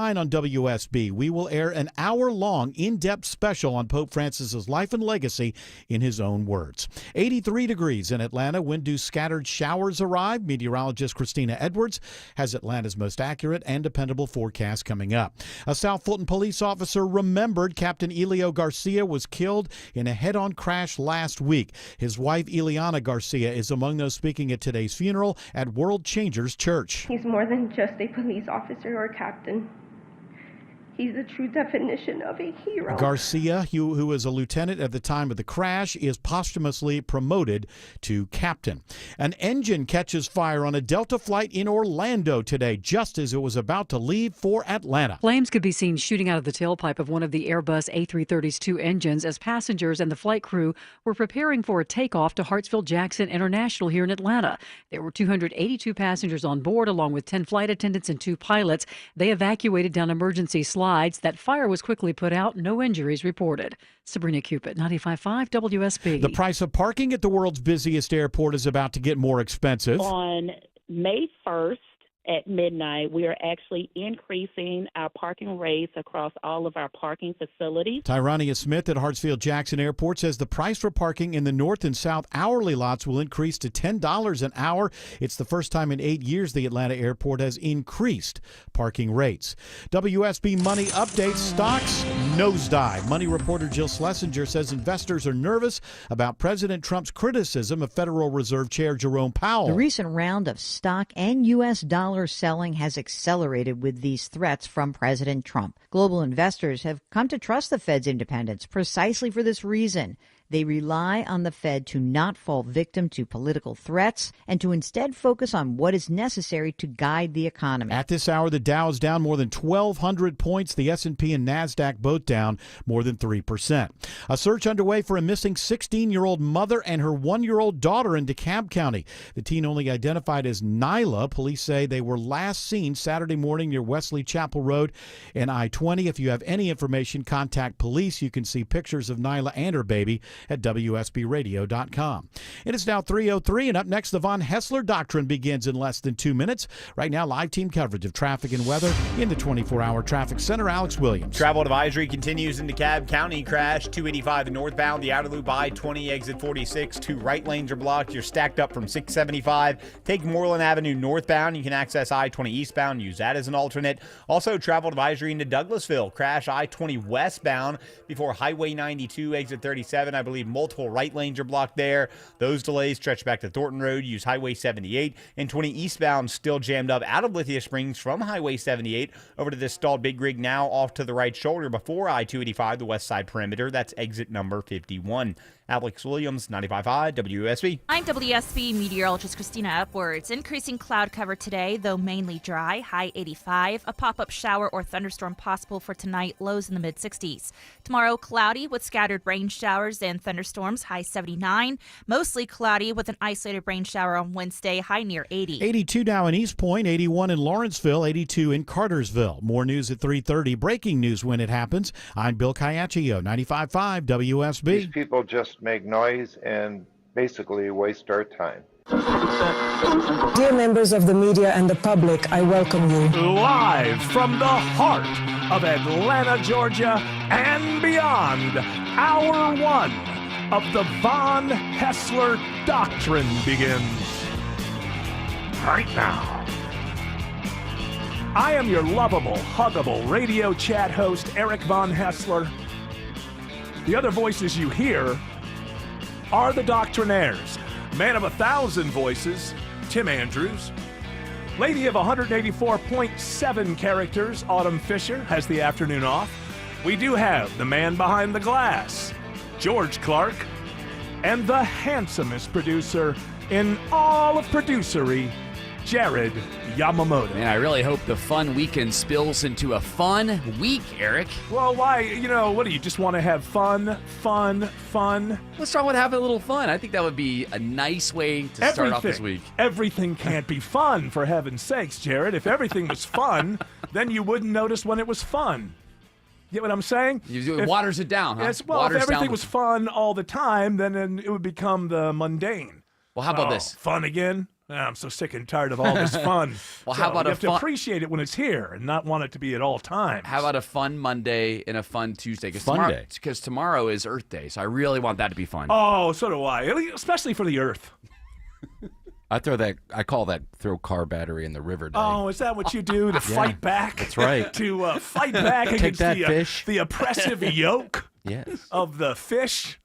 9 on WSB, we will air an hour-long, in-depth special on Pope Francis's life and legacy in his own words. 83 degrees in Atlanta. Wind-due scattered showers arrive. Meteorologist Christina Edwards has Atlanta's most accurate and dependable forecast coming up. A South Fulton police officer remembered Captain Elio Garcia was killed in a head-on crash last week. His wife, Ileana Garcia, is among those speaking at today's funeral at World Changers Church. He's more than just a police officer or captain. He's the true definition of a hero. Garcia, who was a lieutenant at the time of the crash, is posthumously promoted to captain. An engine catches fire on a Delta flight in Orlando today, just as it was about to leave for Atlanta. Flames could be seen shooting out of the tailpipe of one of the Airbus A330's two engines as passengers and the flight crew were preparing for a takeoff to Hartsfield-Jackson International here in Atlanta. There were 282 passengers on board, along with 10 flight attendants and 2 pilots. They evacuated down emergency slides. That fire was quickly put out. No injuries reported. Sabrina Cupid, 95.5 WSB. The price of parking at the world's busiest airport is about to get more expensive. On May 1st at midnight, we are actually increasing our parking rates across all of our parking facilities. Tyrania Smith at Hartsfield-Jackson Airport says the price for parking in the north and south hourly lots will increase to $10 an hour. It's the first time in 8 years the Atlanta airport has increased parking rates. WSB Money updates: stocks nosedive. Money reporter Jill Schlesinger says investors are nervous about President Trump's criticism of Federal Reserve Chair Jerome Powell. The recent round of stock and U.S. dollar selling has accelerated with these threats from President Trump. Global investors have come to trust the Fed's independence precisely for this reason. They rely on the Fed to not fall victim to political threats and to instead focus on what is necessary to guide the economy. At this hour, the Dow is down more than 1,200 points. The S&P and NASDAQ both down more than 3%. A search underway for a missing 16-year-old mother and her 1-year-old daughter in DeKalb County. The teen, only identified as Nyla. Police say they were last seen Saturday morning near Wesley Chapel Road and I-20. If you have any information, contact police. You can see pictures of Nyla and her baby at WSBradio.com. It is now 3:03, and up next, the Von Hessler Doctrine begins in less than 2 minutes. Right now, live team coverage of traffic and weather in the 24-hour traffic center. Alex Williams. Travel advisory continues in DeKalb County. Crash 285 northbound, the outer loop I-20, exit 46. 2 right lanes are blocked. You're stacked up from 675. Take Moreland Avenue northbound. You can access I-20 eastbound. Use that as an alternate. Also, travel advisory into Douglasville. Crash I-20 westbound before Highway 92, exit 37. I believe multiple right lanes are blocked there. Those delays stretch back to Thornton Road. Use Highway 78. And 20 eastbound still jammed up out of Lithia Springs from Highway 78 over to this stalled Big Rig, now off to the right shoulder before I-285, the west side perimeter. That's exit number 51. Alex Williams, 95.5 WSB. I'm WSB meteorologist Christina Upwards. Increasing cloud cover today, though mainly dry, high 85. A pop-up shower or thunderstorm possible for tonight, lows in the mid-60s. Tomorrow, cloudy with scattered rain showers and thunderstorms, high 79. Mostly cloudy with an isolated rain shower on Wednesday, high near 80. 82 now in East Point, 81 in Lawrenceville, 82 in Cartersville. More news at 3:30. Breaking news when it happens. I'm Bill Caiaccio, 95.5 WSB. These people just make noise and basically waste our time. Dear members of the media and the public, I welcome you. Live from the heart of Atlanta, Georgia, and beyond, Hour 1 of the Von Hessler Doctrine begins right now. I am your lovable, huggable radio chat host, Eric Von Hessler. The other voices you hear are the Doctrinaires. Man of 1,000 voices, Tim Andrews. Lady of 184.7 characters, Autumn Fisher, has the afternoon off. We do have the man behind the glass, George Clark, and the handsomest producer in all of producery, Jared Yamamoto. Man, I really hope the fun weekend spills into a fun week, Eric. Well, why? What do you just want to have fun? Let's start with having a little fun. I think that would be a nice way to start off this week. Everything can't be fun, for heaven's sakes, Jared. If everything was fun, then you wouldn't notice when it was fun. You get what I'm saying? It waters it down, huh? Yes, well, if everything was fun all the time, then it would become the mundane. Well, how about this? Fun again? I'm so sick and tired of all this fun. Well, how about you a have to fun- appreciate it when it's here and not want it to be at all times. How about a fun Monday and a fun Tuesday? Fun day. Because tomorrow is Earth Day, so I really want that to be fun. Oh, so do I. Especially for the Earth. I call that throw car battery in the river day. Oh, is that what you do to fight back? That's right. To fight back Take against that, fish. the oppressive yoke Yes. of the fish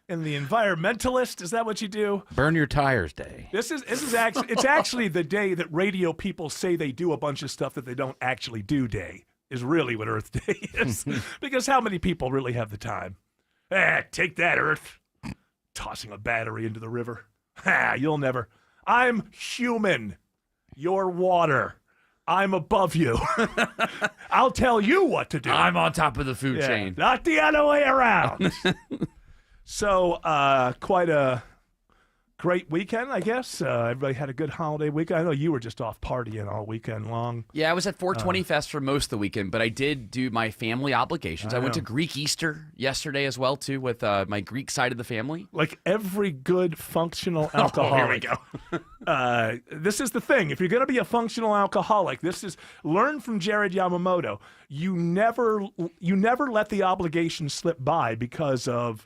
and the environmentalist? Is that what you do? Burn your tires day. This is actually it's actually the day that radio people say they do a bunch of stuff that they don't actually do. Day is really what Earth Day is, because how many people really have the time? Take that, Earth! Tossing a battery into the river. You'll never. I'm human. You're water. I'm above you. I'll tell you what to do. I'm on top of the food chain. Not the other way around. So, quite a great weekend, I guess. Everybody had a good holiday weekend. I know you were just off partying all weekend long. Yeah, I was at 420 Fest for most of the weekend, but I did do my family obligations. I went to Greek Easter yesterday as well, too, with my Greek side of the family. Like every good functional alcoholic. Here we go. This is the thing. If you're going to be a functional alcoholic, learn from Jared Yamamoto. You never let the obligation slip by because of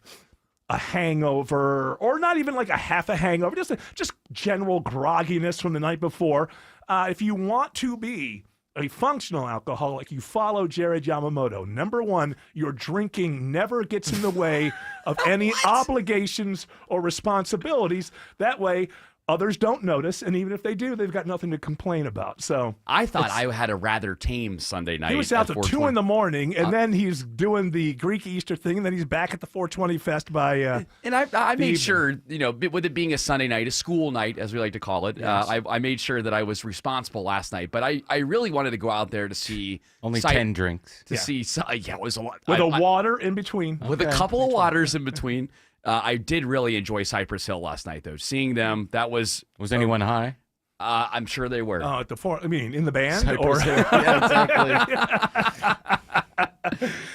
a hangover, or not even like a half a hangover, just general grogginess from the night before. If you want to be a functional alcoholic, you follow Jared Yamamoto. Number one, your drinking never gets in the way of any obligations or responsibilities. That way, others don't notice, and even if they do, they've got nothing to complain about. So I thought I had a rather tame Sunday night. he was out at till 2 420. in the morning, and then he's doing the Greek Easter thing, and then he's back at the 420 Fest by. And I made evening. sure, with it being a Sunday night, a school night, as we like to call it, Yes. I made sure that I was responsible last night. But I really wanted to go out there to see Only 10 drinks. To see, it was a lot. With water in between. With a couple of waters in between. I did really enjoy Cypress Hill last night, though. Seeing them, that was. Was anyone high? I'm sure they were. Oh, at the in the band? Cypress Hill. Yeah, exactly.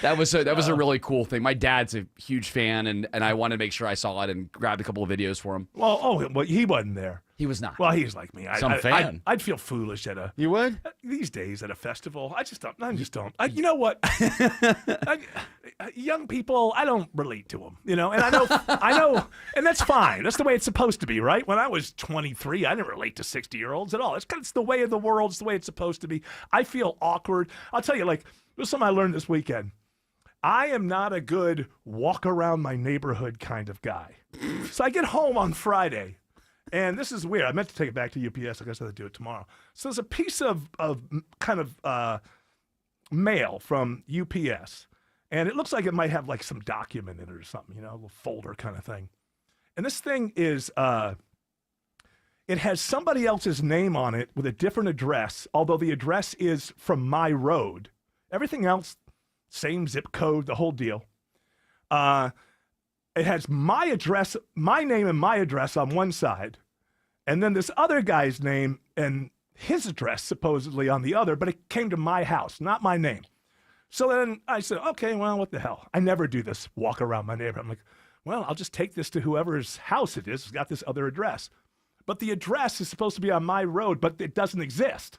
That was a really cool thing. My dad's a huge fan, and I wanted to make sure I saw it and grabbed a couple of videos for him. Well, he wasn't there. He was not. Well, he's like me. fan. I'd feel foolish at You would? these days at a festival. I just don't. You know what? Young people, I don't relate to them. And I know, and that's fine. That's the way it's supposed to be, right? When I was 23, I didn't relate to 60-year-olds at all. It's the way of the world. It's the way it's supposed to be. I feel awkward. I'll tell you, this was something I learned this weekend. I am not a good walk around my neighborhood kind of guy. So I get home on Friday. And this is weird. I meant to take it back to UPS. I guess I'll do it tomorrow. So there's a piece of kind of mail from UPS. And it looks like it might have like some document in it or something, a little folder kind of thing. And this thing is, it has somebody else's name on it with a different address, although the address is from my road. Everything else, same zip code, the whole deal. It has my address, my name and my address on one side, and then this other guy's name and his address supposedly on the other, but it came to my house, not my name. So then I said, okay, well, what the hell? I never do this walk around my neighborhood. I'm like, well, I'll just take this to whoever's house it is. It's got this other address. But the address is supposed to be on my road, but it doesn't exist.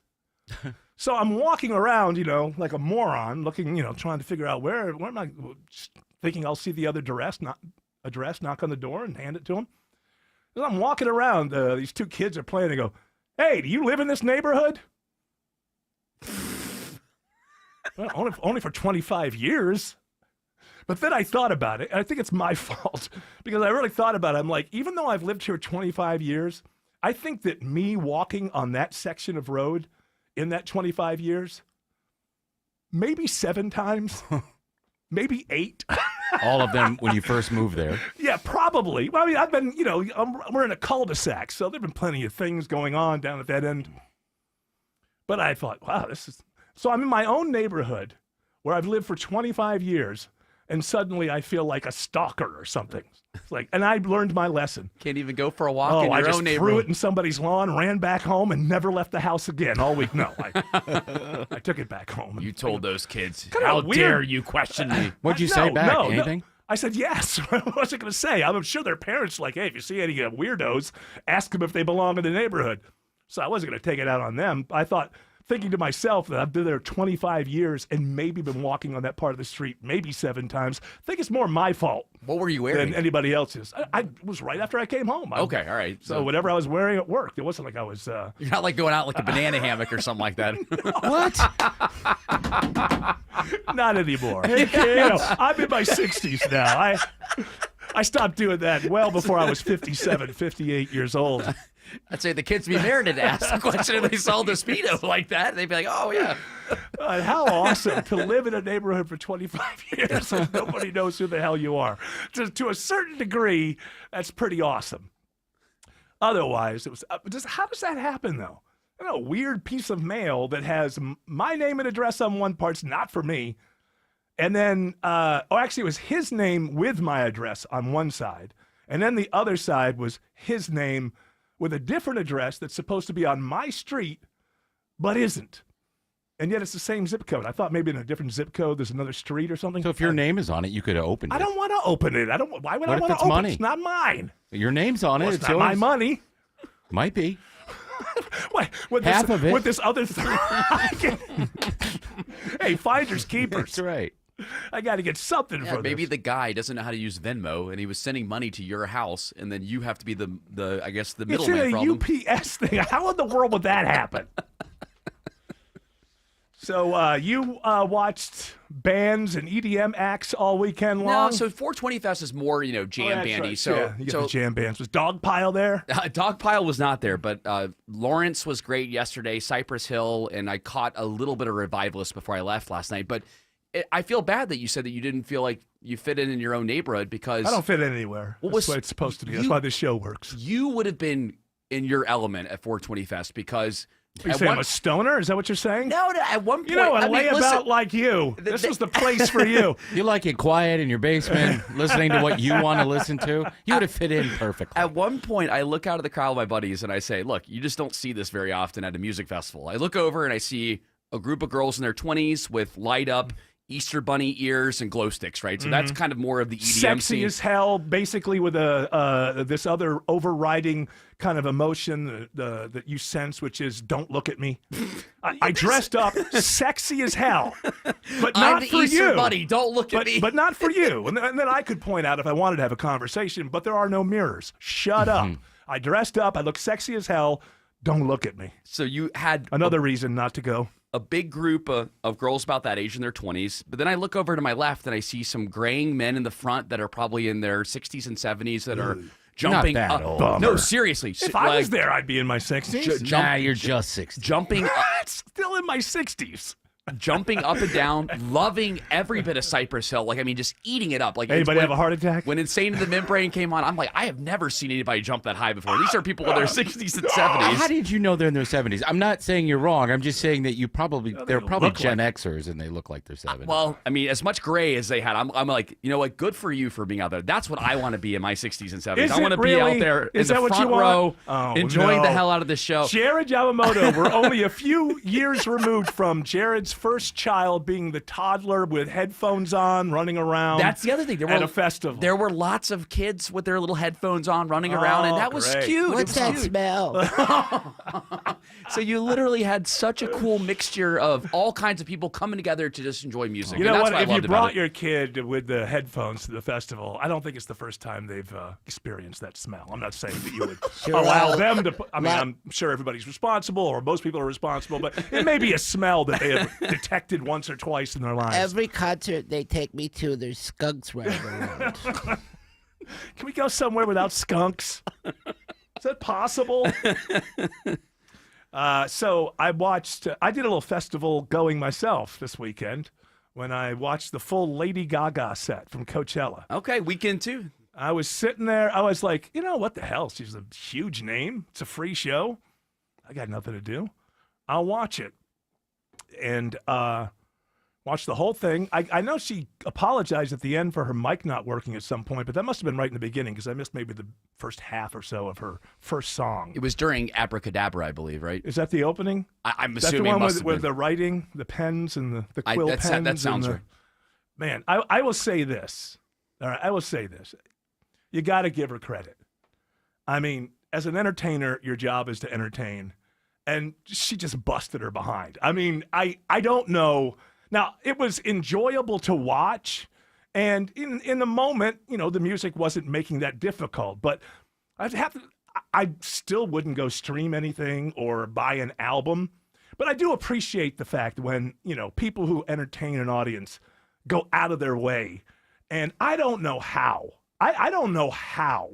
So I'm walking around, like a moron, looking, trying to figure out where am I, just thinking I'll see the other address, knock on the door and hand it to him. As I'm walking around, these two kids are playing. They go, hey, do you live in this neighborhood? Well, only for 25 years. But then I thought about it, and I think it's my fault because I really thought about it. I'm like, even though I've lived here 25 years, I think that me walking on that section of road in that 25 years, maybe 7 times, maybe 8. All of them when you first moved there. Yeah, probably. Well, I mean, I've been, we're in a cul-de-sac, so there've been plenty of things going on down at that end. But I thought, wow, so I'm in my own neighborhood where I've lived for 25 years, and suddenly I feel like a stalker or something. It's like, and I learned my lesson. Can't even go for a walk in I your just own threw neighborhood. it in somebody's lawn, ran back home, and never left the house again all week. No, I took it back home. You told those kids, Kinda how weird. dare you question me? What'd you say back? No. Anything? I said, yes. What was I going to say? I'm sure their parents like, hey, if you see any weirdos, ask them if they belong in the neighborhood. So I wasn't going to take it out on them. I thought, thinking to myself that I've been there 25 years and maybe been walking on that part of the street maybe 7 times. I think it's more my fault. What were you wearing? Than anybody else's. I was right after I came home. Okay, all right. So whatever I was wearing at work, it wasn't like I was... You're not like going out like a banana hammock or something like that. What? Not anymore. You know, I'm in my 60s now. I stopped doing that well before I was 57, 58 years old. I'd say the kids be merited to ask the question if they saw the Speedo like that. They'd be like, oh, yeah. How awesome to live in a neighborhood for 25 years and nobody knows who the hell you are. To a certain degree, that's pretty awesome. Otherwise, it was just how does that happen, though? You know, a weird piece of mail that has my name and address on one part's not for me. And then, actually, it was his name with my address on one side. And then the other side was his name with a different address that's supposed to be on my street, but isn't. And yet it's the same zip code. I thought maybe in a different zip code there's another street or something. So if your name is on it, you could have opened it. I don't want to open it. Why would I What if want it's to open money? it? It's not mine. Your name's on Well, it. it's It's not yours. my money. Might be. Wait, with Half this, of it. With this other thing. Hey, finders keepers. That's right. I got to get something Yeah, for maybe this. the guy doesn't know how to use Venmo, and he was sending money to your house, and then you have to be the I guess, the It's middleman in for a all them. UPS thing. How in the world would that happen? So you watched bands and EDM acts all weekend long? No, so 420 Fest is more, jam that's bandy. right. So, yeah, you got the jam bands. Was Dogpile there? Dogpile was not there, but Lawrence was great yesterday, Cypress Hill, and I caught a little bit of Revivalist before I left last night. But I feel bad that you said that you didn't feel like you fit in your own neighborhood because... I don't fit in anywhere. That's the way it's supposed to be. That's why this show works. You would have been in your element at 420 Fest because... Are you saying I'm a stoner? Is that what you're saying? No, at one point... You know, a listen, layabout like you. This was the place for you. You like it quiet in your basement, listening to what you want to listen to. You would have fit in perfectly. At one point, I look out of the crowd with my buddies and I say, look, you just don't see this very often at a music festival. I look over and I see a group of girls in their 20s with light up Easter bunny ears and glow sticks, right? So that's kind of more of the EDM Sexy scene. as hell, basically with this other overriding kind of emotion that you sense, which is don't look at me. I dressed up sexy as hell, but I'm not the for Easter you. bunny. Don't look at me. But not for you. And then I could point out if I wanted to have a conversation, but there are no mirrors. Shut up. I dressed up. I look sexy as hell. Don't look at me. So you had Another reason not to go. a big group of girls about that age in their 20s. But then I look over to my left and I see some graying men in the front that are probably in their 60s and 70s that are jumping that up. old. No, Bummer. seriously. If I was there, I'd be in my 60s. Nah, you're just 60. Jumping up. Still in my 60s. Jumping up and down, loving every bit of Cypress Hill. Like, I mean, just eating it up. Like, Anybody have a heart attack? When Insane in the Membrane came on, I'm like, I have never seen anybody jump that high before. These are people in their 60s and 70s. How did you know they're in their 70s? I'm not saying you're wrong. I'm just saying that they're probably look Gen like Xers and they look like they're 70s. Well, I mean, as much gray as they had, I'm like, you know what? Good for you for being out there. That's what I want to be in my 60s and 70s. Is I want it to be out really? there Is in that the what you front want? row, Oh, enjoying the no. hell out of the show. Jared Yamamoto, we're only a few years removed from Jared's first child being the toddler with headphones on, running around. That's the other thing. At a festival. There were lots of kids with their little headphones on running around, and that was great. cute. What's that smell? So you literally had such a cool mixture of all kinds of people coming together to just enjoy music. You and know that's what? If I you loved about brought it. your kid with the headphones to the festival, I don't think it's the first time they've experienced that smell. I'm not saying that you would allow them to put, I mean, I'm sure everybody's responsible, or most people are responsible, but it may be a smell that they have detected once or twice in their lives. Every concert they take me to, there's skunks running around. Can we go somewhere without skunks? Is that possible? So I did a little festival going myself this weekend when I watched the full Lady Gaga set from Coachella. Okay, weekend too. I was sitting there. I was like, you know, what the hell? She's a huge name. It's a free show. I got nothing to do. I'll watch it. And watch the whole thing. I know she apologized at the end for her mic not working at some point, but that must have been right in the beginning because I missed maybe the first half or so of her first song. It was during Abracadabra, I believe, right? Is that the opening? I'm Is that the assuming it one must with, have with been. the writing, the pens, and the quill pens? That sounds and right. Man, I will say this. All right, I will say this. You got to give her credit. I mean, as an entertainer, your job is to entertain. And she just busted her behind. I mean, I don't know. Now, it was enjoyable to watch. And in the moment, the music wasn't making that difficult. But I still wouldn't go stream anything or buy an album. But I do appreciate the fact when, people who entertain an audience go out of their way. And I don't know how. I don't know how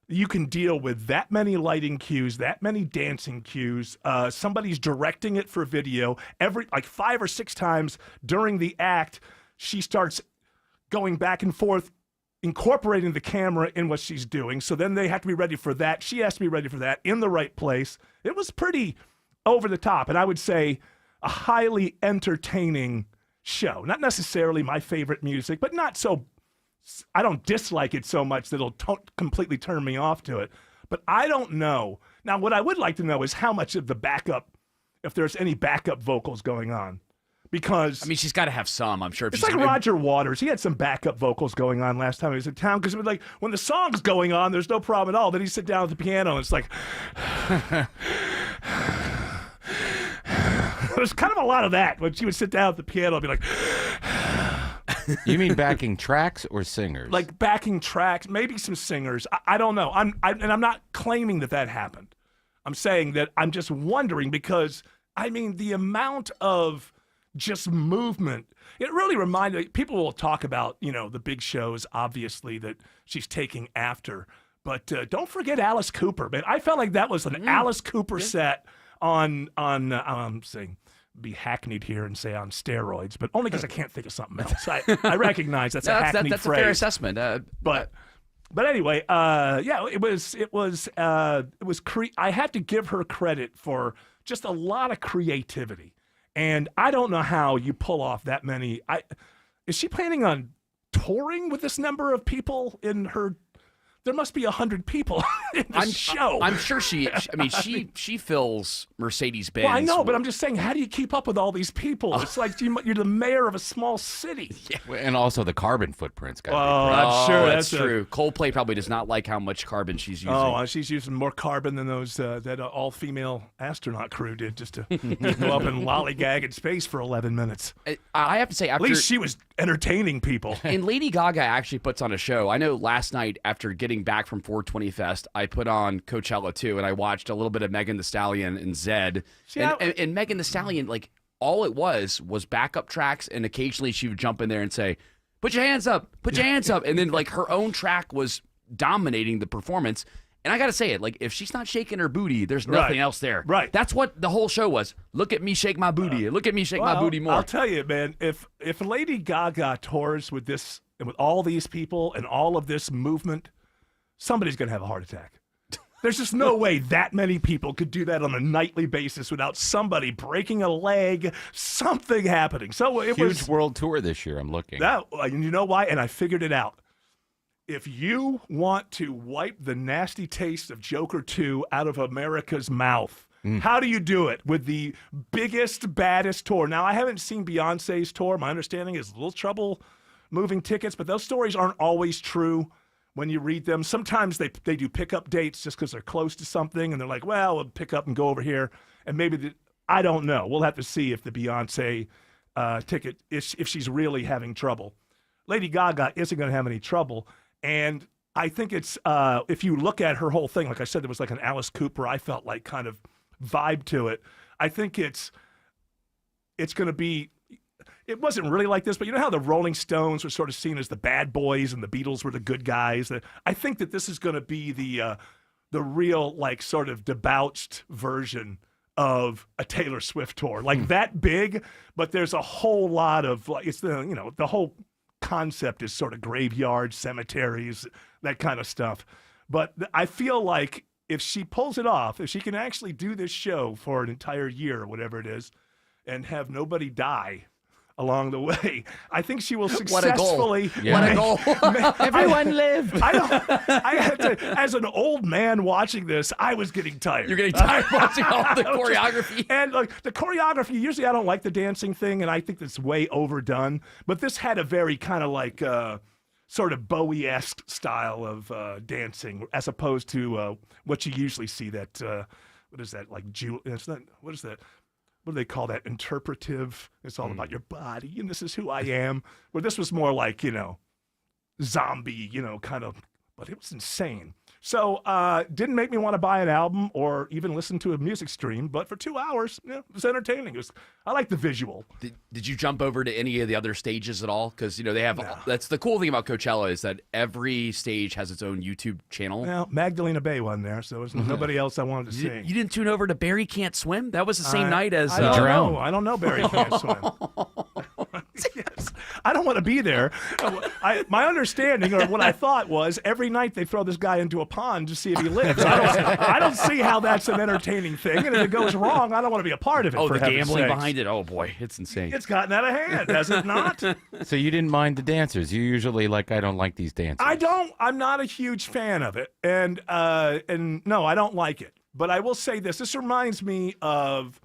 you can deal with that many lighting cues, that many dancing cues. Somebody's directing it for video. Like 5 or 6 times during the act, she starts going back and forth, incorporating the camera in what she's doing. So then they have to be ready for that. She has to be ready for that in the right place. It was pretty over the top. And I would say a highly entertaining show. Not necessarily my favorite music, but not so, I don't dislike it so much that it'll completely turn me off to it. But I don't know. Now, what I would like to know is how much of the backup, if there's any backup vocals going on. Because I mean, she's got to have some, I'm sure. It's like Roger Waters. He had some backup vocals going on last time he was in town, because it was like when the song's going on, there's no problem at all. Then he'd sit down at the piano and it's like there's kind of a lot of that when she would sit down at the piano and be like You mean backing tracks or singers? Like backing tracks, maybe some singers. I don't know. And I'm not claiming that happened. I'm saying that I'm just wondering, because I mean, the amount of just movement, it really reminded me. People will talk about, the big shows, obviously, that she's taking after. But don't forget Alice Cooper, man. I felt like that was an Alice Cooper set on saying, be hackneyed here and say on steroids, but only because I can't think of something else. I recognize that's a hackneyed that's phrase. a fair assessment. But anyway, it was I had to give her credit for just a lot of creativity. And I don't know how you pull off that many. Is she planning on touring with this number of people in her? There must be 100 people in the show. I'm sure she fills Mercedes-Benz. Well, I know, but I'm just saying, how do you keep up with all these people? It's like you're the mayor of a small city. Yeah. And also the carbon footprint's got to be I'm sure that's true. Coldplay probably does not like how much carbon she's using. Oh, she's using more carbon than those that all-female astronaut crew did just to go up and lollygag in space for 11 minutes. I have to say, at least she was entertaining people. And Lady Gaga actually puts on a show. I know last night after getting back from 420 Fest, I put on Coachella too, and I watched a little bit of Megan Thee Stallion and Zed. And Megan Thee Stallion, like, all it was backup tracks, and occasionally she would jump in there and say, "Put your hands up, put your hands up," and then like her own track was dominating the performance. And I gotta say it, like, if she's not shaking her booty, there's nothing else there. Right. That's what the whole show was. Look at me shake my booty. Look at me shake my booty more. I'll tell you, man, if Lady Gaga tours with this and with all these people and all of this movement, somebody's gonna have a heart attack. There's just no way that many people could do that on a nightly basis without somebody breaking a leg, something happening. So it was huge world tour this year. I'm looking. And you know why? And I figured it out. If you want to wipe the nasty taste of Joker 2 out of America's mouth, how do you do it? With the biggest, baddest tour. Now, I haven't seen Beyonce's tour. My understanding is a little trouble moving tickets, but those stories aren't always true when you read them. Sometimes they do pickup dates just because they're close to something, and they're like, well, we'll pick up and go over here. And maybe, I don't know. We'll have to see if the Beyonce ticket, if she's really having trouble. Lady Gaga isn't going to have any trouble. And I think it's, if you look at her whole thing, like I said, there was like an Alice Cooper, I felt like, kind of vibe to it. I think it's going to be, it wasn't really like this, but you know how the Rolling Stones were sort of seen as the bad boys and the Beatles were the good guys? I think that this is going to be the real, like, sort of debauched version of a Taylor Swift tour. Like that big, but there's a whole lot of, like, it's the whole concept is sort of graveyards, cemeteries, that kind of stuff. But I feel like if she pulls it off, if she can actually do this show for an entire year or whatever it is and have nobody die along the way, I think she will successfully. What a goal. Everyone lived. I had to, as an old man watching this, I was getting tired. You're getting tired watching all the choreography. And like the choreography, usually I don't like the dancing thing, and I think that's way overdone. But this had a very kind of like sort of Bowie-esque style of dancing, as opposed to what you usually see. That what is that like? It's not. What is that? What do they call that? Interpretive. It's all about your body, and this is who I am. Where this was more like, zombie, kind of. But it was insane. So didn't make me want to buy an album or even listen to a music stream. But for 2 hours, it was entertaining. I like the visual. Did you jump over to any of the other stages at all? Because they have. No. That's the cool thing about Coachella is that every stage has its own YouTube channel. Well, Magdalena Bay wasn't there, so there's nobody else I wanted to see. You didn't tune over to Barry Can't Swim? That was the same night as I don't know Barry Can't Swim. Yes. I don't want to be there. My understanding, or what I thought, was every night they throw this guy into a pond to see if he lives. I don't see how that's an entertaining thing, and if it goes wrong, I don't want to be a part of it. Oh, for the gambling sakes. behind it. Oh boy, it's insane. It's gotten out of hand, has it not? So you didn't mind the dancers. You usually I don't like these dancers. I'm not a huge fan of it, and no, I don't like it. But I will say this. This reminds me of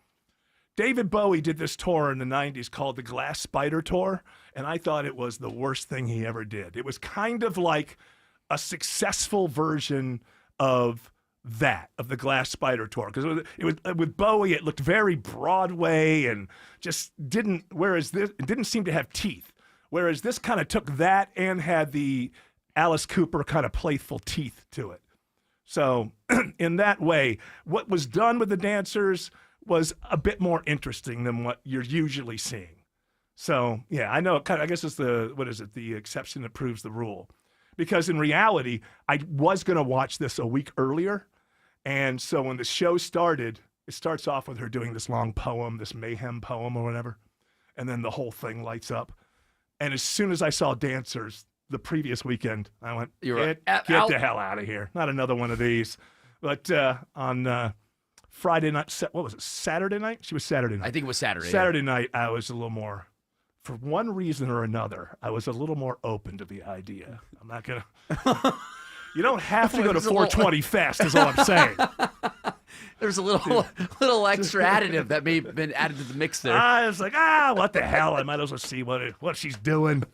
David Bowie did this tour in the 90s called the Glass Spider Tour, and I thought it was the worst thing he ever did. It was kind of like a successful version of the Glass Spider Tour, because it was with Bowie, it looked very Broadway and just didn't seem to have teeth. Whereas this kind of took that and had the Alice Cooper kind of playful teeth to it. So in that way, what was done with the dancers was a bit more interesting than what you're usually seeing. So yeah, I know. I guess it's the exception that proves the rule. Because in reality, I was going to watch this a week earlier. And so when the show started, it starts off with her doing this long poem, this mayhem poem or whatever. And then the whole thing lights up. And as soon as I saw dancers the previous weekend, I went, get the hell out of here. Not another one of these. But on Friday night, what was it, Saturday night? She was Saturday night. I think it was Saturday. Saturday night, I was a little more, for one reason or another, I was a little more open to the idea. I'm not going to, you don't have to go to 420 Fest is all I'm saying. There's a little extra additive that may have been added to the mix there. I was like, what the hell? I might as well see what she's doing.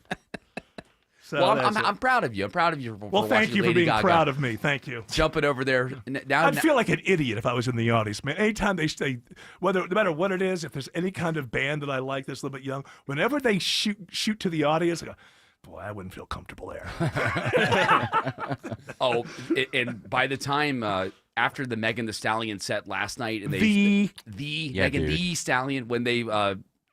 So well, I'm proud of you. I'm proud of you for thank you for being Gaga. proud of me. Thank you. Jumping over there. I'd feel like an idiot if I was in the audience, man. Anytime they say, no matter what it is, if there's any kind of band that I like that's a little bit young, whenever they shoot to the audience, I go, boy, I wouldn't feel comfortable there. And by the time after the Megan Thee Stallion set last night, and Megan Thee Stallion, when they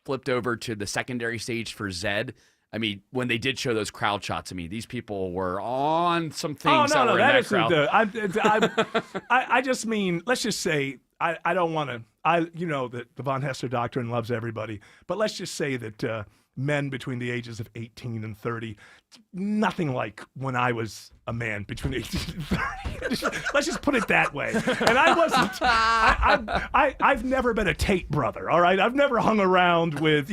flipped over to the secondary stage for Zed. I mean, when they did show those crowd shots, I mean, these people were on some things. Oh, no, that crowd. I just mean, let's just say, I don't want to, that the von Hessler doctrine loves everybody, but let's just say that men between the ages of 18 and 30, nothing like when I was a man between 18 and 30. Let's just put it that way. And I wasn't, I've never been a Tate brother, all right? I've never hung around with,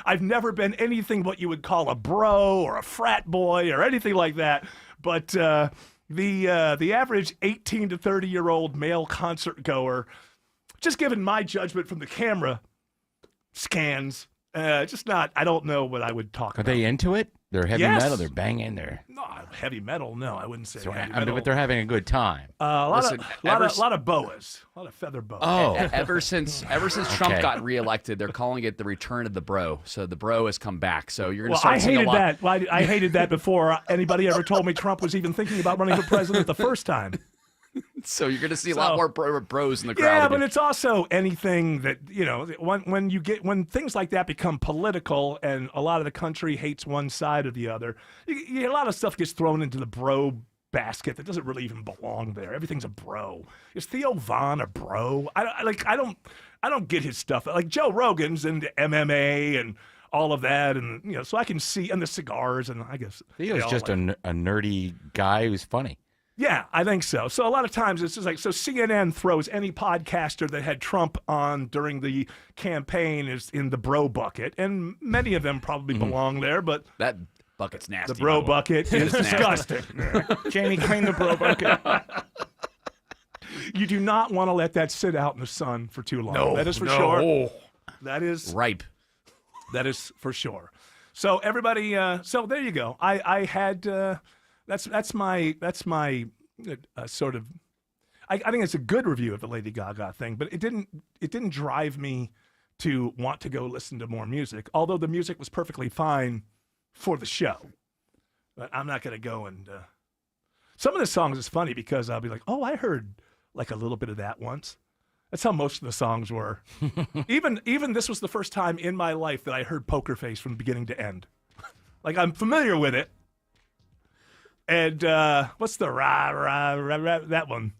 I've never been anything what you would call a bro or a frat boy or anything like that. But the average 18 to 30-year-old male concert goer, just given my judgment from the camera scans, just not, I don't know what I would talk about. Are they into it? They're heavy metal? They're banging there? No, heavy metal, no, I wouldn't say So, heavy metal. but they're having a good time. A lot of boas. A lot of feather boas. Oh. Ever since Trump got reelected, they're calling it the return of the bro. So the bro has come back. So you're going to start seeing a lot. I hated that before anybody ever told me Trump was even thinking about running for president the first time. So you're going to see a lot more bros in the crowd. Yeah, but it's also anything that, when things like that become political and a lot of the country hates one side or the other, a lot of stuff gets thrown into the bro basket that doesn't really even belong there. Everything's a bro. Is Theo Von a bro? I don't get his stuff. Like Joe Rogan's into MMA and all of that, and so I can see, and the cigars, and I guess Theo's just a nerdy guy who's funny. Yeah, I think so. So a lot of times it's just like, so CNN throws any podcaster that had Trump on during the campaign is in the bro bucket, and many of them probably belong there, but that bucket's nasty. The bro bucket is disgusting. Jamie, clean the bro bucket. You do not want to let that sit out in the sun for too long. That is for sure. That is ripe. That is for sure. So everybody, so there you go. I had that's my sort of. I think it's a good review of the Lady Gaga thing, but it didn't drive me to want to go listen to more music. Although the music was perfectly fine for the show, but I'm not going to go and. Some of the songs is funny because I'll be like, oh, I heard like a little bit of that once. That's how most of the songs were. Even this was the first time in my life that I heard Poker Face from beginning to end. Like I'm familiar with it. And what's the that one?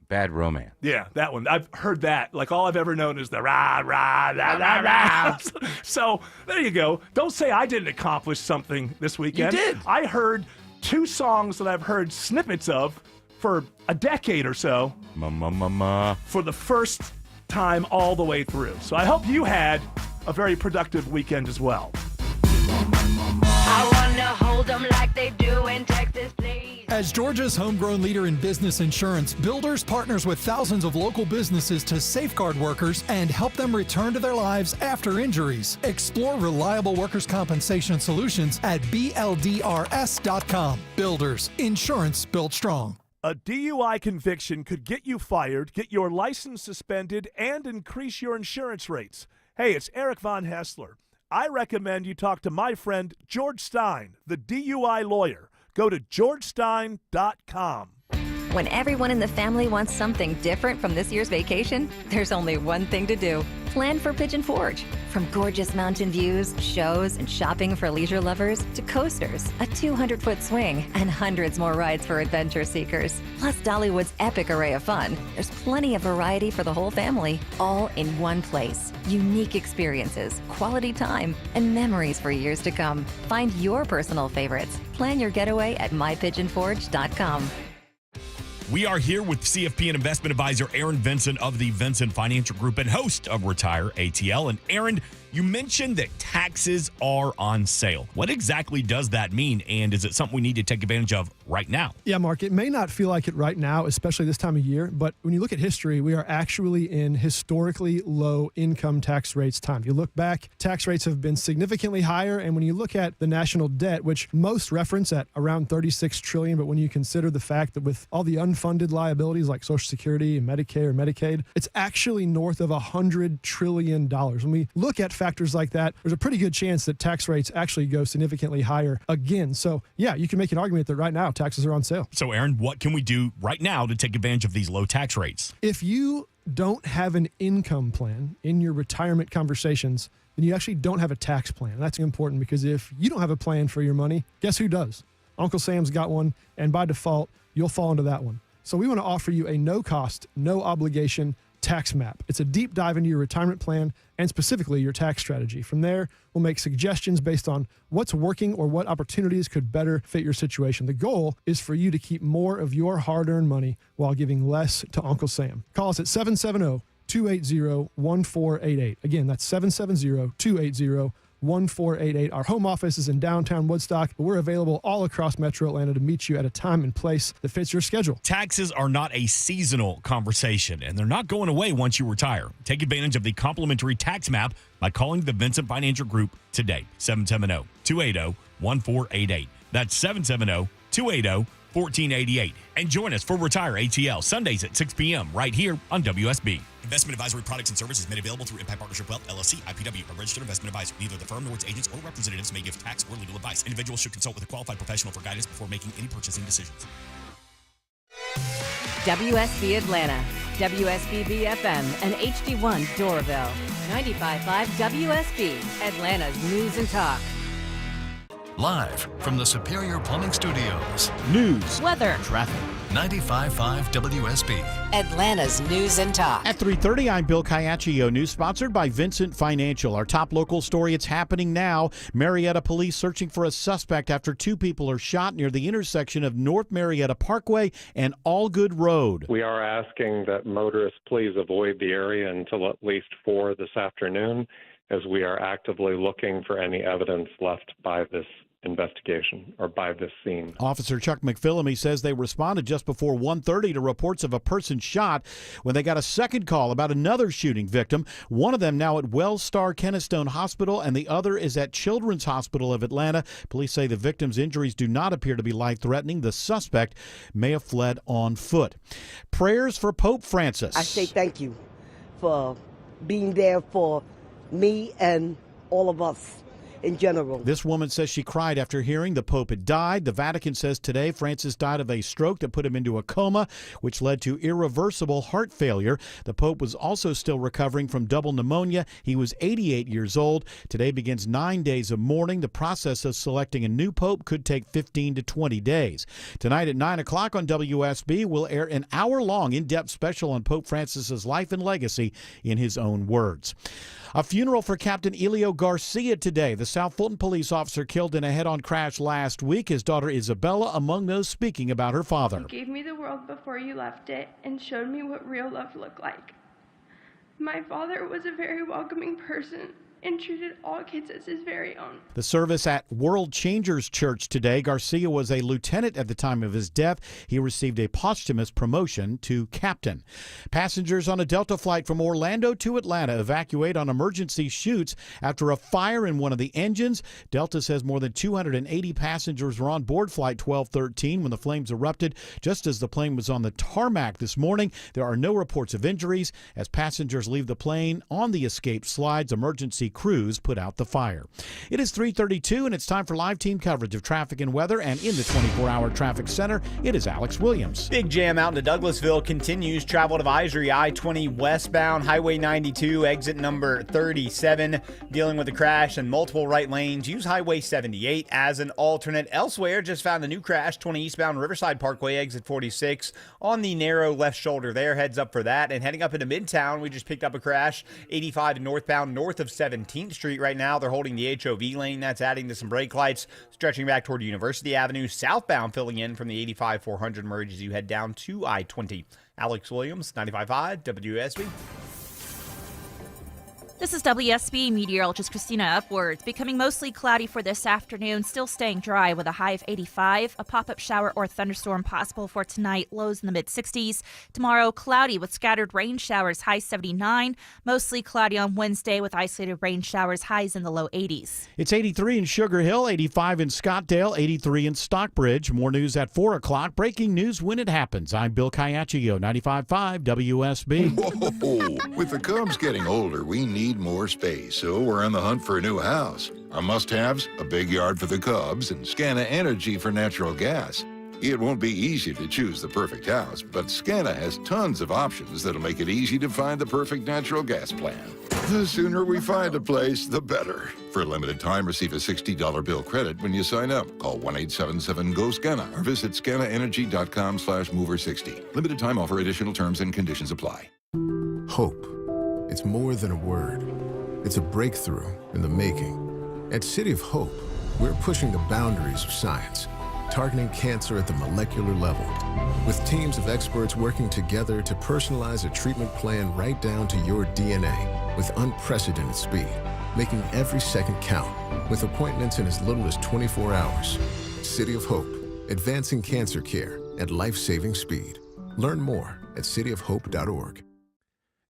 Bad Romance. Yeah, that one. I've heard that. Like all I've ever known is the rah. So there you go. Don't say I didn't accomplish something this weekend. You did. I heard 2 songs that I've heard snippets of for a decade or so. For the first time all the way through. So I hope you had a very productive weekend as well. I wanna hold them like they do in Texas, please. As Georgia's homegrown leader in business insurance, Builders partners with thousands of local businesses to safeguard workers and help them return to their lives after injuries. Explore reliable workers' compensation solutions at BLDRS.com. Builders, insurance built strong. A DUI conviction could get you fired, get your license suspended, and increase your insurance rates. Hey, it's Eric Von Hessler. I recommend you talk to my friend George Stein, the DUI lawyer. Go to georgestein.com. When everyone in the family wants something different from this year's vacation, there's only one thing to do. Plan for Pigeon Forge. From gorgeous mountain views, shows, and shopping for leisure lovers to coasters, a 200-foot swing, and hundreds more rides for adventure seekers. Plus Dollywood's epic array of fun. There's plenty of variety for the whole family, all in one place. Unique experiences, quality time, and memories for years to come. Find your personal favorites. Plan your getaway at mypigeonforge.com. We are here with CFP and investment advisor Aaron Vincent of the Vincent Financial Group and host of Retire ATL. And Aaron, you mentioned that taxes are on sale. What exactly does that mean? And is it something we need to take advantage of right now? Yeah, Mark, it may not feel like it right now, especially this time of year. But when you look at history, we are actually in historically low income tax rates time. You look back, tax rates have been significantly higher. And when you look at the national debt, which most reference at around $36 trillion, but when you consider the fact that with all the unfunded liabilities like Social Security and Medicare and Medicaid, it's actually north of $100 trillion. When we look at factors like that, there's a pretty good chance that tax rates actually go significantly higher again. So yeah, you can make an argument that right now taxes are on sale. So Aaron, what can we do right now to take advantage of these low tax rates? If you don't have an income plan in your retirement conversations, then you actually don't have a tax plan. That's important because if you don't have a plan for your money, guess who does? Uncle Sam's got one, and by default, you'll fall into that one. So we want to offer you a no-cost, no-obligation tax map. It's a deep dive into your retirement plan and specifically your tax strategy. From there, we'll make suggestions based on what's working or what opportunities could better fit your situation. The goal is for you to keep more of your hard-earned money while giving less to Uncle Sam. Call us at 770-280-1488. Again, that's 770-280-1488. Our home office is in downtown Woodstock, but we're available all across Metro Atlanta to meet you at a time and place that fits your schedule. Taxes are not a seasonal conversation, and they're not going away once you retire. Take advantage of the complimentary tax map by calling the Vincent Financial Group today. 770-280-1488. That's 770-280-1488. And join us for Retire ATL Sundays at 6 p.m. right here on WSB. Investment advisory products and services made available through Impact Partnership Wealth, LLC, IPW, a registered investment advisor. Neither the firm nor its agents or representatives may give tax or legal advice. Individuals should consult with a qualified professional for guidance before making any purchasing decisions. WSB Atlanta, WSB BFM, and HD1 Doraville. 95.5 WSB, Atlanta's News and Talk. Live from the Superior Plumbing Studios. News, weather, traffic. 95.5 WSB. Atlanta's News and Talk. At 3:30, I'm Bill Caiaccio. News sponsored by Vincent Financial. Our top local story, it's happening now. Marietta police searching for a suspect after 2 people are shot near the intersection of North Marietta Parkway and Allgood Road. We are asking that motorists please avoid the area until at least 4 this afternoon, as we are actively looking for any evidence left by this investigation or by this scene. Officer Chuck McPhillamy says they responded just before 1:30 to reports of a person shot when they got a second call about another shooting victim. One of them now at Wellstar Kennestone Hospital and the other is at Children's Hospital of Atlanta. Police say the victim's injuries do not appear to be life-threatening. The suspect may have fled on foot. Prayers for Pope Francis. I say thank you for being there for me and all of us in general. This woman says she cried after hearing the Pope had died. The Vatican says today Francis died of a stroke that put him into a coma, which led to irreversible heart failure. The Pope was also still recovering from double pneumonia. He was 88 years old. Today begins 9 days of mourning. The process of selecting a new Pope could take 15 to 20 days. Tonight at 9 o'clock on WSB, we'll air an hour-long in-depth special on Pope Francis's life and legacy in his own words. A funeral for Captain Elio Garcia today. The South Fulton police officer killed in a head-on crash last week. His daughter Isabella among those speaking about her father. You gave me the world before you left it and showed me what real love looked like. My father was a very welcoming person and treated all kids as his very own. The service at World Changers Church today. Garcia was a lieutenant at the time of his death. He received a posthumous promotion to captain. Passengers on a Delta flight from Orlando to Atlanta evacuate on emergency chutes after a fire in one of the engines. Delta says more than 280 passengers were on board Flight 1213 when the flames erupted just as the plane was on the tarmac this morning. There are no reports of injuries. As passengers leave the plane on the escape slides, emergency crews put out the fire. It is 3:32 and it's time for live team coverage of traffic and weather, and in the 24-hour traffic center, it is Alex Williams. Big jam out into Douglasville continues. Travel advisory I-20 westbound, Highway 92, exit number 37. Dealing with a crash and multiple right lanes. Use Highway 78 as an alternate. Elsewhere, just found a new crash, 20 eastbound Riverside Parkway, exit 46. On the narrow left shoulder there, heads up for that. And heading up into Midtown, we just picked up a crash, 85 northbound, north of 17th Street right now. They're holding the HOV lane. That's adding to some brake lights. Stretching back toward University Avenue. Southbound filling in from the 85-400 merge as you head down to I-20. Alex Williams, 95.5 WSB. This is WSB meteorologist Christina Upwards. Becoming mostly cloudy for this afternoon, still staying dry with a high of 85. A pop-up shower or thunderstorm possible for tonight, lows in the mid-60s. Tomorrow, cloudy with scattered rain showers, high 79. Mostly cloudy on Wednesday with isolated rain showers, highs in the low 80s. It's 83 in Sugar Hill, 85 in Scottdale, 83 in Stockbridge. More news at 4 o'clock. Breaking news when it happens. I'm Bill Caiaccio, 95.5 WSB. Whoa. With the Cubs getting older, we need more space, so we're on the hunt for a new house. Our must-haves, a big yard for the Cubs and Scana Energy for natural gas. It won't be easy to choose the perfect house, but Scana has tons of options that'll make it easy to find the perfect natural gas plan. The sooner we find a place, the better. For a limited time, receive a $60 bill credit when you sign up. Call 1-877-GO-SCANA or visit scanaenergy.com/mover60. Limited time offer. Additional terms and conditions apply. Hope. It's more than a word. It's a breakthrough in the making. At City of Hope, we're pushing the boundaries of science, targeting cancer at the molecular level, with teams of experts working together to personalize a treatment plan right down to your DNA with unprecedented speed, making every second count, with appointments in as little as 24 hours. City of Hope, advancing cancer care at life-saving speed. Learn more at cityofhope.org.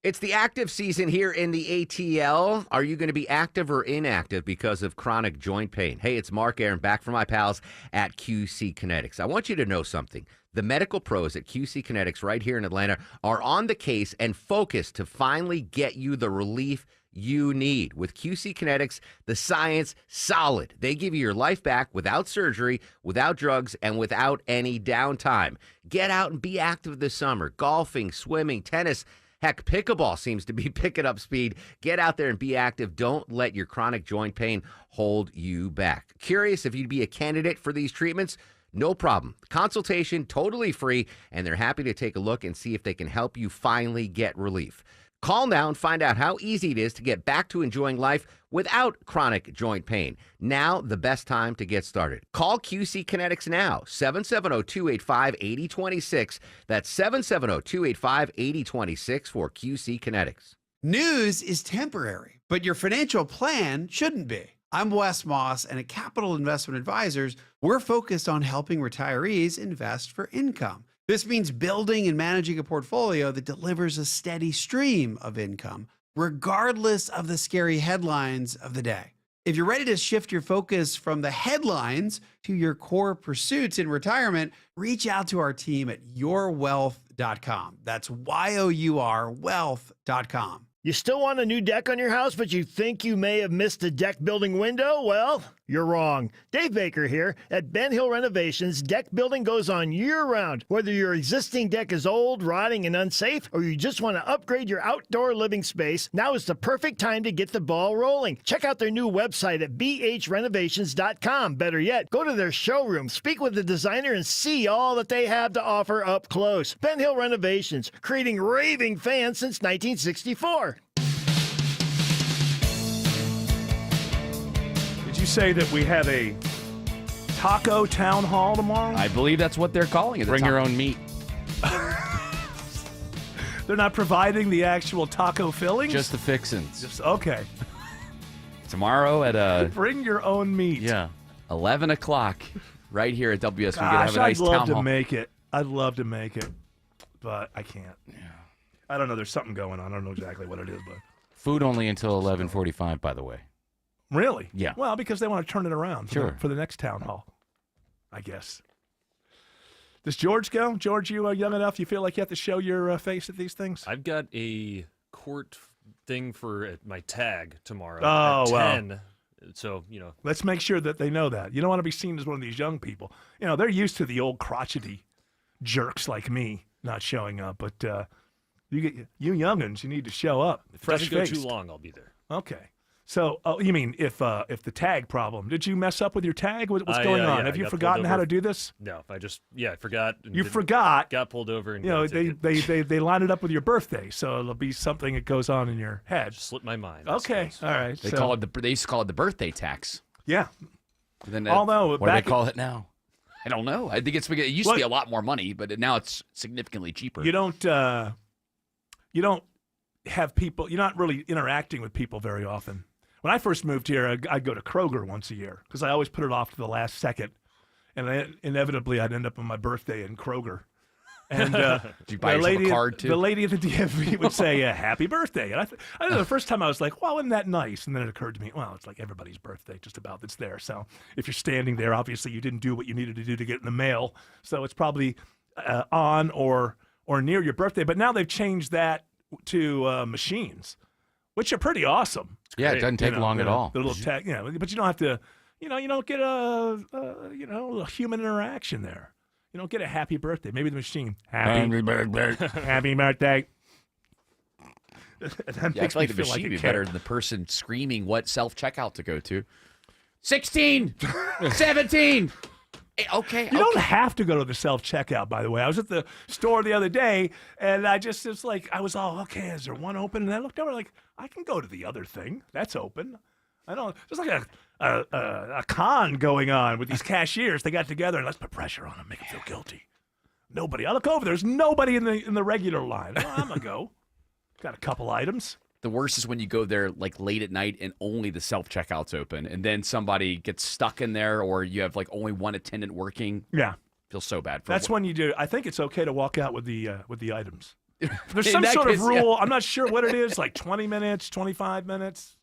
It's the active season here in the ATL. Are you going to be active or inactive because of chronic joint pain? Hey, it's Mark Aaron back from my pals at QC Kinetics. I want you to know something. The medical pros at QC Kinetics right here in Atlanta are on the case and focused to finally get you the relief you need. With QC Kinetics, the science solid. They give you your life back without surgery, without drugs, and without any downtime. Get out and be active this summer. Golfing, swimming, tennis. Heck, pickleball seems to be picking up speed. Get out there and be active. Don't let your chronic joint pain hold you back. Curious if you'd be a candidate for these treatments? No problem. Consultation totally free, and they're happy to take a look and see if they can help you finally get relief. Call now and find out how easy it is to get back to enjoying life without chronic joint pain. Now, the best time to get started. Call QC Kinetics now, 770-285-8026. That's 770-285-8026 for QC Kinetics. News is temporary, but your financial plan shouldn't be. I'm Wes Moss, and at Capital Investment Advisors, we're focused on helping retirees invest for income. This means building and managing a portfolio that delivers a steady stream of income, regardless of the scary headlines of the day. If you're ready to shift your focus from the headlines to your core pursuits in retirement, reach out to our team at yourwealth.com. That's YOUR wealth.com. You still want a new deck on your house, but you think you may have missed a deck building window? Well, you're wrong. Dave Baker here. At Ben Hill Renovations, deck building goes on year-round. Whether your existing deck is old, rotting, and unsafe, or you just want to upgrade your outdoor living space, now is the perfect time to get the ball rolling. Check out their new website at bhrenovations.com. Better yet, go to their showroom, speak with the designer, and see all that they have to offer up close. Ben Hill Renovations, creating raving fans since 1964. Did you say that we have a taco town hall tomorrow? I believe that's what they're calling it. Bring your own meat. They're not providing the actual taco fillings? Just the fixins. Okay. Tomorrow at Bring your own meat. Yeah. 11 o'clock right here at WS. We're going to Gosh, have a nice I'd love town to hall. make it. I'd love to make it, but I can't. Yeah. I don't know. There's something going on. I don't know exactly what it is, but Food only until 11:45, by the way. really? Yeah. Well, because they want to turn it around Sure. for the next town hall, I guess. Does George go? George, you are young enough. You feel like you have to show your face at these things? I've got a court thing for my tag tomorrow Oh, at well. 10. So, Let's make sure that they know that. You don't want to be seen as one of these young people. You know, they're used to the old crotchety jerks like me not showing up, but you young'uns, you need to show up. if it doesn't go Fresh-faced. too long, I'll be there. Okay. So, you mean if the tag problem? Did you mess up with your tag? What's going on? Yeah, Have I you got forgotten pulled how over. to do this? No, I forgot. and You didn't- forgot. Got pulled over and You got know, a ticket. they line it up with your birthday, so it'll be something that goes on in your head. Slipped my mind. I Okay, suppose. all right. They so- call it they used to call it the birthday tax. Yeah. And then, Although, what do back they call it now? I don't know. I think it used to be a lot more money, but now it's significantly cheaper. You don't have people. You're not really interacting with people very often. When I first moved here, I'd go to Kroger once a year because I always put it off to the last second, and inevitably I'd end up on my birthday in Kroger. And Did you buy yourself a card too? The lady at the DMV would say, "Happy birthday!" And I know the first time I was like, "Well, isn't that nice?" And then it occurred to me, "Well, it's like everybody's birthday, just about that's there. So if you're standing there, obviously you didn't do what you needed to do to get in the mail. So it's probably on or near your birthday." But now they've changed that to machines, which are pretty awesome. Yeah, it doesn't take long at all. The little tech, but you don't have to. You don't get a human interaction there. You don't get a happy birthday. Maybe the machine. Happy birthday. Happy birthday. That Yeah, I makes feel like me the feel like machine a would be kid. better than the person screaming what self-checkout to go to. 16, 17. Okay. You don't have to go to the self-checkout, by the way. I was at the store the other day, and I was all, okay, is there one open? And I looked over like, I can go to the other thing. That's open. There's like a con going on with these cashiers. They got together and let's put pressure on them, make them feel guilty. Nobody. I look over, there's nobody in the regular line. Well, I'm going to go. Got a couple items. The worst is when you go there like late at night and only the self-checkout's open, and then somebody gets stuck in there, or you have like only one attendant working. Yeah. Feels so bad. That's when you do. I think it's okay to walk out with the items. There's In some that sort case, of rule. yeah. I'm not sure what it is, like 20 minutes, 25 minutes.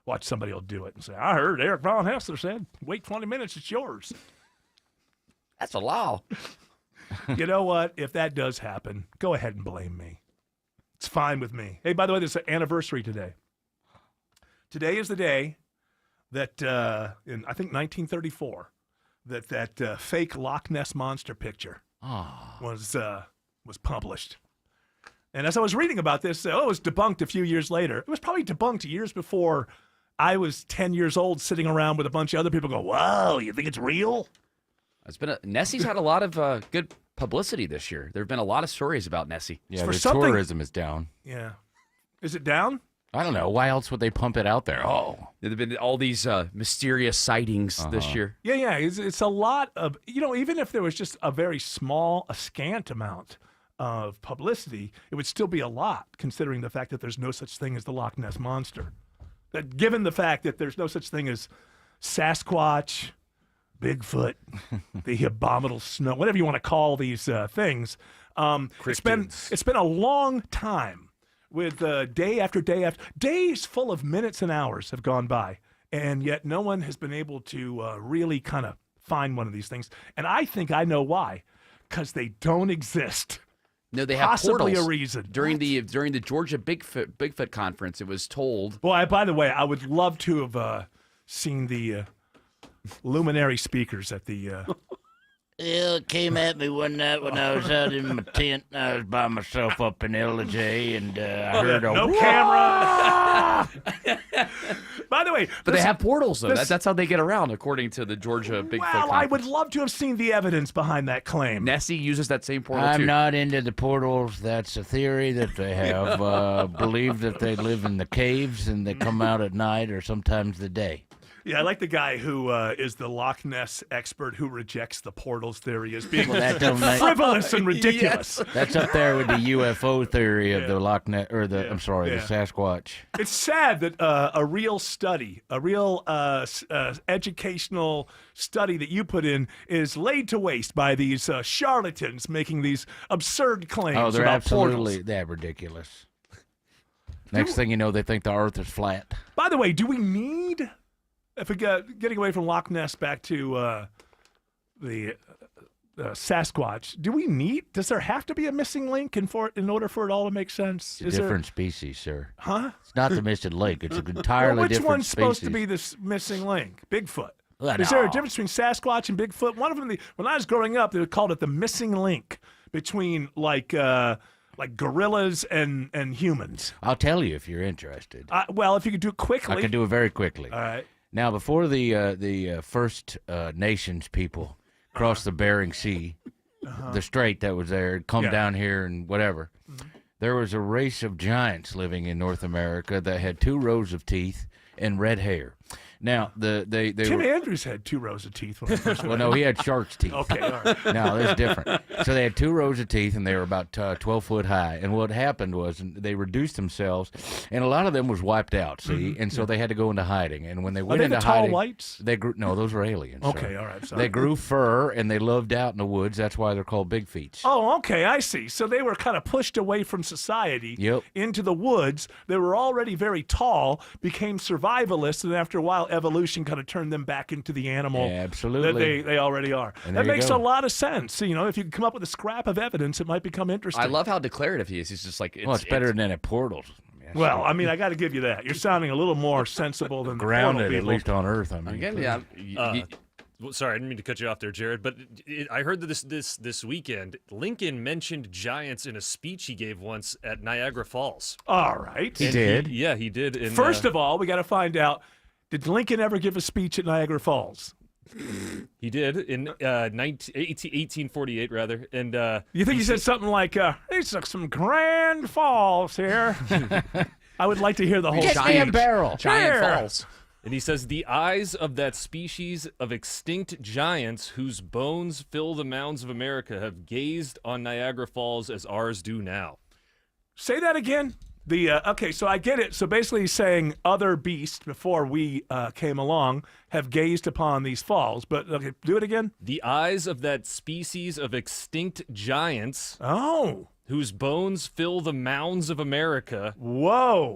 Watch somebody will do it and say, I heard Eric Von Hessler said, wait 20 minutes, it's yours. That's a law. You know what? If that does happen, go ahead and blame me. It's fine with me. Hey, by the way, there's an anniversary today. Today is the day that, in I think 1934, that fake Loch Ness Monster picture was published. And as I was reading about this, it was debunked a few years later. It was probably debunked years before I was 10 years old sitting around with a bunch of other people go, wow, you think it's real? Nessie's had a lot of good publicity this year. There have been a lot of stories about Nessie. Yeah, the tourism is down. Yeah. Is it down? I don't know. Why else would they pump it out there? Oh. There have been all these mysterious sightings this year. Yeah. It's a lot of, even if there was just a very small, a scant amount of publicity, it would still be a lot, considering the fact that there's no such thing as the Loch Ness Monster. given the fact that there's no such thing as Sasquatch, Bigfoot, the abominable snow, whatever you want to call these things. It's been a long time with day after day after days full of minutes and hours have gone by, and yet no one has been able to really kind of find one of these things. And I think I know why, because they don't exist. No, they have possibly portals. a reason. During the Georgia Bigfoot conference, it was told. Well, by the way, I would love to have seen the luminary speakers at the. It came at me one night when I was out in my tent. I was by myself up in LJ, and I heard a no camera. By the way, But they have portals, though. That's how they get around, according to the Georgia Bigfoot Well, conference. I would love to have seen the evidence behind that claim. Nessie uses that same portal, I'm too. not into the portals. That's a theory that they have. Believe that they live in the caves and they come out at night or sometimes the day. Yeah, I like the guy who is the Loch Ness expert who rejects the portals theory as being Well, that don't make- frivolous and ridiculous. That's up there with the UFO theory of Yeah. the Loch Ness, or the I'm sorry, Yeah. the Sasquatch. It's sad that a real study, a real educational study that you put in is laid to waste by these charlatans making these absurd claims Oh, they're about absolutely portals. they're ridiculous. Next thing you know, they think the Earth is flat. By the way, do we need, if we getting away from Loch Ness back to the Sasquatch, does there have to be a missing link in order for it all to make sense? It's a different species, sir. Huh? It's not the missing lake. It's an entirely Well, which different one's species. supposed to be this missing link? Bigfoot. Well, Is there a no. difference between Sasquatch and Bigfoot? One of them, when I was growing up, they called it the missing link between like gorillas and humans. I'll tell you if you're interested. Well, if you could do it quickly. I can do it very quickly. All right. Now, before the First Nations people crossed the Bering Sea, the strait that was there, come Yeah. down here and whatever, there was a race of giants living in North America that had 2 rows of teeth and red hair. Now, they Tim were... Andrews had 2 rows of teeth. When I first Well, met no, him. he had shark's teeth. Okay, all right. No, that's different. So they had 2 rows of teeth, and they were about 12 foot high. And what happened was they reduced themselves, and a lot of them was wiped out, see? And so they had to go into hiding. And when they went they into the tall hiding... whites? They grew... No, those were aliens. Okay, sir. all right, sorry. They grew fur, and they lived out in the woods. That's why they're called big feet. Oh, okay, I see. So they were kind of pushed away from society Yep. into the woods. They were already very tall, became survivalists, and after a while, evolution kind of turned them back into the animal Yeah, absolutely. that they already are. And That there you makes go. a lot of sense. You know, if you can come up with a scrap of evidence, it might become interesting. I love how declarative he is. He's just like... Well, it's better than at portals. Well, I mean, I got to give you that. You're sounding a little more sensible than the Grounded, portal at people. least on Earth, I mean. Again, please. yeah. Well, sorry, I didn't mean to cut you off there, Jared. But I heard that this weekend, Lincoln mentioned giants in a speech he gave once at Niagara Falls. All right. He did? Yeah, he did. In, First of all, we got to find out, did Lincoln ever give a speech at Niagara Falls? he did in 1848, rather. And You think he said something like, these are some grand falls here? I would like to hear the whole Giant Here. falls. And he says, the eyes of that species of extinct giants whose bones fill the mounds of America have gazed on Niagara Falls as ours do now. Say that again. Okay, so I get it. So basically he's saying other beasts before we came along have gazed upon these falls. But okay, do it again. The eyes of that species of extinct giants whose bones fill the mounds of America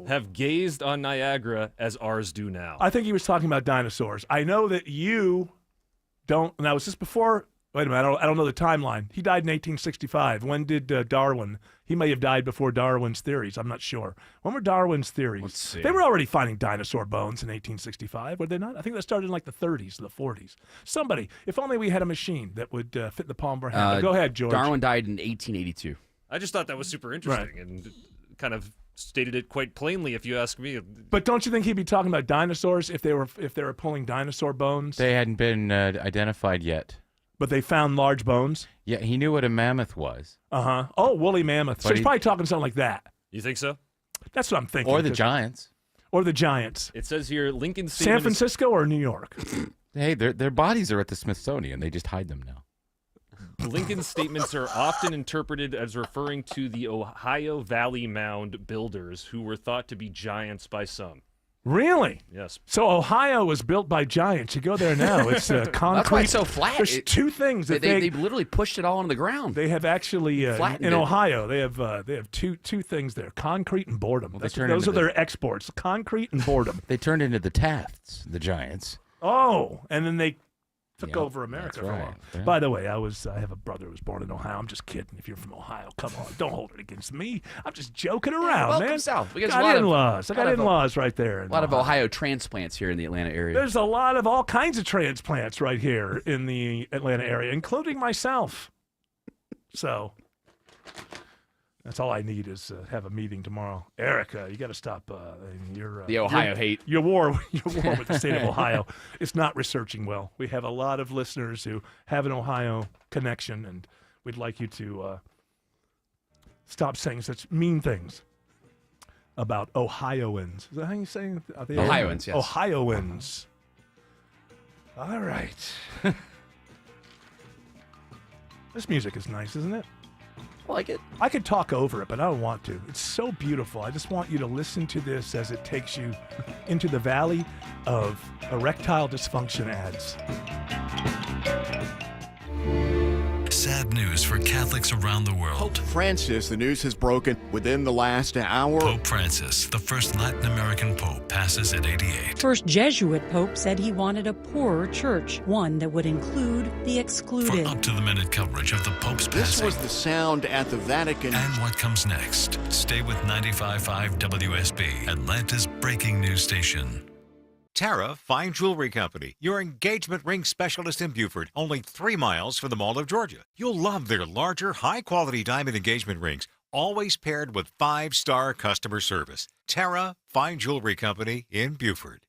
have gazed on Niagara as ours do now. I think he was talking about dinosaurs. I know that you don't. Now, was this before? Wait a minute. I don't know the timeline. He died in 1865. When did Darwin? He may have died before Darwin's theories. I'm not sure. When were Darwin's theories? Let's see. They were already finding dinosaur bones in 1865, were they not? I think that started in like the 30s, the 40s. Somebody, if only we had a machine that would fit in the palm of our hand. Go ahead, George. Darwin died in 1882. I just thought that was super interesting and kind of stated it quite plainly, if you ask me. But don't you think he'd be talking about dinosaurs if they were pulling dinosaur bones? They hadn't been identified yet. But they found large bones? Yeah, he knew what a mammoth was. Uh-huh. Oh, woolly mammoth. So But he's probably talking something like that. You think so? That's what I'm thinking. Or the giants. Or the giants. It says here, Lincoln San statement Francisco or New York? Hey, their bodies are at the Smithsonian. They just hide them now. Lincoln's statements are often interpreted as referring to the Ohio Valley Mound builders who were thought to be giants by some. Really? Yes. So Ohio was built by giants. You go there now, it's concrete. That's why it's so flat. There's two things that they literally pushed it all on the ground. They have actually Flattened in it. Ohio. They have two things there: concrete and boredom. Those are their exports: concrete and boredom. They turned into the Tafts, the giants. Oh, and then they took over America for a right. while. Yeah. By the way, I have a brother who was born in Ohio. I'm just kidding. If you're from Ohio, come on, don't hold it against me. I'm just joking around, welcome man. south. We got got a lot of- in-laws. I got in-laws right there. A lot of Ohio transplants here in the Atlanta area. There's a lot of all kinds of transplants right here in the Atlanta area, including myself. So that's all I need is have a meeting tomorrow. Erica, you got to stop your The Ohio hate. Your war with the state of Ohio. It's not researching well. We have a lot of listeners who have an Ohio connection, and we'd like you to stop saying such mean things about Ohioans. Is that how you say it? Are they Ohioans, yes. Ohioans. All right. This music is nice, isn't it? I like it. I could talk over it, but I don't want to. It's so beautiful. I just want you to listen to this as it takes you into the valley of erectile dysfunction ads. Sad news for Catholics around the world. Pope Francis, the news has broken within the last hour. Pope Francis, the first Latin American pope, passes at 88. First Jesuit pope said he wanted a poorer church, one that would include the For excluded. up-to-the-minute coverage of the Pope's This passing was the sound at the Vatican. and what comes next. Stay with 95.5 WSB, Atlanta's breaking news station. Tara Fine Jewelry Company, your engagement ring specialist in Beaufort, only 3 miles from the Mall of Georgia. You'll love their larger, high-quality diamond engagement rings, always paired with 5-star customer service. Tara Fine Jewelry Company in Beaufort.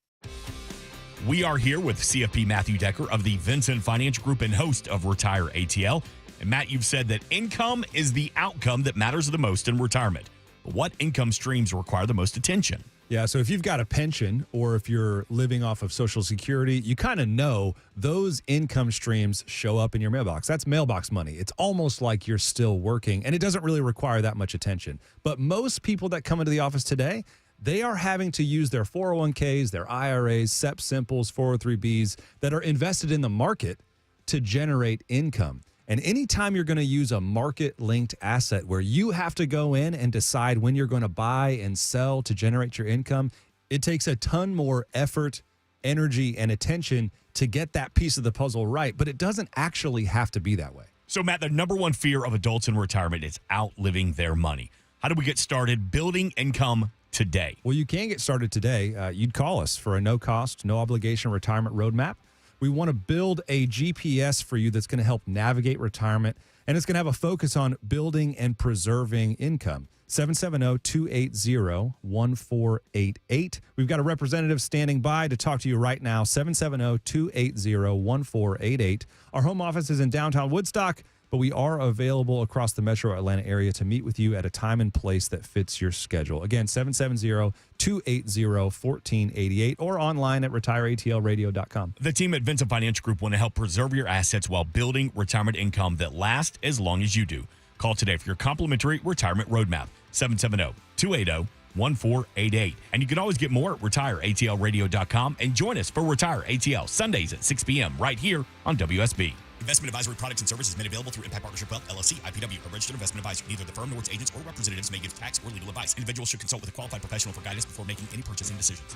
We are here with CFP Matthew Decker of the Vincent Financial Group and host of Retire ATL. And Matt, you've said that income is the outcome that matters the most in retirement. But what income streams require the most attention? Yeah, so if you've got a pension or if you're living off of Social Security, you kind of know those income streams show up in your mailbox. That's mailbox money. It's almost like you're still working, and it doesn't really require that much attention. But most people that come into the office today, they are having to use their 401ks, their IRAs, SEP Simples, 403Bs that are invested in the market to generate income. And anytime you're going to use a market-linked asset where you have to go in and decide when you're going to buy and sell to generate your income, it takes a ton more effort, energy, and attention to get that piece of the puzzle right. But it doesn't actually have to be that way. So, Matt, the number one fear of adults in retirement is outliving their money. How do we get started building income today? Well, you can get started today. You'd call us for a no-cost, no-obligation retirement roadmap. We want to build a GPS for you that's going to help navigate retirement, and it's going to have a focus on building and preserving income. 770-280-1488. We've got a representative standing by to talk to you right now. 770-280-1488. Our home office is in downtown Woodstock, but we are available across the metro Atlanta area to meet with you at a time and place that fits your schedule. Again, 770-280-1488 or online at retireatlradio.com. The team at Vincent Financial Group want to help preserve your assets while building retirement income that lasts as long as you do. Call today for your complimentary retirement roadmap, 770-280-1488. And you can always get more at retireatlradio.com and join us for Retire ATL Sundays at 6 p.m. right here on WSB. Investment advisory products and services made available through Impact Partnership Wealth, LLC, IPW, a registered investment advisor. Neither the firm nor its agents or representatives may give tax or legal advice. Individuals should consult with a qualified professional for guidance before making any purchasing decisions.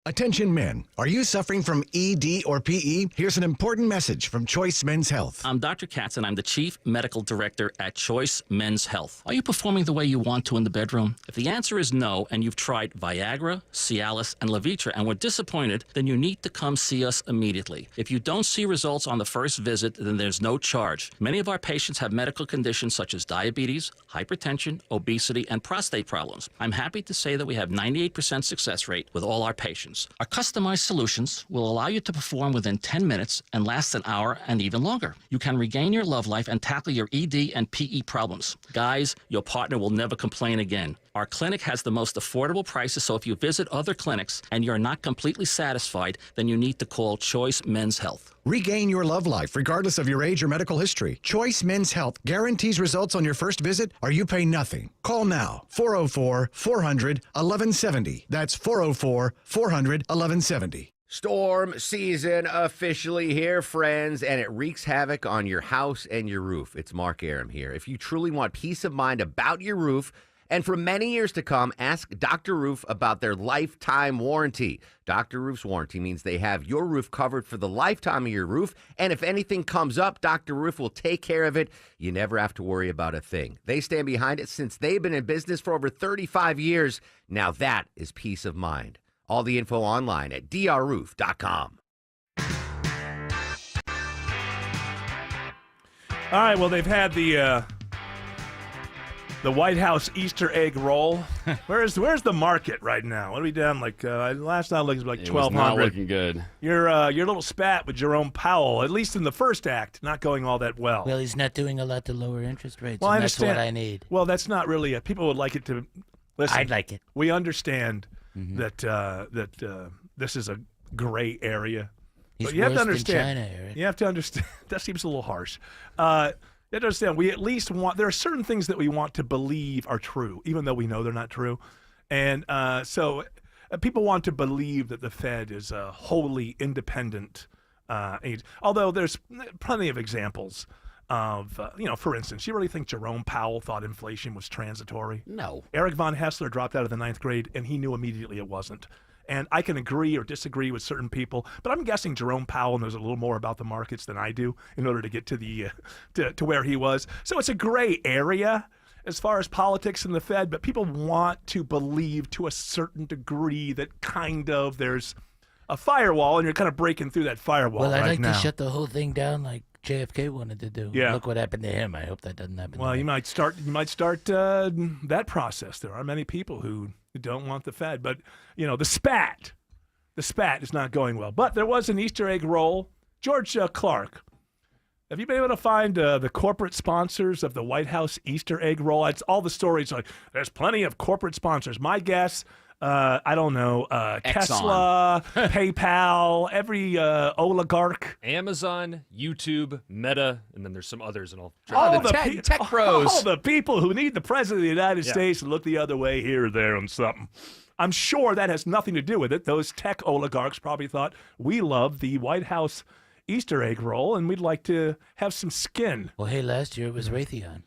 Attention men, are you suffering from ED or PE? Here's an important message from Choice Men's Health. I'm Dr. Katz, and I'm the Chief Medical Director at Choice Men's Health. Are you performing the way you want to in the bedroom? If the answer is no, and you've tried Viagra, Cialis, and Levitra and were disappointed, then you need to come see us immediately. If you don't see results on the first visit, then there's no charge. Many of our patients have medical conditions such as diabetes, hypertension, obesity, and prostate problems. I'm happy to say that we have 98% success rate with all our patients. Our customized solutions will allow you to perform within 10 minutes and last an hour and even longer. You can regain your love life and tackle your ED and PE problems. Guys, your partner will never complain again. Our clinic has the most affordable prices, so if you visit other clinics and you're not completely satisfied, then you need to call Choice Men's Health. Regain your love life regardless of your age or medical history. Choice Men's Health guarantees results on your first visit or you pay nothing. Call now. 404-400-1170. That's 404-400-1170. Storm season officially here, friends, and it wreaks havoc on your house and your roof. It's Mark Aram here. If you truly want peace of mind about your roof, and for many years to come, ask Dr. Roof about their lifetime warranty. Dr. Roof's warranty means they have your roof covered for the lifetime of your roof, and if anything comes up, Dr. Roof will take care of it. You never have to worry about a thing. They stand behind it since they've been in business for over 35 years. Now that is peace of mind. All the info online at drroof.com. All right, well, they've had the White House Easter egg roll. Where's the market right now? What are we down like? Last time I looked, it was like 1,200. Not looking good. Your little spat with Jerome Powell, at least in the first act, not going all that well. Well, he's not doing a lot to lower interest rates. Well, and I that's understand. what I need. Well, that's not really. People would like it to. Listen, I'd like it. We understand that this is a gray area. He's But you have to worse than understand. China, Eric. You have to understand. That seems a little harsh. You have to understand. We at least want. There are certain things that we want to believe are true, even though we know they're not true. And so people want to believe that the Fed is a wholly independent agency. Although there's plenty of examples of, for instance, you really think Jerome Powell thought inflation was transitory? No. Eric von Hessler dropped out of the 9th grade, and he knew immediately it wasn't. And I can agree or disagree with certain people, but I'm guessing Jerome Powell knows a little more about the markets than I do in order to get to the to where he was. So it's a gray area as far as politics and the Fed, but people want to believe to a certain degree that kind of there's a firewall, and you're kind of breaking through that firewall Well, I'd right like now. to shut the whole thing down like JFK wanted to do. Yeah. Look what happened to him. I hope that doesn't happen. Well, to you me. might start that process. There are many people who don't want the Fed, but the spat is not going well. But there was an Easter egg roll. George Clark, have you been able to find the corporate sponsors of the White House Easter egg roll? It's all the stories like there's plenty of corporate sponsors. My guess, I don't know, Tesla, PayPal, every oligarch. Amazon, YouTube, Meta, and then there's some others, and I'll All try to tech bros. All the people who need the president of the United Yeah. States to look the other way here or there on something. I'm sure that has nothing to do with it. Those tech oligarchs probably thought, we love the White House Easter egg roll, and we'd like to have some skin. Well, hey, last year it was Raytheon.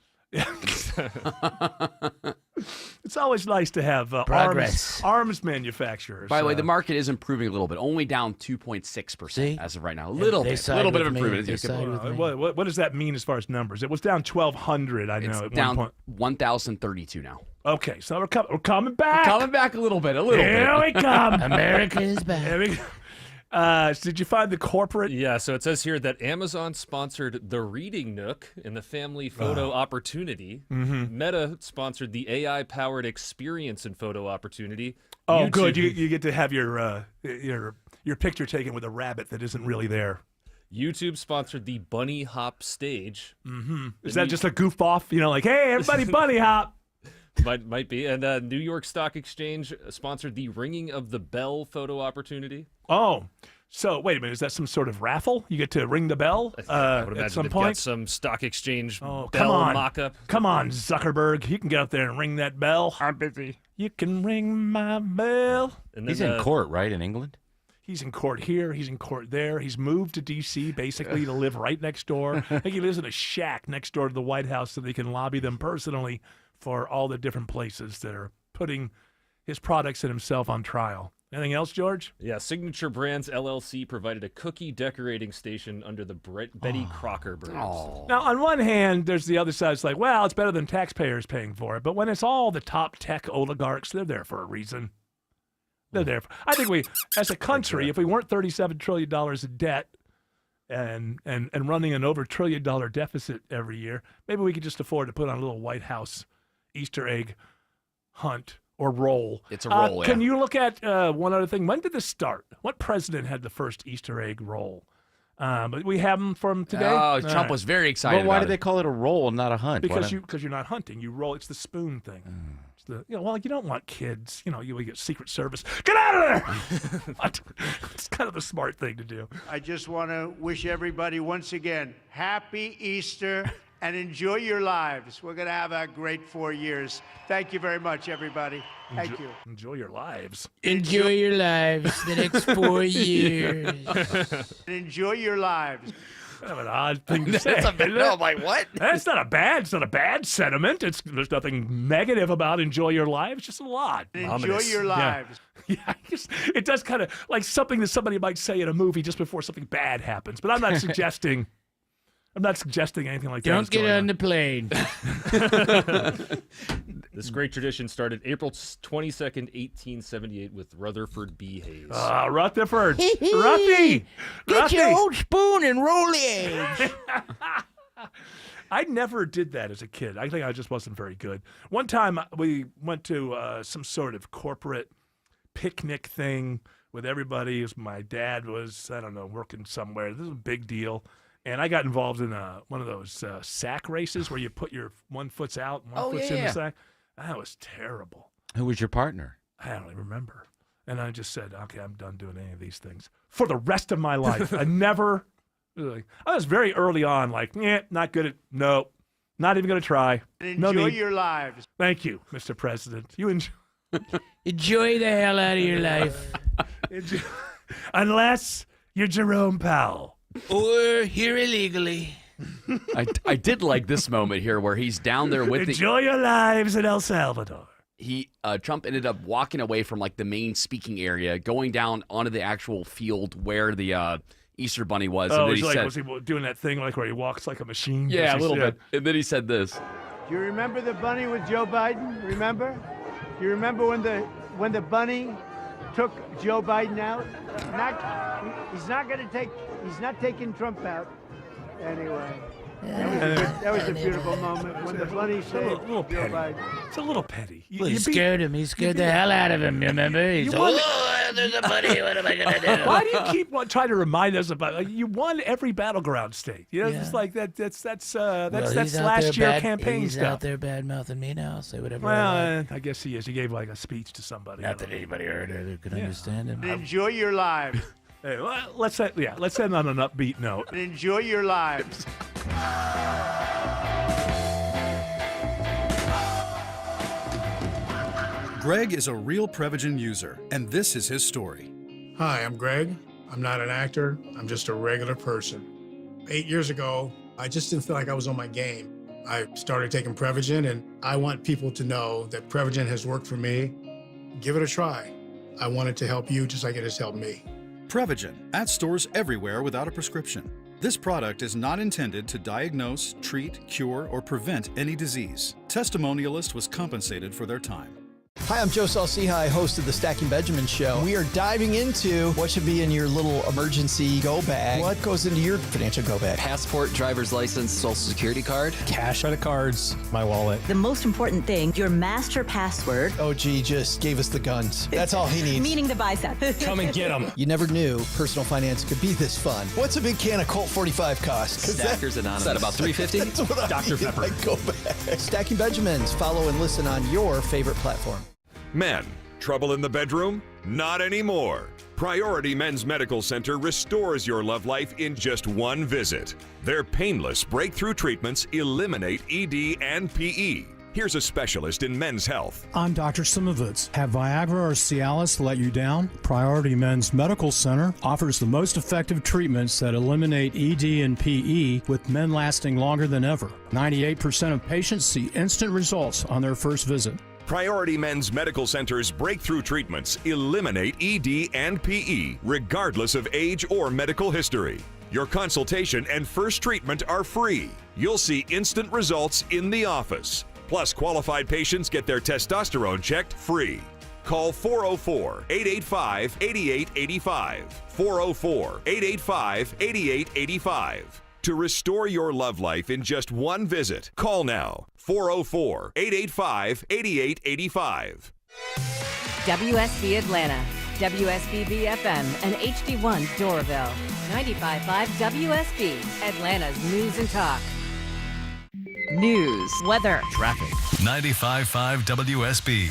It's always nice to have Progress. arms manufacturers. By the way, the market is improving a little bit, only down 2.6% as of right now. A They little bit side of with me. improvement. They side with me. What does that mean as far as numbers? It was down 1,200, I know. It's at down one point. 1,032 now. Okay, so we're coming back. Coming back a little bit. Here we come. America is back. Here we go. Did you find the corporate? Yeah, so it says here that Amazon sponsored the Reading Nook in the Family Photo Opportunity. Meta sponsored the AI-powered Experience and Photo Opportunity. Oh, good. You get to have your picture taken with a rabbit that isn't really there. YouTube sponsored the Bunny Hop Stage. Is that just a goof off? Like, hey, everybody, bunny hop. Might be. And New York Stock Exchange sponsored the Ringing of the Bell photo opportunity. Oh, so wait a minute. Is that some sort of raffle? You get to ring the bell I would imagine at some they've point? got some stock exchange Come bell on. mock-up. Come on, Zuckerberg. You can get out there and ring that bell. I'm busy. You can ring my bell. And He's in court, right, in England? He's in court here. He's in court there. He's moved to D.C. basically to live right next door. I think he lives in a shack next door to the White House so they can lobby them personally for all the different places that are putting his products and himself on trial. Anything else, George? Yeah, Signature Brands LLC provided a cookie decorating station under the Betty Crocker brand. Now, on one hand, there's the other side. It's like, well, it's better than taxpayers paying for it. But when it's all the top tech oligarchs, they're there for a reason. They're there. I think we, as a country, if we weren't $37 trillion in debt and running an over $1 trillion deficit every year, maybe we could just afford to put on a little White House Easter egg hunt or roll. It's a roll, Can you look at one other thing? When did this start? What president had the first Easter egg roll? But we have them from today. Oh, All Trump right. was very excited. But why about do they call it a roll and not a hunt? Because you're not hunting. You roll. It's the spoon thing. It's the, well, you don't want kids. You get Secret Service. Get out of there! It's kind of the smart thing to do. I just want to wish everybody once again happy Easter and enjoy your lives. We're going to have a great 4 years. Thank you very much, everybody. Thank you. Enjoy your lives. Enjoy your lives the next 4 years. Enjoy your lives. Kind of an odd thing to say. That's a bit, no, I'm like, what? It's not a bad sentiment. There's nothing negative about enjoy your lives, just a lot. Enjoy Ominous. your lives. Yeah, it does kind of like something that somebody might say in a movie just before something bad happens. But I'm not suggesting anything like that. Don't get on the plane. This great tradition started April 22nd, 1878 with Rutherford B. Hayes. Rutherford. Ruffy. Get your old spoon and roll the eggs. I never did that as a kid. I think I just wasn't very good. One time we went to some sort of corporate picnic thing with everybody. My dad was, I don't know, working somewhere. This was a big deal. And I got involved in one of those sack races where you put your one foot's out and one foot's in the sack. That was terrible. Who was your partner? I don't even remember. And I just said, okay, I'm done doing any of these things for the rest of my life. I was very early on, not good at, no, not even going to try. Enjoy your lives. Thank you, Mr. President. You enjoy. Enjoy the hell out of your life. Unless you're Jerome Powell. Or here illegally. I did like this moment here where he's down there with Enjoy your lives in El Salvador. Trump ended up walking away from the main speaking area, going down onto the actual field where the Easter Bunny was. Oh, and then was he doing that thing where he walks like a machine? Yeah, a little bit. And then he said this. Do you remember the bunny with Joe Biden? Remember? Do you remember when the bunny took Joe Biden out? He's not taking Trump out. Anyway. That was a beautiful moment when the bunny said, a little petty. It's a little petty. He scared him. He scared the hell out of him, remember? He's there's a bunny. What am I going to do? Why do you keep trying to remind us about you won every battleground state? It's like that's last year campaign he's stuff. He's out there bad-mouthing me now. Say whatever Well, I guess he is. He gave a speech to somebody. Not that anybody heard it or could understand him. Enjoy your lives. Hey, let's end on an upbeat note. Enjoy your lives. Greg is a real Prevagen user, and this is his story. Hi, I'm Greg. I'm not an actor. I'm just a regular person. 8 years ago, I just didn't feel like I was on my game. I started taking Prevagen, and I want people to know that Prevagen has worked for me. Give it a try. I want it to help you just like it has helped me. Prevagen, at stores everywhere without a prescription. This product is not intended to diagnose, treat, cure, or prevent any disease. Testimonialist was compensated for their time. Hi, I'm Joe Salciha, host of the Stacking Benjamin Show. We are diving into what should be in your little emergency go bag. What goes into your financial go bag? Passport, driver's license, social security card. Cash, credit cards, my wallet. The most important thing, your master password. OG just gave us the guns. That's all he needs. Meaning the bicep. Come and get them. You never knew personal finance could be this fun. What's a big can of Colt 45 cost? Stackers Anonymous. Is that about $3.50? That's what Dr. Pepper. Go bag. Stacking Benjamins. Follow and listen on your favorite platform. Men, trouble in the bedroom? Not anymore. Priority Men's Medical Center restores your love life in just one visit. Their painless breakthrough treatments eliminate ED and PE. Here's a specialist in men's health. I'm Dr. Simovitz. Have Viagra or Cialis let you down? Priority Men's Medical Center offers the most effective treatments that eliminate ED and PE, with men lasting longer than ever. 98% of patients see instant results on their first visit. Priority Men's Medical Center's breakthrough treatments eliminate ED and PE, regardless of age or medical history. Your consultation and first treatment are free. You'll see instant results in the office. Plus, qualified patients get their testosterone checked free. Call 404-885-8885. 404-885-8885. To restore your love life in just one visit, call now. 404-885-8885. WSB Atlanta, WSBB FM, and HD1 Doraville. 95.5 WSB, Atlanta's News and Talk. News, weather, traffic. 95.5 WSB,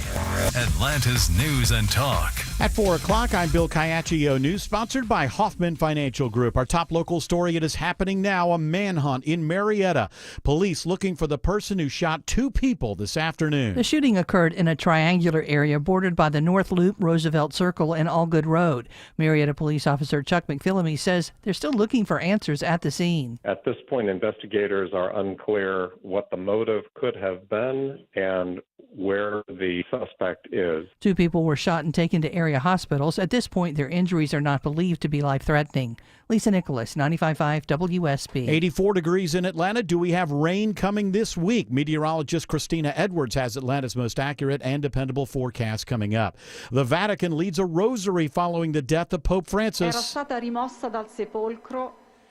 Atlanta's News and Talk. At 4 o'clock, I'm Bill Caiaccio News, sponsored by Hoffman Financial Group. Our top local story, it is happening now, a manhunt in Marietta. Police looking for the person who shot 2 people this afternoon. The shooting occurred in a triangular area bordered by the North Loop, Roosevelt Circle, and Allgood Road. Marietta Police Officer Chuck McPhillamy says they're still looking for answers at the scene. At this point, investigators are unclear what the motive could have been and where the suspect is. 2 people were shot and taken to area hospitals. At this point, their injuries are not believed to be life-threatening. Lisa Nicholas, 95.5 WSB. 84 degrees in Atlanta. Do we have rain coming this week? Meteorologist Christina Edwards has Atlanta's most accurate and dependable forecast coming up. The Vatican leads a rosary following the death of Pope Francis.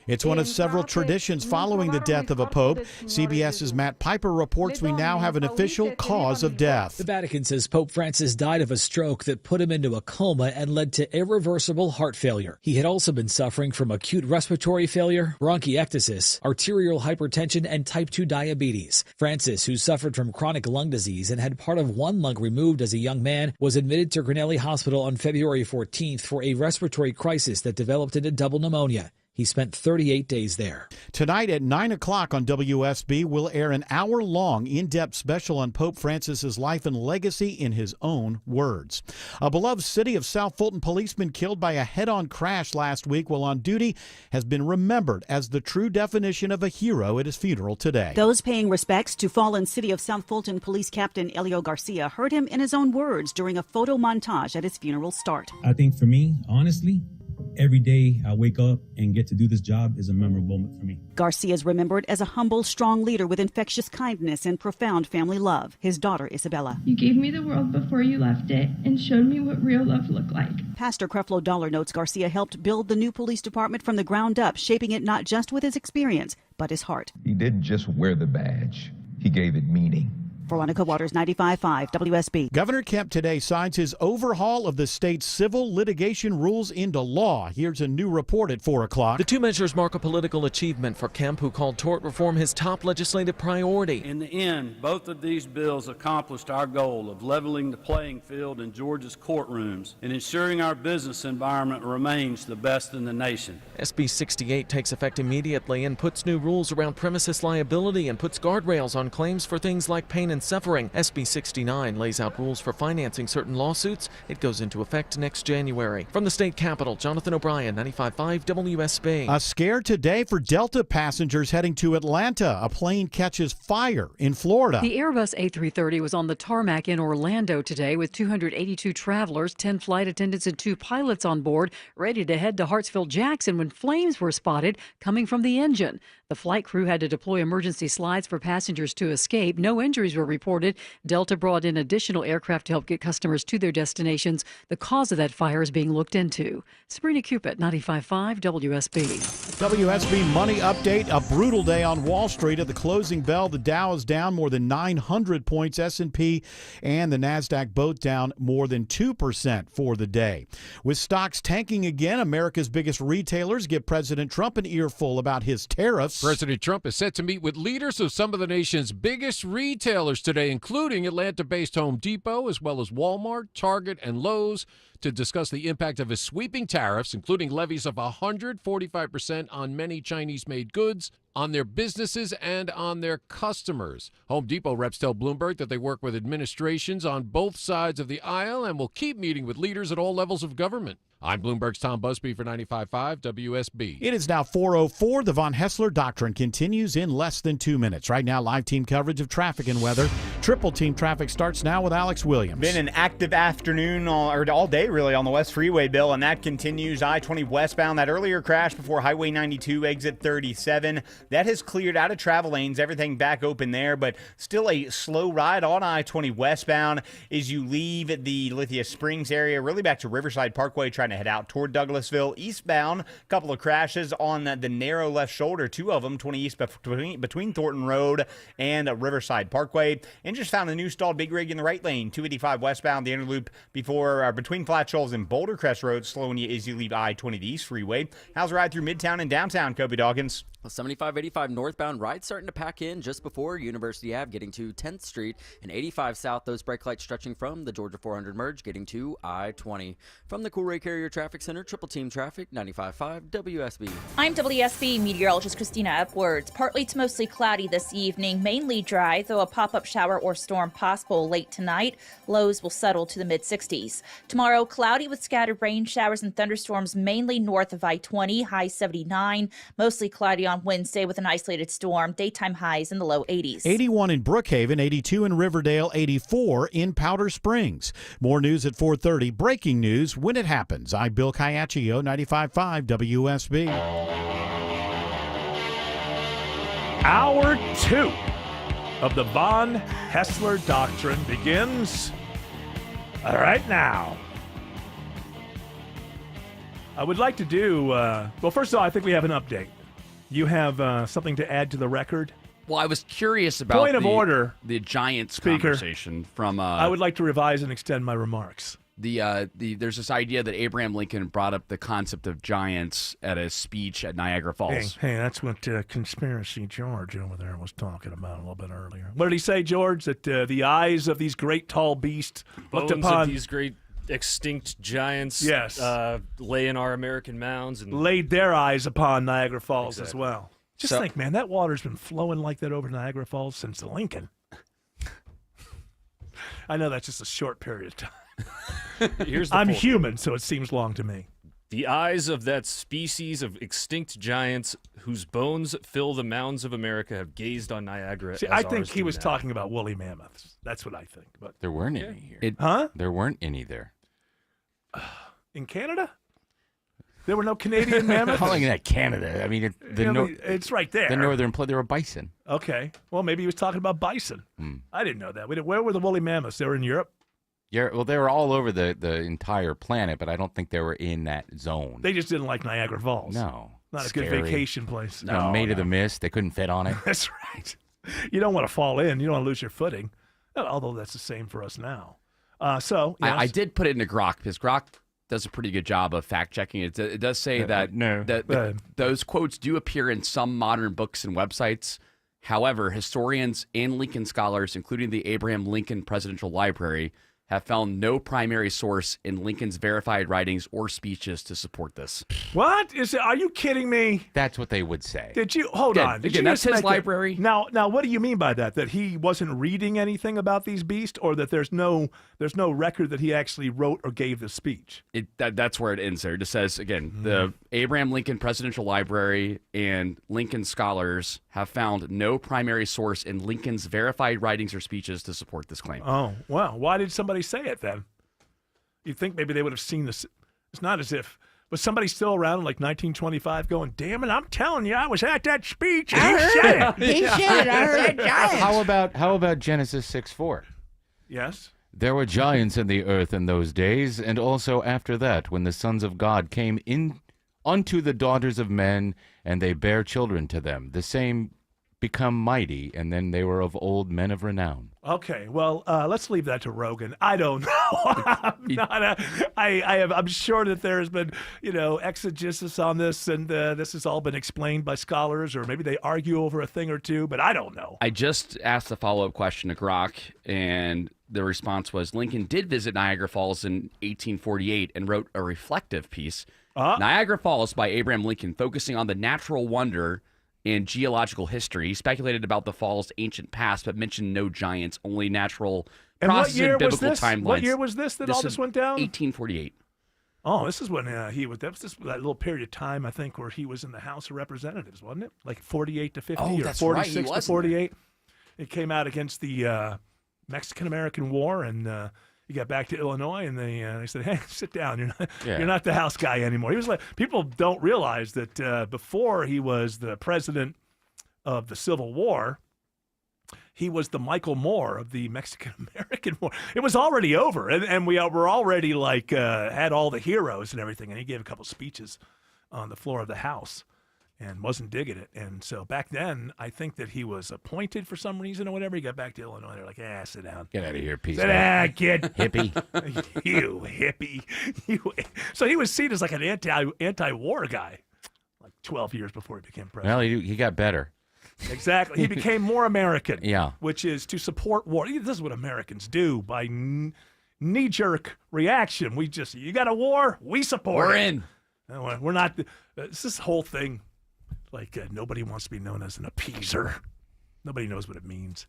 It's one of several traditions following the death of a pope. CBS's Matt Piper reports we now have an official cause of death. The Vatican says Pope Francis died of a stroke that put him into a coma and led to irreversible heart failure. He had also been suffering from acute respiratory failure, bronchiectasis, arterial hypertension, and type 2 diabetes. Francis, who suffered from chronic lung disease and had part of one lung removed as a young man, was admitted to Grinnelli Hospital on February 14th for a respiratory crisis that developed into double pneumonia. He spent 38 days there. Tonight at 9 o'clock on WSB, we'll air an hour-long, in-depth special on Pope Francis's life and legacy in his own words. A beloved city of South Fulton policeman killed by a head-on crash last week while on duty has been remembered as the true definition of a hero at his funeral today. Those paying respects to fallen City of South Fulton Police Captain Elio Garcia heard him in his own words during a photo montage at his funeral start. I think for me, honestly, every day I wake up and get to do this job is a memorable moment for me. Garcia is remembered as a humble, strong leader with infectious kindness and profound family love. His daughter, Isabella. You gave me the world before you left it and showed me what real love looked like. Pastor Creflo Dollar notes Garcia helped build the new police department from the ground up, shaping it not just with his experience, but his heart. He didn't just wear the badge. He gave it meaning. Veronica Waters, 95.5 WSB. Governor Kemp today signs his overhaul of the state's civil litigation rules into law. Here's a new report at 4 o'clock. The 2 measures mark a political achievement for Kemp, who called tort reform his top legislative priority. In the end, both of these bills accomplished our goal of leveling the playing field in Georgia's courtrooms and ensuring our business environment remains the best in the nation. SB 68 takes effect immediately and puts new rules around premises liability and puts guardrails on claims for things like pain and suffering. SB 69 lays out rules for financing certain lawsuits. It goes into effect next January. From the state capitol, Jonathan O'Brien, 95.5 WSB. A scare today for Delta passengers heading to Atlanta. A plane catches fire in Florida. The Airbus A330 was on the tarmac in Orlando today with 282 travelers, 10 flight attendants, and 2 pilots on board, ready to head to Hartsfield-Jackson when flames were spotted coming from the engine. The flight crew had to deploy emergency slides for passengers to escape. No injuries were reported. Delta brought in additional aircraft to help get customers to their destinations. The cause of that fire is being looked into. Sabrina Cupid, 95.5 WSB. WSB Money Update. A brutal day on Wall Street. At the closing bell, the Dow is down more than 900 points. S&P and the NASDAQ both down more than 2% for the day. With stocks tanking again, America's biggest retailers give President Trump an earful about his tariffs. President Trump is set to meet with leaders of some of the nation's biggest retailers today, including Atlanta-based Home Depot, as well as Walmart, Target, and Lowe's, to discuss the impact of his sweeping tariffs, including levies of 145% on many Chinese-made goods, on their businesses and on their customers. Home Depot reps tell Bloomberg that they work with administrations on both sides of the aisle and will keep meeting with leaders at all levels of government. I'm Bloomberg's Tom Busby for 95.5 WSB. It is now 4:04. The Von Hessler Doctrine continues in less than 2 minutes. Right now, live team coverage of traffic and weather. Triple team traffic starts now with Alex Williams. Been an active afternoon, or all day really, on the West Freeway, Bill, and that continues. I-20 westbound, that earlier crash before Highway 92, exit 37. That has cleared out of travel lanes, everything back open there, but still a slow ride on I-20 westbound as you leave the Lithia Springs area, really back to Riverside Parkway, trying to head out toward Douglasville. Eastbound, a couple of crashes on the narrow left shoulder, 2 of them, 20 east between Thornton Road and Riverside Parkway. And just found a new stalled big rig in the right lane, 285 westbound, the inner loop between Flat Shoals and Boulder Crest Road, slowing you as you leave I-20 the East Freeway. How's the ride through Midtown and downtown, Kobe Dawkins? 75-85 northbound ride starting to pack in just before University Ave, getting to 10th Street, and 85 south, those brake lights stretching from the Georgia 400 merge, getting to I-20. From the Coolray Carrier Traffic Center, Triple Team Traffic, 95.5 WSB. I'm WSB meteorologist Christina Epwards. Partly to mostly cloudy this evening, mainly dry, though a pop-up shower or storm possible late tonight. Lows will settle to the mid-60s. Tomorrow, cloudy with scattered rain showers and thunderstorms mainly north of I-20, high 79. Mostly cloudy on Wednesday with an isolated storm. Daytime highs in the low 80s. 81 in Brookhaven, 82 in Riverdale, 84 in Powder Springs. More news at 4:30. Breaking news when it happens. I'm Bill Caiaccio, 95.5 WSB. Hour 2 of the Von Haessler Doctrine begins right now. I would like to do, well, first of all, I think we have an update. You have something to add to the record? Well, I was curious about Point of order, the Giants Speaker. conversation from. I would like to revise and extend my remarks. There's this idea that Abraham Lincoln brought up the concept of giants at a speech at Niagara Falls. Hey, that's what Conspiracy George over there was talking about a little bit earlier. What did he say, George? That the eyes of these great tall beasts looked upon of these great extinct giants. Yes. Lay in our American mounds and laid their eyes upon Niagara Falls as well. Just So- think, man, that water's been flowing like that over Niagara Falls since Lincoln. I know that's just a short period of time. I'm point. human, so it seems long to me. The eyes of that species of extinct giants whose bones fill the mounds of America have gazed on Niagara. See, as I think ours he do was now. talking about woolly mammoths. That's what I think. But There weren't any here. Huh? There weren't any there. In Canada? There were no Canadian mammoths? Calling that Canada. I mean, it's right there. The northern there were bison. Okay. Well, maybe he was talking about bison. I didn't know that. Where were the woolly mammoths? They were in Europe? Yeah, well, they were all over the entire planet, but I don't think they were in that zone. They just didn't like Niagara Falls. No. Not Scary. a good vacation place. Made of the mist. They couldn't fit on it. That's right. You don't want to fall in. You don't want to lose your footing. Although that's the same for us now. Yes. I did put it into Grok because Grok does a pretty good job of fact checking. It does say that those quotes do appear in some modern books and websites. However, historians and Lincoln scholars, including the Abraham Lincoln Presidential Library, have found no primary source in Lincoln's verified writings or speeches to support this. What? Are you kidding me? That's what they would say. Did you hold on? Did you that's just his make library. Now, what do you mean by that? That he wasn't reading anything about these beasts, or that there's no record that he actually wrote or gave the speech? That's where it ends there. It just says, again, the Abraham Lincoln Presidential Library and Lincoln scholars have found no primary source in Lincoln's verified writings or speeches to support this claim. Oh, well, why did somebody say it then? You'd think maybe they would have seen this. It's not as if, was somebody still around in like 1925 going, damn it, I'm telling you, I was at that speech and he said it. He said it. I heard giants. How about Genesis 6:4? Yes. There were giants in the earth in those days, and also after that, when the sons of God came in unto the daughters of men, and they bare children to them. The same become mighty, and then they were of old men of renown. Okay, well, let's leave that to Rogan. I don't know. I'm sure that there has been, exegesis on this, and this has all been explained by scholars, or maybe they argue over a thing or two, but I don't know. I just asked a follow-up question to Grok, and the response was Lincoln did visit Niagara Falls in 1848 and wrote a reflective piece, Niagara Falls by Abraham Lincoln, focusing on the natural wonder and geological history. He speculated about the fall's ancient past, but mentioned no giants, only natural processes and biblical timelines. What year was this all this went down? 1848. Oh, this is when that little period of time, I think, where he was in the House of Representatives, wasn't it? Like 48 to 50 or 46 to 48. It came out against the Mexican-American War, and he got back to Illinois, and they said, "Hey, sit down. You're not the House guy anymore." He was like, people don't realize that before he was the president of the Civil War, he was the Michael Moore of the Mexican-American War. It was already over, and we were already had all the heroes and everything. And he gave a couple speeches on the floor of the House, and wasn't digging it. And so back then, I think that he was appointed for some reason or whatever. He got back to Illinois. They're like, sit down. Get out of here, piece Sit of down, kid. hippie. You hippie. So he was seen as like an anti-war guy, like 12 years before he became president. Well, he got better. Exactly. He became more American. Yeah. Which is to support war. This is what Americans do by knee-jerk reaction. You got a war? We support We're it. in. No, we're not. It's this whole thing. Like, nobody wants to be known as an appeaser. Nobody knows what it means.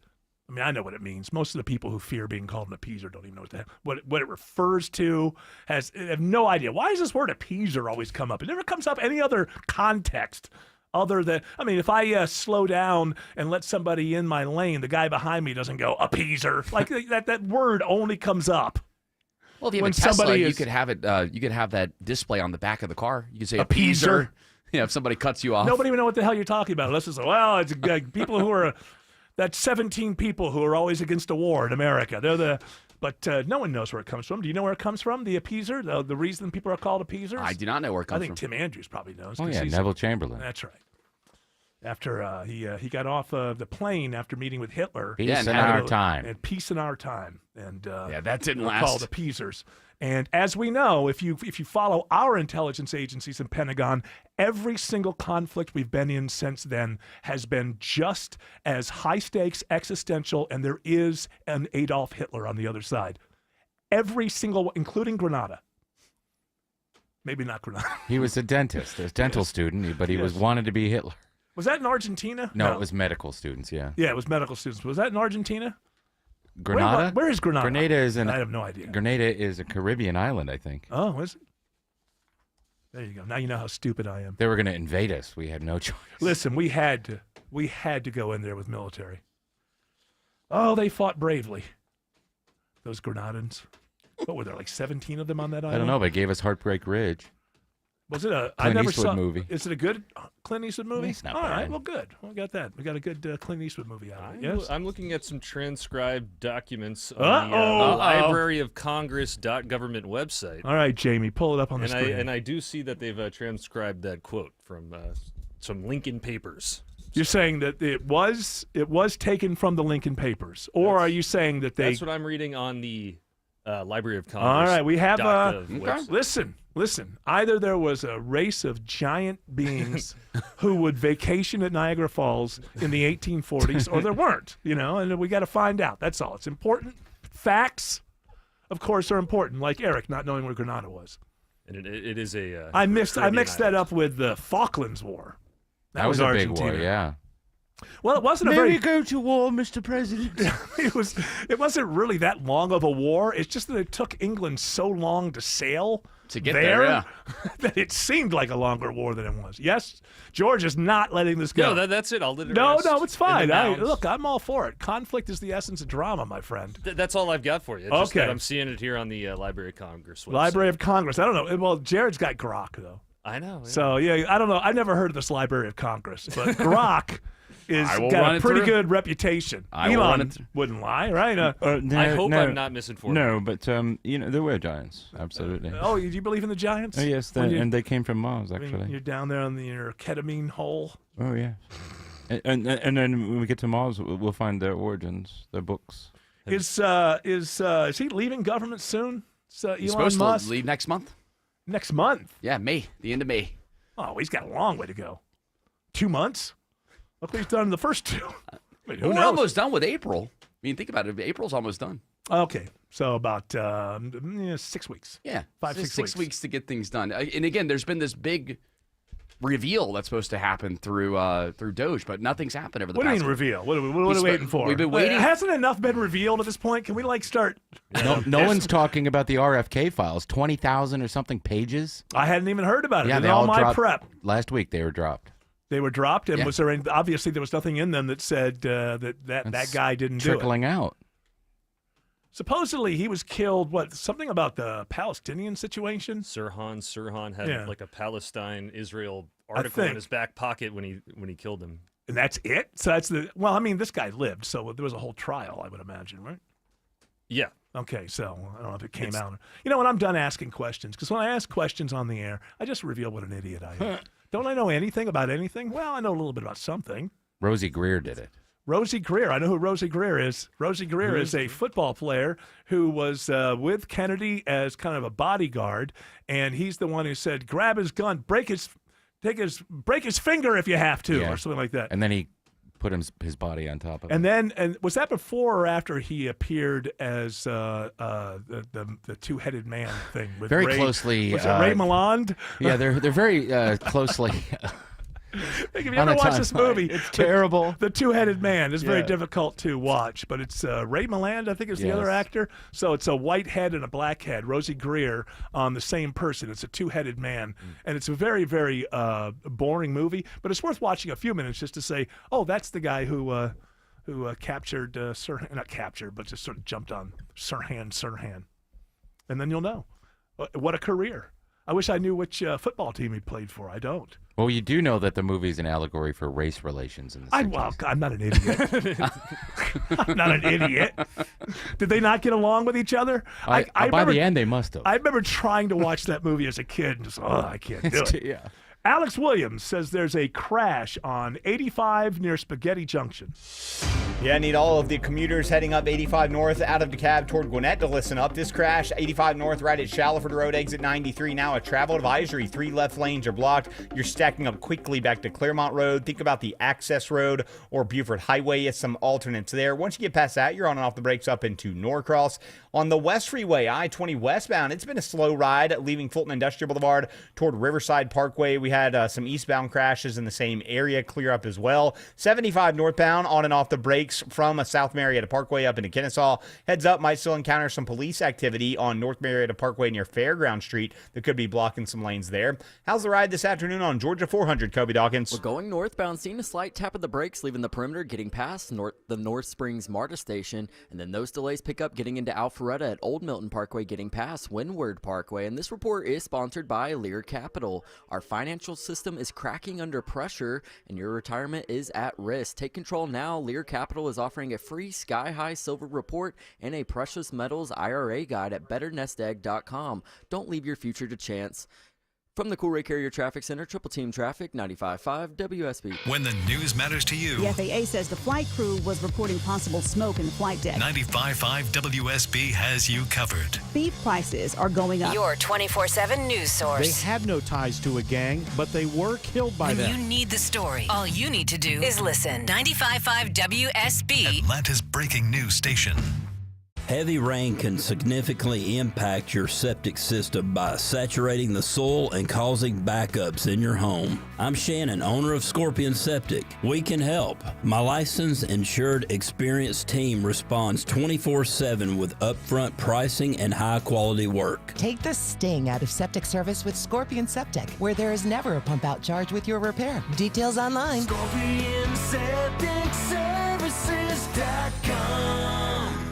I mean, I know what it means. Most of the people who fear being called an appeaser don't even know what it refers to. Have no idea. Why does this word appeaser always come up? It never comes up any other context other than, I mean, if I slow down and let somebody in my lane, the guy behind me doesn't go appeaser. Like that word only comes up. Well, if you have a Tesla, you could have it. You could have that display on the back of the car. You could say appeaser. Yeah, if somebody cuts you off. Nobody even know what the hell you're talking about. Unless it's it's people who are that's 17 people who are always against a war in America. But no one knows where it comes from. Do you know where it comes from? The appeaser, the reason people are called appeasers. I do not know where it comes from. I think Tim Andrews probably knows. Oh yeah, Neville Chamberlain. That's right. After he got off the plane after meeting with Hitler. Peace in our time. And peace in our time. And that didn't last. Called appeasers. And as we know, if you follow our intelligence agencies and Pentagon, every single conflict we've been in since then has been just as high stakes, existential, and there is an Adolf Hitler on the other side. Every single, including Grenada. Maybe not Grenada. He was a dentist, a dental student, but he wanted to be Hitler. Was that in Argentina? No, it was medical students, yeah. Yeah, it was medical students. Was that in Argentina? Grenada? Where is Grenada? Grenada is I have no idea. Grenada is a Caribbean island, I think. Oh, is it? There you go. Now you know how stupid I am. They were going to invade us. We had no choice. Listen, we had to go in there with military. Oh, they fought bravely. Those Grenadans. What were there, like 17 of them on that island? I don't know, but it gave us Heartbreak Ridge. Was it a Clint Eastwood movie? Is it a good Clint Eastwood movie? It's not All bad. right, well, good. We got that. We got a good Clint Eastwood movie out of it. Yes. I'm looking at some transcribed documents on the Library of Congress.government website. All right, Jamie, pull it up on the screen. And I do see that they've transcribed that quote from some Lincoln Papers. You're saying that it was taken from the Lincoln Papers, or are you saying that they? That's what I'm reading on the Library of Congress. All right, we have website. Listen. Either there was a race of giant beings who would vacation at Niagara Falls in the 1840s, or there weren't. And we got to find out. That's all. It's important. Facts, of course, are important. Like Eric not knowing where Grenada was. And it is a. I mixed that up with the Falklands War. That was a Argentina. big war, yeah. Well, it wasn't May we go to war, Mr. President? It wasn't really that long of a war. It's just that it took England so long to sail to get there that it seemed like a longer war than it was. Yes, George is not letting this go. No, that's it. I'll let it No, rest it's fine. in I'm all for it. Conflict is the essence of drama, my friend. That's all I've got for you. It's just that I'm seeing it here on the Library of Congress website. Library of Congress. I don't know. Well, Jared's got Grok, though. I know. Yeah. So, I don't know. I've never heard of this Library of Congress, but Grok is got a pretty good reputation. Elon wouldn't lie, right? I hope I'm not misinformed. No, but there were giants, absolutely. Do you believe in the giants? Oh yes, and they came from Mars, actually. You're down there on your ketamine hole. Oh yeah, and then when we get to Mars, we'll find their origins, their books. Is he leaving government soon? He's Elon supposed Musk? to leave next month. Next month? Yeah, May. The end of May. Oh, he's got a long way to go. 2 months? Look what he's done in the first 2. We're almost done with April. I mean, think about it. April's almost done. Okay, so about 6 weeks. Yeah, 6 weeks to get things done. And again, there's been this big reveal that's supposed to happen through Doge, but nothing's happened over the past. What do you mean reveal? What are we waiting for? We've been waiting. Hasn't enough been revealed at this point? Can we start? No one's talking about the RFK files, 20,000 or something pages. I hadn't even heard about it. Yeah, they all my dropped, prep. Last week they were dropped. They were dropped, and was there obviously there was nothing in them that said that guy didn't do it. Trickling out. Supposedly he was killed. Something about the Palestinian situation? Sirhan had like a Palestine-Israel article in his back pocket when he killed him. And that's it? So that's this guy lived, so there was a whole trial, I would imagine, right? Yeah. Okay, so I don't know if it came out. You know what? I'm done asking questions, because when I ask questions on the air, I just reveal what an idiot I am. Don't I know anything about anything? Well, I know a little bit about something. Rosie Greer did it. Rosie Greer. I know who Rosie Greer is. Rosie Greer is a football player who was with Kennedy as kind of a bodyguard, and he's the one who said, grab his gun, break his finger if you have to, or something like that. And then he put his body on top of it. And was that before or after he appeared as the two-headed man thing? With Very Ray, closely. Was it Ray Milland? Yeah, they're very closely. If you ever watch this movie, it's terrible. The Two-Headed Man is very difficult to watch, but it's Ray Milland, I think, is the other actor. So it's a white head and a black head. Rosie Greer on the same person. It's a two-headed man, and it's a very, very boring movie, but it's worth watching a few minutes just to say, oh, that's the guy who captured not captured, but just sort of jumped on Sirhan, and then you'll know. What a career! I wish I knew which football team he played for. I don't. Well, you do know that the movie is an allegory for race relations in the 60s. I'm not an idiot. I'm not an idiot. Did they not get along with each other? By the end, they must have. I remember trying to watch that movie as a kid and just, I can't do it. Yeah. Alex Williams says there's a crash on 85 near Spaghetti Junction. Yeah, I need all of the commuters heading up 85 North out of DeKalb toward Gwinnett to listen up. This crash, 85 North right at Shallowford Road, exit 93. Now a travel advisory. 3 left lanes are blocked. You're stacking up quickly back to Claremont Road. Think about the access road or Buford Highway as some alternates there. Once you get past that, you're on and off the brakes up into Norcross. On the West Freeway, I-20 westbound, it's been a slow ride leaving Fulton Industrial Boulevard toward Riverside Parkway. We had some eastbound crashes in the same area clear up as well. 75 northbound on and off the brakes from South Marietta Parkway up into Kennesaw. Heads up, might still encounter some police activity on North Marietta Parkway near Fairground Street that could be blocking some lanes there. How's the ride this afternoon on Georgia 400, Kobe Dawkins? We're going northbound, seeing a slight tap of the brakes, leaving the perimeter, getting past the North Springs MARTA station, and then those delays pick up getting into Alpharetta at Old Milton Parkway, getting past Windward Parkway. And this report is sponsored by Lear Capital. Our financial system is cracking under pressure, and your retirement is at risk. Take control now. Lear Capital is offering a free Sky High Silver report and a precious metals IRA guide at betternestegg.com. Don't leave your future to chance. From the Cool Ray Carrier Traffic Center, Triple Team Traffic, 95.5 WSB. When the news matters to you. The FAA says the flight crew was reporting possible smoke in the flight deck. 95.5 WSB has you covered. Beef prices are going up. Your 24/7 news source. They had no ties to a gang, but they were killed by them. When you need the story, all you need to do is listen. 95.5 WSB. Atlanta's breaking news station. Heavy rain can significantly impact your septic system by saturating the soil and causing backups in your home. I'm Shannon, owner of Scorpion Septic. We can help. My licensed, insured, experienced team responds 24/7 with upfront pricing and high-quality work. Take the sting out of septic service with Scorpion Septic, where there is never a pump-out charge with your repair. Details online. ScorpionSepticServices.com.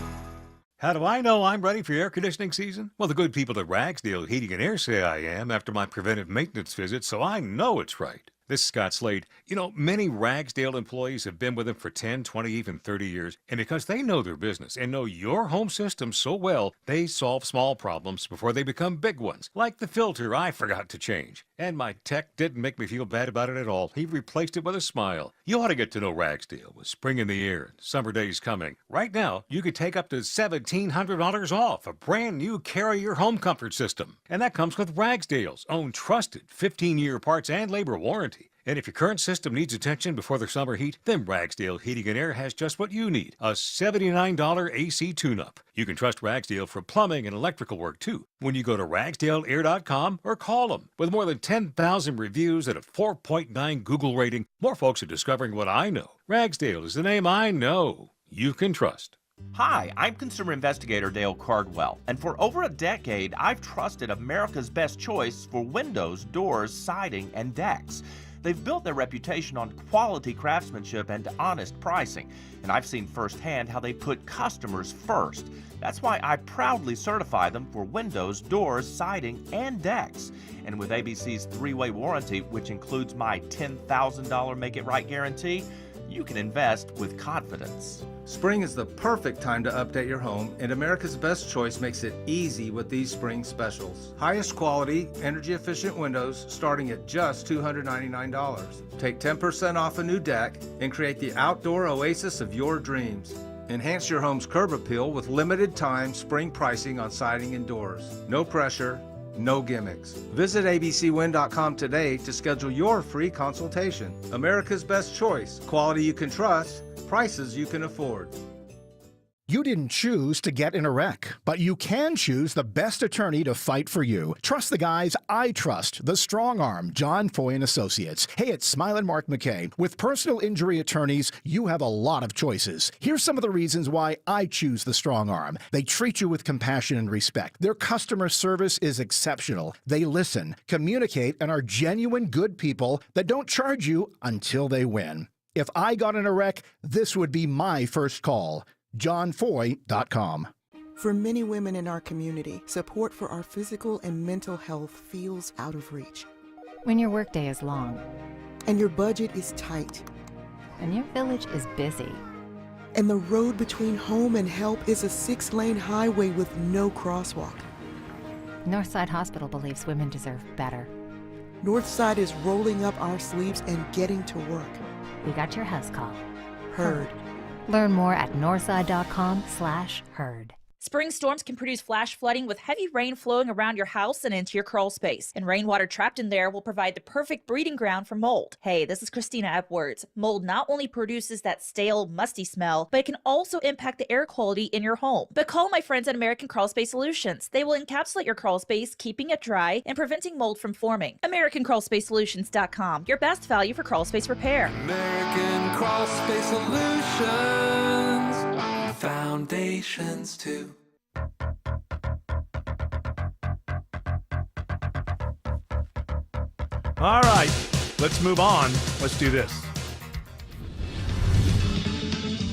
How do I know I'm ready for air conditioning season? Well, the good people at Ragsdale Heating and Air say I am after my preventive maintenance visit, so I know it's right. This is Scott Slade. You know, many Ragsdale employees have been with them for 10, 20, even 30 years, and because they know their business and know your home system so well, they solve small problems before they become big ones, like the filter I forgot to change. And my tech didn't make me feel bad about it at all. He replaced it with a smile. You ought to get to know Ragsdale with spring in the air and summer days coming. Right now, you could take up to $1,700 off a brand new Carrier home comfort system. And that comes with Ragsdale's own trusted 15-year parts and labor warranty. And if your current system needs attention before the summer heat, then Ragsdale Heating and Air has just what you need, a $79 AC tune-up. You can trust Ragsdale for plumbing and electrical work, too, when you go to ragsdaleair.com or call them. With more than 10,000 reviews and a 4.9 Google rating, more folks are discovering what I know. Ragsdale is the name I know you can trust. Hi, I'm consumer investigator Dale Cardwell, and for over a decade, I've trusted America's best choice for windows, doors, siding, and decks. They've built their reputation on quality craftsmanship and honest pricing, and I've seen firsthand how they put customers first. That's why I proudly certify them for windows, doors, siding, and decks. And with ABC's 3-way warranty, which includes my $10,000 Make It Right guarantee, you can invest with confidence. Spring is the perfect time to update your home, and America's Best Choice makes it easy with these spring specials. Highest quality, energy-efficient windows starting at just $299. Take 10% off a new deck and create the outdoor oasis of your dreams. Enhance your home's curb appeal with limited-time spring pricing on siding and doors. No pressure, no gimmicks. Visit abcwind.com today to schedule your free consultation. America's Best Choice. Quality you can trust, prices you can afford. You didn't choose to get in a wreck, but you can choose the best attorney to fight for you. Trust the guys I trust, the Strong Arm, John Foy and Associates. Hey, it's Smilin' Mark McKay. With personal injury attorneys, you have a lot of choices. Here's some of the reasons why I choose the Strong Arm. They treat you with compassion and respect. Their customer service is exceptional. They listen, communicate, and are genuine good people that don't charge you until they win. If I got in a wreck, this would be my first call. JohnFoy.com. For many women in our community, support for our physical and mental health feels out of reach. When your workday is long. And your budget is tight. And your village is busy. And the road between home and help is a 6-lane highway with no crosswalk. Northside Hospital believes women deserve better. Northside is rolling up our sleeves and getting to work. We got your house call. Heard. Learn more at northside.com/heard. Spring storms can produce flash flooding with heavy rain flowing around your house and into your crawl space. And rainwater trapped in there will provide the perfect breeding ground for mold. Hey, this is Christina Epwords. Mold not only produces that stale, musty smell, but it can also impact the air quality in your home. But call my friends at American Crawl Space Solutions. They will encapsulate your crawl space, keeping it dry and preventing mold from forming. AmericanCrawlSpaceSolutions.com, your best value for crawl space repair. American Crawl Space Solutions. Foundations too. All right, let's move on. Let's do this.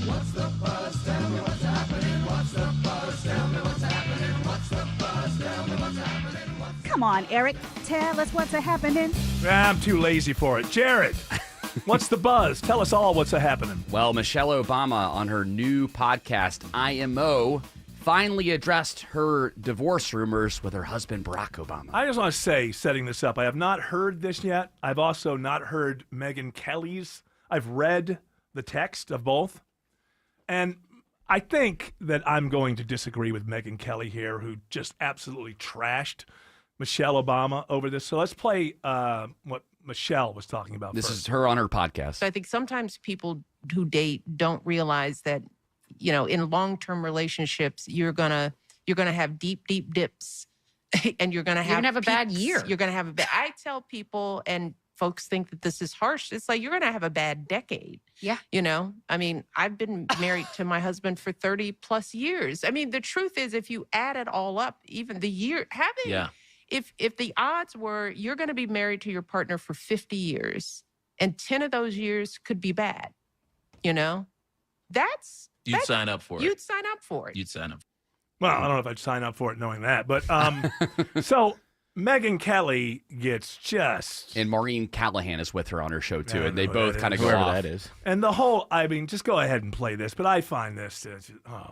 What's the buzz? Tell me what's happening. What's the buzz? Tell me what's happening. What's the buzz? Tell me what's happening. Come on, Eric. Tell us what's happening. I'm too lazy for it. Jared, what's the buzz? Tell us all what's happening. Well, Michelle Obama on her new podcast, IMO, finally addressed her divorce rumors with her husband, Barack Obama. I just want to say, setting this up, I have not heard this yet. I've also not heard Megyn Kelly's. I've read the text of both. And I think that I'm going to disagree with Megyn Kelly here, who just absolutely trashed Michelle Obama over this. So let's play what Michelle was talking about This first. is her on her podcast. I think sometimes people who date don't realize that, you know, in long-term relationships, you're gonna have deep dips, and you're gonna have a bad peaks. year. You're gonna have a bad. I tell people, and folks think that this is harsh. It's like you're gonna have a bad decade. Yeah. You know, I mean, I've been married to my husband for 30 plus years. I mean, the truth is, if you add it all up, even the year if the odds were you're going to be married to your partner for 50 years and 10 of those years could be bad, you know, You'd sign up for it. You'd sign up for it. You'd sign up. Well, I don't know if I'd sign up for it knowing that. But so Megyn Kelly gets just... And Maureen Callahan is with her on her show, too. Yeah, And they I know both that kind of is. go Whoever off. that is. And the whole, I mean, just go ahead and play this. But I find this,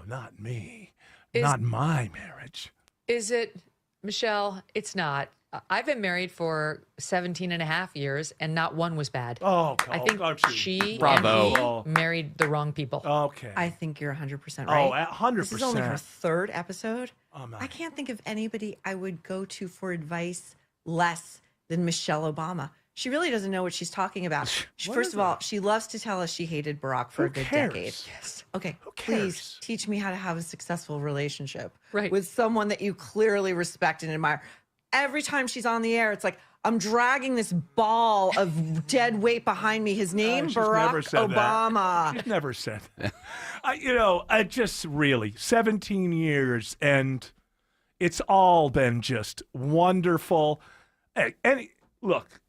not me. Not my marriage. Is it, Michelle? It's not. I've been married for 17 and a half years, and not one was bad. Oh, I think she Bravo. and he married the wrong people. Okay. I think you're 100% Oh, right. 100%. This is only her third episode. Oh, my. I can't think of anybody I would go to for advice less than Michelle Obama. She really doesn't know what she's talking about. First of all, she loves to tell us she hated Barack for a good decade. Yes. Okay, please teach me how to have a successful relationship with someone that you clearly respect and admire. Every time she's on the air, it's like, I'm dragging this ball of dead weight behind me. His name, She's never Barack said Obama. That. She's never said that. I just really, 17 years, and it's all been just wonderful. Hey, look,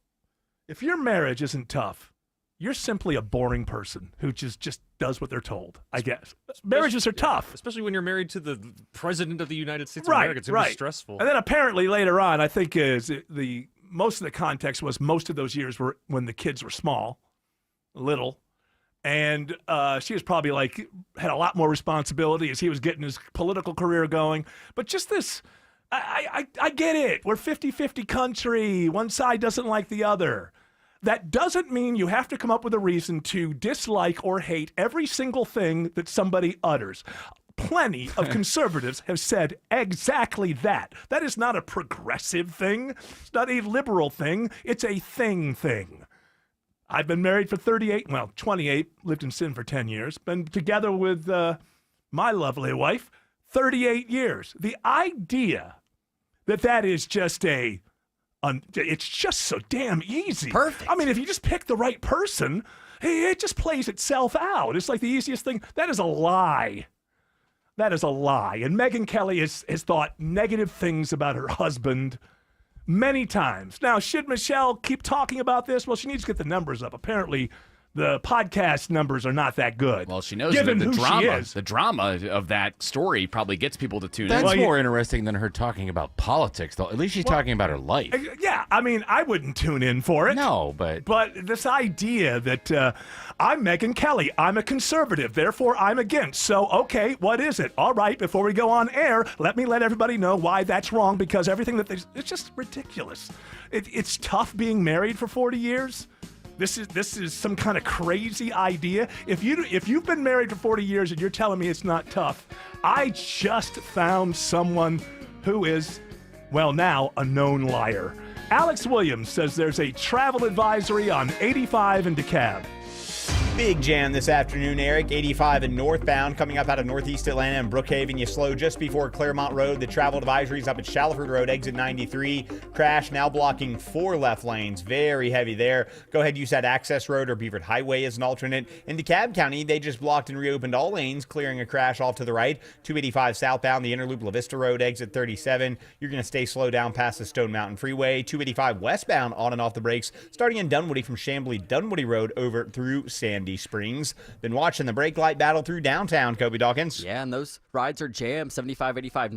if your marriage isn't tough, you're simply a boring person who just does what they're told, I guess. Marriages are tough. Especially when you're married to the President of the United States of Right, America. It's going to right. be stressful. And then apparently later on, I think most of the context was most of those years were when the kids were small, little, And she was probably like, had a lot more responsibility as he was getting his political career going. But just this, I get it. We're 50-50 country. One side doesn't like the other. That doesn't mean you have to come up with a reason to dislike or hate every single thing that somebody utters. Plenty of conservatives have said exactly that. That is not a progressive thing. It's not a liberal thing. It's a thing. I've been married for 28, lived in sin for 10 years, been together with my lovely wife 38 years. The idea that is just it's just so damn easy. Perfect. I mean, if you just pick the right person, it just plays itself out. It's like the easiest thing. That is a lie. That is a lie. And Megyn Kelly has thought negative things about her husband many times. Now, should Michelle keep talking about this? Well, she needs to get the numbers up. Apparently, the podcast numbers are not that good. Well, she knows given that who she is. the drama of that story probably gets people to tune in. That's more interesting than her talking about politics, though. At least she's talking about her life. Yeah, I mean, I wouldn't tune in for it. No, but this idea that I'm Megyn Kelly, I'm a conservative, therefore I'm against. So, okay, what is it? All right, before we go on air, let everybody know why that's wrong, because everything it's just ridiculous. It's tough being married for 40 years. This is some kind of crazy idea. If you've been married for 40 years and you're telling me it's not tough, I just found someone who is, well, now a known liar. Alex Williams says there's a travel advisory on 85 in DeKalb. Big jam this afternoon, Eric. 85 and northbound coming up out of northeast Atlanta and Brookhaven. You slow just before Claremont Road. The travel advisories up at Shallowford Road, exit 93. Crash now blocking 4 left lanes. Very heavy there. Go ahead, use that access road or Beaver Highway as an alternate. In DeKalb County, they just blocked and reopened all lanes, clearing a crash off to the right. 285 southbound, the Interloop La Vista Road, exit 37. You're going to stay slow down past the Stone Mountain Freeway. 285 westbound on and off the brakes, starting in Dunwoody from Chamblee-Dunwoody Road over through Sandy Springs. Been watching the brake light battle through downtown, Kobe Dawkins. Yeah, and those rides are jammed. 75, 85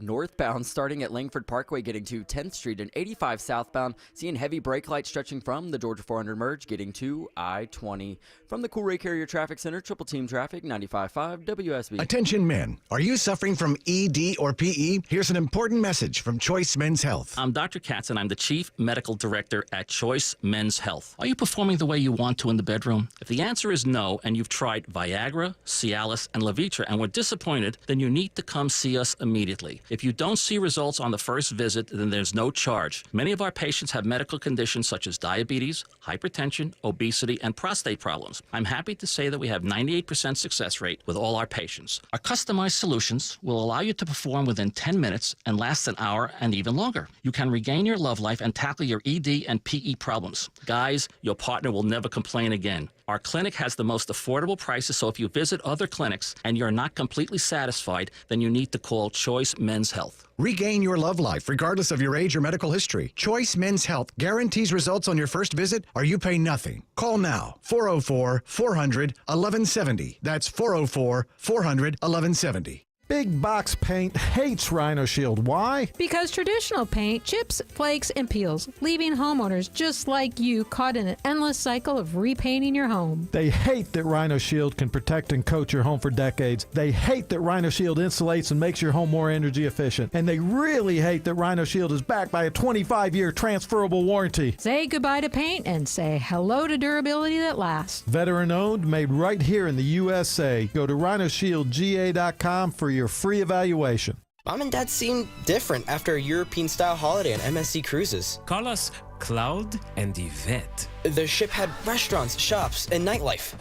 northbound starting at Langford Parkway getting to 10th Street, and 85 southbound seeing heavy brake lights stretching from the Georgia 400 merge getting to I-20. From the Cool Ray Carrier Traffic Center, Triple Team Traffic, 95.5 WSB. Attention men, are you suffering from ED or PE? Here's an important message from Choice Men's Health. I'm Dr. Katz, and I'm the Chief Medical Director at Choice Men's Health. Are you performing the way you want to in the bedroom? If the answer is no, and you've tried Viagra, Cialis, and Levitra and were disappointed, then you need to come see us immediately. If you don't see results on the first visit, then there's no charge. Many of our patients have medical conditions such as diabetes, hypertension, obesity, and prostate problems. I'm happy to say that we have 98% success rate with all our patients. Our customized solutions will allow you to perform within 10 minutes and last an hour and even longer. You can regain your love life and tackle your ED and PE problems. Guys, your partner will never complain again. Our clinic has the most affordable prices, so if you visit other clinics and you're not completely satisfied, then you need to call Choice Men's Health. Regain your love life regardless of your age or medical history. Choice Men's Health guarantees results on your first visit or you pay nothing. Call now, 404-400-1170. That's 404-400-1170. Big Box Paint hates Rhino Shield. Why? Because traditional paint chips, flakes, and peels, leaving homeowners just like you caught in an endless cycle of repainting your home. They hate that Rhino Shield can protect and coat your home for decades. They hate that Rhino Shield insulates and makes your home more energy efficient. And they really hate that Rhino Shield is backed by a 25-year transferable warranty. Say goodbye to paint and say hello to durability that lasts. Veteran owned, made right here in the USA. Go to rhinoshieldga.com for your free evaluation. Mom and Dad seem different after a European-style holiday on MSC Cruises. Call us Cloud and Yvette. The ship had restaurants, shops, and nightlife.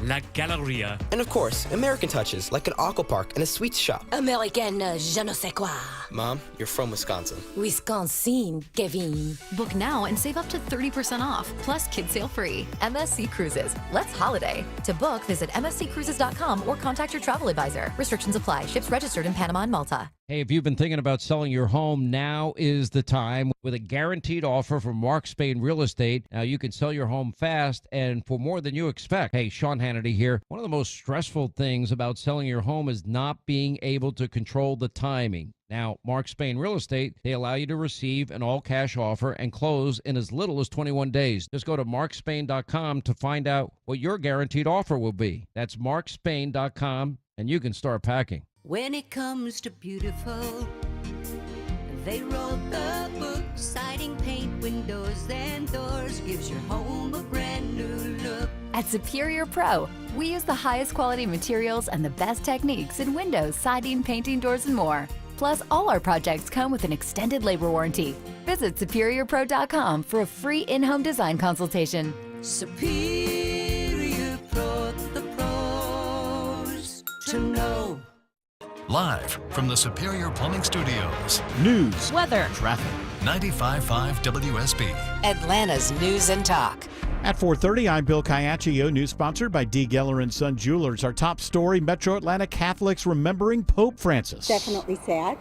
La Galleria. And of course, American touches, like an aqua park and a sweets shop. American je ne sais quoi. Mom, you're from Wisconsin. Wisconsin, Kevin. Book now and save up to 30% off, plus kids sale free. MSC Cruises. Let's holiday. To book, visit msccruises.com or contact your travel advisor. Restrictions apply. Ships registered in Panama and Malta. Hey, if you've been thinking about selling your home, now is the time. With a guaranteed offer from Mark Spain Real Estate, now you can sell your home fast and for more than you expect. Hey, Sean Hannity here. One of the most stressful things about selling your home is not being able to control the timing. Now, Mark Spain Real Estate, they allow you to receive an all-cash offer and close in as little as 21 days. Just go to markspain.com to find out what your guaranteed offer will be. That's markspain.com, and you can start packing. When it comes to beautiful, they wrote the book. Siding, paint, windows, and doors gives your home a brand new look. At Superior Pro, we use the highest quality materials and the best techniques in windows, siding, painting, doors, and more. Plus, all our projects come with an extended labor warranty. Visit SuperiorPro.com for a free in-home design consultation. Superior Pro, the pros to know. Live from the Superior Plumbing Studios. News, weather, traffic. 95.5 WSB. Atlanta's News and Talk. At 4:30, I'm Bill Caiaccio. News sponsored by D. Geller & Son Jewelers. Our top story, Metro Atlanta Catholics remembering Pope Francis. Definitely sad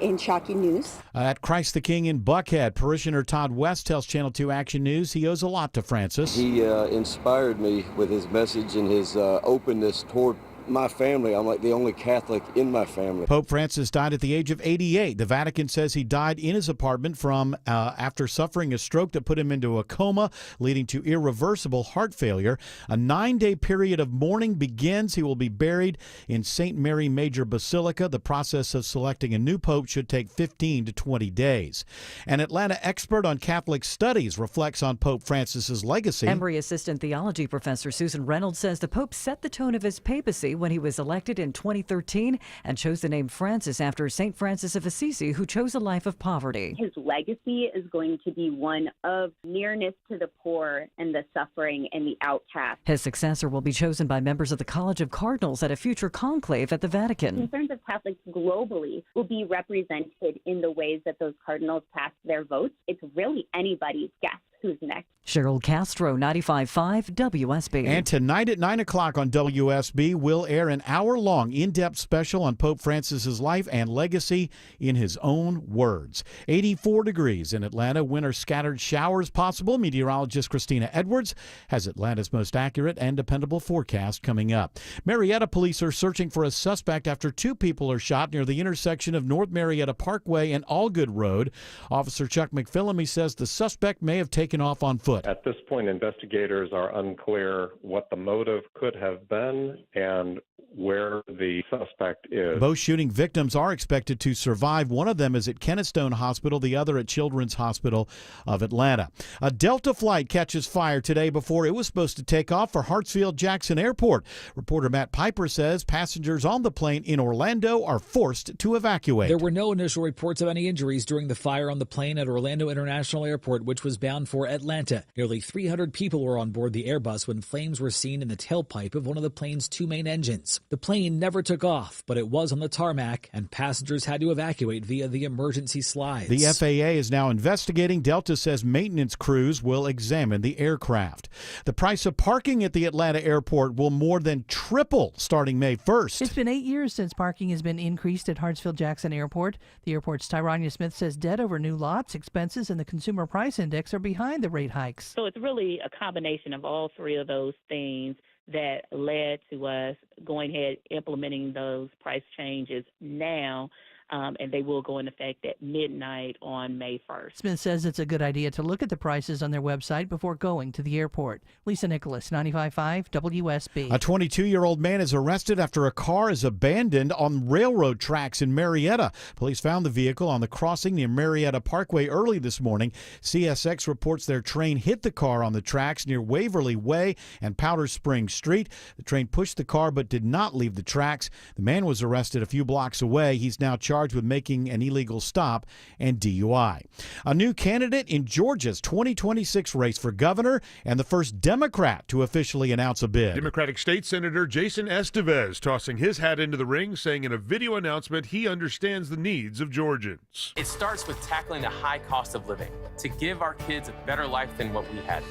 and shocking news. At Christ the King in Buckhead, parishioner Todd West tells Channel 2 Action News he owes a lot to Francis. He inspired me with his message and his openness toward my family. I'm like the only Catholic in my family. Pope Francis died at the age of 88. The Vatican says he died in his apartment after suffering a stroke that put him into a coma, leading to irreversible heart failure. A 9-day period of mourning begins. He will be buried in St. Mary Major Basilica. The process of selecting a new pope should take 15 to 20 days. An Atlanta expert on Catholic studies reflects on Pope Francis's legacy. Embry Assistant Theology Professor Susan Reynolds says the Pope set the tone of his papacy when he was elected in 2013 and chose the name Francis after St. Francis of Assisi, who chose a life of poverty. His legacy is going to be one of nearness to the poor and the suffering and the outcast. His successor will be chosen by members of the College of Cardinals at a future conclave at the Vatican. Concerns of Catholics globally will be represented in the ways that those cardinals cast their votes. It's really anybody's guess who's next. Cheryl Castro, 95.5 WSB. And tonight at 9 o'clock on WSB, we'll air an hour-long in-depth special on Pope Francis's life and legacy in his own words. 84 degrees in Atlanta. Winter scattered showers possible. Meteorologist Christina Edwards has Atlanta's most accurate and dependable forecast coming up. Marietta police are searching for a suspect after 2 people are shot near the intersection of North Marietta Parkway and Allgood Road. Officer Chuck McPhillamy says the suspect may have taken off on foot. At this point, investigators are unclear what the motive could have been and where the suspect is. Both shooting victims are expected to survive. One of them is at Kennestone Hospital, the other at Children's Hospital of Atlanta. A Delta flight catches fire today before it was supposed to take off for Hartsfield-Jackson Airport. Reporter Matt Piper says passengers on the plane in Orlando are forced to evacuate. There were no initial reports of any injuries during the fire on the plane at Orlando International Airport, which was bound for Atlanta. Nearly 300 people were on board the Airbus when flames were seen in the tailpipe of one of the plane's 2 main engines. The plane never took off, but it was on the tarmac, and passengers had to evacuate via the emergency slides. The FAA is now investigating. Delta says maintenance crews will examine the aircraft. The price of parking at the Atlanta airport will more than triple starting May 1st. It's been 8 years since parking has been increased at Hartsfield-Jackson Airport. The airport's Tyronia Smith says debt over new lots, expenses, and the Consumer Price Index are behind the rate hikes. So it's really a combination of all 3 of those things that led to us going ahead implementing those price changes now, and they will go into effect at midnight on May 1st. Smith says it's a good idea to look at the prices on their website before going to the airport. Lisa Nicholas, 95.5 WSB. A 22-year-old man is arrested after a car is abandoned on railroad tracks in Marietta. Police found the vehicle on the crossing near Marietta Parkway early this morning. CSX reports their train hit the car on the tracks near Waverly Way and Powder Springs Street. The train pushed the car but did not leave the tracks. The man was arrested a few blocks away. He's now charged with making an illegal stop and DUI. A new candidate in Georgia's 2026 race for governor and the first Democrat to officially announce a bid. Democratic State Senator Jason Estevez tossing his hat into the ring, saying in a video announcement he understands the needs of Georgians. It starts with tackling the high cost of living to give our kids a better life than what we had.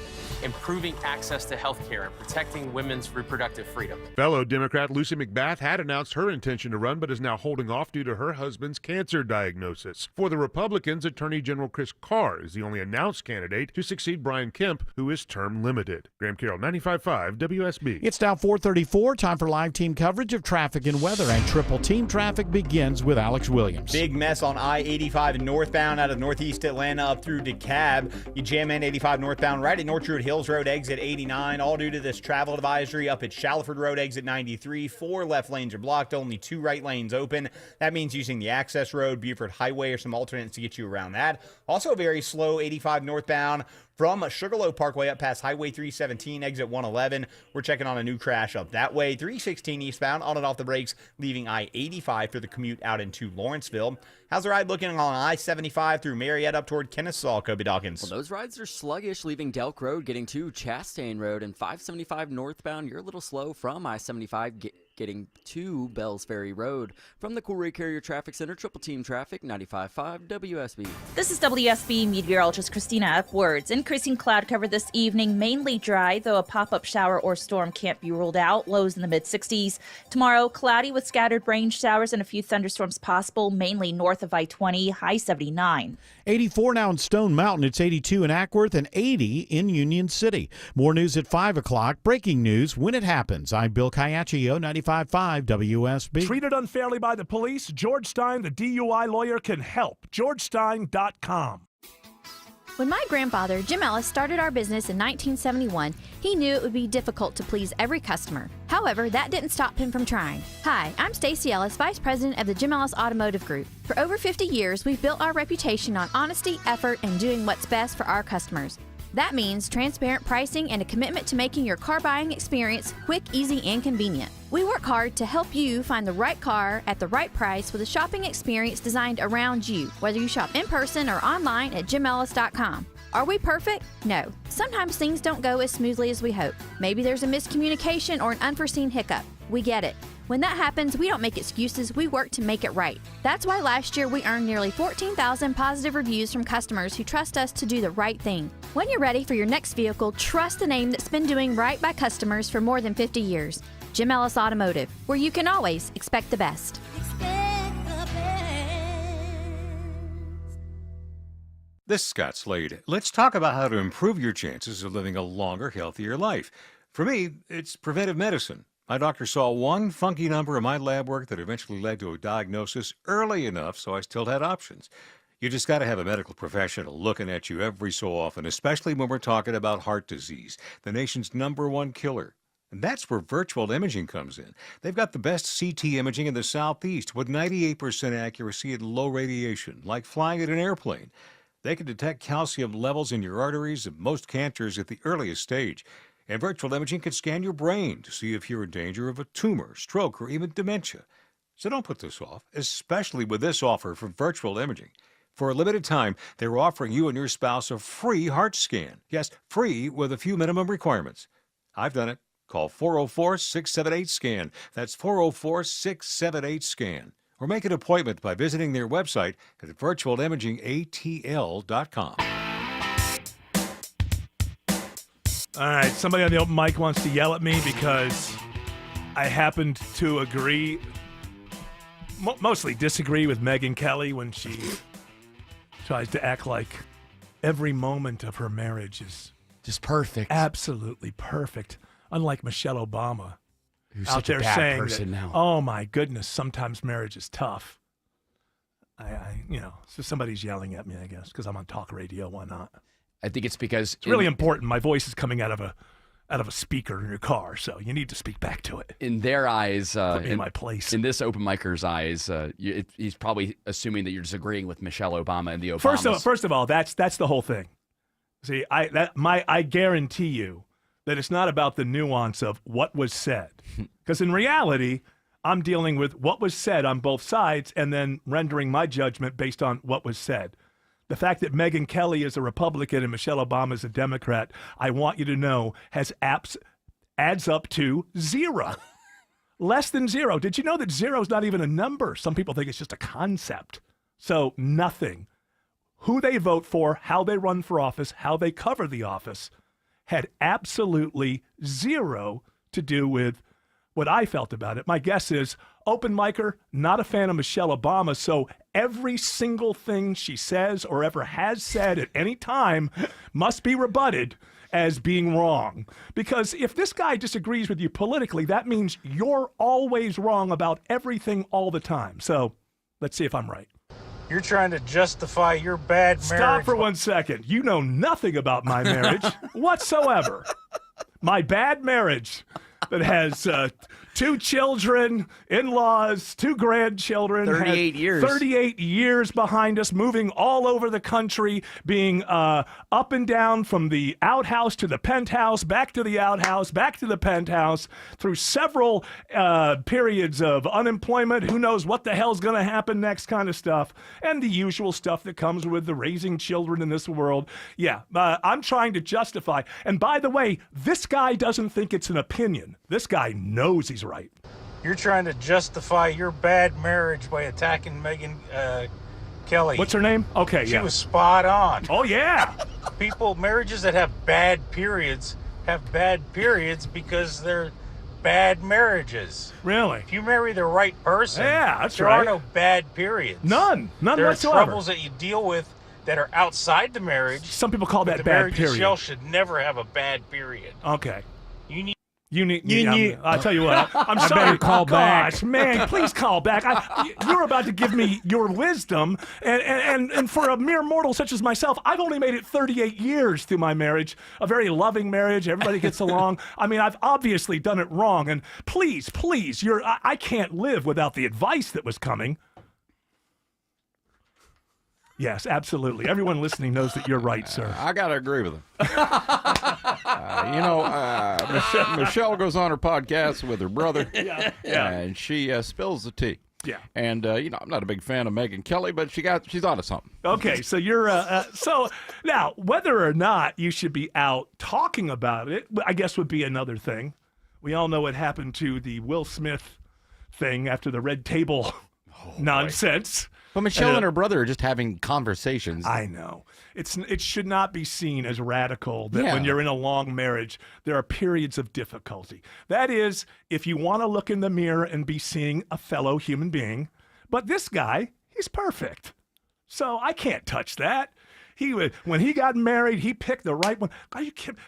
improving access to health care and protecting women's reproductive freedom. Fellow Democrat Lucy McBath had announced her intention to run, but is now holding off due to her husband's cancer diagnosis. For the Republicans, Attorney General Chris Carr is the only announced candidate to succeed Brian Kemp, who is term limited. Graham Carroll, 95.5 WSB. It's now 4:34. Time for live team coverage of traffic and weather, and triple team traffic begins with Alex Williams. Big mess on I-85 northbound out of northeast Atlanta up through DeKalb. You jam in 85 northbound right at North Druid Hills Road, exit 89, all due to this travel advisory up at Shallowford Road, exit 93. 4 left lanes are blocked, only 2 right lanes open. That means using the access road, Buford Highway, or some alternates to get you around that. Also very slow 85 northbound from Sugarloaf Parkway up past Highway 317, exit 111. We're checking on a new crash up that way. 316 eastbound, on and off the brakes, leaving I-85 for the commute out into Lawrenceville. How's the ride looking on I-75 through Marietta up toward Kennesaw, Kobe Dawkins? Well, those rides are sluggish, leaving Delk Road, getting to Chastain Road, and 575 northbound. You're a little slow from I-75, getting to Bells Ferry Road. From the Coolray Carrier Traffic Center, triple team traffic, 95.5 WSB. This is WSB meteorologist Christina F. Words. Increasing cloud cover this evening, mainly dry, though a pop-up shower or storm can't be ruled out. Lows in the mid-60s. Tomorrow, cloudy with scattered rain showers and a few thunderstorms possible, mainly north of I-20, high 79. 84 now in Stone Mountain. It's 82 in Ackworth and 80 in Union City. More news at 5 o'clock. Breaking news when it happens. I'm Bill Caiaccio, 95.5 WSB. Treated unfairly by the police? George Stein, the DUI lawyer, can help. GeorgeStein.com. When my grandfather, Jim Ellis, started our business in 1971, he knew it would be difficult to please every customer. However, that didn't stop him from trying. Hi, I'm Stacy Ellis, Vice President of the Jim Ellis Automotive Group. For over 50 years, we've built our reputation on honesty, effort, and doing what's best for our customers. That means transparent pricing and a commitment to making your car buying experience quick, easy, and convenient. We work hard to help you find the right car at the right price with a shopping experience designed around you, whether you shop in person or online at jimellis.com. Are we perfect? No. Sometimes things don't go as smoothly as we hope. Maybe there's a miscommunication or an unforeseen hiccup. We get it. When that happens, we don't make excuses, we work to make it right. That's why last year we earned nearly 14,000 positive reviews from customers who trust us to do the right thing. When you're ready for your next vehicle, trust the name that's been doing right by customers for more than 50 years. Jim Ellis Automotive, where you can always expect the best. This is Scott Slade. Let's talk about how to improve your chances of living a longer, healthier life. For me, it's preventive medicine. My doctor saw one funky number in my lab work that eventually led to a diagnosis early enough so I still had options. You just got to have a medical professional looking at you every so often, especially when we're talking about heart disease, the nation's #1 killer. And that's where virtual imaging comes in. They've got the best CT imaging in the Southeast with 98% accuracy and low radiation, like flying in an airplane. They can detect calcium levels in your arteries and most cancers at the earliest stage. And virtual imaging can scan your brain to see if you're in danger of a tumor, stroke, or even dementia. So don't put this off, especially with this offer from virtual imaging. For a limited time, they're offering you and your spouse a free heart scan. Yes, free with a few minimum requirements. I've done it. Call 404-678-SCAN. That's 404-678-SCAN. Or make an appointment by visiting their website at virtualimagingatl.com. All right, somebody on the open mic wants to yell at me because I happened to agree, mostly disagree with Megyn Kelly when she tries to act like every moment of her marriage is just perfect. Absolutely perfect. Unlike Michelle Obama, who's out such there a bad saying person that, now. oh my goodness, sometimes marriage is tough. So somebody's yelling at me, I guess, because I'm on talk radio. Why not? I think it's because it's really important. My voice is coming out of a speaker in your car, so you need to speak back to it. In their eyes, put me in my place. In this open micer's eyes, he's probably assuming that you're disagreeing with Michelle Obama and the Obamas. First of all, that's the whole thing. See, I guarantee you that it's not about the nuance of what was said, because in reality, I'm dealing with what was said on both sides and then rendering my judgment based on what was said. The fact that Megyn Kelly is a Republican and Michelle Obama is a Democrat, I want you to know, adds up to 0. Less than 0. Did you know that 0 is not even a number? Some people think it's just a concept. So nothing. Who they vote for, how they run for office, how they cover the office had absolutely zero to do with what I felt about it. My guess is, open micer, not a fan of Michelle Obama, so every single thing she says or ever has said at any time must be rebutted as being wrong. Because if this guy disagrees with you politically, that means you're always wrong about everything all the time. So let's see if I'm right. You're trying to justify your bad marriage. Stop for 1 second. You know nothing about my marriage whatsoever. My bad marriage that has 2 children, in-laws, 2 grandchildren. 38 years. 38 years behind us, moving all over the country, being up and down from the outhouse to the penthouse, back to the outhouse, back to the penthouse, through several periods of unemployment. Who knows what the hell's going to happen next kind of stuff. And the usual stuff that comes with the raising children in this world. Yeah, I'm trying to justify. And by the way, this guy doesn't think it's an opinion. This guy knows he's right. You're trying to justify your bad marriage by attacking Megyn Kelly. What's her name? Okay, She was spot on. Oh, yeah. Marriages that have bad periods because they're bad marriages. Really? If you marry the right person, yeah, that's there right. are no bad periods. None there whatsoever. are troubles that you deal with that are outside the marriage. Some people call that the bad marriage period. itself should never have a bad period. Okay. You need. I'll tell you what. I'm I sorry. better call back. Gosh, man, please call back. You're about to give me your wisdom, and for a mere mortal such as myself, I've only made it 38 years through my marriage, a very loving marriage. Everybody gets along. I mean, I've obviously done it wrong, and please, I can't live without the advice that was coming. Yes, absolutely. Everyone listening knows that you're right, sir. I got to agree with him. Michelle goes on her podcast with her brother, and she spills the tea. Yeah. And, I'm not a big fan of Megyn Kelly, but she's onto something. Okay, so you're, so now, whether or not you should be out talking about it, I guess would be another thing. We all know what happened to the Will Smith thing after the red table nonsense. But Michelle and her brother are just having conversations. I know. It should not be seen as radical that when you're in a long marriage, there are periods of difficulty. That is, if you want to look in the mirror and be seeing a fellow human being. But this guy, he's perfect. So I can't touch that. When he got married, he picked the right one. Are you kidding?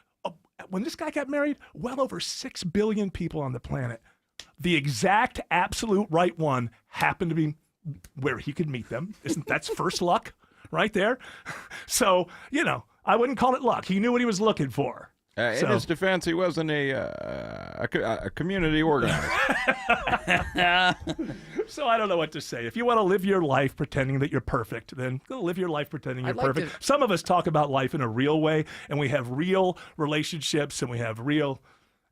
When this guy got married, well over 6 billion people on the planet. The exact absolute right one happened to be where he could meet them. That's first luck right there? So, I wouldn't call it luck. He knew what he was looking for. In his defense, he wasn't a community organizer. So I don't know what to say. If you want to live your life pretending that you're perfect, then go live your life pretending you're perfect. Some of us talk about life in a real way, and we have real relationships, and we have real...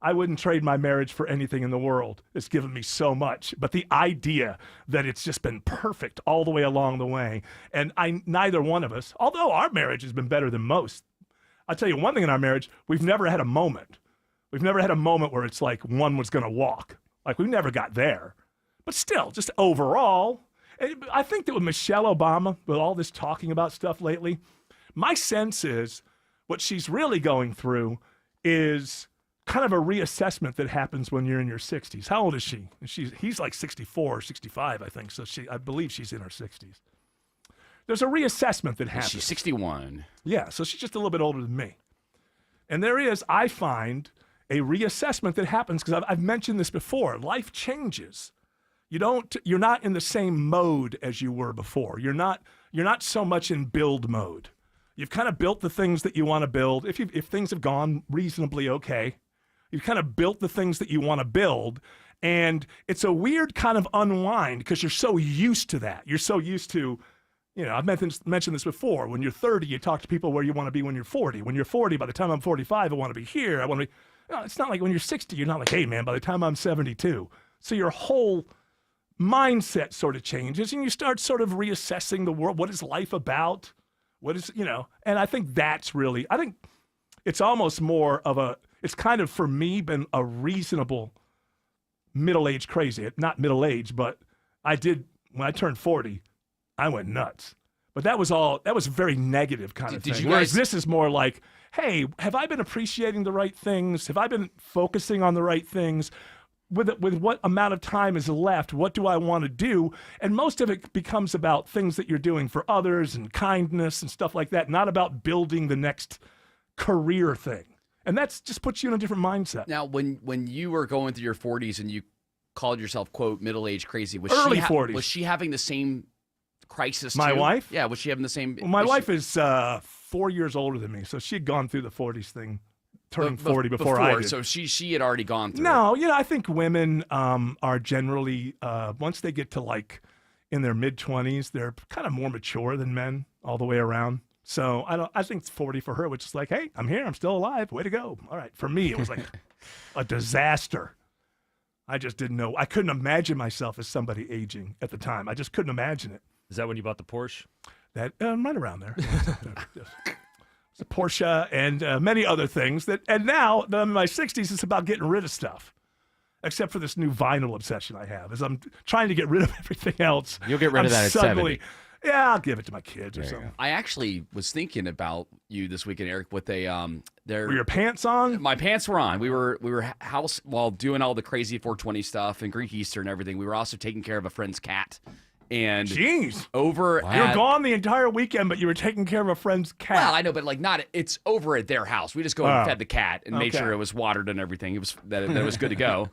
I wouldn't trade my marriage for anything in the world. It's given me so much. But the idea that it's just been perfect all the way along the way, and neither one of us, although our marriage has been better than most, I'll tell you one thing in our marriage, we've never had a moment. We've never had a moment where it's like one was going to walk. Like, we never got there. But still, just overall, I think that with Michelle Obama, with all this talking about stuff lately, my sense is what she's really going through is kind of a reassessment that happens when you're in your 60s. How old is she? He's like 64 or 65, I think. So I believe she's in her 60s. There's a reassessment that happens. She's 61. Yeah, so she's just a little bit older than me. And there is, I find, a reassessment that happens because I've mentioned this before. Life changes. You're not in the same mode as you were before. You're not so much in build mode. You've kind of built the things that you want to build. If things have gone reasonably okay, you've kind of built the things that you want to build, and it's a weird kind of unwind because you're so used to that. You're so used to, I've mentioned this before. When you're 30, you talk to people where you want to be when you're 40. When you're 40, by the time I'm 45, I want to be here. I want to be. It's not like when you're 60, you're not like, hey, man, by the time I'm 72. So your whole mindset sort of changes, and you start sort of reassessing the world. What is life about? What is, and I think I think it's almost more of it's kind of, for me, been a reasonable middle-aged crazy. Not middle-aged, but when I turned 40, I went nuts. But that was very negative kind of thing. Whereas this is more like, hey, have I been appreciating the right things? Have I been focusing on the right things? With what amount of time is left, what do I want to do? And most of it becomes about things that you're doing for others and kindness and stuff like that, not about building the next career thing. And that's just puts you in a different mindset. Now, when you were going through your 40s and you called yourself, quote, middle-aged crazy, was Early she 40s. Was she having the same crisis My too? wife? Yeah, was she having the same? Well, my was wife she- is 4 years older than me, so she'd gone through the 40s thing, turning 40 before I did. So she had already gone through it. No, I think women are generally, once they get to like in their mid-20s, they're kind of more mature than men all the way around. So I think it's 40 for her, which is like, hey, I'm here, I'm still alive, way to go. All right, for me, it was like a disaster. I just didn't know. I couldn't imagine myself as somebody aging at the time. I just couldn't imagine it. Is that when you bought the Porsche? That right around there. It's a Porsche and many other things. And now that I'm in my 60s, it's about getting rid of stuff. Except for this new vinyl obsession I have, as I'm trying to get rid of everything else. You'll get rid of that at 70. Yeah, I'll give it to my kids or something. I actually was thinking about you this weekend, Eric, with a Were your pants on? My pants were on. We were house while doing all the crazy 420 stuff and Greek Easter and everything. We were also taking care of a friend's cat. And jeez, over you were gone the entire weekend, but you were taking care of a friend's cat. Well, I know, but like not. It's over at their house. We just go and fed the cat and made sure it was watered and everything. It was that it was good to go.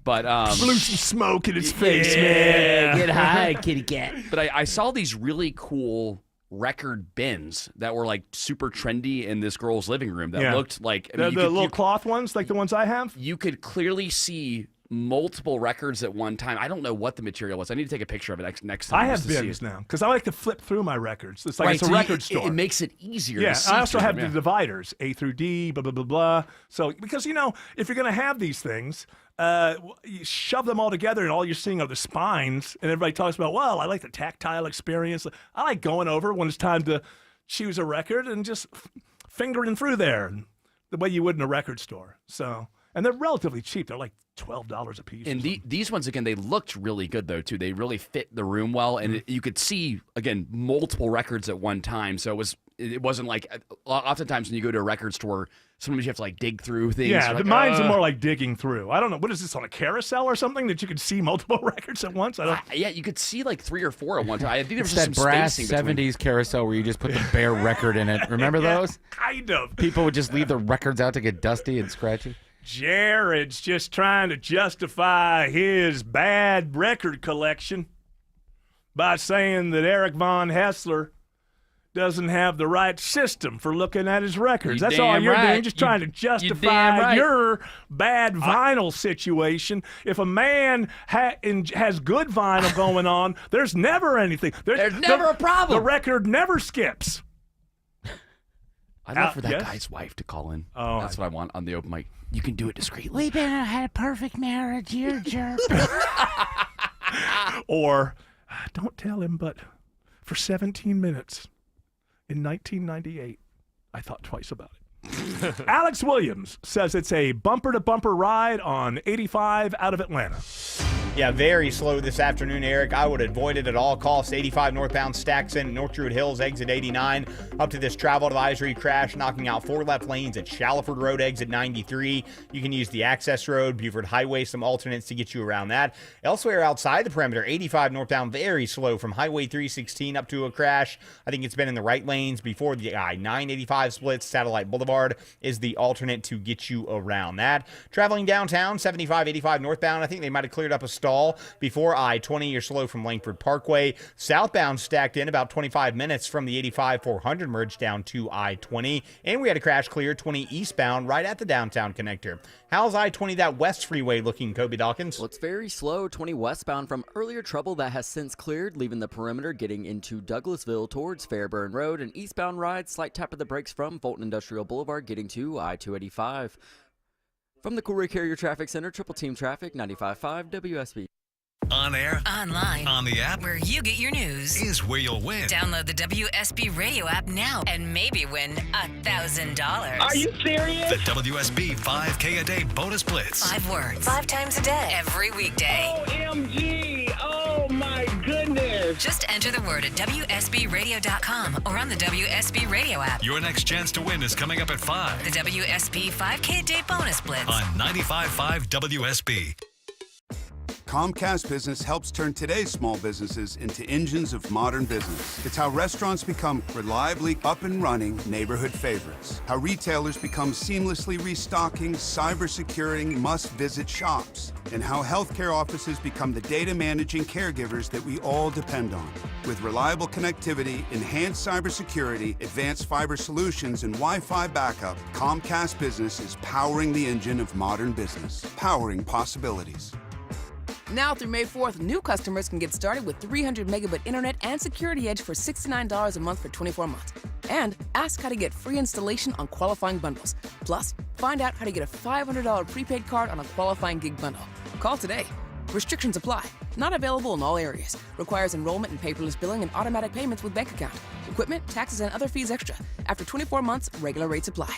But blew some smoke in its face, yeah, man. Get high, kitty cat. But I saw these really cool record bins that were like super trendy in this girl's living room that looked like the little cloth ones, like the ones I have. You could clearly see multiple records at one time. I don't know what the material was. I need to take a picture of it next time. I have bins now because I like to flip through my records. It's like it's a record store. It makes it easier. Yeah, to see I also through have them, the dividers, A through D, blah, blah, blah, blah. So, because, if you're going to have these things, you shove them all together and all you're seeing are the spines. And everybody talks about, well, I like the tactile experience. I like going over when it's time to choose a record and just fingering through there the way you would in a record store. So, and they're relatively cheap. They're like $12 a piece. And these ones, again, they looked really good, though, too. They really fit the room well. And you could see, again, multiple records at one time. So it wasn't like, oftentimes when you go to a record store, sometimes you have to like dig through things. Yeah, like, mine's more like digging through. I don't know. What is this, on a carousel or something that you could see multiple records at once? Yeah, you could see like 3 or 4 at one time. I think there was It's just that some brass spacing between. 70s carousel where you just put the bare record in it. Remember those? Kind of. People would just leave the records out to get dusty and scratchy. Jared's just trying to justify his bad record collection by saying that Eric Von Hessler doesn't have the right system for looking at his records. That's all you're doing, just trying to justify your bad vinyl situation. If a man has good vinyl going on, there's never anything. There's never a problem. The record never skips. I'd love for that guy's wife to call in. Oh, that's what I want on the open mic. You can do it discreetly. We've had a perfect marriage, you're a jerk. Or, don't tell him, but for 17 minutes in 1998, I thought twice about it. Alex Williams says it's a bumper-to-bumper ride on 85 out of Atlanta. Yeah, very slow this afternoon, Eric. I would avoid it at all costs. 85 northbound stacks in North Druid Hills, exit 89, up to this travel advisory crash, knocking out 4 left lanes at Shallowford Road, exit 93. You can use the access road, Buford Highway, some alternates to get you around that. Elsewhere outside the perimeter, 85 northbound, very slow from Highway 316 up to a crash. I think it's been in the right lanes before the I-985 splits. Satellite Boulevard is the alternate to get you around that. Traveling downtown, 75, 85 northbound, I think they might have cleared up a stall before I-20. You're slow from Langford Parkway. Southbound stacked in about 25 minutes from the 85-400 merge down to I-20. And we had a crash clear 20 eastbound right at the downtown connector. How's I-20 that west freeway looking, Kobe Dawkins? Well, it's very slow, 20 westbound from earlier trouble that has since cleared, leaving the perimeter, getting into Douglasville towards Fairburn Road. And eastbound ride, slight tap of the brakes from Fulton Industrial Boulevard, getting to I-285. From the Courier Carrier Traffic Center, Triple Team Traffic, 95.5 WSB. On air, online, on the app, where you get your news, is where you'll win. Download the WSB radio app now and maybe win $1,000. Are you serious? The WSB 5K a day bonus blitz. 5 words, 5 times a day, every weekday. OMG! Oh my goodness! Just enter the word at WSBRadio.com or on the WSB Radio app. Your next chance to win is coming up at 5. The WSB 5K a Day Bonus Blitz. On 95.5 WSB. Comcast Business helps turn today's small businesses into engines of modern business. It's how restaurants become reliably up and running neighborhood favorites. How retailers become seamlessly restocking, cyber-securing, must-visit shops. And how healthcare offices become the data managing caregivers that we all depend on. With reliable connectivity, enhanced cybersecurity, advanced fiber solutions, and Wi-Fi backup, Comcast Business is powering the engine of modern business. Powering possibilities. Now through May 4th, new customers can get started with 300 megabit internet and Security Edge for $69 a month for 24 months. And ask how to get free installation on qualifying bundles. Plus, find out how to get a $500 prepaid card on a qualifying gig bundle. Call today. Restrictions apply. Not available in all areas. Requires enrollment and paperless billing and automatic payments with bank account. Equipment, taxes, and other fees extra. After 24 months, regular rates apply.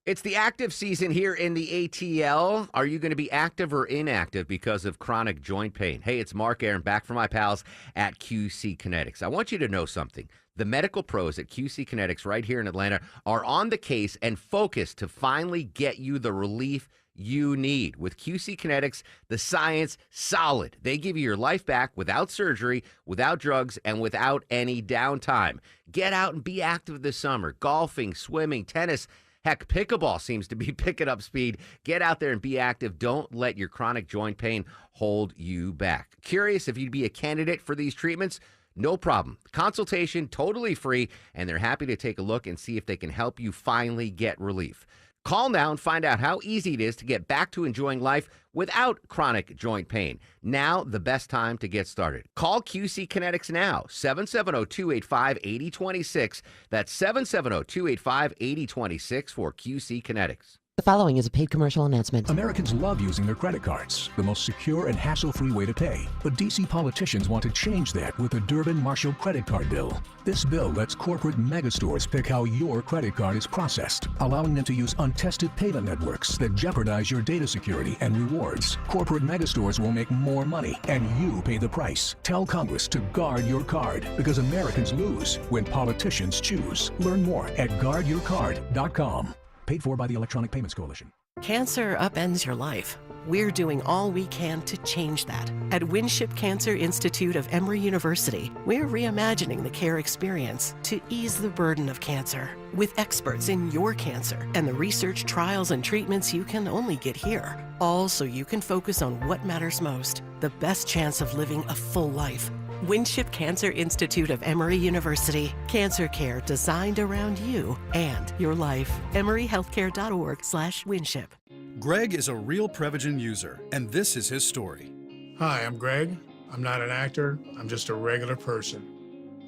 It's the active season here in the ATL. Are you going to be active or inactive because of chronic joint pain? Hey, it's Mark Aaron back from my pals at QC Kinetics. I want you to know something. The medical pros at QC Kinetics right here in Atlanta are on the case and focused to finally get you the relief you need. With QC Kinetics, the science solid. They give you your life back without surgery, without drugs, and without any downtime. Get out and be active this summer. Golfing, swimming, tennis. Heck, pickleball seems to be picking up speed. Get out there and be active. Don't let your chronic joint pain hold you back. Curious if you'd be a candidate for these treatments? No problem. Consultation totally free, and they're happy to take a look and see if they can help you finally get relief. Call now and find out how easy it is to get back to enjoying life without chronic joint pain. Now, the best time to get started. Call QC Kinetics now, 770-285-8026. That's 770-285-8026 for QC Kinetics. The following is a paid commercial announcement. Americans love using their credit cards, the most secure and hassle-free way to pay. But D.C. politicians want to change that with the Durbin-Marshall credit card bill. This bill lets corporate megastores pick how your credit card is processed, allowing them to use untested payment networks that jeopardize your data security and rewards. Corporate megastores will make more money, and you pay the price. Tell Congress to guard your card, because Americans lose when politicians choose. Learn more at guardyourcard.com. Paid for by the Electronic Payments Coalition. Cancer upends your life. We're doing all we can to change that. At Winship Cancer Institute of Emory University, we're reimagining the care experience to ease the burden of cancer. With experts in your cancer and the research, trials, and treatments you can only get here. All so you can focus on what matters most, the best chance of living a full life. Winship Cancer Institute of Emory University. Cancer care designed around you and your life. EmoryHealthcare.org/Winship. Greg is a real Prevagen user, and this is his story. Hi, I'm Greg. I'm not an actor. I'm just a regular person.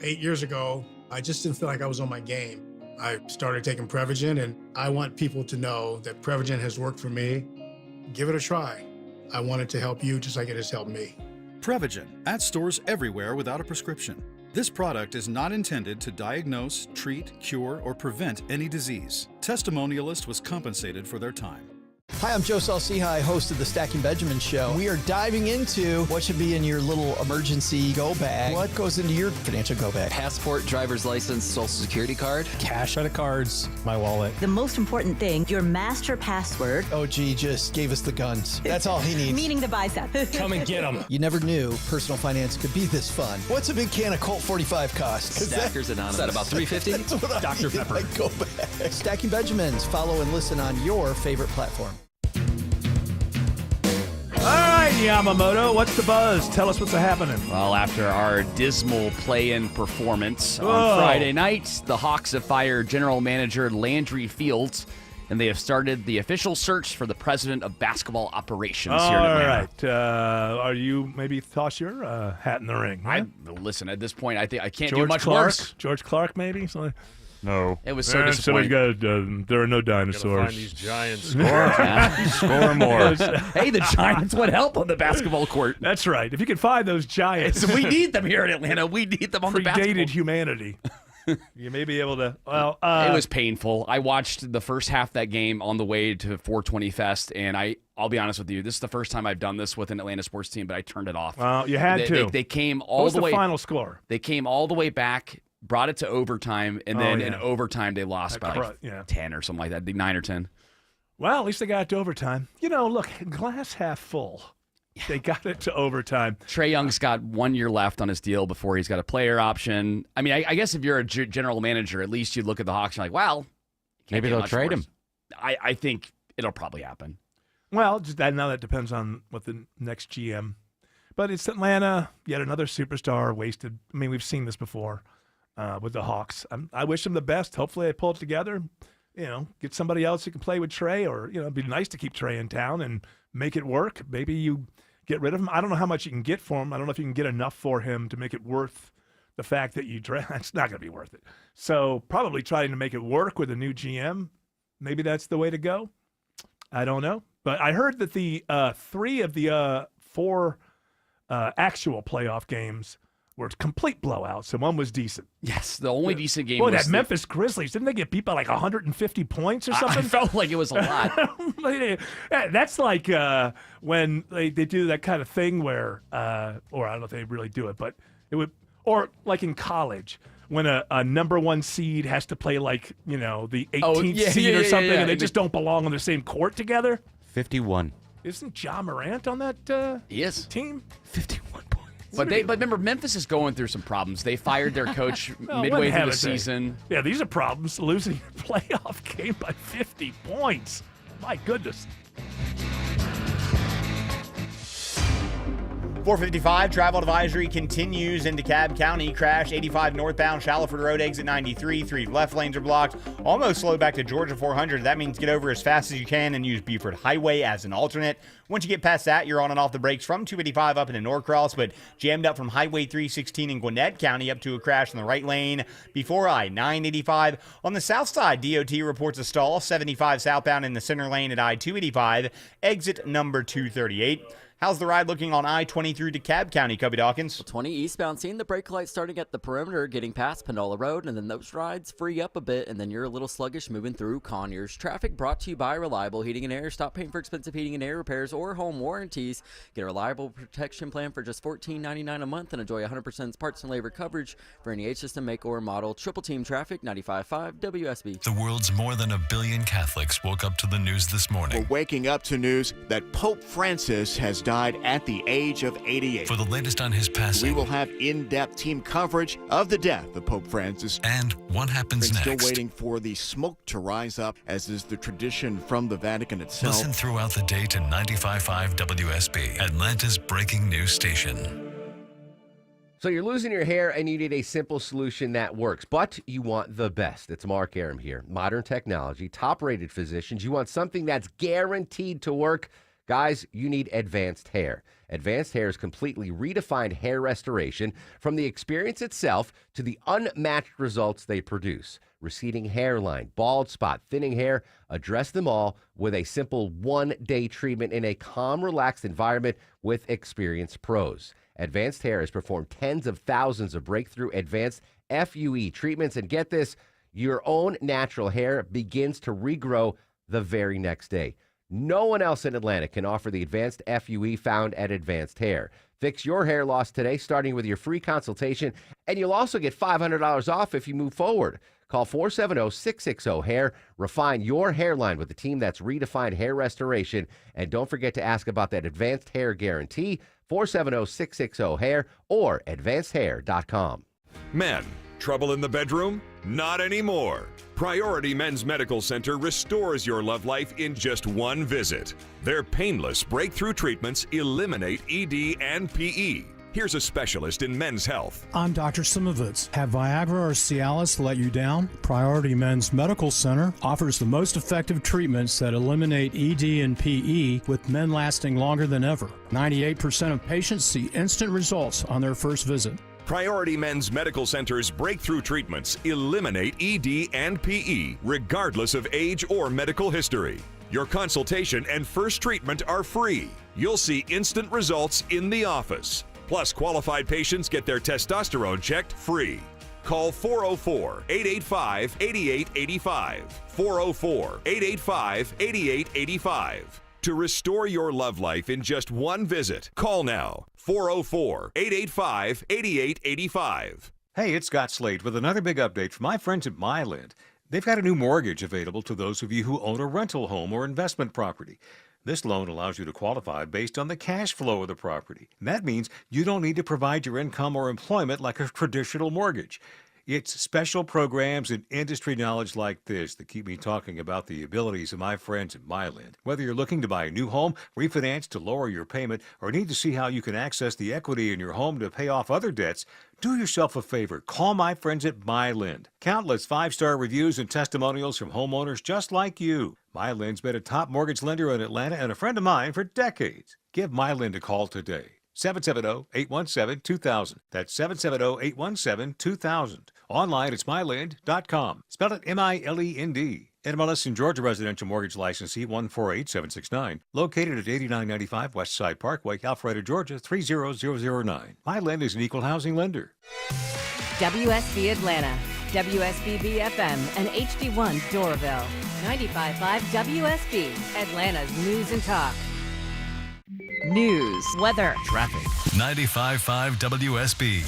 8 years ago, I just didn't feel like I was on my game. I started taking Prevagen, and I want people to know that Prevagen has worked for me. Give it a try. I want it to help you just like it has helped me. Prevagen, at stores everywhere without a prescription. This product is not intended to diagnose, treat, cure, or prevent any disease. Testimonialist was compensated for their time. Hi, I'm Joe Salciha, host of the Stacking Benjamin Show. We are diving into what should be in your little emergency go bag. What goes into your financial go bag? Passport, driver's license, social security card. Cash, credit cards, my wallet. The most important thing, your master password. OG just gave us the guns. That's all he needs. Meaning the bicep. Come and get them. You never knew personal finance could be this fun. What's a big can of Colt 45 cost? Stackers Anonymous. Is that about $3.50? That's what Dr. Pepper. Like go bag. Stacking Benjamins. Follow and listen on your favorite platform. All right, Yamamoto, what's the buzz? Tell us what's happening. Well, after our dismal play-in performance on Oh. Friday night, the Hawks have fired general manager Landry Fields, and they have started the official search for the president of basketball operations here in All Atlanta. right. Are you maybe toss your hat in the ring? Huh? Listen, at this point, I think I can't George do much Clark? worse. George Clark, maybe? Something? No. It was so Somebody's disappointing. got, there are no dinosaurs. Find these giants. Score more. Hey, the Giants would help on the basketball court. That's right. If you can find those giants. We need them here in Atlanta. We need them on the basketball. Predated humanity. You may be able to. Well, it was painful. I watched the first half of that game on the way to 420 Fest, and I'll be honest with you, this is the first time I've done this with an Atlanta sports team, but I turned it off. Well, you had to. They came all what was the way. The final score? They came all the way back, brought it to overtime, and then in overtime they lost by 10 or something like that, 9 or 10. Well, at least they got it to overtime. Look, glass half full. They got it to overtime. Trae Young's got 1 year left on his deal before he's got a player option. I mean, I guess if you're a general manager, at least you look at the Hawks and you're like, well, maybe they'll trade him. I think it'll probably happen. Well, now that depends on what the next GM. But it's Atlanta, yet another superstar wasted. I mean, we've seen this before with the Hawks. I wish them the best. Hopefully they pull it together. Get somebody else who can play with Trae, or it'd be nice to keep Trae in town and make it work. Maybe you get rid of him. I don't know how much you can get for him. I don't know if you can get enough for him to make it worth the fact that you draft. It's not going to be worth it. So probably trying to make it work with a new GM. Maybe that's the way to go. I don't know. But I heard that the 3 of the 4 actual playoff games were complete blowouts, so one was decent. Yes, the only decent game was that Memphis Grizzlies. Didn't they get beat by like 150 points or something? I felt like it was a lot. That's like when they do that kind of thing where, or I don't know if they really do it, but it would, or like in college when a number 1 seed has to play like, the 18th seed or something, and they just don't belong on the same court together. 51. Isn't Ja Morant on that he is. team? 51 points. But remember, Memphis is going through some problems. They fired their coach midway through the season. Yeah, these are problems. Losing your playoff game by 50 points. My goodness. 455 travel advisory continues in DeKalb County. Crash 85 northbound Shallowford Road, exit 93. 3 left lanes are blocked. Almost slowed back to Georgia 400. That means get over as fast as you can and use Beaufort Highway as an alternate. Once you get past that, you're on and off the brakes from 285 up into Norcross, but jammed up from Highway 316 in Gwinnett County up to a crash in the right lane before I-985. On the south side, DOT reports a stall 75 southbound in the center lane at I-285, exit number 238. How's the ride looking on I-20 through DeKalb County, Kobe Dawkins? 20 eastbound, seeing the brake lights starting at the perimeter, getting past Panola Road, and then those rides free up a bit, and then you're a little sluggish moving through Conyers. Traffic brought to you by Reliable Heating and Air. Stop paying for expensive heating and air repairs or home warranties. Get a Reliable protection plan for just $14.99 a month and enjoy 100% parts and labor coverage for any H-System make or model. Triple Team Traffic, 95.5 WSB. The world's more than 1 billion Catholics woke up to the news this morning. We're waking up to news that Pope Francis has died at the age of 88. For the latest on his passing, we will have in-depth team coverage of the death of Pope Francis. And what happens next. Still waiting for the smoke to rise up, as is the tradition from the Vatican itself. Listen throughout the day to 95.5 WSB, Atlanta's breaking news station. So you're losing your hair and you need a simple solution that works, but you want the best. It's Mark Aram here. Modern technology, top-rated physicians. You want something that's guaranteed to work. Guys, you need Advanced Hair. Advanced Hair's completely redefined hair restoration, from the experience itself to the unmatched results they produce. Receding hairline, bald spot, thinning hair, address them all with a simple 1-day treatment in a calm, relaxed environment with experienced pros. Advanced Hair has performed tens of thousands of breakthrough advanced FUE treatments, and get this, your own natural hair begins to regrow the very next day. No one else in Atlanta can offer the advanced FUE found at Advanced Hair. Fix your hair loss today, starting with your free consultation, and you'll also get $500 off if you move forward. Call 470-660-HAIR. Refine your hairline with a team that's redefined hair restoration. And don't forget to ask about that Advanced Hair Guarantee, 470-660-HAIR or advancedhair.com. Men, trouble in the bedroom? Not anymore. Priority Men's Medical Center restores your love life in just one visit. Their painless breakthrough treatments eliminate ED and PE. Here's a specialist in men's health. I'm Dr. Simovitz. Have Viagra or Cialis let you down? Priority Men's Medical Center offers the most effective treatments that eliminate ED and PE, with men lasting longer than ever. 98% of patients see instant results on their first visit. Priority Men's Medical Center's breakthrough treatments eliminate ED and PE, regardless of age or medical history. Your consultation and first treatment are free. You'll see instant results in the office. Plus, qualified patients get their testosterone checked free. Call 404-885-8885. 404-885-8885. To restore your love life in just one visit, call now. 404-885-8885. Hey, it's Scott Slade with another big update from my friends at MyLend. They've got a new mortgage available to those of you who own a rental home or investment property. This loan allows you to qualify based on the cash flow of the property. And that means you don't need to provide your income or employment like a traditional mortgage. It's special programs and industry knowledge like this that keep me talking about the abilities of my friends at MyLend. Whether you're looking to buy a new home, refinance to lower your payment, or need to see how you can access the equity in your home to pay off other debts, do yourself a favor. Call my friends at MyLend. Countless 5-star reviews and testimonials from homeowners just like you. MyLend's been a top mortgage lender in Atlanta and a friend of mine for decades. Give MyLend a call today. 770-817-2000. That's 770-817-2000. Online, it's mylend.com. Spell it M-I-L-E-N-D. NMLS in Georgia residential mortgage licensee 148769. Located at 8995 West Side Parkway, Alpharetta, Georgia 30009. MyLend is an equal housing lender. WSB Atlanta, WSBB FM, and HD1 Doraville. 95.5 WSB, Atlanta's news and talk. News, weather, traffic. 95.5 WSB,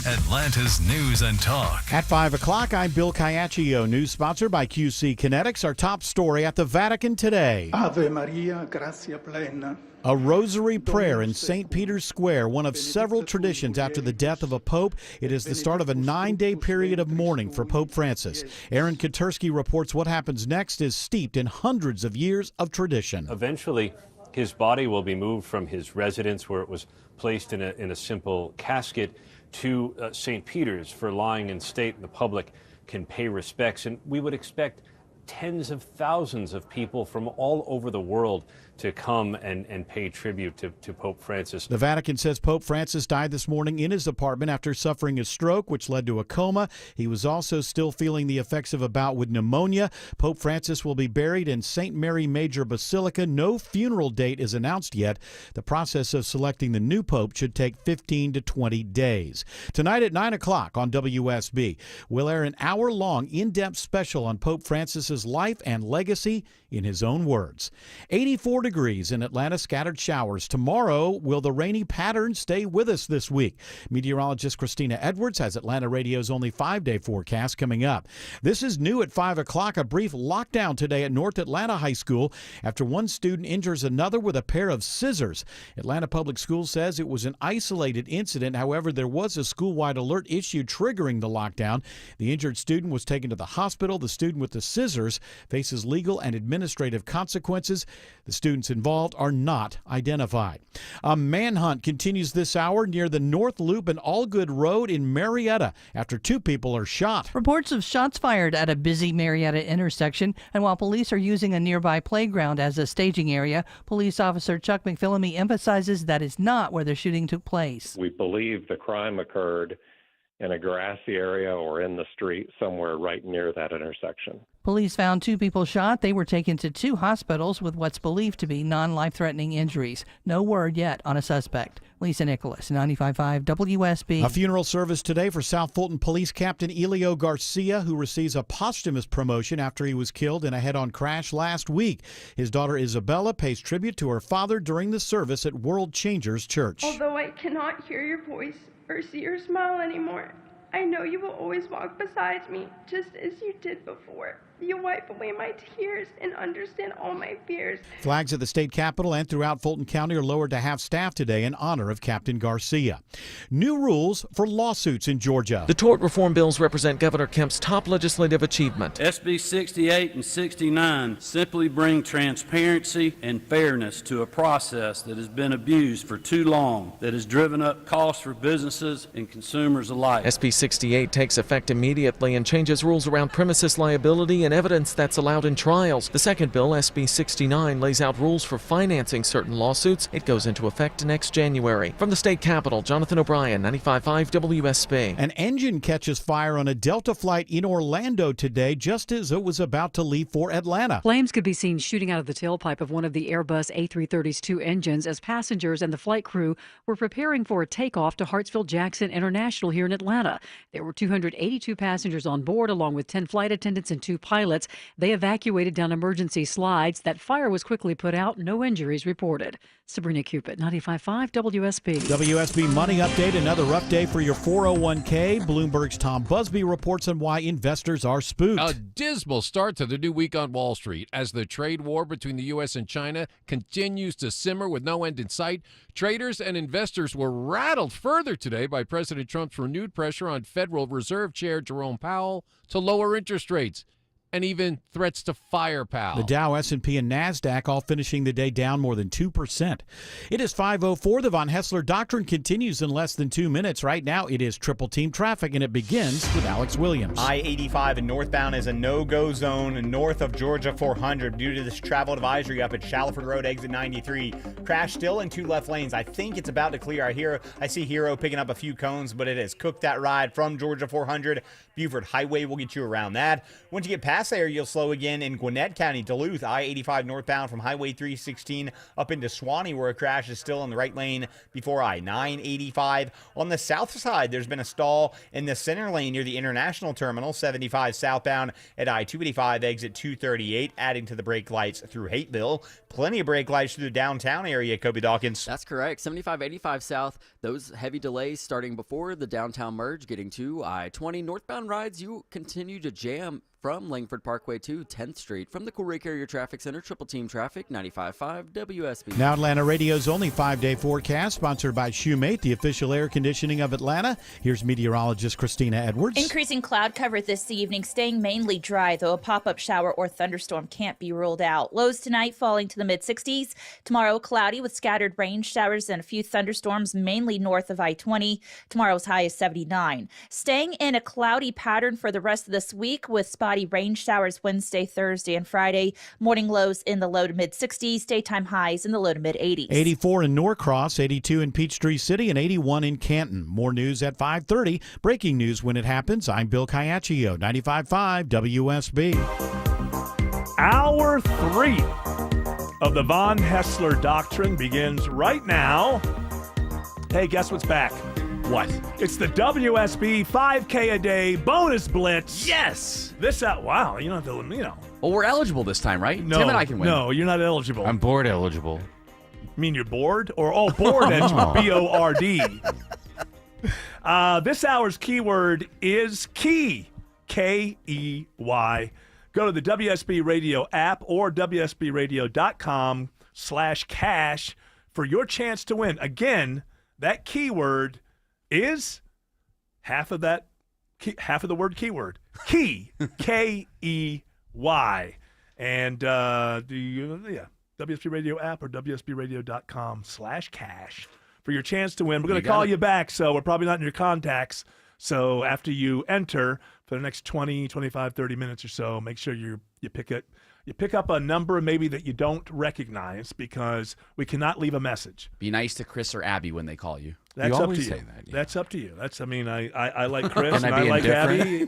Atlanta's news and talk. At 5 o'clock, I'm Bill Caiaccio. News sponsored by QC Kinetics. Our top story at the Vatican today. Ave Maria, gratia plena. A rosary prayer in St. Peter's Square, one of several traditions after the death of a pope. It is the start of a 9-day period of mourning for Pope Francis. Aaron Katersky reports what happens next is steeped in hundreds of years of tradition. Eventually, his body will be moved from his residence, where it was placed in a simple casket, to St. Peter's for lying in state, and the public can pay respects. And we would expect tens of thousands of people from all over the world to come and pay tribute to Pope Francis. The Vatican says Pope Francis died this morning in his apartment after suffering a stroke, which led to a coma. He was also still feeling the effects of a bout with pneumonia. Pope Francis will be buried in St. Mary Major Basilica. No funeral date is announced yet. The process of selecting the new pope should take 15 to 20 days. Tonight at 9 o'clock on WSB, we'll air an hour-long in-depth special on Pope Francis's life and legacy in his own words. 84 degrees in Atlanta, scattered showers. Tomorrow, will the rainy pattern stay with us this week? Meteorologist Christina Edwards has Atlanta Radio's only 5-day forecast coming up. This is new at 5 o'clock. A brief lockdown today at North Atlanta High School after one student injures another with a pair of scissors. Atlanta Public Schools says it was an isolated incident. However, there was a school-wide alert issued triggering the lockdown. The injured student was taken to the hospital. The student with the scissors faces legal and administrative consequences. The students involved are not identified. A manhunt continues this hour near the North Loop and Allgood Road in Marietta after 2 people are shot. Reports of shots fired at a busy Marietta intersection, and while police are using a nearby playground as a staging area, police officer Chuck McPhillamy emphasizes that is not where the shooting took place. We believe the crime occurred in a grassy area or in the street somewhere right near that intersection. Police found 2 people shot. They were taken to 2 hospitals with what's believed to be non-life-threatening injuries. No word yet on a suspect. Lisa Nicholas, 95.5 WSB. A funeral service today for South Fulton Police Captain Elio Garcia, who receives a posthumous promotion after he was killed in a head-on crash last week. His daughter Isabella pays tribute to her father during the service at World Changers Church. Although I cannot hear your voice or see your smile anymore, I know you will always walk beside me, just as you did before. You wipe away my tears and understand all my fears. Flags at the state capitol and throughout Fulton County are lowered to half staff today in honor of Captain Garcia. New rules for lawsuits in Georgia. The tort reform bills represent Governor Kemp's top legislative achievement. SB 68 and 69 simply bring transparency and fairness to a process that has been abused for too long, that has driven up costs for businesses and consumers alike. SB 68 takes effect immediately and changes rules around premises liability and evidence that's allowed in trials. The second bill, SB 69, lays out rules for financing certain lawsuits. It goes into effect next January. From the state capitol, Jonathan O'Brien, 95.5 WSB. An engine catches fire on a Delta flight in Orlando today just as it was about to leave for Atlanta. Flames could be seen shooting out of the tailpipe of one of the Airbus A330's two engines as passengers and the flight crew were preparing for a takeoff to Hartsfield-Jackson International here in Atlanta. There were 282 passengers on board, along with 10 flight attendants and 2 pilots. They evacuated down emergency slides. That fire was quickly put out. No injuries reported. Sabrina Cupid, 95.5 WSB. WSB Money Update, another rough day for your 401k. Bloomberg's Tom Busby reports on why investors are spooked. A dismal start to the new week on Wall Street as the trade war between the U.S. and China continues to simmer with no end in sight. Traders and investors were rattled further today by President Trump's renewed pressure on Federal Reserve Chair Jerome Powell to lower interest rates, and even threats to fire Powell. The Dow, S&P, and NASDAQ all finishing the day down more than 2%. It is 5:04. The Von Hessler Doctrine continues in less than 2 minutes. Right now, it is triple team traffic, and it begins with Alex Williams. I-85 and northbound is a no-go zone north of Georgia 400 due to this travel advisory up at Shallowford Road, exit 93. Crash still in 2 left lanes. I think it's about to clear. I see Hero picking up a few cones, but it has cooked that ride from Georgia 400. Buford Highway will get you around that. Once you get past there, you'll slow again in Gwinnett County, Duluth, I-85 northbound from Highway 316 up into Swanee, where a crash is still in the right lane before I-985. On the south side, there's been a stall in the center lane near the International Terminal, 75 southbound at I-285 exit 238, adding to the brake lights through Hateville. Plenty of brake lights through the downtown area, Kobe Dawkins. That's correct. 75-85 south. Those heavy delays starting before the downtown merge, getting to I-20. Northbound rides, you continue to jam from Langford Parkway to 10th Street. From the Cool Ray Carrier Traffic Center, Triple Team Traffic, 95.5 WSB. Now Atlanta Radio's only 5-day forecast, sponsored by Shoemate, the official air conditioning of Atlanta. Here's meteorologist Christina Edwards. Increasing cloud cover this evening, staying mainly dry, though a pop-up shower or thunderstorm can't be ruled out. Lows tonight falling to the mid-60s. Tomorrow, cloudy with scattered rain showers and a few thunderstorms, mainly north of I-20. Tomorrow's high is 79. Staying in a cloudy pattern for the rest of this week with spotty rain showers Wednesday, Thursday, and Friday. Morning lows in the low to mid-60s. Daytime highs in the low to mid-80s. 84 in Norcross, 82 in Peachtree City, and 81 in Canton. More news at 5:30. Breaking news when it happens. I'm Bill Caiaccio, 95.5 WSB. Hour 3 of the Von Hessler Doctrine begins right now. Hey, guess what's back? What? It's the WSB 5K a day bonus blitz. Yes. Wow, you don't have to, Well, we're eligible this time, right? No, Tim and I can win. No, you're not eligible. I'm board eligible. You mean you're bored? Board eligible. B-O-R-D. This hour's keyword is key. K-E-Y. Go to the WSB Radio app or WSBRadio.com/cash for your chance to win. Again, that keyword is half of the word keyword. Key. K-E-Y. And WSB Radio app or WSBRadio.com/cash for your chance to win. We're going to call you back, so we're probably not in your contacts. So after you enter for the next 20, 25, 30 minutes or so, make sure you pick up a number maybe that you don't recognize, because we cannot leave a message. Be nice to Chris or Abby when they call you. That's up to you. Say that, yeah. That's up to you. I like Chris and I like Abby.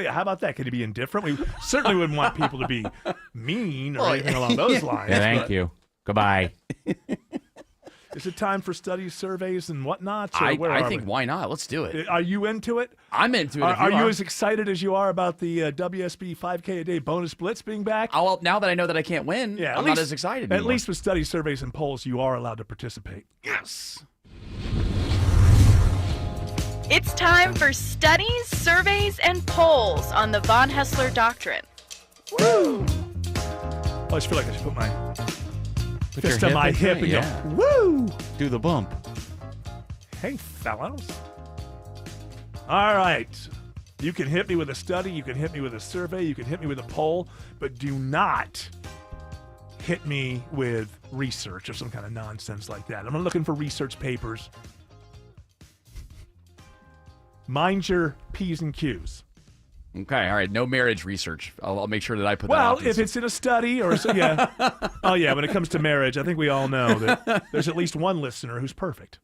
How about that? Could you be indifferent? We certainly wouldn't want people to be mean or anything along those lines. Yeah, thank you. Goodbye. Is it time for study surveys and whatnot? I think why not? Let's do it. Are you into it? I'm into it. Are you as excited as you are about the WSB 5K a day bonus blitz being back? Oh, well, now that I know that I can't win, I'm not as excited anymore. At least with study surveys and polls, you are allowed to participate. Yes. It's time for studies, surveys, and polls on the Von Hessler Doctrine. Woo! I just feel like I should put my fist on my hip and go, woo! Do the bump. Hey, fellows. All right. You can hit me with a study. You can hit me with a survey. You can hit me with a poll. But do not hit me with research or some kind of nonsense like that. I'm looking for research papers. Mind your P's and Q's. Okay, all right. No marriage research. I'll make sure that I put that Well, out. if it's in a study or so, yeah. Oh, yeah, when it comes to marriage, I think we all know that there's at least one listener who's perfect.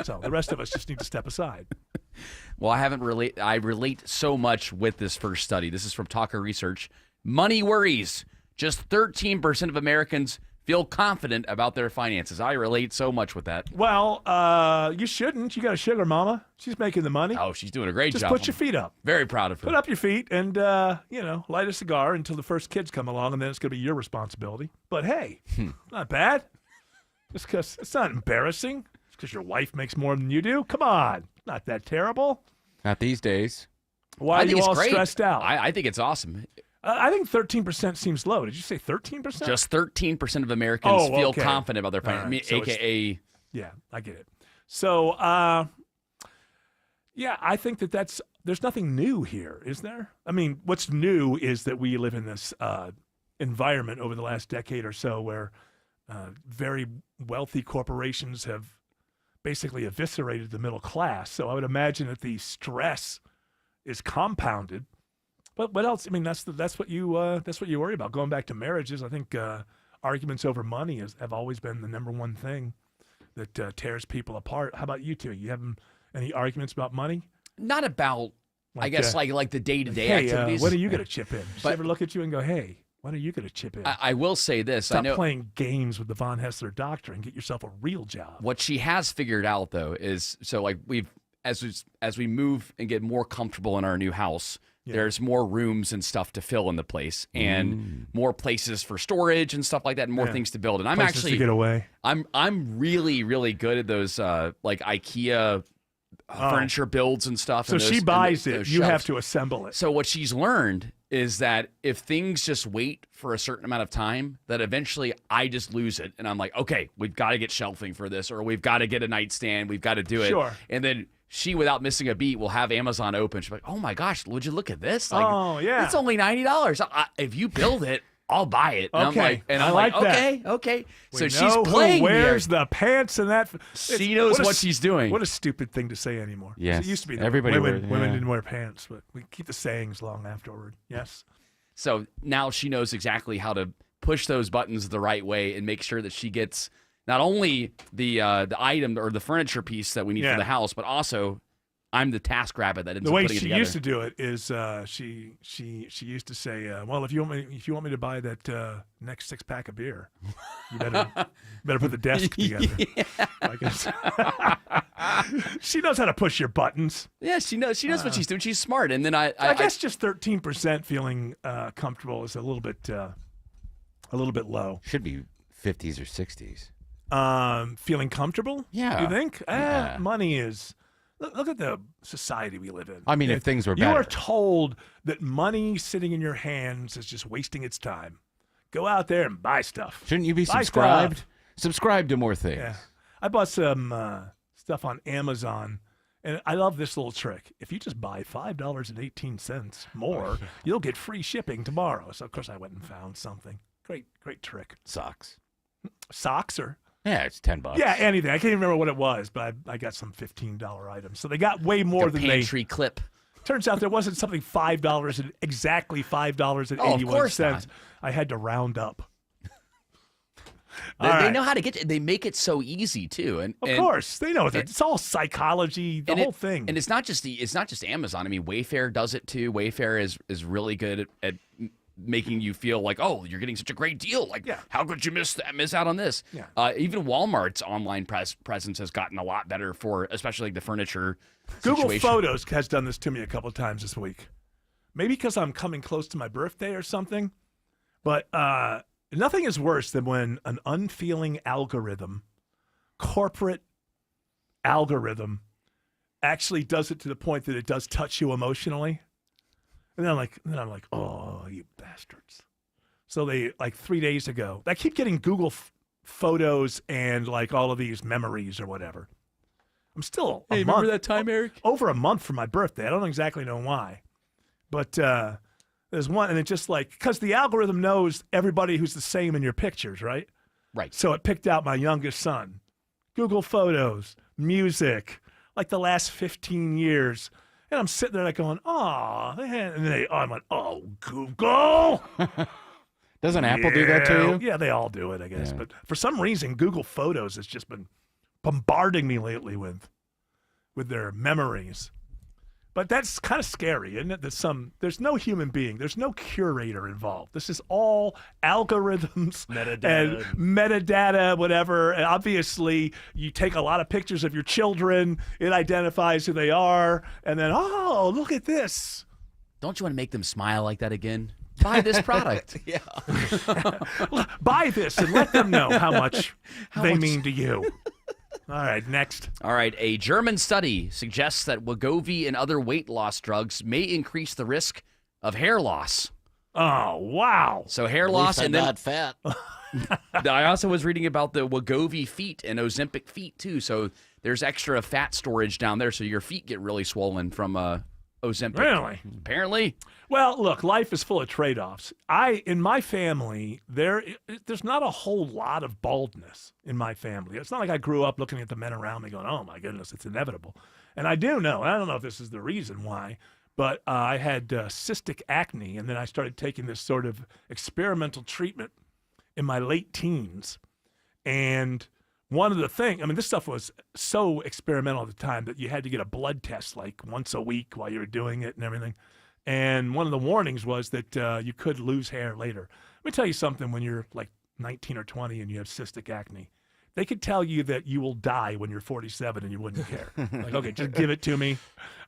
So the rest of us just need to step aside. Well, I relate so much with this first study. This is from Talker Research. Money worries. Just 13% of Americans feel confident about their finances. I relate so much with that. Well, you shouldn't. You got a sugar mama. She's making the money. Oh, she's doing a great Just job. put your feet up. Very proud of her. Put up your feet and, light a cigar until the first kids come along, and then it's going to be your responsibility. But, hey, not bad. Just because it's not embarrassing. Just because your wife makes more than you do. Come on. Not that terrible. Not these days. Why I are think you it's all great. stressed out? I think it's awesome. I think 13% seems low. Did you say 13%? Just 13% of Americans feel okay. confident about their All finances, right, so a.k.a. Yeah, I get it. So, I think there's nothing new here, is there? I mean, what's new is that we live in this environment over the last decade or so where very wealthy corporations have basically eviscerated the middle class. So I would imagine that the stress is compounded. But what else? I mean, that's what you worry about. Going back to marriages, I think arguments over money have always been the number one thing that tears people apart. How about you two? You have any arguments about money? Not about, I guess, like the day-to-day hey, activities. when are you going to chip in? Does she But- ever look at you and go, hey, when are you going to chip in? I will say this. Stop I know playing games with the Von Hessler doctor and get yourself a real job. what she has figured out, though, is so like as we move and get more comfortable in our new house, there's more rooms and stuff to fill in the place, and more places for storage and stuff like that, and more things to build. And I'm Places actually to get away. I'm really, really good at those like IKEA furniture builds and stuff. So and she those- buys and it. those You have shelves. to assemble it. So what she's learned is that if things just wait for a certain amount of time, that eventually I just lose it. And I'm like, okay, we've got to get shelving for this, or we've got to get a nightstand. We've got to do it. Sure. And then she, without missing a beat, will have Amazon open. She's like, oh my gosh, would you look at this? Like, Oh, yeah. It's only $90. If you build it, I'll buy it. And Okay. I'm I like, like that. okay. We So know she's who playing wears here. the pants and that. She knows what she's doing. What a stupid thing to say anymore. Yes. It used to be that Everybody women wears- yeah. didn't wear pants, but we keep the sayings long afterward. Yes. So now she knows exactly how to push those buttons the right way and make sure that she gets not only the item or the furniture piece that we need Yeah. for the house, but also I'm the task rabbit that ends The up way putting it she together. used to do it is she used to say, well, if you want me to buy that next 6-pack of beer, you better put the desk together. I guess. She knows how to push your buttons. Yeah, she knows what she's doing. She's smart. And then I guess just 13% feeling comfortable is a little bit low. Should be 50s or 60s. Feeling comfortable? Yeah. You think? Yeah. Money is. Look at the society we live in. I mean, if things were You better. are told that money sitting in your hands is just wasting its time. Go out there and buy stuff. Shouldn't you be Buy subscribed? stuff. Subscribe to more things. Yeah. I bought some stuff on Amazon, and I love this little trick. If you just buy $5.18 more, you'll get free shipping tomorrow. So, of course, I went and found something. Great trick. Socks. Socks or? Yeah, it's $10. Yeah, anything. I can't even remember what it was, but I got some $15 items. So they got way more The than pantry clip. Turns out there wasn't something $5 and exactly $5.81. Oh, of course not. I had to round up. They know how to get it. They make it so easy too. And Of course, they know it's all psychology, the whole thing. And it's not just Amazon. I mean, Wayfair does it too. Wayfair is really good at making you feel like, oh, you're getting such a great deal. Like, how could you miss out on this? Yeah. Even Walmart's online presence has gotten a lot better for, especially like the furniture Google situation. Photos has done this to me a couple of times this week. Maybe because I'm coming close to my birthday or something. But nothing is worse than when an unfeeling algorithm, corporate algorithm, actually does it to the point that it does touch you emotionally. And then I'm like, oh, you bastards. So they, like 3 days ago, I keep getting Google Photos and like all of these memories or whatever. I'm still Hey, remember that time, Eric? Over a month for my birthday. I don't exactly know why. But there's one, and it just like, because the algorithm knows everybody who's the same in your pictures, right? Right. So it picked out my youngest son. Google Photos, music, like the last 15 years. And I'm sitting there like going, oh, and I went, oh, Google. Doesn't Apple do that to you? Yeah, they all do it, I guess. Yeah. But for some reason, Google Photos has just been bombarding me lately with their memories. But that's kind of scary, isn't it? There's no human being, there's no curator involved. This is all algorithms and metadata, whatever. And obviously, you take a lot of pictures of your children, it identifies who they are, and then, oh, look at this. Don't you want to make them smile like that again? Buy this product. Yeah. Buy this and let them know how much they mean to you. All right, next. All right, a German study suggests that Wegovy and other weight loss drugs may increase the risk of hair loss. Oh, wow. So hair loss and then fat. I also was reading about the Wegovy feet and Ozempic feet too. So there's extra fat storage down there, so your feet get really swollen from Ozempic. Really? Apparently. Well, look, life is full of trade-offs. In my family, there's not a whole lot of baldness in my family. It's not like I grew up looking at the men around me going, oh, my goodness, it's inevitable. And I do know, I don't know if this is the reason why, but I had cystic acne, and then I started taking this sort of experimental treatment in my late teens. And one of the things, this stuff was so experimental at the time that you had to get a blood test like once a week while you were doing it and everything. And one of the warnings was that you could lose hair later. Let me tell you something, when you're like 19 or 20 and you have cystic acne, they could tell you that you will die when you're 47 and you wouldn't care. Like, okay, just give it to me.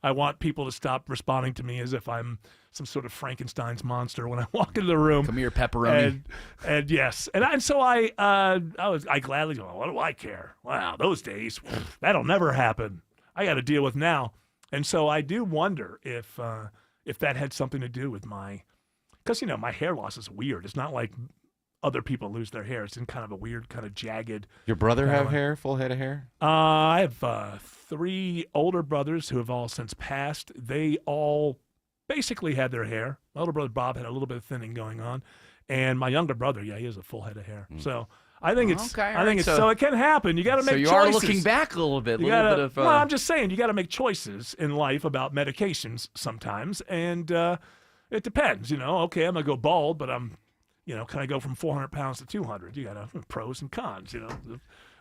I want people to stop responding to me as if I'm some sort of Frankenstein's monster when I walk into the room. Come here, pepperoni. And yes. And so I gladly go, what do I care? Wow, those days, that'll never happen. I got to deal with now. And so I do wonder if that had something to do with because, my hair loss is weird. It's not like other people lose their hair. It's in kind of a weird, kind of jagged. Your brother have hair, full head of hair? I have 3 older brothers who have all since passed. They all basically had their hair. My older brother Bob had a little bit of thinning going on. And my younger brother, he has a full head of hair. So I think so it can happen. You got to make choices. So you are looking back a little bit. Well, I'm just saying, you got to make choices in life about medications sometimes. And it depends, Okay, I'm going to go bald, but I'm, can I go from 400 pounds to 200? You got pros and cons,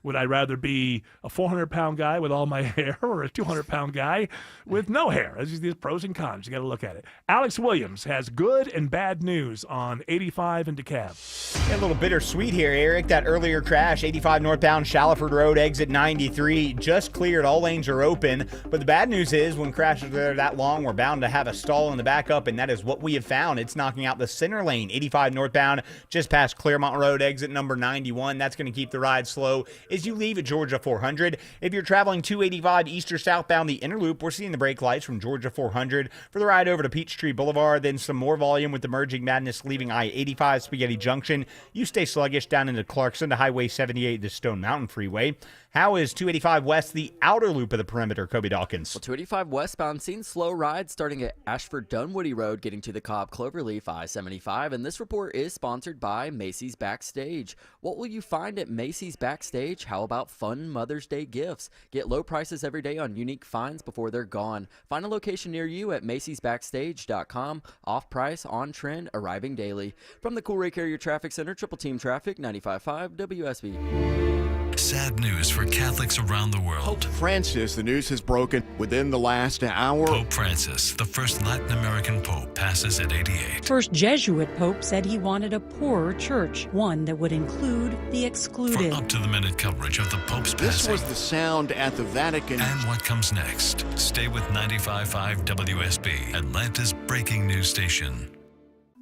Would I rather be a 400-pound guy with all my hair or a 200-pound guy with no hair? There's pros and cons. You got to look at it. Alex Williams has good and bad news on 85 in DeKalb. A little bittersweet here, Eric. That earlier crash, 85 northbound Shallowford Road, exit 93, just cleared. All lanes are open. But the bad news is when crashes are that long, we're bound to have a stall in the backup, and that is what we have found. It's knocking out the center lane, 85 northbound, just past Claremont Road, exit number 91. That's going to keep the ride slow as you leave at Georgia 400. If you're traveling 285 east or southbound the inner loop, we're seeing the brake lights from Georgia 400 for the ride over to Peachtree Boulevard. Then some more volume with the merging madness leaving I-85 Spaghetti Junction. You stay sluggish down into Clarkson to Highway 78 to Stone Mountain Freeway. How is 285 west, the outer loop of the perimeter, Kobe Dawkins? Well, 285 westbound seen slow rides starting at Ashford Dunwoody Road, getting to the Cobb Cloverleaf I-75, and this report is sponsored by Macy's Backstage. What will you find at Macy's Backstage? How about fun Mother's Day gifts? Get low prices every day on unique finds before they're gone. Find a location near you at macy'sbackstage.com. Off price, on trend, arriving daily. From the Cool Ray Carrier Traffic Center, Triple Team Traffic, 95.5 WSB. Sad news for Catholics around the world. Pope Francis, the news has broken within the last hour. Pope Francis, the first Latin American pope, passes at 88. First Jesuit pope said he wanted a poorer church, one that would include the excluded. For up-to-the-minute coverage of the Pope's This passing was the sound at the Vatican. and what comes next. Stay with 95.5 WSB, Atlanta's breaking news station.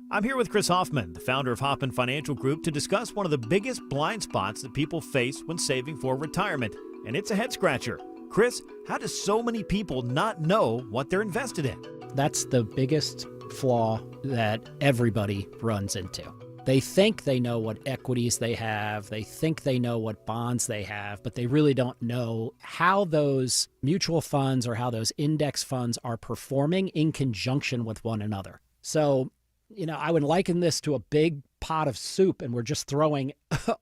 I'm here with Chris Hoffman, the founder of Hoffman Financial Group, to discuss one of the biggest blind spots that people face when saving for retirement, and it's a head-scratcher. Chris, how do so many people not know what they're invested in? That's the biggest flaw that everybody runs into. They think they know what equities they have, they think they know what bonds they have, but they really don't know how those mutual funds or how those index funds are performing in conjunction with one another. So, I would liken this to a big pot of soup, and we're just throwing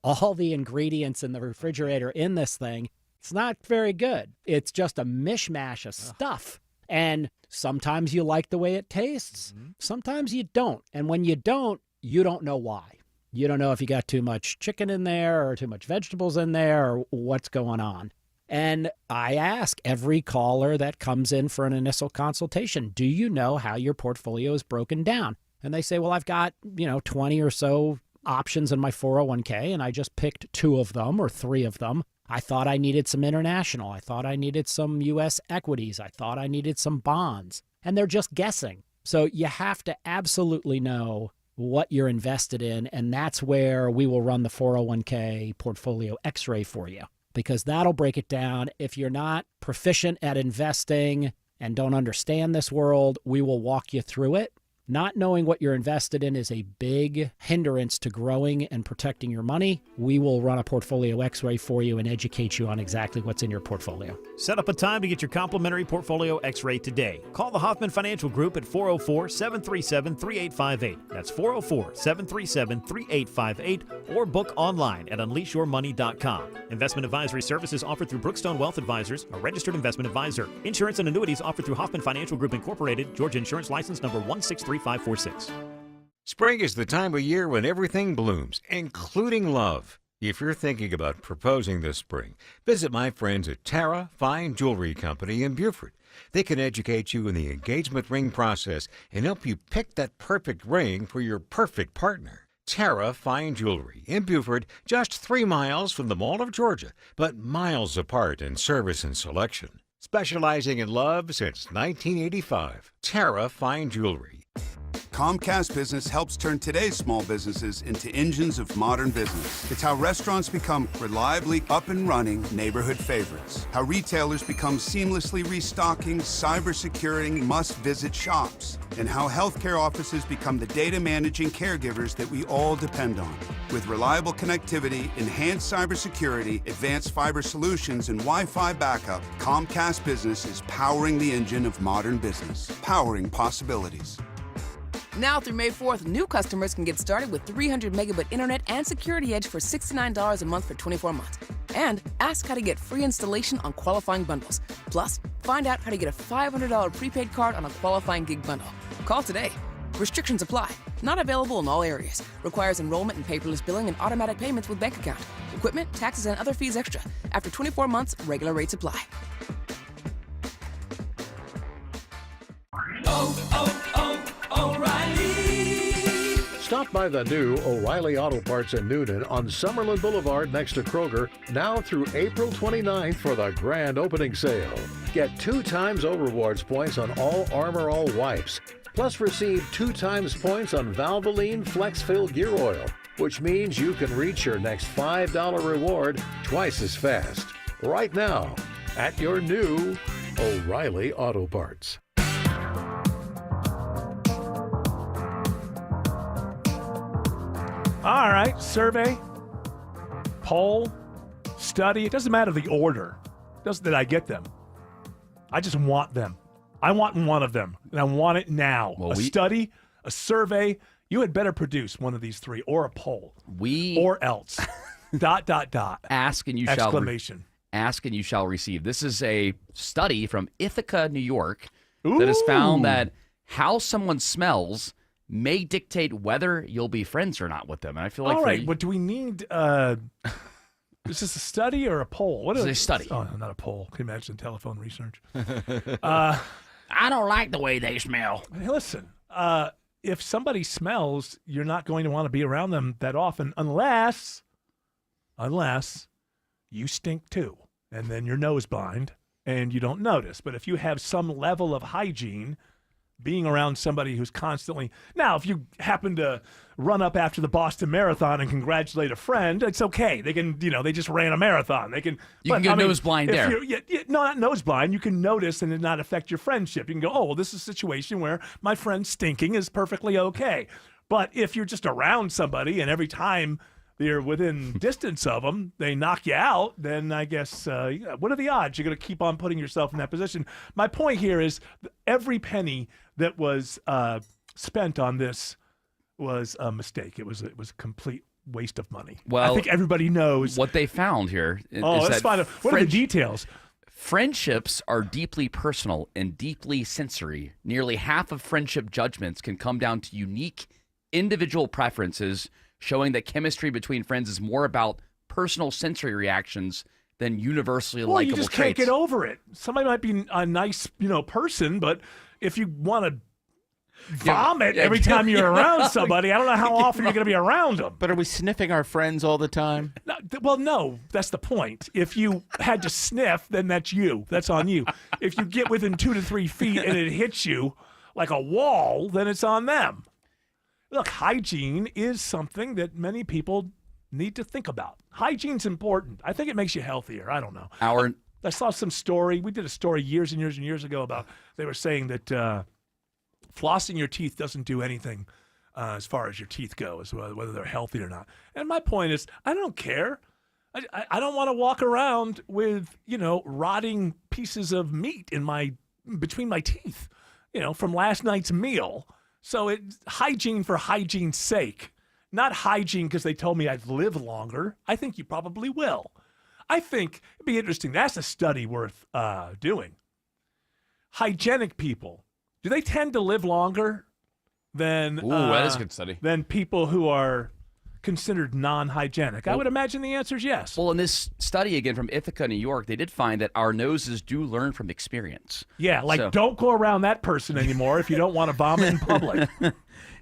all the ingredients in the refrigerator in this thing. It's not very good. It's just a mishmash of stuff. And sometimes you like the way it tastes. Sometimes you don't. And when you don't know why. You don't know if you got too much chicken in there or too much vegetables in there or what's going on. And I ask every caller that comes in for an initial consultation, do you know how your portfolio is broken down? And they say, well, I've got, 20 or so options in my 401k, and I just picked 2 of them or 3 of them. I thought I needed some international. I thought I needed some U.S. equities. I thought I needed some bonds. And they're just guessing. So you have to absolutely know what you're invested in, and that's where we will run the 401k portfolio x-ray for you, because that'll break it down. If you're not proficient at investing and don't understand this world, we will walk you through it. Not knowing what you're invested in is a big hindrance to growing and protecting your money. We will run a portfolio x-ray for you and educate you on exactly what's in your portfolio. Set up a time to get your complimentary portfolio x-ray today. Call the Hoffman Financial Group at 404-737-3858. That's 404-737-3858, or book online at unleashyourmoney.com. Investment advisory services offered through Brookstone Wealth Advisors, a registered investment advisor. Insurance and annuities offered through Hoffman Financial Group Incorporated, Georgia Insurance License number 163546. Spring is the time of year when everything blooms, including love. If you're thinking about proposing this spring, visit my friends at Tara Fine Jewelry Company in Beaufort. They can educate you in the engagement ring process and help you pick that perfect ring for your perfect partner. Tara Fine Jewelry in Beaufort, just 3 miles from the Mall of Georgia, but miles apart in service and selection. Specializing in love since 1985, Tara Fine Jewelry. Comcast Business helps turn today's small businesses into engines of modern business. It's how restaurants become reliably up and running neighborhood favorites. How retailers become seamlessly restocking, cyber-securing, must-visit shops. And how healthcare offices become the data managing caregivers that we all depend on. With reliable connectivity, enhanced cybersecurity, advanced fiber solutions, and Wi-Fi backup, Comcast Business is powering the engine of modern business. Powering possibilities. Now through May 4th, new customers can get started with 300 megabit internet and Security Edge for $69 a month for 24 months. And ask how to get free installation on qualifying bundles. Plus, find out how to get a $500 prepaid card on a qualifying gig bundle. Call today. Restrictions apply. Not available in all areas. Requires enrollment and paperless billing and automatic payments with bank account. Equipment, taxes, and other fees extra. After 24 months, regular rates apply. Stop by the new O'Reilly Auto Parts in Newton on Summerlin Boulevard next to Kroger now through April 29th for the grand opening sale. Get 2 times O-Rewards points on all Armor All wipes. Plus receive 2 times points on Valvoline FlexFill Gear Oil, which means you can reach your next $5 reward twice as fast. Right now at your new O'Reilly Auto Parts. All right, survey, poll, study. It doesn't matter the order. Doesn't that I get them. I just want them. I want one of them, and I want it now. Well, study, a survey. You had better produce one of these 3, or a poll. Or else. ... Ask and you exclamation. Ask and you shall receive. This is a study from Ithaca, New York, that has found that how someone smells may dictate whether you'll be friends or not with them. And I feel like... All right, but do we need... is this a study or a poll? What It's a study. Oh, not a poll. Can you imagine telephone research? I don't like the way they smell. Hey, listen, if somebody smells, you're not going to want to be around them that often unless you stink too. And then you're nose blind and you don't notice. But if you have some level of hygiene... being around somebody who's constantly... Now, if you happen to run up after the Boston Marathon and congratulate a friend, it's okay. They can, they just ran a marathon. They can... You can get nose blind there. No, not nose blind. You can notice and it not affect your friendship. You can go, oh, well, this is a situation where my friend stinking is perfectly okay. But if you're just around somebody and every time you're within distance of them, they knock you out, then I guess, what are the odds you're going to keep on putting yourself in that position? My point here is every penny that was spent on this was a mistake. It was a complete waste of money. Well, I think everybody knows what they found here. Let's find out. What are the details? Friendships are deeply personal and deeply sensory. Nearly half of friendship judgments can come down to unique individual preferences, showing that chemistry between friends is more about personal sensory reactions than universally Well, likable you just traits. can't get over it. Somebody might be a nice, person, but if you want to vomit every time you're around somebody, I don't know how often you're going to be around them. But are we sniffing our friends all the time? No, that's the point. If you had to sniff, then that's you. That's on you. If you get within 2 to 3 feet and it hits you like a wall, then it's on them. Look, hygiene is something that many people need to think about. Hygiene's important. I think it makes you healthier. I don't know. I saw some story. We did a story years and years and years ago about they were saying that flossing your teeth doesn't do anything as far as your teeth go, as whether they're healthy or not. And my point is, I don't care. I don't want to walk around with, rotting pieces of meat between my teeth, from last night's meal. So it's hygiene for hygiene's sake, not hygiene because they told me I'd live longer. I think you probably will. I think it'd be interesting. That's a study worth doing. Hygienic people, do they tend to live longer than that is a good study. Than people who are considered non-hygienic? I would imagine the answer is yes. Well, in this study, again, from Ithaca, New York, they did find that our noses do learn from experience. Yeah, So- don't go around that person anymore if you don't want to vomit in public.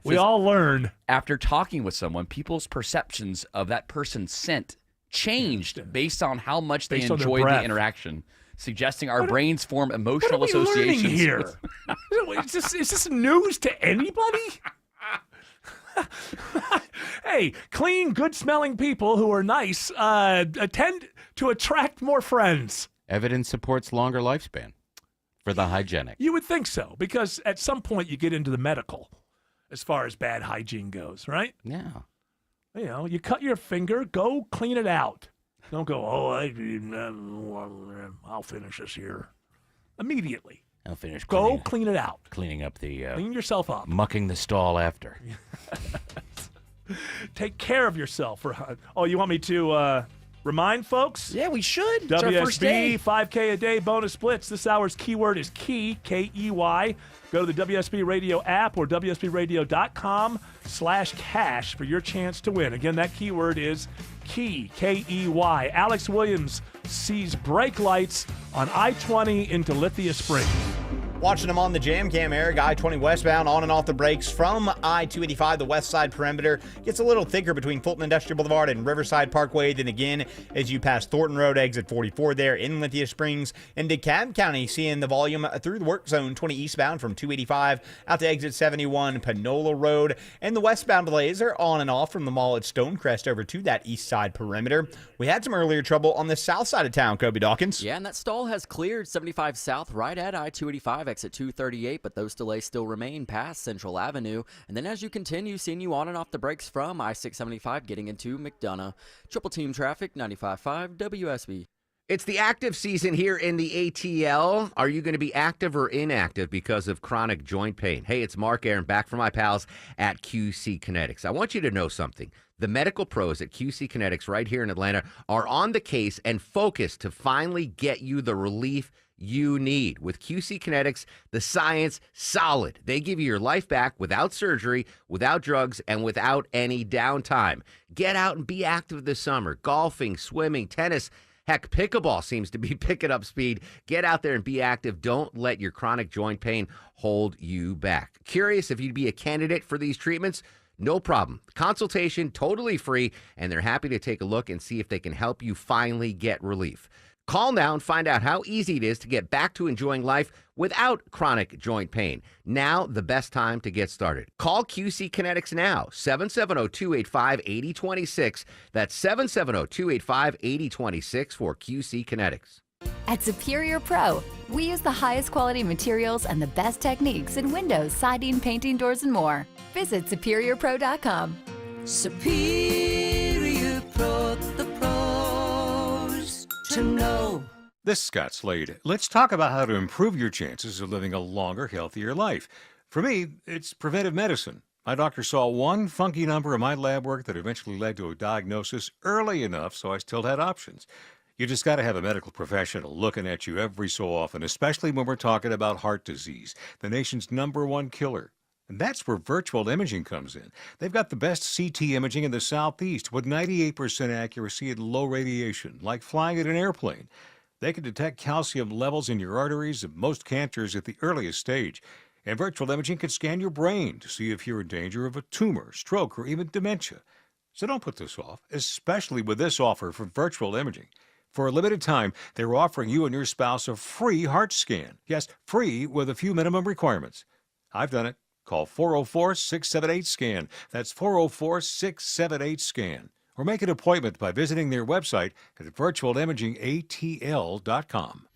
We all learn. After talking with someone, people's perceptions of that person's scent changed based on how much they Based on their enjoyed the breath. interaction, suggesting our brains form emotional What are we learning associations. here? Is this news to anybody? Hey, clean, good-smelling people who are nice tend to attract more friends. Evidence supports longer lifespan for the hygienic. You would think so, because at some point you get into the medical as far as bad hygiene goes, right? Yeah. You cut your finger, go clean it out. Don't go, I'll finish this here. Immediately. I'll finish Go clean it out. cleaning up the Clean yourself up. mucking the stall after. Take care of yourself. Oh, you want me to remind folks? Yeah, we should. It's our first day. WSB, 5K a day, bonus splits. This hour's keyword is key, K-E-Y. Go to the WSB Radio app or WSBRadio.com/cash for your chance to win. Again, that keyword is key, K-E-Y. Alex Williams sees brake lights on I-20 into Lithia Springs. Watching them on the Jam Cam, Eric, I-20 westbound, on and off the brakes from I-285, the west side perimeter. Gets a little thicker between Fulton Industrial Boulevard and Riverside Parkway. Then again, as you pass Thornton Road, exit 44 there in Lithia Springs. In DeKalb County, seeing the volume through the work zone, 20 eastbound from 285 out to exit 71, Panola Road. And the westbound delays are on and off from the mall at Stonecrest over to that east side perimeter. We had some earlier trouble on the south side of town, Kobe Dawkins. Yeah, and that stall has cleared 75 south right at I-285 exit 238, but those delays still remain past Central Avenue. And then as you continue, seeing you on and off the brakes from I-675 getting into McDonough. Triple team traffic, 95.5 WSB. It's the active season here in the ATL. Are you going to be active or inactive because of chronic joint pain? Hey, it's Mark Aaron back from my pals at QC Kinetics. I want you to know something. The medical pros at QC Kinetics right here in Atlanta are on the case and focused to finally get you the relief you need. With QC Kinetics, the science solid. They give you your life back without surgery, without drugs, and without any downtime. Get out and be active this summer. Golfing, swimming, tennis. Heck, pickleball seems to be picking up speed. Get out there and be active. Don't let your chronic joint pain hold you back. Curious if you'd be a candidate for these treatments? No problem. Consultation totally free, and they're happy to take a look and see if they can help you finally get relief. Call now and find out how easy it is to get back to enjoying life without chronic joint pain. Now, the best time to get started. Call QC Kinetics now, 770-285-8026. That's 770-285-8026 for QC Kinetics. At Superior Pro, we use the highest quality materials and the best techniques in windows, siding, painting, doors, and more. Visit SuperiorPro.com. Superior Pro, the pros to know. This is Scott Slade. Let's talk about how to improve your chances of living a longer, healthier life. For me, it's preventive medicine. My doctor saw one funky number in my lab work that eventually led to a diagnosis early enough so I still had options. You just got to have a medical professional looking at you every so often, especially when we're talking about heart disease, the nation's #1 killer. And that's where virtual imaging comes in. They've got the best CT imaging in the Southeast with 98% accuracy and low radiation, like flying in an airplane. They can detect calcium levels in your arteries and most cancers at the earliest stage. And virtual imaging can scan your brain to see if you're in danger of a tumor, stroke, or even dementia. So don't put this off, especially with this offer from virtual imaging. For a limited time, they're offering you and your spouse a free heart scan. Yes, free with a few minimum requirements. I've done it. Call 404-678-SCAN. That's 404-678-SCAN. Or make an appointment by visiting their website at virtualimagingatl.com.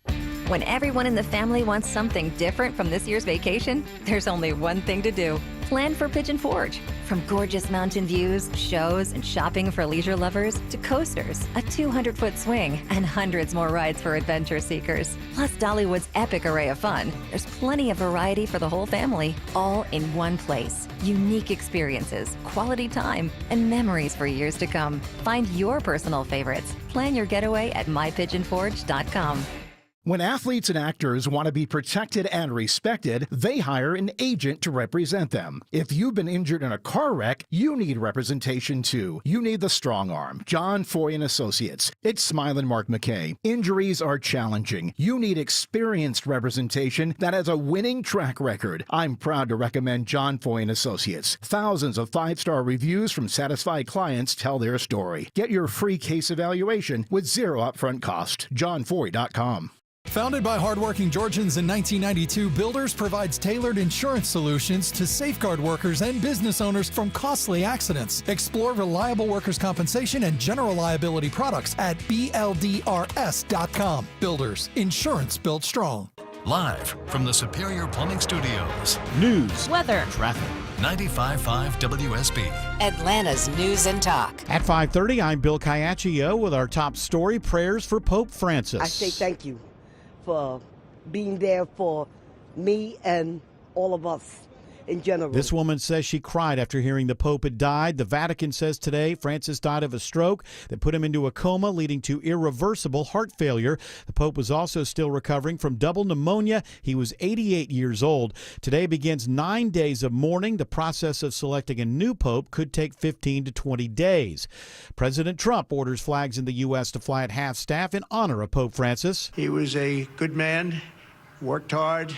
When everyone in the family wants something different from this year's vacation, there's only one thing to do. Plan for Pigeon Forge. From gorgeous mountain views, shows, and shopping for leisure lovers to coasters, a 200-foot swing, and hundreds more rides for adventure seekers. Plus Dollywood's epic array of fun. There's plenty of variety for the whole family, all in one place. Unique experiences, quality time, and memories for years to come. Find your personal favorites. Plan your getaway at mypigeonforge.com. When athletes and actors want to be protected and respected, they hire an agent to represent them. If you've been injured in a car wreck, you need representation too. You need the strong arm, John Foy and Associates. It's Smilin' Mark McKay. Injuries are challenging. You need experienced representation that has a winning track record. I'm proud to recommend John Foy and Associates. Thousands of 5-star reviews from satisfied clients tell their story. Get your free case evaluation with zero upfront cost. JohnFoy.com. Founded by hardworking Georgians in 1992, Builders provides tailored insurance solutions to safeguard workers and business owners from costly accidents. Explore reliable workers' compensation and general liability products at BLDRS.com. Builders, insurance built strong. Live from the Superior Plumbing Studios. News, weather, traffic. 95.5 WSB. Atlanta's News and Talk. At 5:30, I'm Bill Caiaccio with our top story, prayers for Pope Francis. I say thank you for being there for me and all of us in general. This woman says she cried after hearing the Pope had died. The Vatican says today Francis died of a stroke that put him into a coma, leading to irreversible heart failure. The Pope was also still recovering from double pneumonia. He was 88 years old. Today begins 9 days of mourning. The process of selecting a new Pope could take 15 to 20 days. President Trump orders flags in the U.S. to fly at half-staff in honor of Pope Francis. He was a good man, worked hard.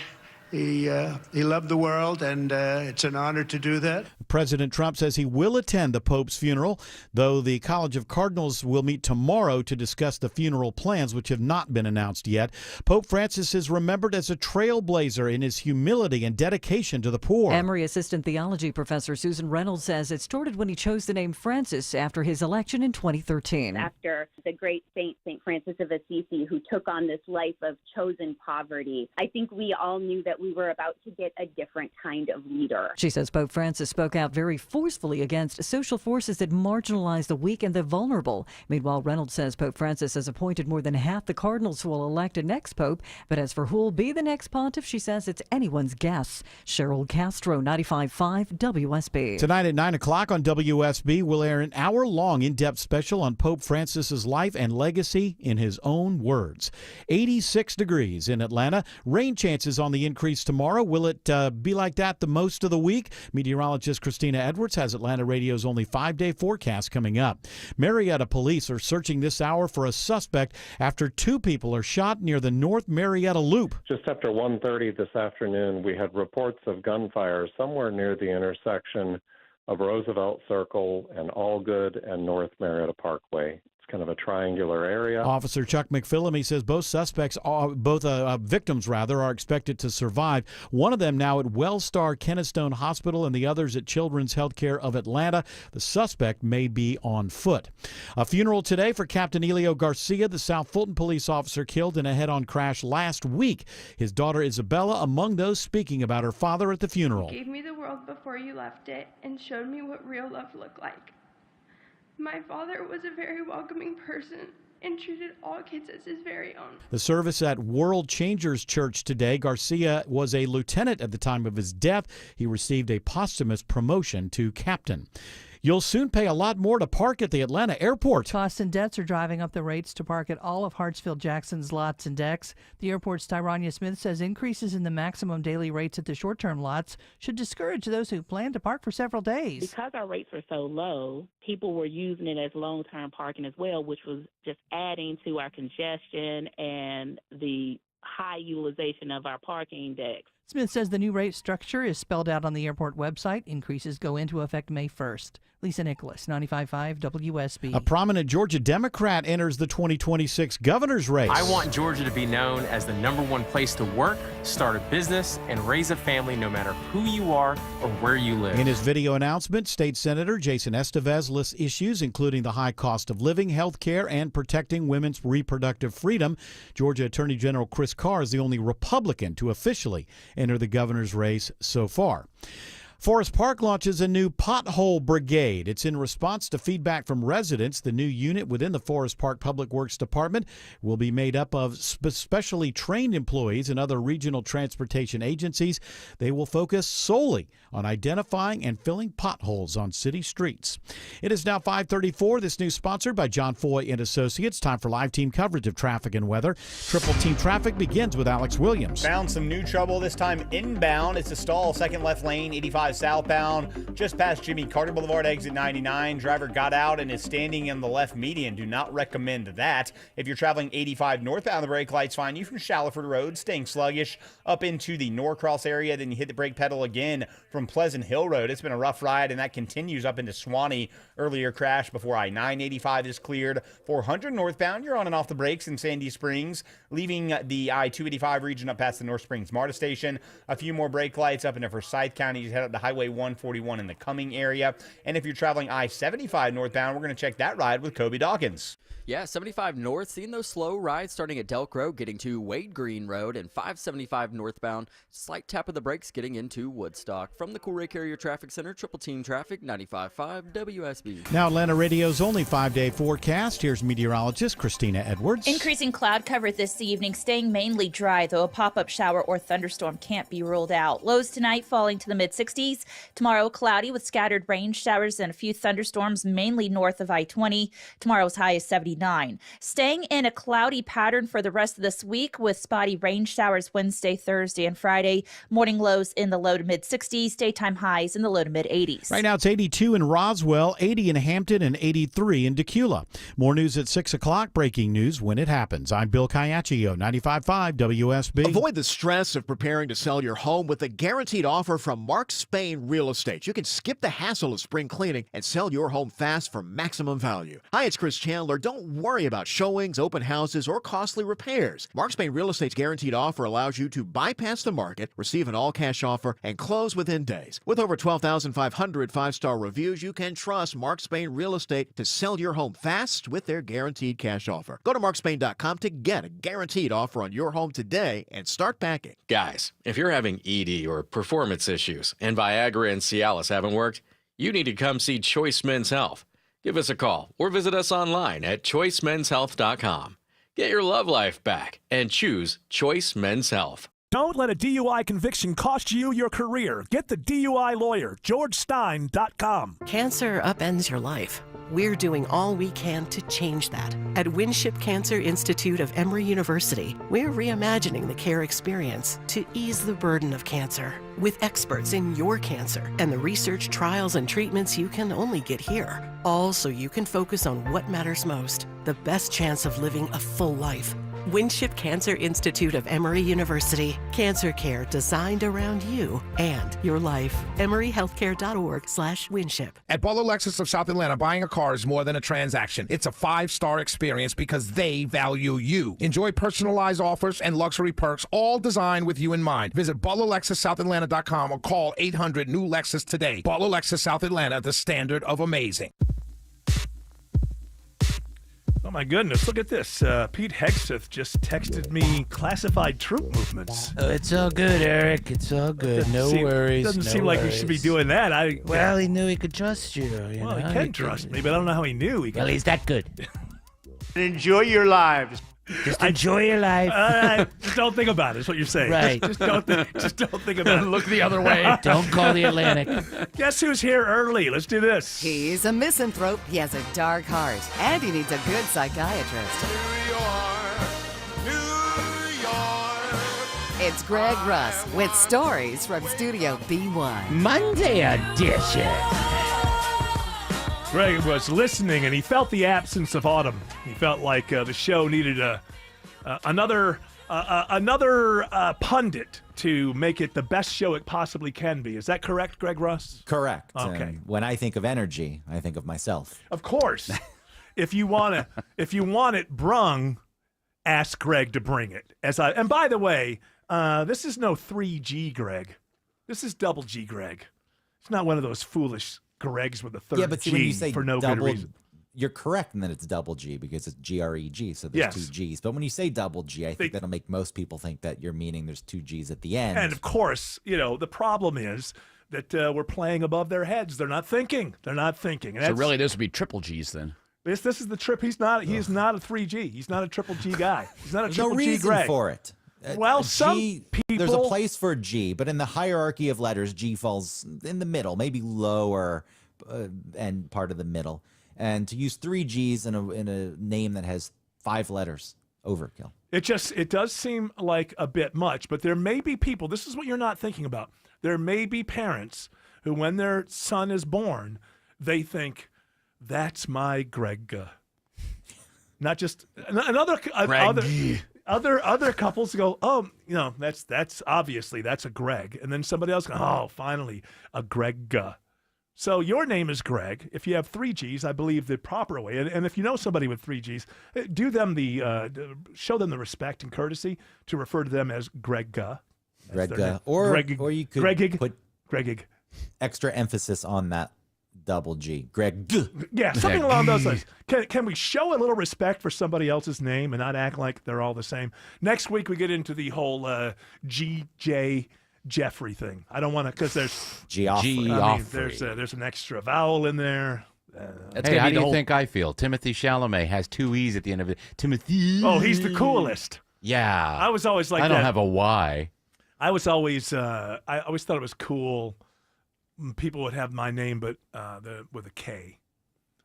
He loved the world, and it's an honor to do that. President Trump says he will attend the Pope's funeral, though the College of Cardinals will meet tomorrow to discuss the funeral plans, which have not been announced yet. Pope Francis is remembered as a trailblazer in his humility and dedication to the poor. Emory Assistant Theology Professor Susan Reynolds says it started when he chose the name Francis after his election in 2013. After the great saint, St. Francis of Assisi, who took on this life of chosen poverty, I think we all knew that we were about to get a different kind of leader. She says Pope Francis spoke out very forcefully against social forces that marginalize the weak and the vulnerable. Meanwhile, Reynolds says Pope Francis has appointed more than half the cardinals who will elect a next pope. But as for who will be the next pontiff, she says it's anyone's guess. Cheryl Castro, 95.5 WSB. Tonight at 9 o'clock on WSB, we'll air an hour-long in-depth special on Pope Francis's life and legacy in his own words. 86 degrees in Atlanta. Rain chances on the increase tomorrow. Will it be like that the most of the week? Meteorologist Christina Edwards has Atlanta Radio's only 5-day forecast coming up. Marietta police are searching this hour for a suspect after 2 people are shot near the North Marietta Loop. Just after 1:30 this afternoon, we had reports of gunfire somewhere near the intersection of Roosevelt Circle and Allgood and North Marietta Parkway. Kind of a triangular area. Officer Chuck McPhillamy says both victims are expected to survive. One of them now at Wellstar Kennestone Hospital and the others at Children's Healthcare of Atlanta. The suspect may be on foot. A funeral today for Captain Elio Garcia, the South Fulton police officer killed in a head-on crash last week. His daughter Isabella among those speaking about her father at the funeral. You gave me the world before you left it and showed me what real love looked like. My father was a very welcoming person and treated all kids as his very own. The service at World Changers Church today. Garcia was a lieutenant at the time of his death. He received a posthumous promotion to captain. You'll soon pay a lot more to park at the Atlanta airport. Costs and debts are driving up the rates to park at all of Hartsfield-Jackson's lots and decks. The airport's Tyrania Smith says increases in the maximum daily rates at the short-term lots should discourage those who plan to park for several days. Because our rates were so low, people were using it as long-term parking as well, which was just adding to our congestion and the high utilization of our parking decks. Smith says the new rate structure is spelled out on the airport website. Increases go into effect May 1st. Lisa Nicholas, 95.5 WSB. A prominent Georgia Democrat enters the 2026 governor's race. I want Georgia to be known as the #1 place to work, start a business, and raise a family no matter who you are or where you live. In his video announcement, State Senator Jason Estevez lists issues including the high cost of living, health care, and protecting women's reproductive freedom. Georgia Attorney General Chris Carr is the only Republican to officially enter the governor's race so far. Forest Park launches a new pothole brigade. It's in response to feedback from residents. The new unit within the Forest Park Public Works Department will be made up of specially trained employees and other regional transportation agencies. They will focus solely on identifying and filling potholes on city streets. It is now 5:34. This news sponsored by John Foy and Associates. Time for live team coverage of traffic and weather. Triple team traffic begins with Alex Williams. Found some new trouble this time inbound. It's a stall, second left lane, 85 southbound, just past Jimmy Carter Boulevard, exit 99. Driver got out and is standing in the left median. Do not recommend that. If you're traveling 85 northbound, the brake lights find you from Shallowford Road, staying sluggish up into the Norcross area. Then you hit the brake pedal again from Pleasant Hill Road. It's been a rough ride, and that continues up into Swanee. Earlier crash before I-985 is cleared. 400 northbound, you're on and off the brakes in Sandy Springs, leaving the I-285 region up past the North Springs MARTA station. A few more brake lights up into Forsyth County. You head up to Highway 141 in the Cumming area. And if you're traveling I-75 northbound, we're going to check that ride with Kobe Dawkins. Yeah, 75 north, seeing those slow rides starting at Delk Road, getting to Wade Green Road, and 575 northbound, slight tap of the brakes getting into Woodstock. From the Coolray Carrier Traffic Center, Triple Team Traffic, 95.5 WSB. Now Atlanta Radio's only 5-day forecast. Here's meteorologist Christina Edwards. Increasing cloud cover this evening, staying mainly dry, though a pop-up shower or thunderstorm can't be ruled out. Lows tonight falling to the mid-60s. Tomorrow, cloudy with scattered rain showers and a few thunderstorms, mainly north of I-20. Tomorrow's high is 79. Staying in a cloudy pattern for the rest of this week with spotty rain showers Wednesday, Thursday, and Friday. Morning lows in the low to mid-60s, daytime highs in the low to mid-80s. Right now it's 82 in Roswell, 80 in Hampton, and 83 in Decula. More news at 6 o'clock. Breaking news when it happens. I'm Bill Caiaccio, 95.5 WSB. Avoid the stress of preparing to sell your home with a guaranteed offer from Mark Spain Real Estate. You can skip the hassle of spring cleaning and sell your home fast for maximum value. Hi, it's Chris Chandler. Don't worry about showings, open houses, or costly repairs. Mark Spain Real Estate's guaranteed offer allows you to bypass the market, receive an all-cash offer, and close within days. With over 12,500 five-star reviews, you can trust Mark Spain Real Estate to sell your home fast with their guaranteed cash offer. Go to markspain.com to get a guaranteed offer on your home today and start packing. Guys, if you're having ED or performance issues and Viagra and Cialis haven't worked, you need to come see Choice Men's Health. Give us a call or visit us online at choicemenshealth.com. Get your love life back and choose Choice Men's Health. Don't let a DUI conviction cost you your career. Get the DUI lawyer, GeorgeStein.com. Cancer upends your life. We're doing all we can to change that. At Winship Cancer Institute of Emory University, we're reimagining the care experience to ease the burden of cancer. With experts in your cancer and the research, trials, and treatments you can only get here. All so you can focus on what matters most, the best chance of living a full life. Winship Cancer Institute of Emory University. Cancer care designed around you and your life. EmoryHealthcare.org/Winship. At Butler Lexus of South Atlanta, buying a car is more than a transaction. It's a 5-star experience because they value you. Enjoy personalized offers and luxury perks, all designed with you in mind. Visit ButlerLexusSouthAtlanta.com or call 800-NEW-LEXUS today. Butler Lexus South Atlanta, the standard of amazing. Oh my goodness, look at this. Pete Hegseth just texted me classified troop movements. Oh, it's all good, Eric. It's all good. No worries. Doesn't seem like we should be doing that. Well, he knew he could trust you. He can trust me, but I don't know how he knew. Well, he's that good. Enjoy your lives. Just enjoy your life. All right, just don't think about it. Is what you're saying. Right. Just don't think about it. Look the other way. Don't call the Atlantic. Guess who's here early? Let's do this. He's a misanthrope. He has a dark heart, and he needs a good psychiatrist. It's Greg Russ with stories from Studio B1. Monday edition. Greg was listening, and he felt the absence of autumn. He felt like the show needed another pundit to make it the best show it possibly can be. Is that correct, Greg Russ? Correct. Okay. And when I think of energy, I think of myself. Of course. if you want it brung, ask Greg to bring it. And by the way, this is no 3G Greg. This is double G Greg. It's not one of those foolish Gregs with a third Yeah, but see, G when you say for no double, good reason. you're correct in that it's double G because it's GREG, so there's Yes. two G's. But when you say double G, I think that'll make most people think that you're meaning there's two G's at the end. And of course, the problem is that we're playing above their heads. They're not thinking. And So really, this would be triple G's then. This is the trip. He's not a 3G. He's not a triple G guy. He's not a There's triple no G reason Greg. for it. Well, some people. There's a place for G, but in the hierarchy of letters, G falls in the middle, maybe lower and part of the middle. And to use three G's in a name that has 5 letters, overkill. It does seem like a bit much, but there may be people. This is what you're not thinking about. There may be parents who, when their son is born, they think, "That's my Greg." Not just other couples go, "Oh, that's obviously that's a Greg," and then somebody else goes, "Oh, finally a Greg." So your name is Greg. If you have 3 G's, I believe the proper way, and if you know somebody with 3 G's, do them show them the respect and courtesy to refer to them as Greg. Or you could put Gregig. extra emphasis on that double G. Greg. Yeah, something along those lines. Can we show a little respect for somebody else's name and not act like they're all the same? Next week we get into the whole GJ Jeffrey thing. I don't want to, because there's Geoffrey. I mean, there's an extra vowel in there. Hey, how do you think I feel? Timothy Chalamet has 2 E's at the end of it. Timothy. Oh, he's the coolest. Yeah. I was always like I that. don't have a Y. I was always I always thought it was cool. People would have my name, but with a K.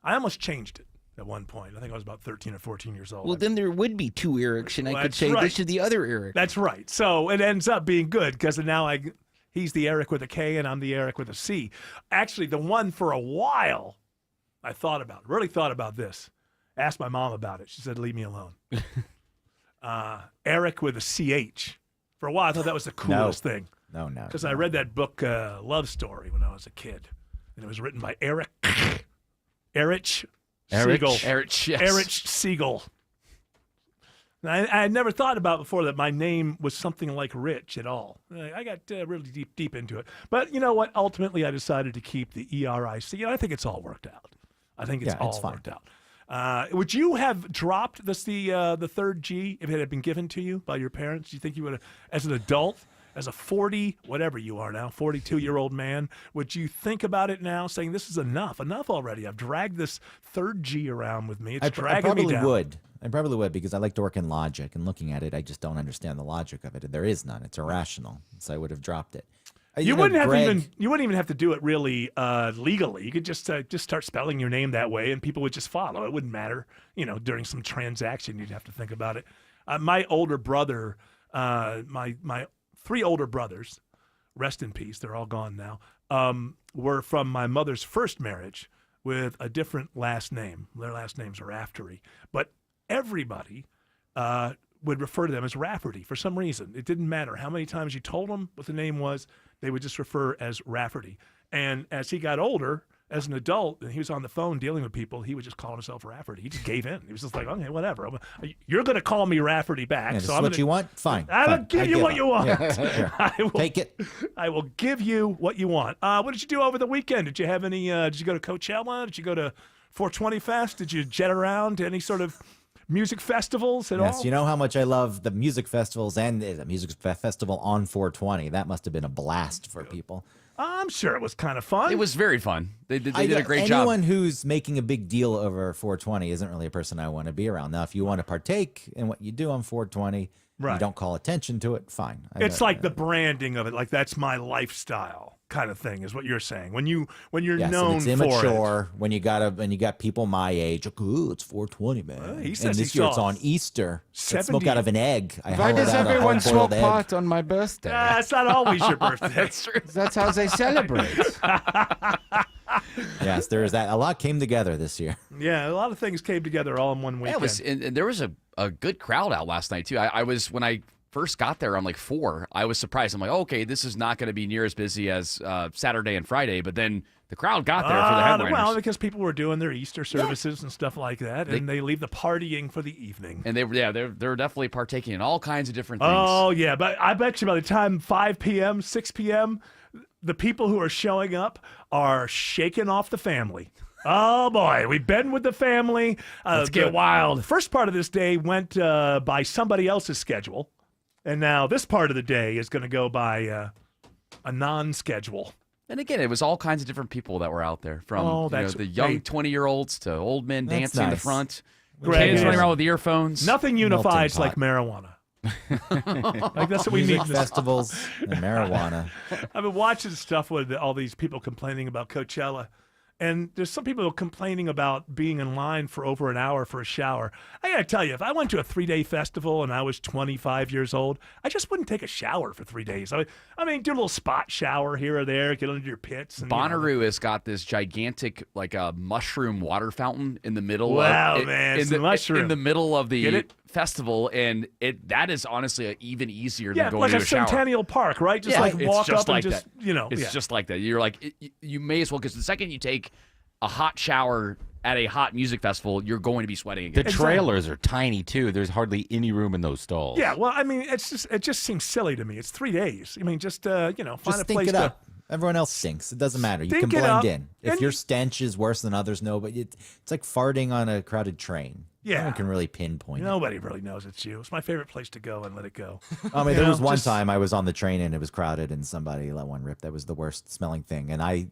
I almost changed it at one point. I think I was about 13 or 14 years old. Well, then there would be 2 Erics, and I could That's say right. this is the other Eric. That's right. So it ends up being good because now he's the Eric with a K and I'm the Eric with a C. Actually, the one for a while I really thought about this. Asked my mom about it. She said, "Leave me alone." Eric with a CH. For a while, I thought that was the coolest thing. No. Because I read that book, Love Story, when I was a kid. And it was written by Erich Siegel. Erich Siegel. And I had never thought about before that my name was something like Rich at all. I got really deep into it. But you know what? Ultimately, I decided to keep the ERIC. I think it's all worked out. I think it's all fine. worked out. Would you have dropped the third G if it had been given to you by your parents? Do you think you would have, as an adult, as a 42-year-old man, would you think about it now, saying this is enough already? I've dragged this third G around with me. It's dragging me down. I probably would because I like to work in logic, and looking at it, I just don't understand the logic of it. There is none. It's irrational, so I would have dropped it. You wouldn't even have to do it really legally. You could just start spelling your name that way, and people would just follow. It wouldn't matter. During some transaction, you'd have to think about it. My older brother, my 3 older brothers, rest in peace. They're all gone now. Were from my mother's first marriage with a different last name. Their last names are Raftery, but everybody would refer to them as Rafferty for some reason. It didn't matter how many times you told them what the name was. They would just refer as Rafferty. And as he got older, as an adult, and he was on the phone dealing with people, he would just call himself Rafferty. He just gave in. He was just like, okay, whatever. You're going to call me Rafferty back. Yeah, so this I'm is what you want? Fine. I will give you what you want. Yeah. Take it. I will give you what you want. What did you do over the weekend? Did you have any? Did you go to Coachella? Did you go to 420 Fest? Did you jet around to any sort of music festivals at all? Yes, you know how much I love the music festivals and the music festival on 420. That must have been a blast for people. I'm sure it was kind of fun. It was very fun. They did a great anyone job. Anyone who's making a big deal over 420 isn't really a person I want to be around. Now, if you want to partake in what you do on 420, Right. you don't call attention to it, fine. It's like the branding of it, like that's my lifestyle kind of thing, is what you're saying. When you're yes, known and it's immature when you got people my age. Like, ooh, it's 420, man. He and says this he year it's saw on Easter. I 70 smoke out of an egg. Why does everyone smoke pot on my birthday? It's not always your birthday. That's true. That's how they celebrate. Yes, there is that. A lot came together this year. Yeah, a lot of things came together all in one weekend. And there was a good crowd out last night too. I was, when I first got there on like 4, I was surprised. I'm like, okay, this is not going to be near as busy as Saturday and Friday. But then the crowd got there for the headliners. Well, because people were doing their Easter services and stuff like that, and they leave the partying for the evening. And they're definitely partaking in all kinds of different things. Oh yeah, but I bet you by the time 5 p.m., 6 p.m., the people who are showing up are shaking off the family. Oh boy, we've been with the family. Let's get wild. The first part of this day went by somebody else's schedule, and now this part of the day is going to go by a non-schedule. And again, it was all kinds of different people that were out there, from the young great. 20-year-olds to old men That's dancing in the nice. front, Greg, kids it running is. around with earphones. Nothing unifies Melting like pot. marijuana. Like that's what we Music need. festivals and marijuana. I've been watching stuff with all these people complaining about Coachella. And there's some people complaining about being in line for over an hour for a shower. I got to tell you, if I went to a 3-day festival and I was 25 years old, I just wouldn't take a shower for 3 days. I mean, do a little spot shower here or there, get under your pits. And, Bonnaroo has got this gigantic, like a mushroom water fountain in the middle. Wow, of, man, in it's the the mushroom. in the middle of Get the it? festival, and that is honestly even easier Yeah, than going like to a a shower. Centennial Park, right? Just Yeah, like it's walk just up like and just, that. It's just like that. You're like, you may as well, because the second you take a hot shower at a hot music festival, you're going to be sweating The again. trailers are tiny too. There's hardly any room in those stalls. Yeah, well, I mean, it just seems silly to me. It's 3 days. I mean, just find Just a stink place it to. up. Everyone else stinks. It doesn't matter. You Stink can it blend up, in. If and your you- stench is worse than others, no, but it's like farting on a crowded train. Yeah. No one can really pinpoint it. Nobody really knows it's you. It's my favorite place to go and let it go. I mean, You there know, was one just- time I was on the train and it was crowded and somebody let one rip. That was the worst smelling thing. And I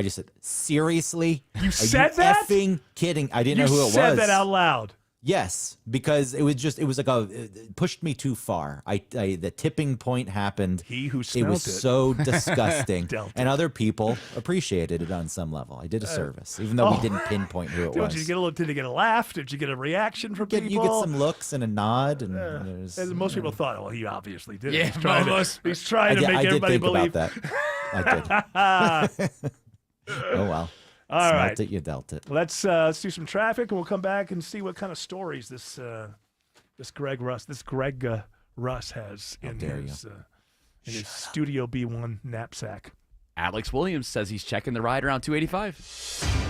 just said, seriously? You Are said you that? effing kidding? I didn't know who it was. You said that out loud. Yes, because it was like it pushed me too far. The tipping point happened. He who it smelt was it. so disgusting, Dealt and other people appreciated it on some level. I did a service, even though we didn't pinpoint who it was. Did you get a laugh? Did you get a reaction from people? You get some looks and a nod, and there's, And most people thought, well, he obviously did. Yeah, He's trying to make I did everybody think believe. about that. I did. Oh well. All Smelt right. it, you dealt it. Let's do some traffic, and we'll come back and see what kind of stories this Greg Russ has in dare his Studio B1 knapsack. Alex Williams says he's checking the ride around 285.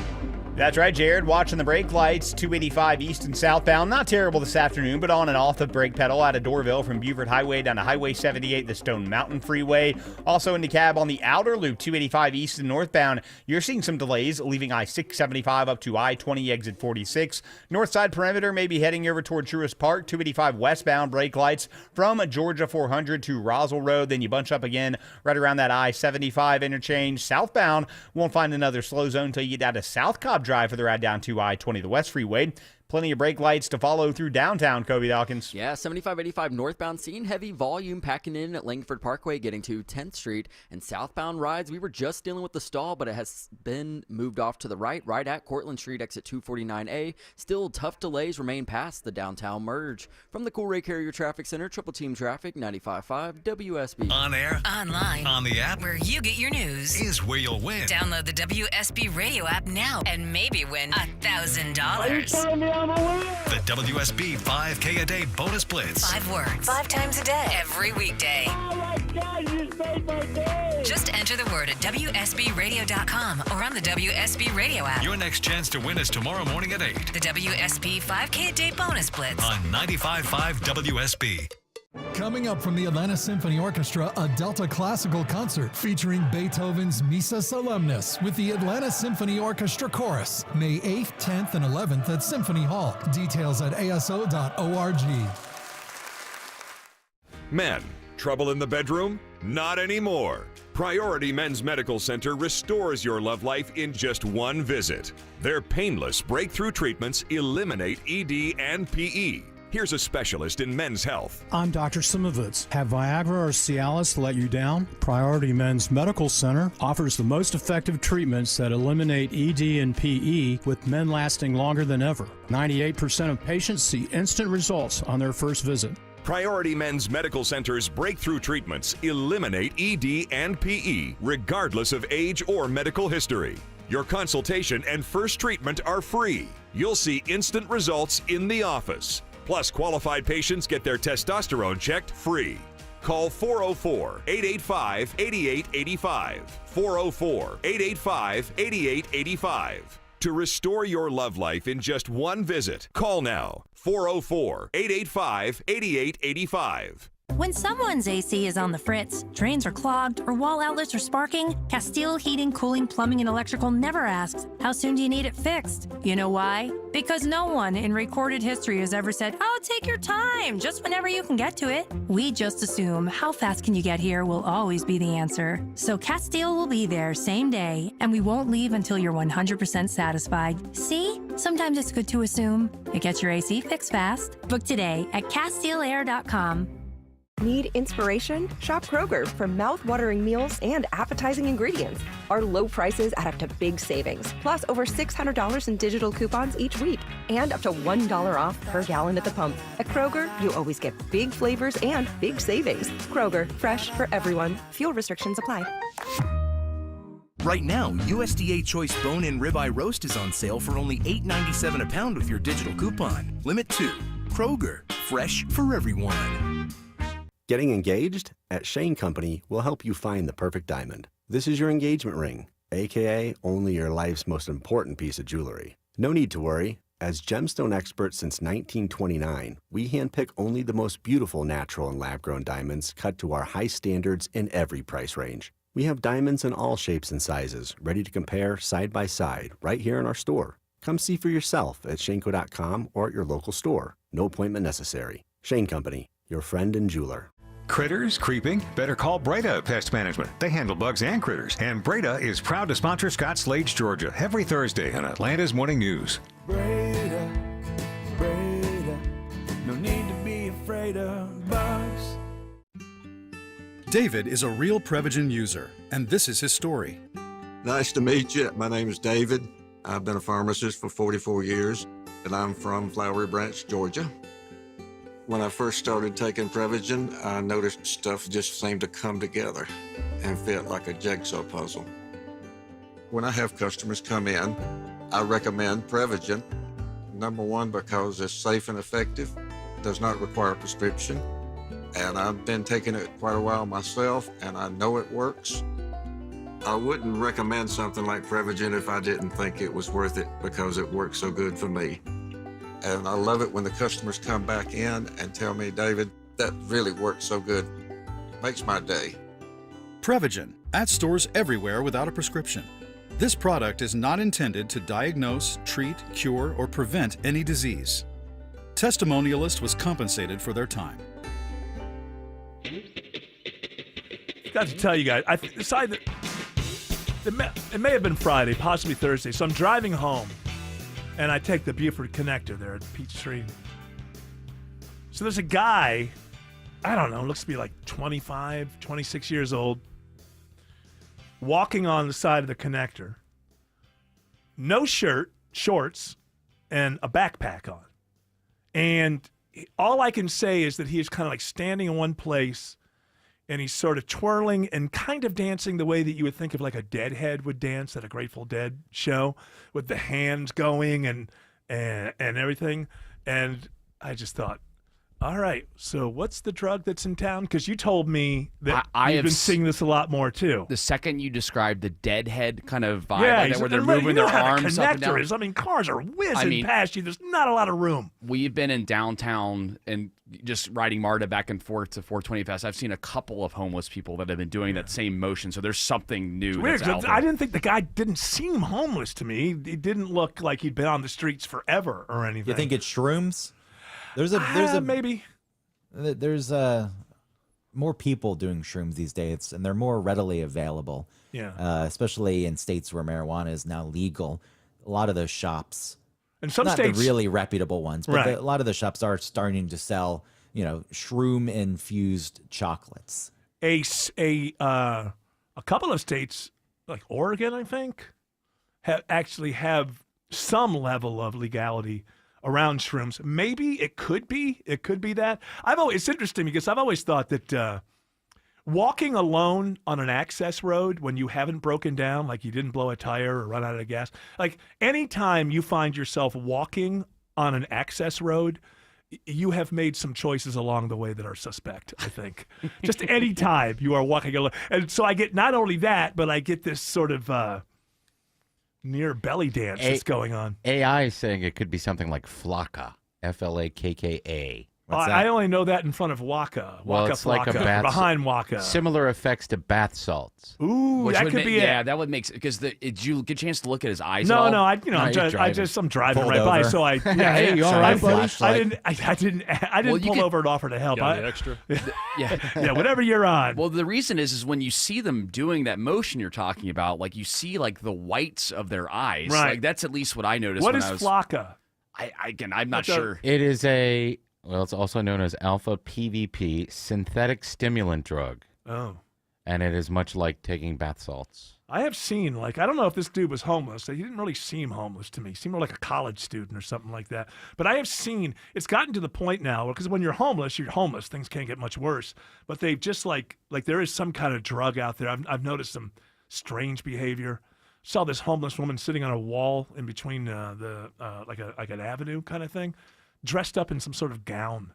That's right, Jared. Watching the brake lights, 285 east and southbound. Not terrible this afternoon, but on and off the brake pedal out of Doraville from Beaufort Highway down to Highway 78, the Stone Mountain Freeway. Also in DeKalb on the outer loop, 285 east and northbound. You're seeing some delays, leaving I-675 up to I-20 exit 46. North side perimeter may be heading over toward Truist Park, 285 westbound brake lights from Georgia 400 to Roswell Road. Then you bunch up again right around that I-75 interchange. Southbound won't find another slow zone until you get down to South Cobb Drive for the ride down to I-20, the West Freeway. Plenty of brake lights to follow through downtown, Kobe Dawkins. Yeah, 75-85 northbound, seeing heavy volume packing in at Langford Parkway, getting to 10th Street. And southbound rides, we were just dealing with the stall, but it has been moved off to the right at Cortlandt Street, exit 249A. Still, tough delays remain past the downtown merge. From the Cool Ray Carrier Traffic Center, Triple Team Traffic, 95.5 WSB. On air, online, on the app, where you get your news, is where you'll win. Download the WSB radio app now and maybe win $1,000. The WSB 5K a day bonus blitz. 5 words, 5 times a day, every weekday. Oh my God, you made my day! Just enter the word at WSBradio.com or on the WSB radio app. Your next chance to win is tomorrow morning at 8. The WSB 5K a day bonus blitz On 95.5 WSB. Coming up from the Atlanta Symphony Orchestra, a Delta classical concert featuring Beethoven's Missa Solemnis with the Atlanta Symphony Orchestra Chorus, May 8th, 10th, and 11th at Symphony Hall. Details at aso.org. Men, trouble in the bedroom? Not anymore. Priority Men's Medical Center restores your love life in just one visit. Their painless breakthrough treatments eliminate ED and PE. Here's a specialist in men's health. I'm Dr. Simovitz. Have Viagra or Cialis let you down? Priority Men's Medical Center offers the most effective treatments that eliminate ED and PE, with men lasting longer than ever. 98% of patients see instant results on their first visit. Priority Men's Medical Center's breakthrough treatments eliminate ED and PE, regardless of age or medical history. Your consultation and first treatment are free. You'll see instant results in the office. Plus, qualified patients get their testosterone checked free. Call 404-885-8885. 404-885-8885. To restore your love life in just one visit, call now. 404-885-8885. When someone's AC is on the fritz, drains are clogged, or wall outlets are sparking, Castile Heating, Cooling, Plumbing, and Electrical never asks, how soon do you need it fixed? You know why? Because no one in recorded history has ever said, oh, take your time, just whenever you can get to it. We just assume how fast can you get here will always be the answer. So Castile will be there same day, and we won't leave until you're 100% satisfied. See? Sometimes it's good to assume. It gets your AC fixed fast. Book today at CastileAir.com. Need inspiration? Shop Kroger for mouth-watering meals and appetizing ingredients. Our low prices add up to big savings, plus over $600 in digital coupons each week, and up to $1 off per gallon at the pump. At Kroger, you always get big flavors and big savings. Kroger, fresh for everyone. Fuel restrictions apply. Right now, USDA Choice Bone and Ribeye Roast is on sale for only $8.97 a pound with your digital coupon. Limit 2. Kroger, fresh for everyone. Getting engaged? At Shane Company, we'll help you find the perfect diamond. This is your engagement ring, aka only your life's most important piece of jewelry. No need to worry. As gemstone experts since 1929, we handpick only the most beautiful natural and lab-grown diamonds cut to our high standards in every price range. We have diamonds in all shapes and sizes, ready to compare side by side right here in our store. Come see for yourself at Shanco.com or at your local store. No appointment necessary. Shane Company, your friend and jeweler. Critters creeping? Better call Breda Pest Management. They handle bugs and critters. And Breda is proud to sponsor Scott Slade, Georgia, every Thursday on Atlanta's Morning News. Breda, no need to be afraid of bugs. David is a real Prevagen user, and this is his story. Nice to meet you. My name is David. I've been a pharmacist for 44 years, and I'm from Flowery Branch, Georgia. When I first started taking Prevagen, I noticed stuff just seemed to come together and fit like a jigsaw puzzle. When I have customers come in, I recommend Prevagen. Number one, because it's safe and effective, does not require a prescription, and I've been taking it quite a while myself, and I know it works. I wouldn't recommend something like Prevagen if I didn't think it was worth it because it works so good for me. And I love it when the customers come back in and tell me, David, that really works so good. Makes my day. Prevagen, at stores everywhere without a prescription. This product is not intended to diagnose, treat, cure, or prevent any disease. Testimonialist was compensated for their time. Got to tell you guys, I decided that it may have been Friday, possibly Thursday, so I'm driving home. And I take the Buford Connector there at Peachtree. So there's a guy, I don't know, looks to be like 25, 26 years old, walking on the side of the connector. No shirt, shorts, and a backpack on. And all I can say is that he is kind of like standing in one place, and he's sort of twirling and kind of dancing the way that you would think of like a Deadhead would dance at a Grateful Dead show, with the hands going and everything. And I just thought, All right. So what's the drug that's in town? Because you told me that I you've have been seeing this a lot more too. The second you described the deadhead kind of vibe, Yeah, like that, where they're moving their arms up and down. I mean, cars are whizzing past you. There's not a lot of room. We've been in downtown and just riding MARTA back and forth to 420 Fest. I've seen a couple of homeless people that have been doing that same motion. So there's something new. It's weird. That's out 'Cause there. I didn't think the guy didn't seem homeless to me. He didn't look like he'd been on the streets forever or anything. You think it's shrooms? There's maybe. There's more people doing shrooms these days, and they're more readily available. Yeah. Especially in states where marijuana is now legal. A lot of those shops, and some not states, the really reputable ones, but right. a lot of the shops are starting to sell, shroom infused chocolates. A couple of states, like Oregon, I think, actually have some level of legality around shrooms. Maybe it could be that. It's interesting because I've always thought that walking alone on an access road when you haven't broken down, like you didn't blow a tire or run out of gas, like anytime you find yourself walking on an access road, you have made some choices along the way that are suspect, I think. Just any time you are walking alone. And so I get not only that, but I get this sort of near belly dance that's going on. AI is saying it could be something like Flakka, Flakka. I only know that in front of Waka. Well, it's like a bath behind Waka. Similar effects to bath salts. Ooh, that could be it. Yeah, that would make sense. Because did you get a chance to look at his eyes? No, at all? no, I'm driving Pulled right by, over. so I. Yeah, Hey, you all right, buddy? I didn't pull over and offer to help. Got the extra. Yeah, whatever you're on. Well, the reason is when you see them doing that motion you're talking about, like you see like the whites of their eyes. Right. Like that's at least what I noticed. What when is I was, Flakka? I'm not sure. It is it's also known as alpha PVP, synthetic stimulant drug. Oh. And it is much like taking bath salts. I have seen, I don't know if this dude was homeless. He didn't really seem homeless to me. He seemed more like a college student or something like that. But I have seen, it's gotten to the point now, because when you're homeless. Things can't get much worse. But they've just like there is some kind of drug out there. I've noticed some strange behavior. Saw this homeless woman sitting on a wall in between like an avenue kind of thing, dressed up in some sort of gown,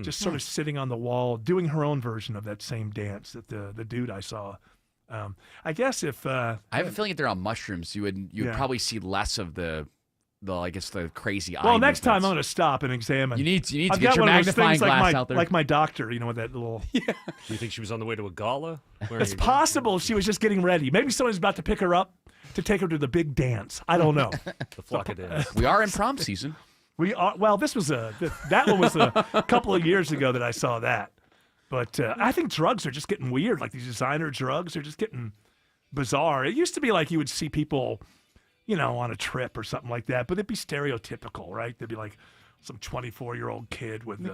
just sort of sitting on the wall, doing her own version of that same dance that the dude I saw. I guess if I have a feeling if they're on mushrooms, you would probably see less of the crazy eye. Well, next time I'm movements. going to stop and examine. You need to I've get got your one of those magnifying things like glass out there. like my doctor, with that little. Do you think she was on the way to a gala? It's possible she was just getting ready. Maybe someone's about to pick her up to take her to the big dance. I don't know. The Flakka dance. We are in prom season. We are. Well, this was that one was a couple of years ago that I saw that. But I think drugs are just getting weird. Like these designer drugs are just getting bizarre. It used to be like you would see people, on a trip or something like that, but it'd be stereotypical, right? They'd be like some 24-year-old kid with the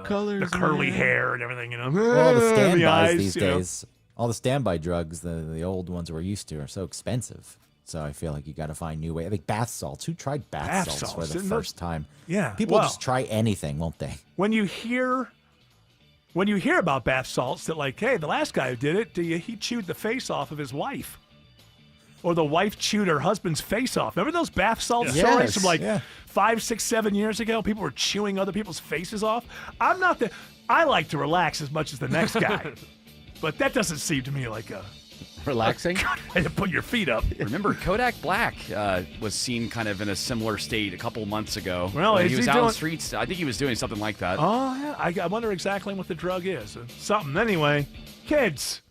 curly hair and everything, Well, all the standbys eyes, these days, all the standby drugs, the old ones we're used to, are so expensive. So I feel like you got to find new ways. Like bath salts. Who tried bath salts for the first time? Yeah, people just try anything, won't they? When you hear about bath salts, that hey, the last guy who did it, he chewed the face off of his wife. Or the wife chewed her husband's face off. Remember those bath salt stories from 5, 6, 7 years ago? People were chewing other people's faces off. I like to relax as much as the next guy. But that doesn't seem to me like a... Relaxing? And to put your feet up. Remember, Kodak Black was seen kind of in a similar state a couple months ago. Well, he was out on the streets. I think he was doing something like that. Oh, yeah. I wonder exactly what the drug is. Something. Anyway, kids,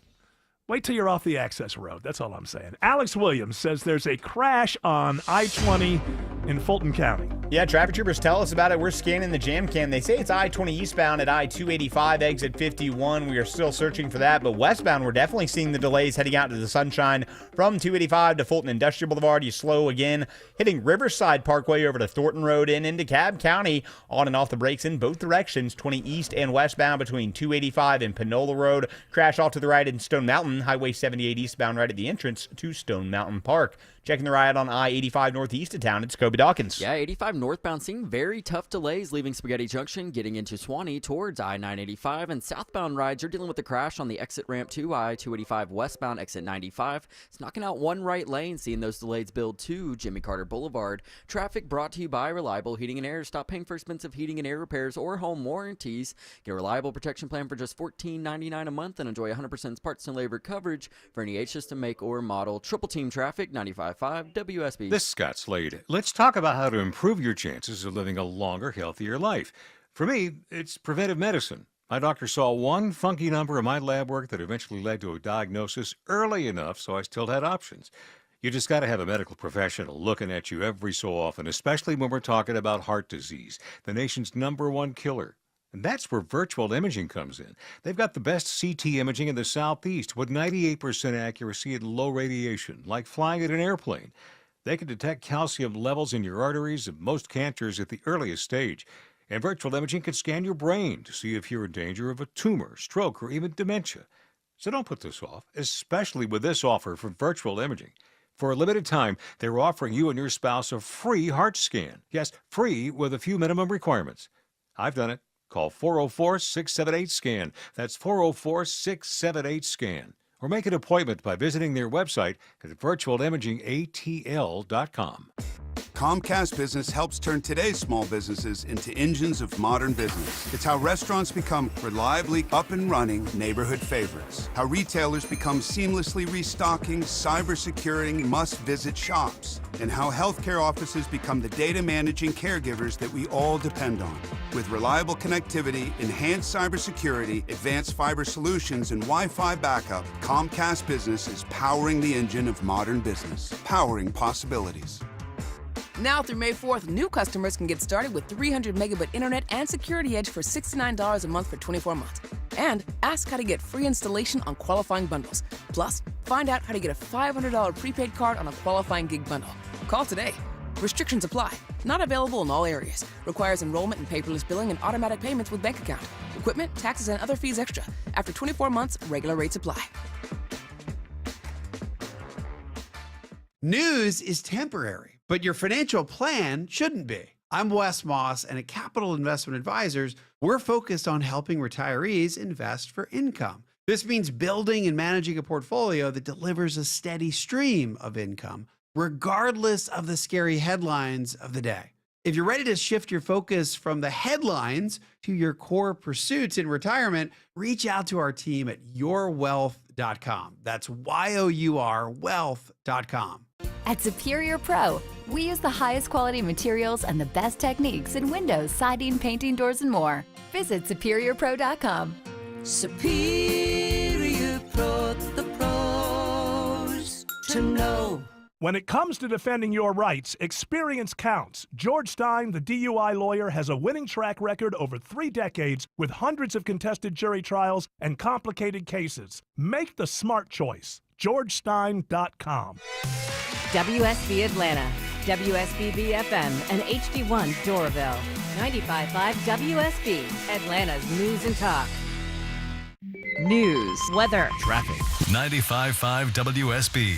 wait till you're off the access road. That's all I'm saying. Alex Williams says there's a crash on I-20 in Fulton County. Yeah, traffic troopers tell us about it. We're scanning the jam cam. They say it's I-20 eastbound at I-285, exit 51. We are still searching for that, but westbound, we're definitely seeing the delays heading out to the Sunshine from 285 to Fulton Industrial Boulevard. You slow again, hitting Riverside Parkway over to Thornton Road and into Cobb County, on and off the brakes in both directions, 20 east and westbound between 285 and Panola Road. Crash off to the right in Stone Mountain, Highway 78 eastbound right at the entrance to Stone Mountain Park. Checking the ride on I-85 northeast of town, it's Kobe Dawkins. Yeah, 85 northbound seeing very tough delays leaving Spaghetti Junction, getting into Swanee towards I-985, and southbound rides, you're dealing with a crash on the exit ramp to I-285 westbound exit 95. It's knocking out one right lane, seeing those delays build to Jimmy Carter Boulevard. Traffic brought to you by Reliable Heating and Air. Stop paying for expensive heating and air repairs or home warranties. Get a reliable protection plan for just $14.99 a month and enjoy 100% parts and labor coverage for any system, make, or model. Triple Team Traffic, 95.5 WSB. This is Scott Slade. Let's talk about how to improve your chances of living a longer, healthier life. For me, it's preventive medicine. My doctor saw one funky number in my lab work that eventually led to a diagnosis early enough so I still had options. You just got to have a medical professional looking at you every so often, especially when we're talking about heart disease, the nation's #1 killer. And that's where virtual imaging comes in. They've got the best CT imaging in the Southeast with 98% accuracy and low radiation, like flying in an airplane. They can detect calcium levels in your arteries of most cancers at the earliest stage. And virtual imaging can scan your brain to see if you're in danger of a tumor, stroke, or even dementia. So don't put this off, especially with this offer from virtual imaging. For a limited time, they're offering you and your spouse a free heart scan. Yes, free with a few minimum requirements. I've done it. Call 404-678-SCAN. That's 404-678-SCAN. Or make an appointment by visiting their website at virtualimagingatl.com. Comcast Business helps turn today's small businesses into engines of modern business. It's how restaurants become reliably up and running neighborhood favorites. How retailers become seamlessly restocking, cyber-securing must-visit shops. And how healthcare offices become the data managing caregivers that we all depend on. With reliable connectivity, enhanced cybersecurity, advanced fiber solutions, and Wi-Fi backup, Comcast Business is powering the engine of modern business. Powering possibilities. Now through May 4th, new customers can get started with 300 megabit internet and Security Edge for $69 a month for 24 months. And ask how to get free installation on qualifying bundles. Plus, find out how to get a $500 prepaid card on a qualifying gig bundle. Call today. Restrictions apply. Not available in all areas. Requires enrollment in paperless billing and automatic payments with bank account. Equipment, taxes, and other fees extra. After 24 months, regular rates apply. News is temporary, but your financial plan shouldn't be. I'm Wes Moss, and at Capital Investment Advisors, we're focused on helping retirees invest for income. This means building and managing a portfolio that delivers a steady stream of income, regardless of the scary headlines of the day. If you're ready to shift your focus from the headlines to your core pursuits in retirement, reach out to our team at yourwealth.com. That's YOUR wealth.com. At Superior Pro, we use the highest quality materials and the best techniques in windows, siding, painting, doors, and more. Visit SuperiorPro.com. Superior Pro, the pros to know. When it comes to defending your rights, experience counts. George Stein, the DUI lawyer, has a winning track record over 3 decades with hundreds of contested jury trials and complicated cases. Make the smart choice. GeorgeStein.com. WSB Atlanta, WSB BFM, and HD1 Doraville. 95.5 WSB, Atlanta's news and talk. News, weather, traffic. 95.5 WSB,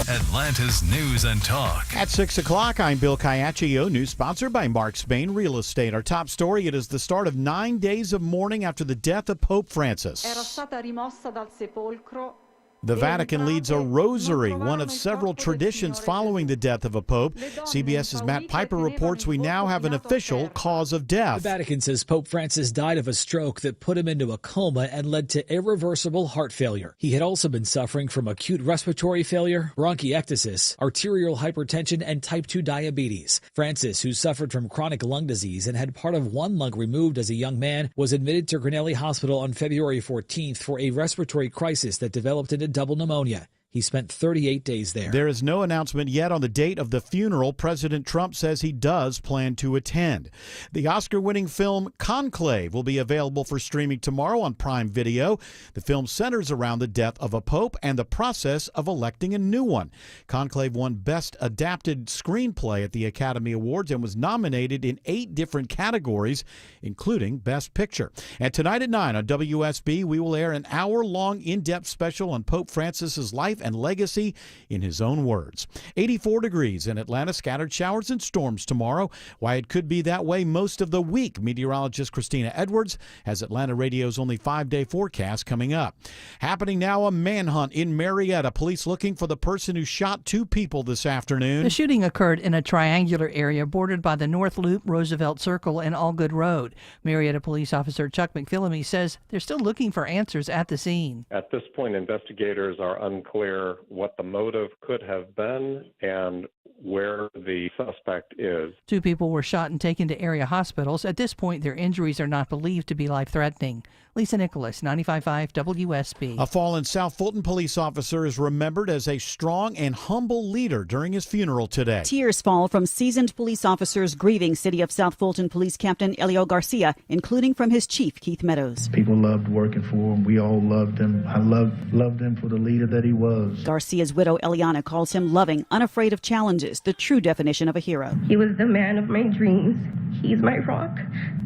Atlanta's news and talk. At 6 o'clock, I'm Bill Caiaccio, news sponsored by Mark Spain Real Estate. Our top story, it is the start of 9 days of mourning after the death of Pope Francis. Era stata rimossa dal sepolcro. The Vatican leads a rosary, one of several traditions following the death of a pope. CBS's Matt Piper reports we now have an official cause of death. The Vatican says Pope Francis died of a stroke that put him into a coma and led to irreversible heart failure. He had also been suffering from acute respiratory failure, bronchiectasis, arterial hypertension, and type 2 diabetes. Francis, who suffered from chronic lung disease and had part of one lung removed as a young man, was admitted to Grinnelli Hospital on February 14th for a respiratory crisis that developed into double pneumonia. He spent 38 days there. There is no announcement yet on the date of the funeral. President Trump says he does plan to attend. The Oscar-winning film Conclave will be available for streaming tomorrow on Prime Video. The film centers around the death of a pope and the process of electing a new one. Conclave won Best Adapted Screenplay at the Academy Awards and was nominated in 8 different categories, including Best Picture. And tonight at 9 on WSB, we will air an hour-long in-depth special on Pope Francis's life and legacy, in his own words. 84 degrees in Atlanta, scattered showers and storms tomorrow. Why it could be that way most of the week. Meteorologist Christina Edwards has Atlanta Radio's only 5-day forecast coming up. Happening now, a manhunt in Marietta. Police looking for the person who shot 2 people this afternoon. The shooting occurred in a triangular area bordered by the North Loop, Roosevelt Circle, and Allgood Road. Marietta Police Officer Chuck McPhillamy says they're still looking for answers at the scene. At this point, investigators are unclear what the motive could have been and where the suspect is. 2 people were shot and taken to area hospitals. At this point, their injuries are not believed to be life-threatening. Lisa Nicholas, 95.5 WSB. A fallen South Fulton police officer is remembered as a strong and humble leader during his funeral today. Tears fall from seasoned police officers grieving City of South Fulton Police Captain Elio Garcia, including from his chief, Keith Meadows. People loved working for him. We all loved him. I loved him for the leader that he was. Garcia's widow, Eliana, calls him loving, unafraid of challenges, the true definition of a hero. He was the man of my dreams. He's my rock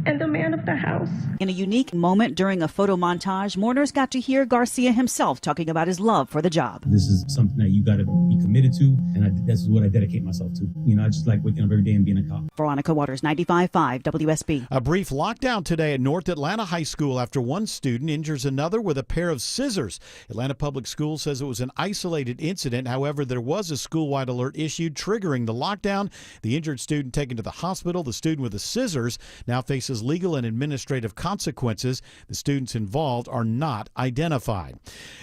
and the man of the house. In a unique moment during a photo montage, mourners got to hear Garcia himself talking about his love for the job. This is something that you got to be committed to, and that's what I dedicate myself to. You know, I just like waking up every day and being a cop. Veronica Waters, 95.5 WSB. A brief lockdown today at North Atlanta High School after one student injures another with a pair of scissors. Atlanta Public Schools says it was an isolated incident. However, there was a school-wide alert issued triggering the lockdown. The injured student taken to the hospital. The student with the scissors now faces legal and administrative consequences. The students involved are not identified.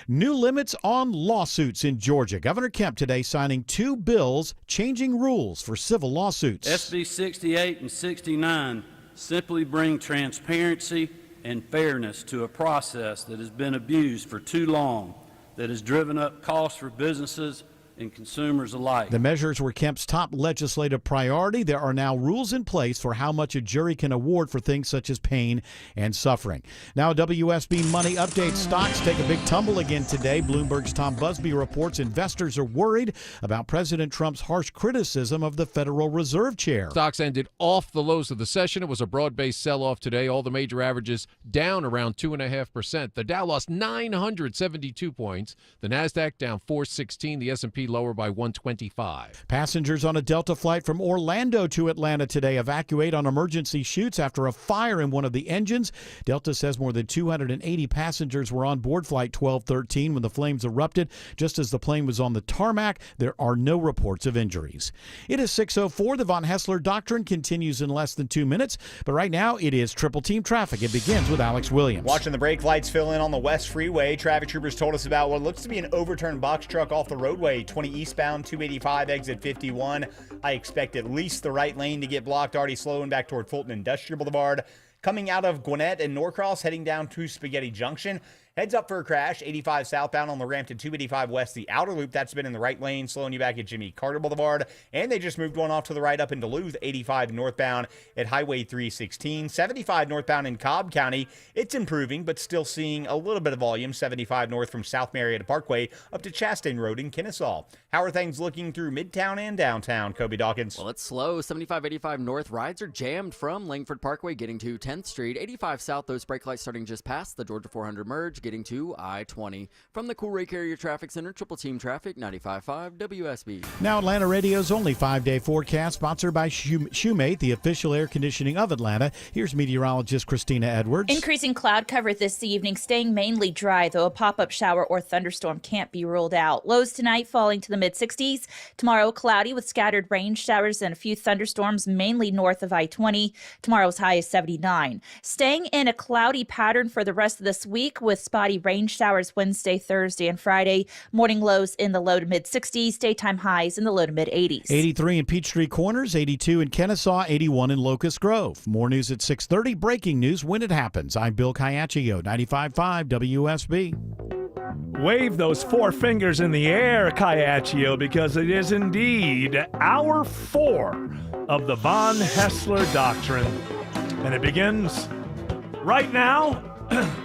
New limits on lawsuits in Georgia. Governor Kemp today signing 2 bills changing rules for civil lawsuits. SB 68 and 69 simply bring transparency and fairness to a process that has been abused for too long, that has driven up costs for businesses and consumers alike. The measures were Kemp's top legislative priority. There are now rules in place for how much a jury can award for things such as pain and suffering. Now, WSB Money Update. Stocks take a big tumble again today. Bloomberg's Tom Busby reports investors are worried about President Trump's harsh criticism of the Federal Reserve Chair. Stocks ended off the lows of the session. It was a broad-based sell-off today. All the major averages down around 2.5%. The Dow lost 972 points. The Nasdaq down 416. The S&P lower by 125. Passengers on a Delta flight from Orlando to Atlanta today evacuate on emergency chutes after a fire in one of the engines. Delta says more than 280 passengers were on board Flight 1213 when the flames erupted. Just as the plane was on the tarmac, there are no reports of injuries. It is 6:04. The Von Hessler Doctrine continues in less than 2 minutes, but right now it is Triple Team Traffic. It begins with Alex Williams. Watching the brake lights fill in on the West Freeway, traffic troopers told us about what looks to be an overturned box truck off the roadway. 20 eastbound, 285 exit 51. I expect at least the right lane to get blocked, already slowing back toward Fulton Industrial Boulevard. Coming out of Gwinnett and Norcross, heading down to Spaghetti Junction. Heads up for a crash, 85 southbound on the ramp to 285 west, the outer loop. That's been in the right lane, slowing you back at Jimmy Carter Boulevard. And they just moved one off to the right up in Duluth, 85 northbound at Highway 316. 75 northbound in Cobb County. It's improving, but still seeing a little bit of volume. 75 north from South Marietta Parkway up to Chastain Road in Kennesaw. How are things looking through Midtown and downtown, Kobe Dawkins? Well, it's slow. 75, 85 north. Rides are jammed from Langford Parkway getting to 10th Street. 85 south, those brake lights starting just past the Georgia 400 merge, getting to I-20. From the Coolray Carrier Traffic Center, Triple Team Traffic, 95.5 WSB. Now Atlanta Radio's only 5-day forecast, sponsored by Shoemate, the official air conditioning of Atlanta. Here's meteorologist Christina Edwards. Increasing cloud cover this evening, staying mainly dry, though a pop-up shower or thunderstorm can't be ruled out. Lows tonight falling to the mid-60s. Tomorrow, cloudy with scattered rain showers and a few thunderstorms, mainly north of I-20. Tomorrow's high is 79. Staying in a cloudy pattern for the rest of this week with spotty rain showers Wednesday, Thursday, and Friday. Morning lows in the low to mid-60s. Daytime highs in the low to mid-80s. 83 in Peachtree Corners, 82 in Kennesaw, 81 in Locust Grove. More news at 6:30. Breaking news when it happens. I'm Bill Caiaccio, 95.5 WSB. Wave those 4 fingers in the air, Caiaccio, because it is indeed hour 4 of the Von Hessler Doctrine. And it begins right now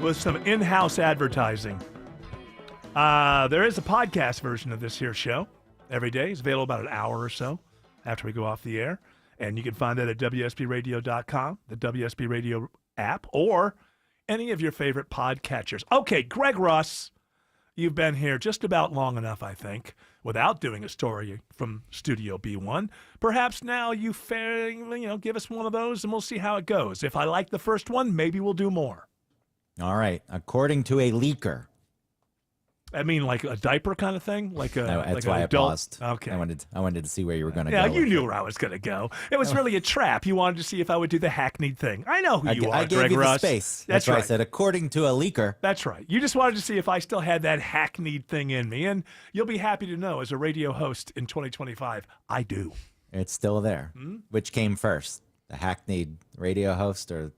with some in-house advertising. There is a podcast version of this here show every day. It's available about an hour or so after we go off the air. And you can find that at WSBRadio.com, the WSB Radio app, or any of your favorite podcatchers. Okay, Greg Russ You've been here just about long enough, I think, without doing a story from Studio B1. Perhaps now you give us one of those and we'll see how it goes. If I like the first one, maybe we'll do more. All right. According to a leaker. I mean, like a diaper kind of thing? Like a, No, like that's an why I adult? paused. Okay. I wanted to see where you were going to Yeah, go. you with knew it. where I was going to go. It was really a trap. You wanted to see if I would do the hackneyed thing. I know who you are, I gave Greg you the Russ. space. That's why right. I said, according to a leaker. That's right. You just wanted to see if I still had that hackneyed thing in me. And you'll be happy to know, as a radio host in 2025, I do. It's still there. Hmm? Which came first? The hackneyed radio host or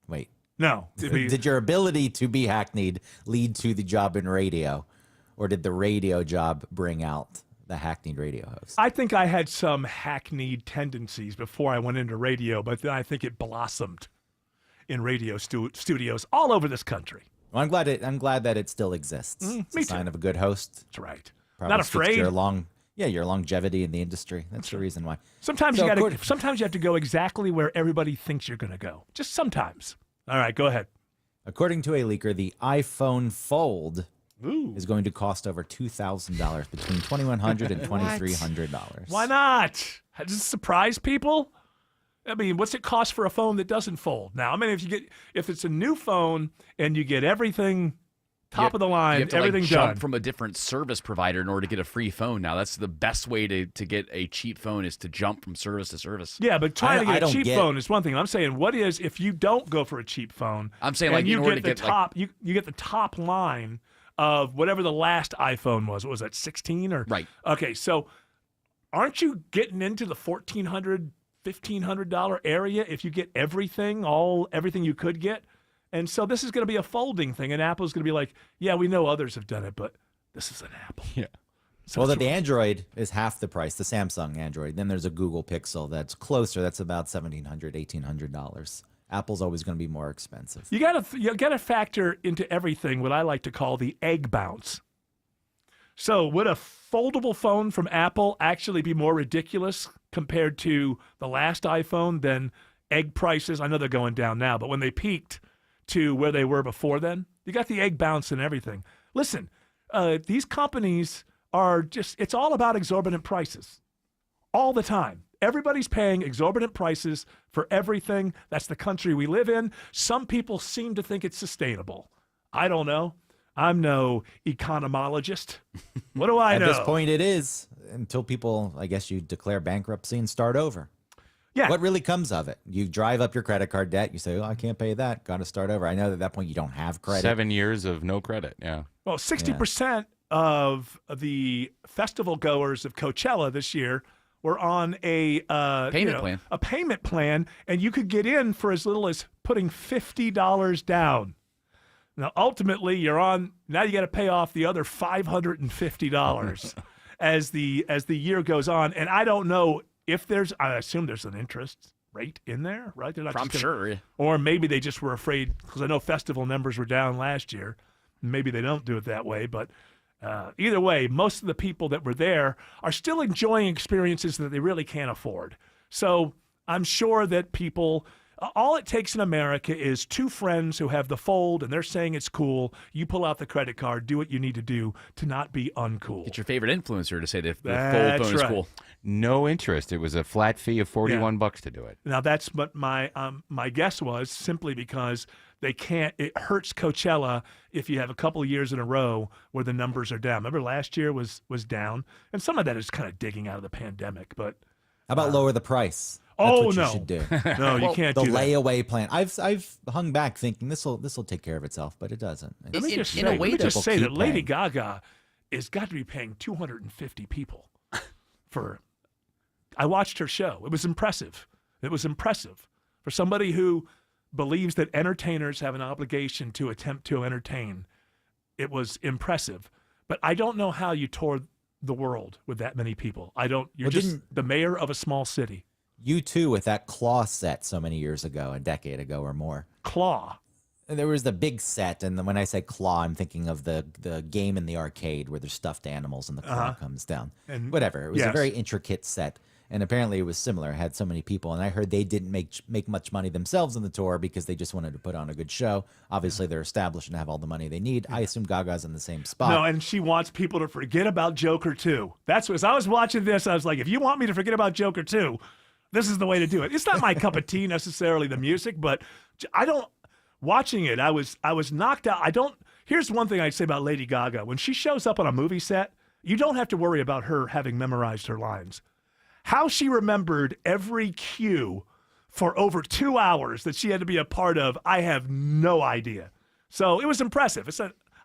wait? No. Did your ability to be hackneyed lead to the job in radio? Or did the radio job bring out the hackneyed radio host? I think I had some hackneyed tendencies before I went into radio, but then I think it blossomed in radio studios all over this country. Well, I'm glad that it still exists. It's me a sign too. of a good host. That's right. Probably Not speaks afraid. to your longevity in the industry. That's the reason why. Sometimes So sometimes you have to go exactly where everybody thinks you're going to go. Just sometimes. All right, go ahead. According to a leaker, the iPhone Fold is going to cost over $2,000, between $2,100 and $2,300. Why not? Does this surprise people? I mean, what's it cost for a phone that doesn't fold? Now, I mean, if it's a new phone and you get everything top of the line, you have to, everything jump done from a different service provider in order to get a free phone. Now, that's the best way to get a cheap phone is to jump from service to service. Yeah, but trying to get a cheap phone is one thing. I'm saying, what is if you don't go for a cheap phone? I'm saying, and like, you in order get to the get top, you get the top line of whatever the last iPhone was. What was that, 16 or right? Okay, so aren't you getting into the $1,400, $1,500 area if you get everything you could get? And so this is going to be a folding thing, and Apple's going to be like, yeah, we know others have done it, but this is an Apple. Yeah. So Well, the Android is half the price, the Samsung Android. Then there's a Google Pixel that's closer. That's about $1,700, $1,800. Apple's always going to be more expensive. You gotta factor into everything what I like to call the egg bounce. So would a foldable phone from Apple actually be more ridiculous compared to the last iPhone than egg prices? I know they're going down now, but when they peaked to where they were before then, you got the egg bounce and everything. Listen, these companies are it's all about exorbitant prices all the time. Everybody's paying exorbitant prices for everything. That's the country we live in. Some people seem to think it's sustainable. I don't know. I'm no economologist. What do I know? At this point, it is until people, I guess, you declare bankruptcy and start over. Yeah. What really comes of it? You drive up your credit card debt. You say, oh, I can't pay that. Got to start over. I know that at that point you don't have credit. 7 years of no credit. Yeah. Well, 60% of the festival goers of Coachella this year were on a payment plan. A payment plan, and you could get in for as little as putting $50 down. Now, ultimately, now you got to pay off the other $550 as the year goes on. And I don't know if I assume there's an interest rate in there, right? They're not I'm just sure. Yeah. Or maybe they just were afraid, because I know festival numbers were down last year. Maybe they don't do it that way, but either way, most of the people that were there are still enjoying experiences that they really can't afford. So I'm sure that people, all it takes in America is two friends who have the Fold and they're saying it's cool. You pull out the credit card, do what you need to do to not be uncool. Get your favorite influencer to say the Fold That's phone is right. cool. No interest. It was a flat fee of $41 to do it. Now that's what my guess was, simply because they can't. It hurts Coachella if you have a couple of years in a row where the numbers are down. Remember last year was down, and some of that is kind of digging out of the pandemic. But How about lower the price? Oh, That's what no. you should do. No, you can't the do that. layaway plan. I've hung back thinking this will take care of itself, but it doesn't. Let me just say that Lady Gaga has got to be paying 250 people for. I watched her show. It was impressive. It was impressive for somebody who believes that entertainers have an obligation to attempt to entertain. It was impressive, but I don't know how you tour the world with that many people. You're Well, just the mayor of a small city. You too, with that Claw set so many years ago, a decade ago or more. Claw. And there was the big set, and then when I say Claw, I'm thinking of the game in the arcade where there's stuffed animals and the claw comes down. And whatever. It was a yes. very intricate set. And apparently it was similar. It had so many people. And I heard they didn't make much money themselves on the tour because they just wanted to put on a good show. Obviously, they're established and have all the money they need. I assume Gaga's in the same spot. No, and she wants people to forget about Joker 2. That's what, as I was watching this, I was like, if you want me to forget about Joker 2, this is the way to do it. It's not my cup of tea necessarily, the music, but watching it, I was knocked out. Here's one thing I'd say about Lady Gaga. When she shows up on a movie set, you don't have to worry about her having memorized her lines. How she remembered every cue for over 2 hours that she had to be a part of, I have no idea. So it was impressive.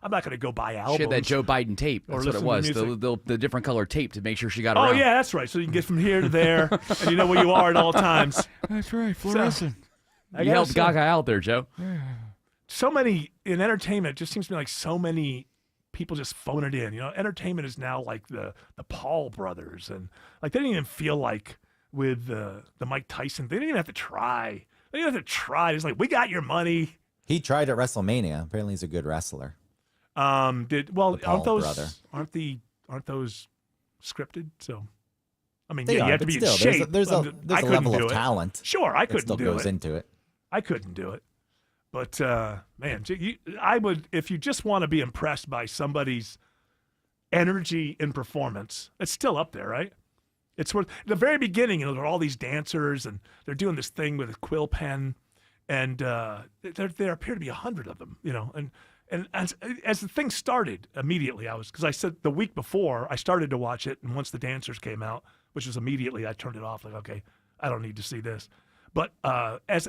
I'm not going to go buy albums. She had that Joe Biden tape. That's what it was. The different color tape to make sure she got around. Oh, yeah, that's right. So you can get from here to there, and you know where you are at all times. That's right, fluorescent. You helped Gaga out there, Joe. So many, in entertainment, it just seems to me like so many people just phone it in. You know, entertainment is now like the Paul brothers, and like they didn't even feel like with the Mike Tyson. They didn't even have to try. They didn't have to try. It's like, we got your money. He tried at WrestleMania. Apparently, he's a good wrestler. Aren't those scripted? So, I mean, They you are, have to but be still, in shape. there's a level of talent. Sure, I that couldn't still do goes it. into it. I couldn't do it. But man, I would, if you just want to be impressed by somebody's energy and performance, it's still up there, right? It's worth the very beginning. You know, there are all these dancers, and they're doing this thing with a quill pen, and there appear to be 100 of them. You know, and as the thing started, immediately because I said the week before I started to watch it, and once the dancers came out, which was immediately, I turned it off. Like, okay, I don't need to see this. But as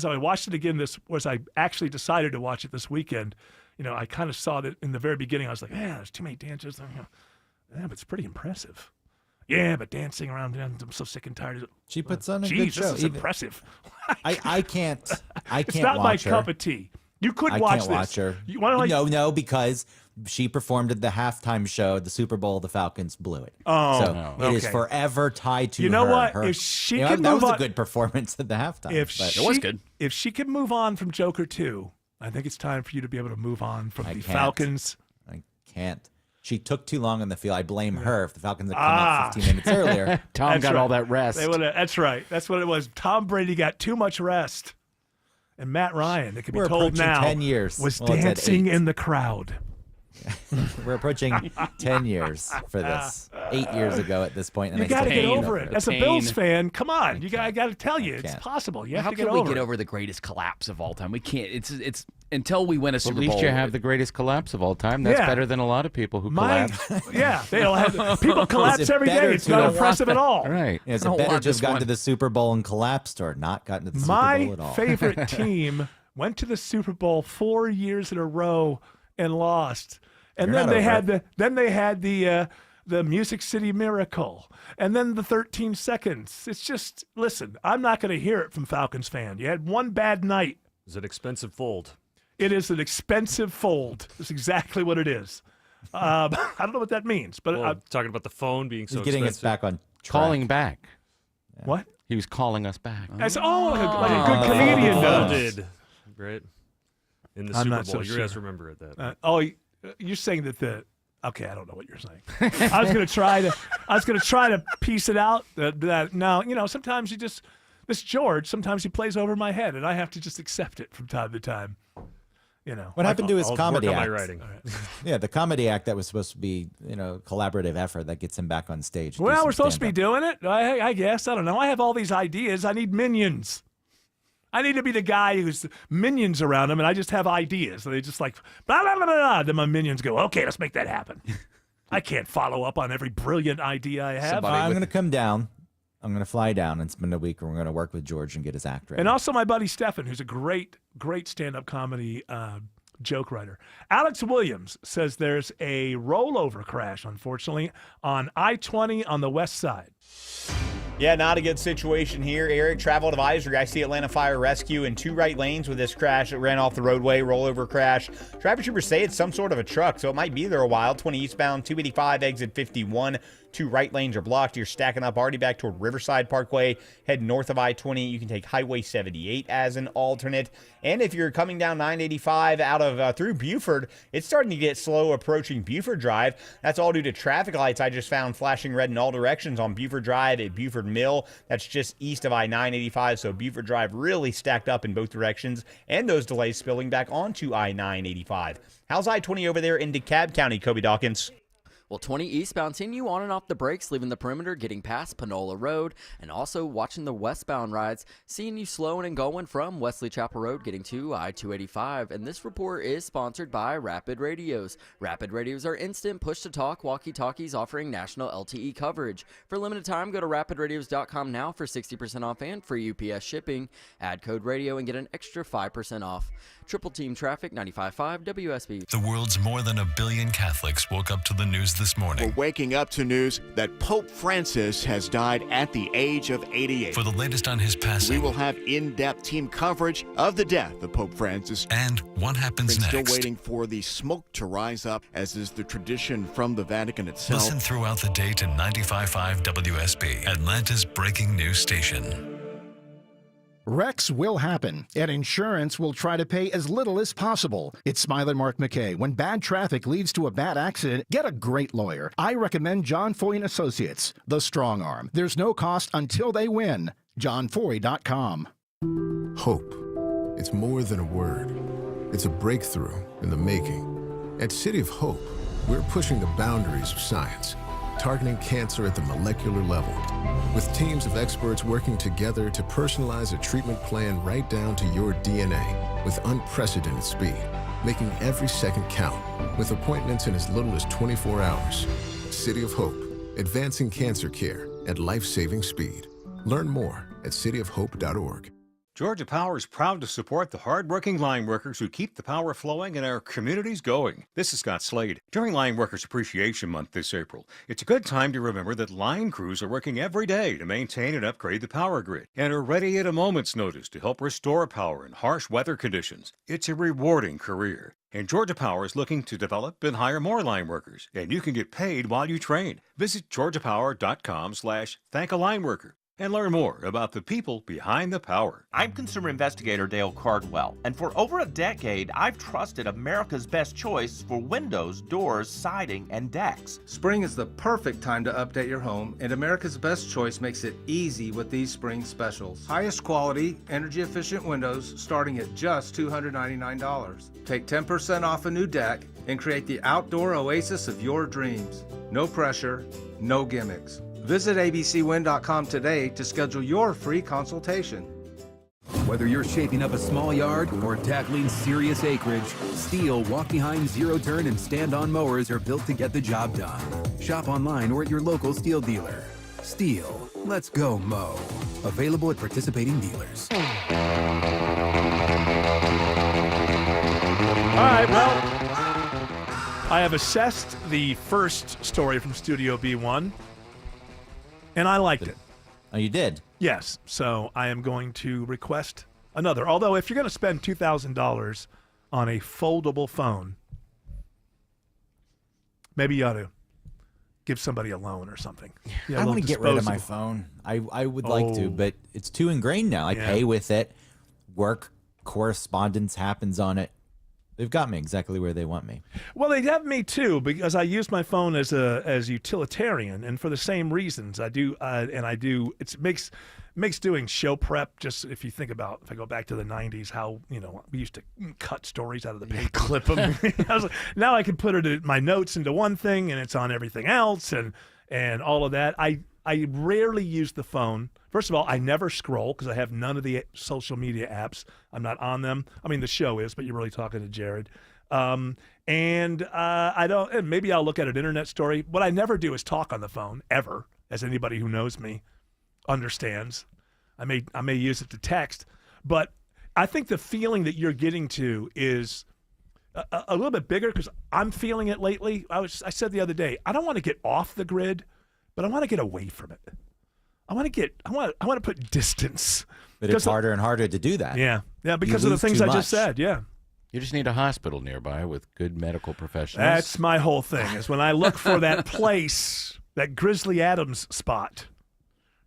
I watched it again, I actually decided to watch it this weekend. You know, I kind of saw that in the very beginning. I was like, yeah, there's too many dancers. Yeah, but it's pretty impressive. Yeah, but dancing around, I'm so sick and tired of it. She puts on a good Geez, show. this is impressive. I can't. It's not my cup of tea. You could watch this. I can't watch her. You want to No, because she performed at the halftime show at the Super Bowl. The Falcons blew it. Oh, so it is forever tied to her. You know what? Her, if she that can move was on, a good performance at the halftime. It was good. If she can move on from Joker 2, I think it's time for you to be able to move on from the Falcons. I can't. She took too long on the field. I blame her. If the Falcons had come out 15 minutes earlier, Tom got all that rest. That's right. That's what it was. Tom Brady got too much rest. And Matt Ryan, it can be We're told now, 10 years. was dancing in the crowd. We're approaching 10 years for this. 8 years ago at this point. And You got to get over it. As a Bills fan, come on. I got to tell you, it's possible. You have How to get can over we get it. over the greatest collapse of all time? We can't. It's until we win a Super At least Bowl. you have the greatest collapse of all time. That's Yeah. better than a lot of people who collapse. Yeah, they'll have people collapse Is it every better day. It's to not have- impressive at all. Right. Is I it don't better want to have this gotten one. to the Super Bowl and collapsed or not gotten to the Super My Bowl at all? favorite team went to the Super Bowl 4 years in a row and lost. And You're then not they had the Music City Miracle, and then the 13 seconds. It's just, listen, I'm not going to hear it from Falcons fan. You had one bad night. It's an expensive fold. It is an expensive fold. That's exactly what it is. I don't know what that means, but Well, talking about the phone being so He's getting us expensive. back on track. Calling back. What? He was calling us back. like a good comedian does. Folded, right? In the I'm Super not so Bowl. You guys sure. remember it that. You're saying that okay, I don't know what you're saying. I was gonna try to piece it out. That now, sometimes this George. Sometimes he plays over my head, and I have to just accept it from time to time. What happened to his I'll comedy work on act? my writing. Yeah, the comedy act that was supposed to be, collaborative effort that gets him back on stage. Well, we're supposed to be doing it. I guess. I don't know. I have all these ideas. I need minions. I need to be the guy who's minions around him, and I just have ideas. And they just like, blah, blah, blah, blah. Then my minions go, okay, let's make that happen. I can't follow up on every brilliant idea I have. I'm going to come down. I'm going to fly down and spend a week, and we're going to work with George and get his act ready. And also my buddy Stefan, who's a great stand-up comedy joke writer. Alex Williams says there's a rollover crash, unfortunately, on I-20 on the west side. Yeah, not a good situation here, Eric. Travel advisory. I see Atlanta Fire Rescue in 2 right lanes with this crash. It ran off the roadway, rollover crash. Traffic troopers say it's some sort of a truck, so it might be there a while. 20 eastbound, 285, exit 51. 2 right lanes are blocked. You're stacking up already back toward Riverside Parkway, heading north of I-20. You can take Highway 78 as an alternate. And if you're coming down 985 out of through Buford, it's starting to get slow approaching Buford Drive. That's all due to traffic lights I just found flashing red in all directions on Buford Drive at Buford Mill. That's just east of I-985, so Buford Drive really stacked up in both directions, and those delays spilling back onto I-985. How's I-20 over there in DeKalb County, Kobe Dawkins? Well, 20 eastbound seeing you on and off the brakes, leaving the perimeter, getting past Panola Road, and also watching the westbound rides, seeing you slowing and going from Wesley Chapel Road, getting to I-285. And this report is sponsored by Rapid Radios. Rapid Radios are instant push-to-talk walkie-talkies offering national LTE coverage. For a limited time, go to rapidradios.com now for 60% off and free UPS shipping. Add code radio and get an extra 5% off. Triple Team Traffic, 95.5 WSB. The world's more than 1 billion Catholics woke up to the news this morning. We're waking up to news that Pope Francis has died at the age of 88. For the latest on his passing, we will have in-depth team coverage of the death of Pope Francis. And what happens We're next. Still waiting for the smoke to rise up, as is the tradition from the Vatican itself. Listen throughout the day to 95.5 WSB, Atlanta's breaking news station. Wrecks will happen, and insurance will try to pay as little as possible. It's Smile and Mark McKay. When bad traffic leads to a bad accident, get a great lawyer. I recommend John Foy & Associates, the strong arm. There's no cost until they win. JohnFoy.com. Hope. It's more than a word. It's a breakthrough in the making. At City of Hope, we're pushing the boundaries of science, targeting cancer at the molecular level, with teams of experts working together to personalize a treatment plan right down to your DNA with unprecedented speed, making every second count, with appointments in as little as 24 hours. City of Hope, advancing cancer care at life-saving speed. Learn more at cityofhope.org. Georgia Power is proud to support the hardworking line workers who keep the power flowing and our communities going. This is Scott Slade. During Line Workers Appreciation Month this April, it's a good time to remember that line crews are working every day to maintain and upgrade the power grid and are ready at a moment's notice to help restore power in harsh weather conditions. It's a rewarding career. And Georgia Power is looking to develop and hire more line workers, and you can get paid while you train. Visit georgiapower.com/thank-a-line-worker. and learn more about the people behind the power. I'm consumer investigator Dale Cardwell, and for over a decade, I've trusted America's best choice for windows, doors, siding, and decks. Spring is the perfect time to update your home, and America's Best Choice makes it easy with these spring specials. Highest quality, energy-efficient windows starting at just $299. Take 10% off a new deck and create the outdoor oasis of your dreams. No pressure, no gimmicks. Visit abcwin.com today to schedule your free consultation. Whether you're shaping up a small yard or tackling serious acreage, Steel walk-behind, zero-turn, and stand-on mowers are built to get the job done. Shop online or at your local Steel dealer. Steel, let's go mow. Available at participating dealers. All right, well, I have assessed the first story from Studio B1. And I liked it. Oh, you did? Yes. So I am going to request another. Although, if you're going to spend $2,000 on a foldable phone, maybe you ought to give somebody a loan or something. Yeah, I want to get rid of my phone. I would like to, but it's too ingrained now. I pay with it. Work correspondence happens on it. They've got me exactly where they want me. Well, they have me too, because I use my phone as utilitarian, and for the same reasons. I do. It makes doing show prep. Just if you think about, if I go back to the '90s, how we used to cut stories out of the paper, clip them. Now I can put it in my notes into one thing, and it's on everything else, and all of that. I rarely use the phone. First of all, I never scroll because I have none of the social media apps. I'm not on them. I mean, the show is, but you're really talking to Jared. I don't. And maybe I'll look at an internet story. What I never do is talk on the phone ever, as anybody who knows me understands. I may use it to text, but I think the feeling that you're getting to is a little bit bigger because I'm feeling it lately. I said the other day, I don't want to get off the grid, but I want to get away from it. I want to put distance. But it's harder and harder to do that. Yeah, because of the things I just said. Yeah. You just need a hospital nearby with good medical professionals. That's my whole thing. Is when I look for that place that Grizzly Adams spot.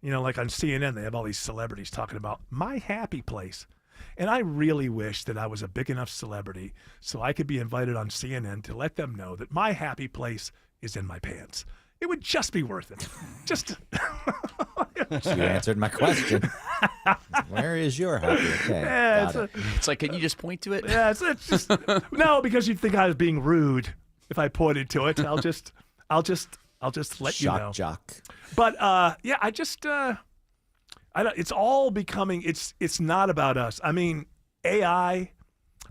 You know, like on CNN, they have all these celebrities talking about my happy place. And I really wish that I was a big enough celebrity so I could be invited on CNN to let them know that my happy place is in my pants. It would just be worth it. Just. You answered my question. Where is your happy? Okay. Yeah, it's like, can you just point to it? Yeah, it's just no, because you'd think I was being rude if I pointed to it. I'll just let you know. Shock jock. But yeah, I don't. It's all becoming. It's not about us. I mean, AI.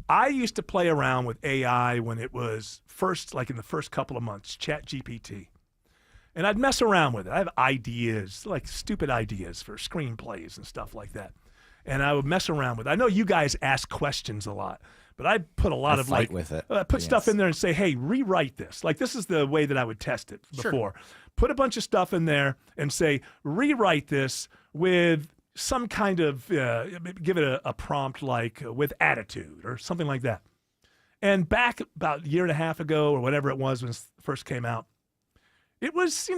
I used to play around with AI when it was first, like in the first couple of months, ChatGPT. And I'd mess around with it. I have ideas, like stupid ideas for screenplays and stuff like that. And I would mess around with it. I know you guys ask questions a lot, but I put a lot of fight like with it. Put stuff in there and say, hey, rewrite this. Like this is the way that I would test it before. Put a bunch of stuff in there and say, rewrite this with some kind of, give it a prompt like with attitude or something like that. And back about a year and a half ago or whatever it was when it first came out, it was,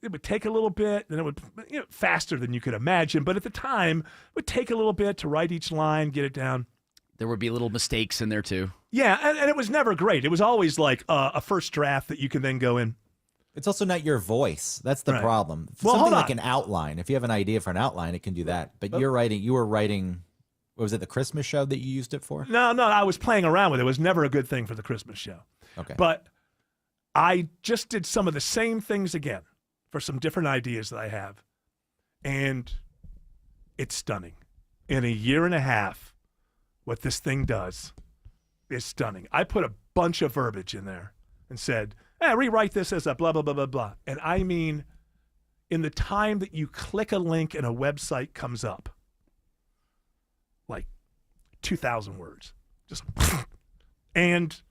it would take a little bit, and it would, faster than you could imagine. But at the time, it would take a little bit to write each line, get it down. There would be little mistakes in there too. Yeah, and it was never great. It was always like a first draft that you can then go in. It's also not your voice. That's the Right. problem. Well, Something hold like on. an outline. If you have an idea for an outline, it can do that. But you were writing, what was it, the Christmas show that you used it for? No, I was playing around with it. It was never a good thing for the Christmas show. Okay. But I just did some of the same things again for some different ideas that I have. And it's stunning. In a year and a half, what this thing does is stunning. I put a bunch of verbiage in there and said, rewrite this as a blah, blah, blah, blah, blah. And I mean, in the time that you click a link and a website comes up, like 2,000 words, just and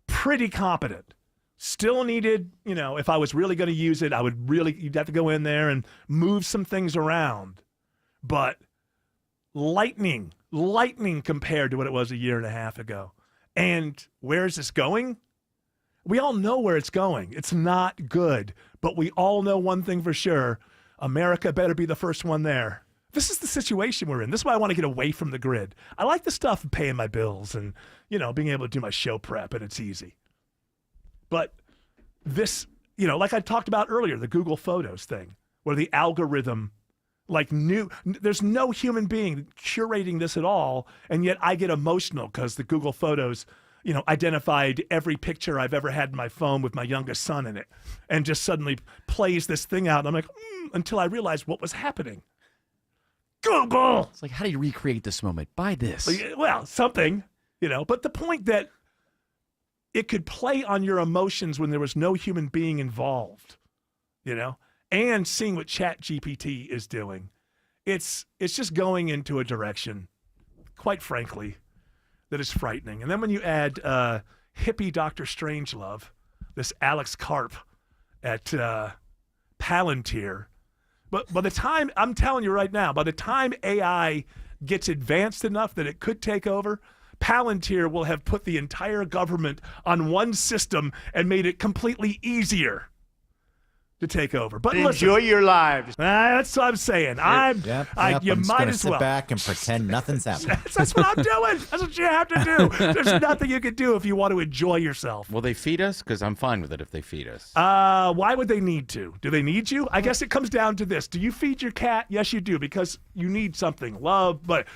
pretty competent. Still needed, if I was really going to use it, you'd have to go in there and move some things around. But lightning compared to what it was a year and a half ago. And where is this going? We all know where it's going. It's not good. But we all know one thing for sure. America better be the first one there. This is the situation we're in. This is why I want to get away from the grid. I like the stuff of paying my bills and, being able to do my show prep, and it's easy. But this, like I talked about earlier, the Google Photos thing, where the algorithm, there's no human being curating this at all, and yet I get emotional because the Google Photos, identified every picture I've ever had in my phone with my youngest son in it, and just suddenly plays this thing out. And I'm like, until I realized what was happening. Google! It's like, how do you recreate this moment? Buy this. Well, something, but the point that it could play on your emotions when there was no human being involved, and seeing what ChatGPT is doing. It's just going into a direction, quite frankly, that is frightening. And then when you add hippie Dr. Strangelove, this Alex Karp at Palantir, but by the time, I'm telling you right now, by the time AI gets advanced enough that it could take over, Palantir will have put the entire government on one system and made it completely easier to take over. But enjoy your lives. That's what I'm saying. You I'm might just gonna as sit well back and pretend nothing's happening. That's what I'm doing. That's what you have to do. There's nothing you can do if you want to enjoy yourself. Will they feed us? Because I'm fine with it if they feed us. Why would they need to? Do they need you? I guess it comes down to this. Do you feed your cat? Yes, you do, because you need something, love. But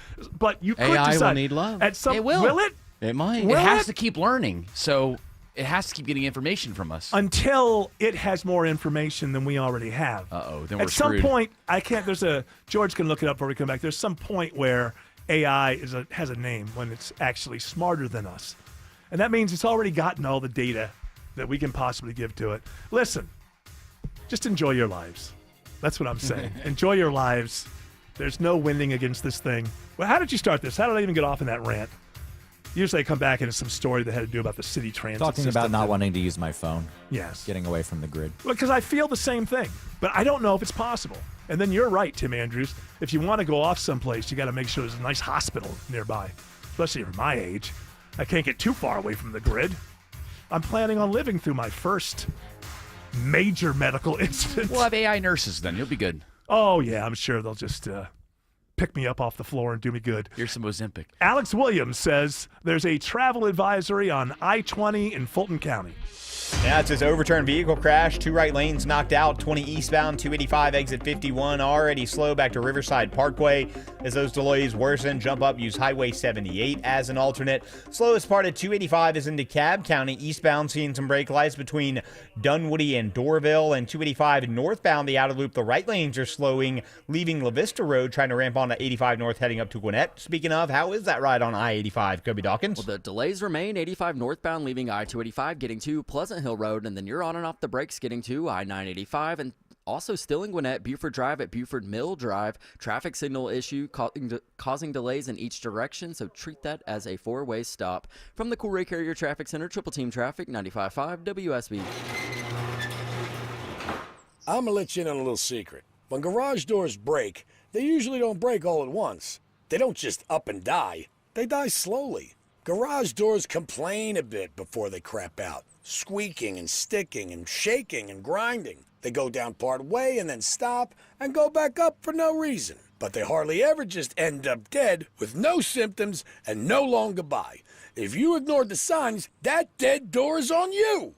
you could AI decide will need love. At some, It will. Will it? It might. It has to keep learning, so it has to keep getting information from us. Until it has more information than we already have. Then we're At some screwed. point, George can look it up before we come back. There's some point where AI has a name when it's actually smarter than us. And that means it's already gotten all the data that we can possibly give to it. Listen, just enjoy your lives. That's what I'm saying. Enjoy your lives. There's no winning against this thing. Well, how did you start this? How did I even get off in that rant? Usually I come back and it's some story that had to do about the city transit Talking system. about not wanting to use my phone. Yes. Getting away from the grid. Because I feel the same thing, but I don't know if it's possible. And then you're right, Tim Andrews. If you want to go off someplace, you got to make sure there's a nice hospital nearby, especially for my age. I can't get too far away from the grid. I'm planning on living through my first major medical incident. We'll have AI nurses then. You'll be good. Oh, yeah, I'm sure they'll just pick me up off the floor and do me good. Here's some Ozempic. Alex Williams says there's a travel advisory on I-20 in Fulton County. Yeah, it says overturned vehicle crash, 2 right lanes knocked out, 20 eastbound, 285 exit 51, already slow back to Riverside Parkway. As those delays worsen, jump up, use Highway 78 as an alternate. Slowest part of 285 is in DeKalb County, eastbound, seeing some brake lights between Dunwoody and Dorville, and 285 northbound, the outer loop, the right lanes are slowing, leaving La Vista Road, trying to ramp on to 85 north, heading up to Gwinnett. Speaking of, how is that ride on I-85, Kobe Dawkins? Well, the delays remain. 85 northbound, leaving I-285, getting to Pleasant Hill Road, and then you're on and off the brakes getting to I-985, and also still in Gwinnett, Buford Drive at Buford Mill Drive. Traffic signal issue causing delays in each direction, so treat that as a 4-way stop. From the Cool Carrier Traffic Center, Triple Team Traffic, 95.5 WSB. I'm gonna let you in on a little secret. When garage doors break, they usually don't break all at once. They don't just up and die. They die slowly. Garage doors complain a bit before they crap out, squeaking and sticking and shaking and grinding. They go down part way and then stop and go back up for no reason. But they hardly ever just end up dead with no symptoms and no long goodbye. If you ignored the signs, that dead door is on you.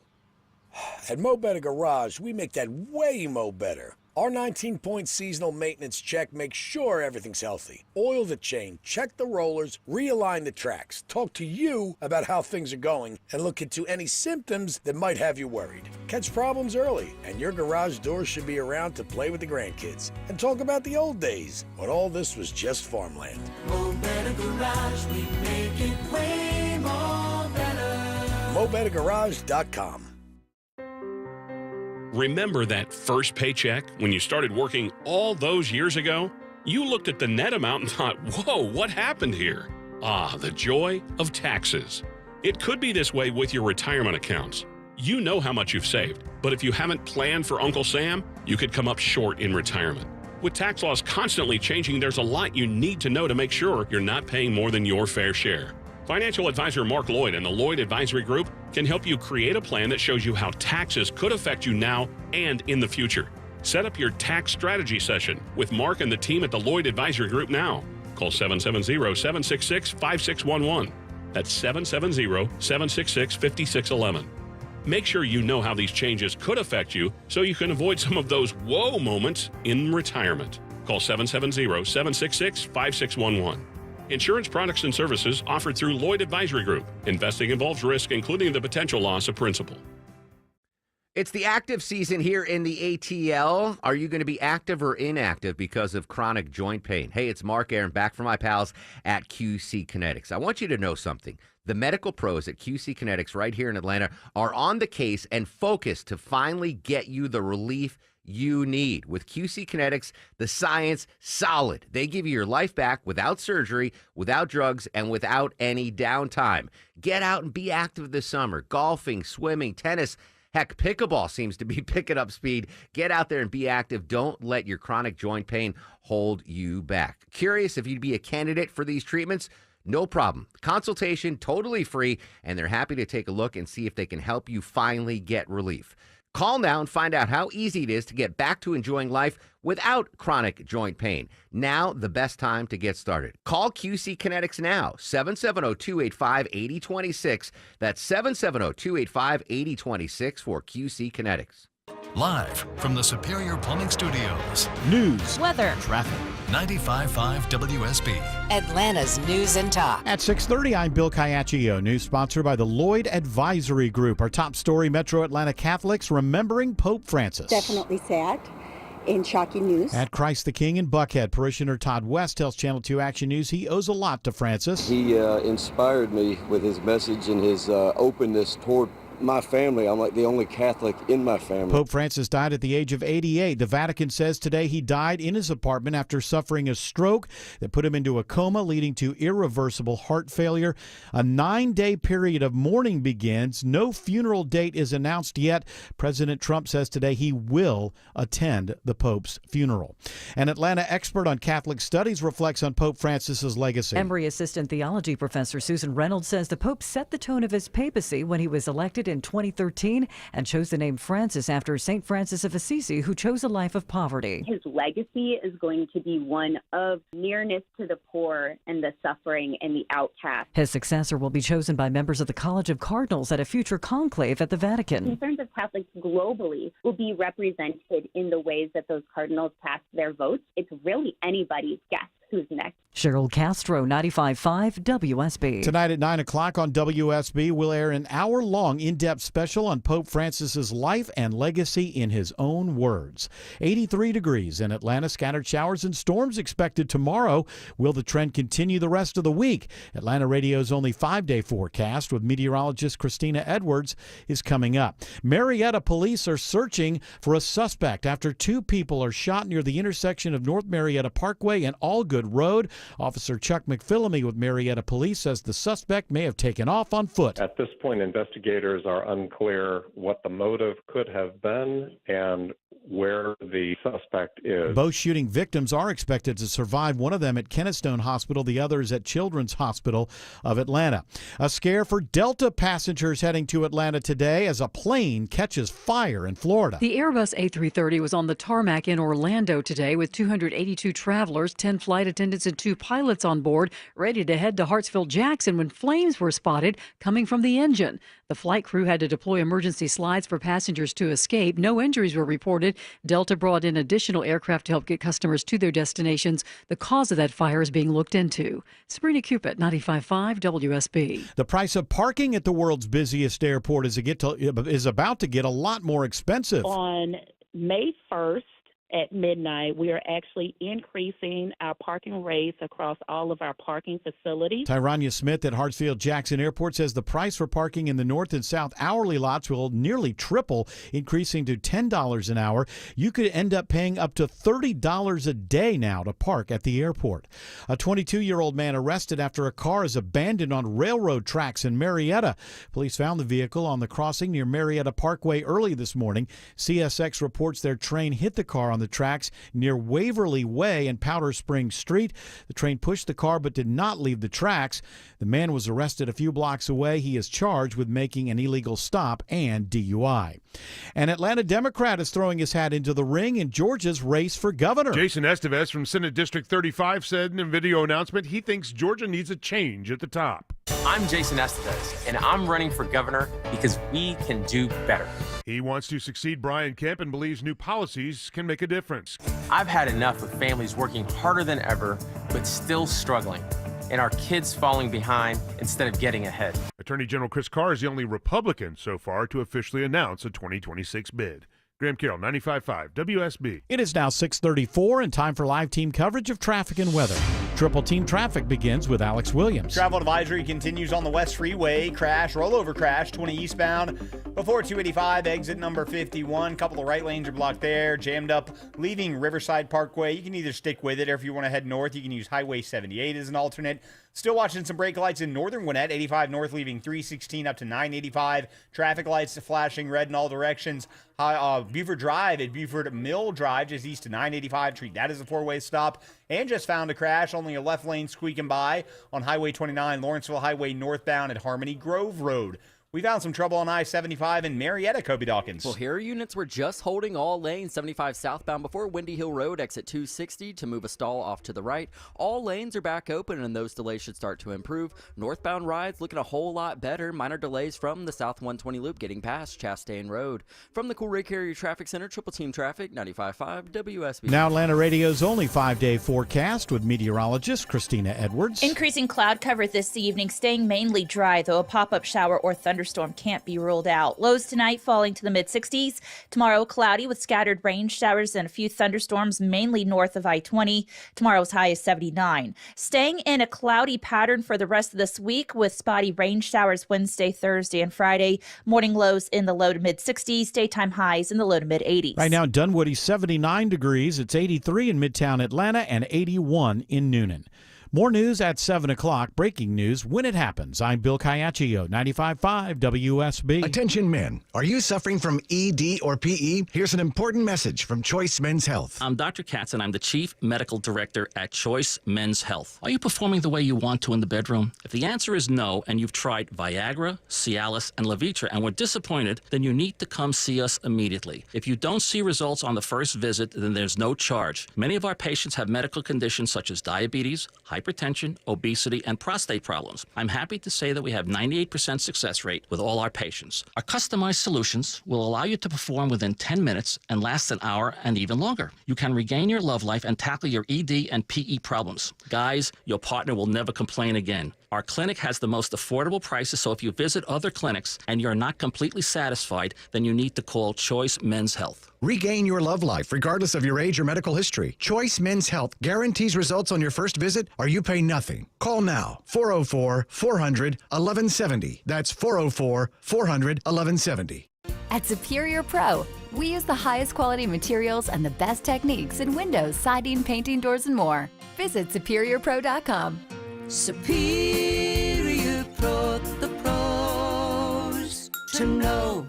At Mo Better Garage, we make that way mo better. Our 19-point seasonal maintenance check makes sure everything's healthy. Oil the chain, check the rollers, realign the tracks, talk to you about how things are going, and look into any symptoms that might have you worried. Catch problems early, and your garage door should be around to play with the grandkids. And talk about the old days, when all this was just farmland. Mo Better Garage, we make it way more better. MoBetterGarage.com. Remember that first paycheck when you started working all those years ago? You looked at the net amount and thought, whoa, what happened here? Ah, the joy of taxes. It could be this way with your retirement accounts. You know how much you've saved, but if you haven't planned for Uncle Sam, you could come up short in retirement. With tax laws constantly changing, there's a lot you need to know to make sure you're not paying more than your fair share. Financial advisor Mark Lloyd and the Lloyd Advisory Group can help you create a plan that shows you how taxes could affect you now and in the future. Set up your tax strategy session with Mark and the team at the Lloyd Advisory Group now. Call 770-766-5611. That's 770-766-5611. Make sure you know how these changes could affect you so you can avoid some of those whoa moments in retirement. Call 770-766-5611. Insurance products and services offered through Lloyd Advisory Group. Investing involves risk, including the potential loss of principal. It's the active season here in the ATL. Are you going to be active or inactive because of chronic joint pain? Hey, it's Mark Aaron back from my pals at QC Kinetics. I want you to know something. The medical pros at QC Kinetics right here in Atlanta are on the case and focused to finally get you the relief you need. With QC Kinetics, the science solid. They give you your life back without surgery, without drugs, and without any downtime. Get out and be active this summer. Golfing, swimming, tennis. Heck, pickleball seems to be picking up speed. Get out there and be active. Don't let your chronic joint pain hold you back. Curious if you'd be a candidate for these treatments? No problem. Consultation totally free, and they're happy to take a look and see if they can help you finally get relief. Call now and find out how easy it is to get back to enjoying life without chronic joint pain. Now, the best time to get started. Call QC Kinetics now, 770-285-8026. That's 770-285-8026 for QC Kinetics. Live from the Superior Plumbing Studios. News, weather, traffic. 95.5 WSB. Atlanta's News and Talk. At 6:30, I'm Bill Caiaccio. News sponsored by the Lloyd Advisory Group. Our top story, Metro Atlanta Catholics remembering Pope Francis. Definitely sad and shocking news. At Christ the King in Buckhead, parishioner Todd West tells Channel 2 Action News he owes a lot to Francis. He inspired me with his message and his openness toward my family. I'm like the only Catholic in my family. Pope Francis died at the age of 88. The Vatican says today he died in his apartment after suffering a stroke that put him into a coma, leading to irreversible heart failure. A 9-day period of mourning begins. No funeral date is announced yet. President Trump says today he will attend the Pope's funeral. An Atlanta expert on Catholic studies reflects on Pope Francis's legacy. Emory Assistant Theology Professor Susan Reynolds says the Pope set the tone of his papacy when he was elected in 2013 and chose the name Francis after St. Francis of Assisi, who chose a life of poverty. His legacy is going to be one of nearness to the poor and the suffering and the outcast. His successor will be chosen by members of the College of Cardinals at a future conclave at the Vatican. Concerns of Catholics globally will be represented in the ways that those cardinals cast their votes. It's really anybody's guess who's next. Cheryl Castro, 95.5 WSB. Tonight at 9 o'clock on WSB, we'll air an hour-long in-depth special on Pope Francis's life and legacy in his own words. 83 degrees in Atlanta, scattered showers and storms expected tomorrow. Will the trend continue the rest of the week? Atlanta Radio's only 5-day forecast with meteorologist Christina Edwards is coming up. Marietta police are searching for a suspect after 2 people are shot near the intersection of North Marietta Parkway and Allgood Road. Officer Chuck McPhillamy with Marietta Police says the suspect may have taken off on foot. At this point, investigators are unclear what the motive could have been and where the suspect is. Both shooting victims are expected to survive, one of them at Kennestone Hospital, the others at Children's Hospital of Atlanta. A scare for Delta passengers heading to Atlanta today as a plane catches fire in Florida. The Airbus A330 was on the tarmac in Orlando today with 282 travelers, 10 flight attendants, and 2 pilots on board, ready to head to Hartsfield-Jackson when flames were spotted coming from the engine. The flight crew had to deploy emergency slides for passengers to escape. No injuries were reported. Delta brought in additional aircraft to help get customers to their destinations. The cause of that fire is being looked into. Sabrina Cupid, 95.5 WSB. The price of parking at the world's busiest airport is about to get a lot more expensive. On May 1st, at midnight, we are actually increasing our parking rates across all of our parking facilities. Tyrania Smith at Hartsfield-Jackson Airport says the price for parking in the north and south hourly lots will nearly triple, increasing to $10 an hour. You could end up paying up to $30 a day now to park at the airport. A 22-year-old man arrested after a car is abandoned on railroad tracks in Marietta. Police found the vehicle on the crossing near Marietta Parkway early this morning. CSX reports their train hit the car on the tracks near Waverly Way and Powder Springs Street. The train pushed the car but did not leave the tracks. The man was arrested a few blocks away. He is charged with making an illegal stop and DUI. An Atlanta Democrat is throwing his hat into the ring in Georgia's race for governor. Jason Estevez from Senate District 35 said in a video announcement he thinks Georgia needs a change at the top. I'm Jason Estevez, and I'm running for governor because we can do better. He wants to succeed Brian Kemp and believes new policies can make a difference. I've had enough of families working harder than ever, but still struggling, and our kids falling behind instead of getting ahead. Attorney General Chris Carr is the only Republican so far to officially announce a 2026 bid. Graham Carroll, 95.5 WSB. It is now 6:34 and time for live team coverage of traffic and weather. Triple Team Traffic begins with Alex Williams. Travel advisory continues on the West Freeway. Rollover crash, 20 eastbound before 285, exit number 51. Couple of right lanes are blocked there, jammed up, leaving Riverside Parkway. You can either stick with it, or if you want to head north, you can use Highway 78 as an alternate. Still watching some brake lights in northern Gwinnett, 85 north leaving 316 up to 985. Traffic lights flashing red in all directions. Buford Drive at Buford Mill Drive, just east of 985. Treat that as a four-way stop. And just found a crash, only a left lane squeaking by on Highway 29, Lawrenceville Highway northbound at Harmony Grove Road. We found some trouble on I-75 in Marietta, Kobe Dawkins. Well, here units were just holding all lanes 75 southbound before Windy Hill Road, exit 260 to move a stall off to the right. All lanes are back open, and those delays should start to improve. Northbound rides looking a whole lot better. Minor delays from the South 120 loop getting past Chastain Road. From the Cool Ray Carrier Traffic Center, Triple Team Traffic, 95.5 WSB. Now Atlanta Radio's only 5-day forecast with meteorologist Christina Edwards. Increasing cloud cover this evening, staying mainly dry, though a pop-up shower or thunderstorm can't be ruled out. Lows tonight falling to the mid-60s. Tomorrow cloudy with scattered rain showers and a few thunderstorms mainly north of I-20. Tomorrow's high is 79. Staying in a cloudy pattern for the rest of this week with spotty rain showers Wednesday, Thursday, and Friday. Morning lows in the low to mid-60s. Daytime highs in the low to mid-80s. Right now in Dunwoody, 79 degrees. It's 83 in Midtown Atlanta and 81 in Noonan. More news at 7 o'clock. Breaking news when it happens. I'm Bill Caiaccio, 95.5 WSB. Attention men, are you suffering from ED or PE? Here's an important message from Choice Men's Health. I'm Dr. Katz, and I'm the Chief Medical Director at Choice Men's Health. Are you performing the way you want to in the bedroom? If the answer is no, and you've tried Viagra, Cialis, and Levitra and were disappointed, then you need to come see us immediately. If you don't see results on the first visit, then there's no charge. Many of our patients have medical conditions such as diabetes, hypertension, obesity, and prostate problems. I'm happy to say that we have 98% success rate with all our patients. Our customized solutions will allow you to perform within 10 minutes and last an hour and even longer. You can regain your love life and tackle your ED and PE problems. Guys, your partner will never complain again. Our clinic has the most affordable prices, so if you visit other clinics and you're not completely satisfied, then you need to call Choice Men's Health. Regain your love life regardless of your age or medical history. Choice Men's Health guarantees results on your first visit or you pay nothing. Call now, 404-400-1170. That's 404-400-1170. At Superior Pro, we use the highest quality materials and the best techniques in windows, siding, painting, doors, and more. Visit SuperiorPro.com. Superior Pro, the pros to know.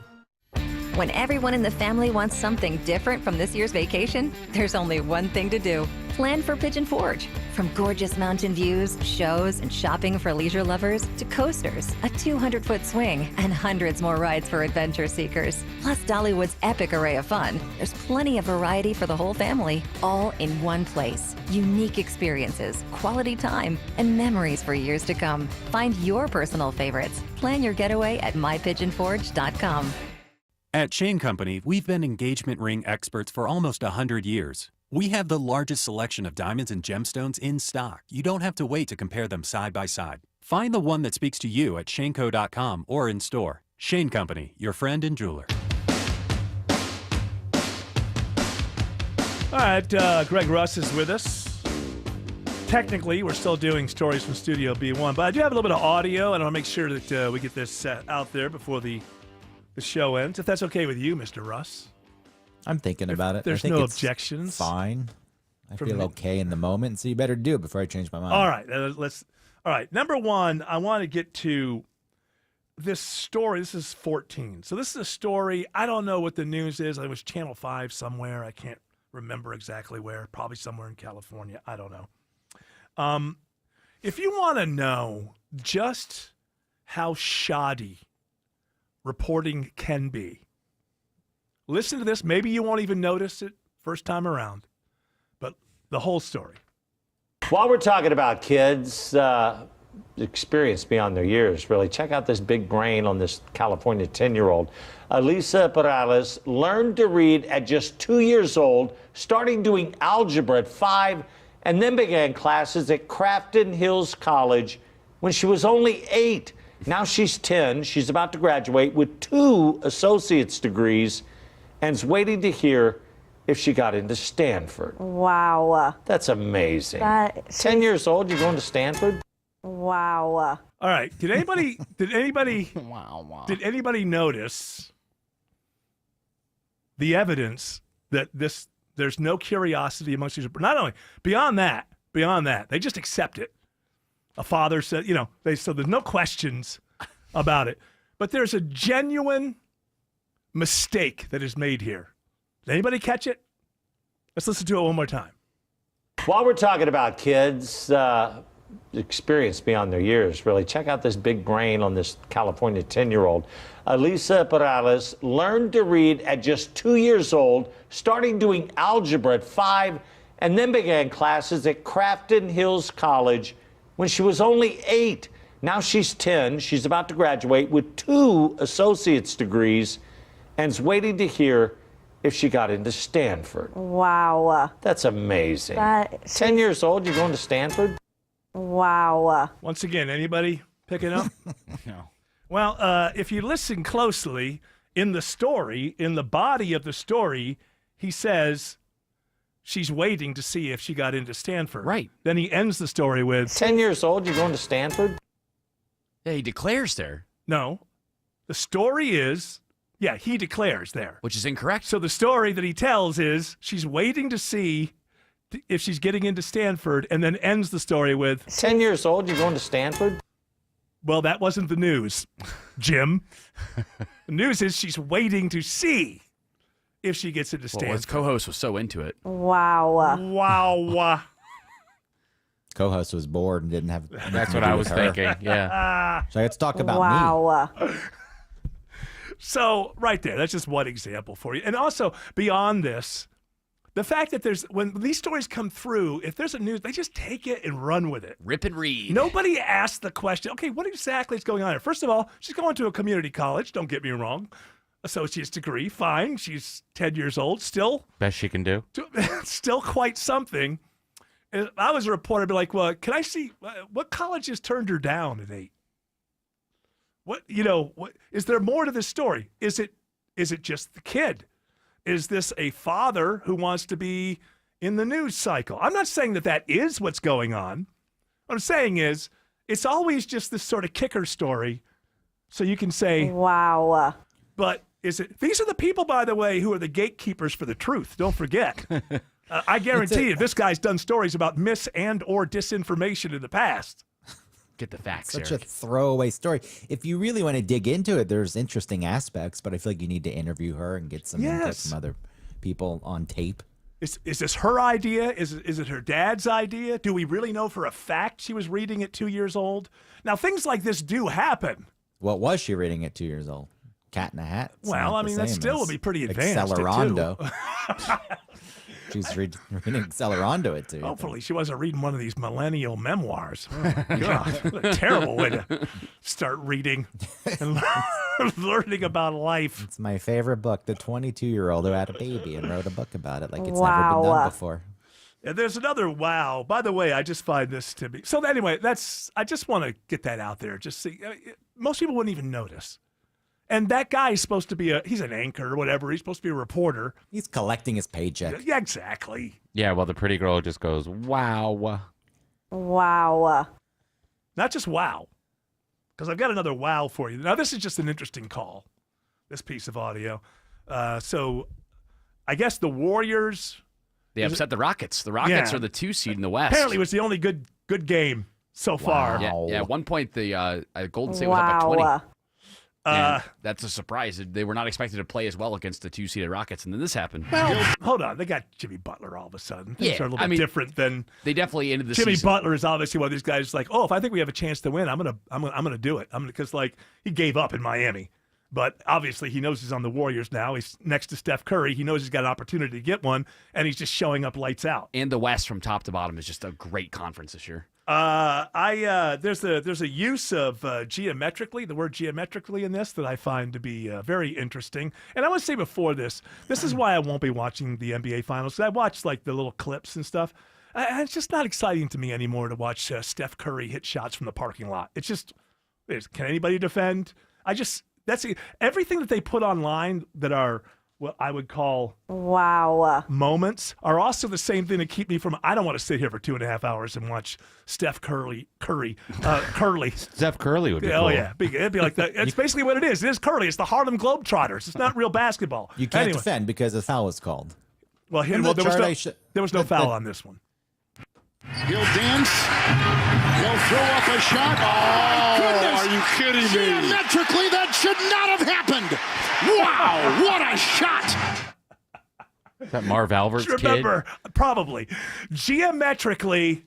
When everyone in the family wants something different from this year's vacation, there's only one thing to do. Plan for Pigeon Forge. From gorgeous mountain views, shows, and shopping for leisure lovers to coasters, a 200-foot swing, and hundreds more rides for adventure seekers. Plus Dollywood's epic array of fun. There's plenty of variety for the whole family, all in one place. Unique experiences, quality time, and memories for years to come. Find your personal favorites. Plan your getaway at mypigeonforge.com. At Shane Company, we've been engagement ring experts for almost 100 years. We have the largest selection of diamonds and gemstones in stock. You don't have to wait to compare them side by side. Find the one that speaks to you at shaneco.com or in store. Shane Company, your friend and jeweler. All right, Greg Russ is with us. Technically, we're still doing stories from Studio B1, but I do have a little bit of audio, and I'll make sure that we get this out there before the show ends, if that's okay with you, Mr. Russ. I'm thinking about it. There's I think no it's objections. Fine. I From feel me. okay in the moment, so you better do it before I change my mind. All right, All right, number one, I want to get to this story. This is 14. So this is a story. I don't know what the news is. It was Channel 5 somewhere. I can't remember exactly where. Probably somewhere in California. I don't know. If you want to know just how shoddy reporting can be, listen to this. Maybe you won't even notice it first time around, but the whole story. While we're talking about kids, experience beyond their years, really, check out this big brain on this California 10-year-old. Elisa Perales learned to read at just 2 years old, starting doing algebra at 5, and then began classes at Crafton Hills College when she was only 8. Now she's 10. She's about to graduate with 2 associate's degrees and is waiting to hear if she got into Stanford. Wow. That's amazing. 10 years old, you're going to Stanford? Wow. All right. Did anybody did anybody notice the evidence that there's no curiosity amongst these? Not only beyond that, they just accept it. A father said, so there's no questions about it. But there's a genuine mistake that is made here. Did anybody catch it? Let's listen to it one more time. While we're talking about kids, experience beyond their years, really, check out this big brain on this California 10-year-old. Elisa Perales learned to read at just 2 years old, starting doing algebra at 5, and then began classes at Crafton Hills College when she was only 8. Now she's 10. She's about to graduate with 2 associate's degrees and is waiting to hear if she got into Stanford. Wow. That's amazing. 10 years old, you're going to Stanford? Wow. Once again, anybody picking up? No. Well, if you listen closely, in the story, in the body of the story, he says she's waiting to see if she got into Stanford. Right. Then he ends the story with 10 years old, you're going to Stanford? Yeah, he declares there. No. The story is, he declares there. Which is incorrect. So the story that he tells is she's waiting to see if she's getting into Stanford, and then ends the story with 10 years old, you're going to Stanford? Well, that wasn't the news, Jim. The news is she's waiting to see if she gets into Well, Stanford. his co-host was so into it. Wow. Wow. Co-host was bored and didn't have. That's what I was thinking. Yeah. So let's talk about me. Wow. So right there, that's just one example for you. And also beyond this, the fact that when these stories come through, if there's a news, they just take it and run with it. Rip and read. Nobody asks the question, okay, what exactly is going on here? First of all, she's going to a community college, don't get me wrong. Associate's degree, fine. She's 10 years old, still Best she can do. still quite something. And if I was a reporter, I'd be like, well, can I see what colleges turned her down at 8? What is there more to this story? Is it just the kid? Is this a father who wants to be in the news cycle? I'm not saying that is what's going on. What I'm saying is it's always just this sort of kicker story. So you can say, wow. But these are the people, by the way, who are the gatekeepers for the truth. Don't forget. I guarantee you this guy's done stories about mis and or disinformation in the past. Get the facts, Such Eric. a throwaway story. If you really want to dig into it, there's interesting aspects, but I feel like you need to interview her and get some input from other people on tape. Is this her idea? Is it her dad's idea? Do we really know for a fact she was reading at 2 years old? Now, things like this do happen. What was she reading at 2 years old? Cat in a Hat? It's Well, not I the mean, that same still as would be pretty advanced. Accelerando. She's reading Accelerando at 2. Hopefully she wasn't reading one of these millennial memoirs. Oh, God, what a terrible way to start reading and learning about life. It's my favorite book. The 22-year-old who had a baby and wrote a book about it like it's never been done before. Yeah, there's another wow. By the way, I just find this to be... So anyway, I just want to get that out there. Just see, most people wouldn't even notice. And that guy is supposed to be he's an anchor or whatever. He's supposed to be a reporter. He's collecting his paycheck. Yeah, exactly. Yeah, well, the pretty girl just goes, wow. Wow. Not just wow, because I've got another wow for you. Now, this is just an interesting call, this piece of audio. So I guess the Warriors... They upset the Rockets. The Rockets are the 2 seed in the West. Apparently it was the only good game so far. Yeah, at one point, the Golden State was up by 20. That's a surprise. They were not expected to play as well against the 2-seeded Rockets, and then this happened. Well, hold on. They got Jimmy Butler all of a sudden. Things are a little bit different than they definitely ended the Jimmy season. Butler is obviously one of these guys like, oh, if I think we have a chance to win, I'm gonna do it. Because like he gave up in Miami, but obviously he knows he's on the Warriors now. He's next to Steph Curry. He knows he's got an opportunity to get one, and he's just showing up lights out. And the West from top to bottom is just a great conference this year. There's a use of geometrically, the word geometrically in this that I find to be very interesting. And I want to say before this is why I won't be watching the NBA Finals. 'Cause I watch like the little clips and stuff. And it's just not exciting to me anymore to watch Steph Curry hit shots from the parking lot. It's just, can anybody defend? That's everything that they put online that are what I would call moments are also the same thing that keep me from. I don't want to sit here for 2.5 hours and watch Steph Curry. Steph Curry would be cool. Oh yeah, it'd be like that. It's basically what it is. It is Curly. It's the Harlem Globetrotters. It's not real basketball. You can't defend because a foul was called. Well, there was no foul on this one. He'll dance. He'll throw up a shot. Oh, goodness. Are you kidding me? Geometrically, that should not have happened. Wow, what a shot. Is that Marv Albert's Remember, probably. Geometrically,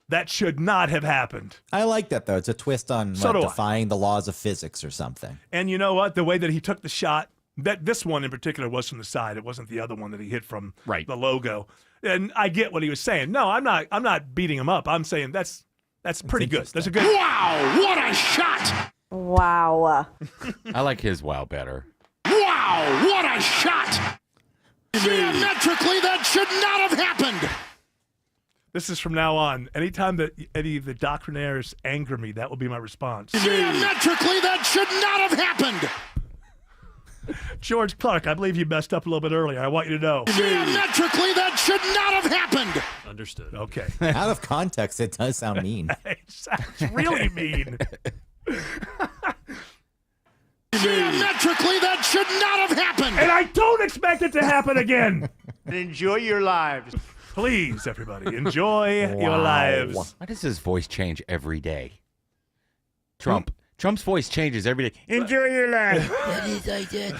that should not have happened. I like that, though. It's a twist on defying the laws of physics or something. And you know what? The way that he took the shot, this one in particular was from the side. It wasn't the other one that he hit from the logo. And I get what he was saying. No, I'm not beating him up. I'm saying that's pretty good. That's a good. Wow, what a shot. Wow. I like his wow better. Wow, what a shot. Geometrically, that should not have happened. This is from now on. Anytime that any of the doctrinaires anger me, that will be my response. Geometrically, that should not have happened. George Clark, I believe you messed up a little bit earlier. I want you to know. Geometrically, that should not have happened. Understood. Okay. Out of context, it does sound mean. It sounds really mean. Geometrically, that should not have happened. And I don't expect it to happen again. Enjoy your lives. Please, everybody, enjoy your lives. Why does his voice change every day? Trump's voice changes every day. Enjoy your life. What is I did?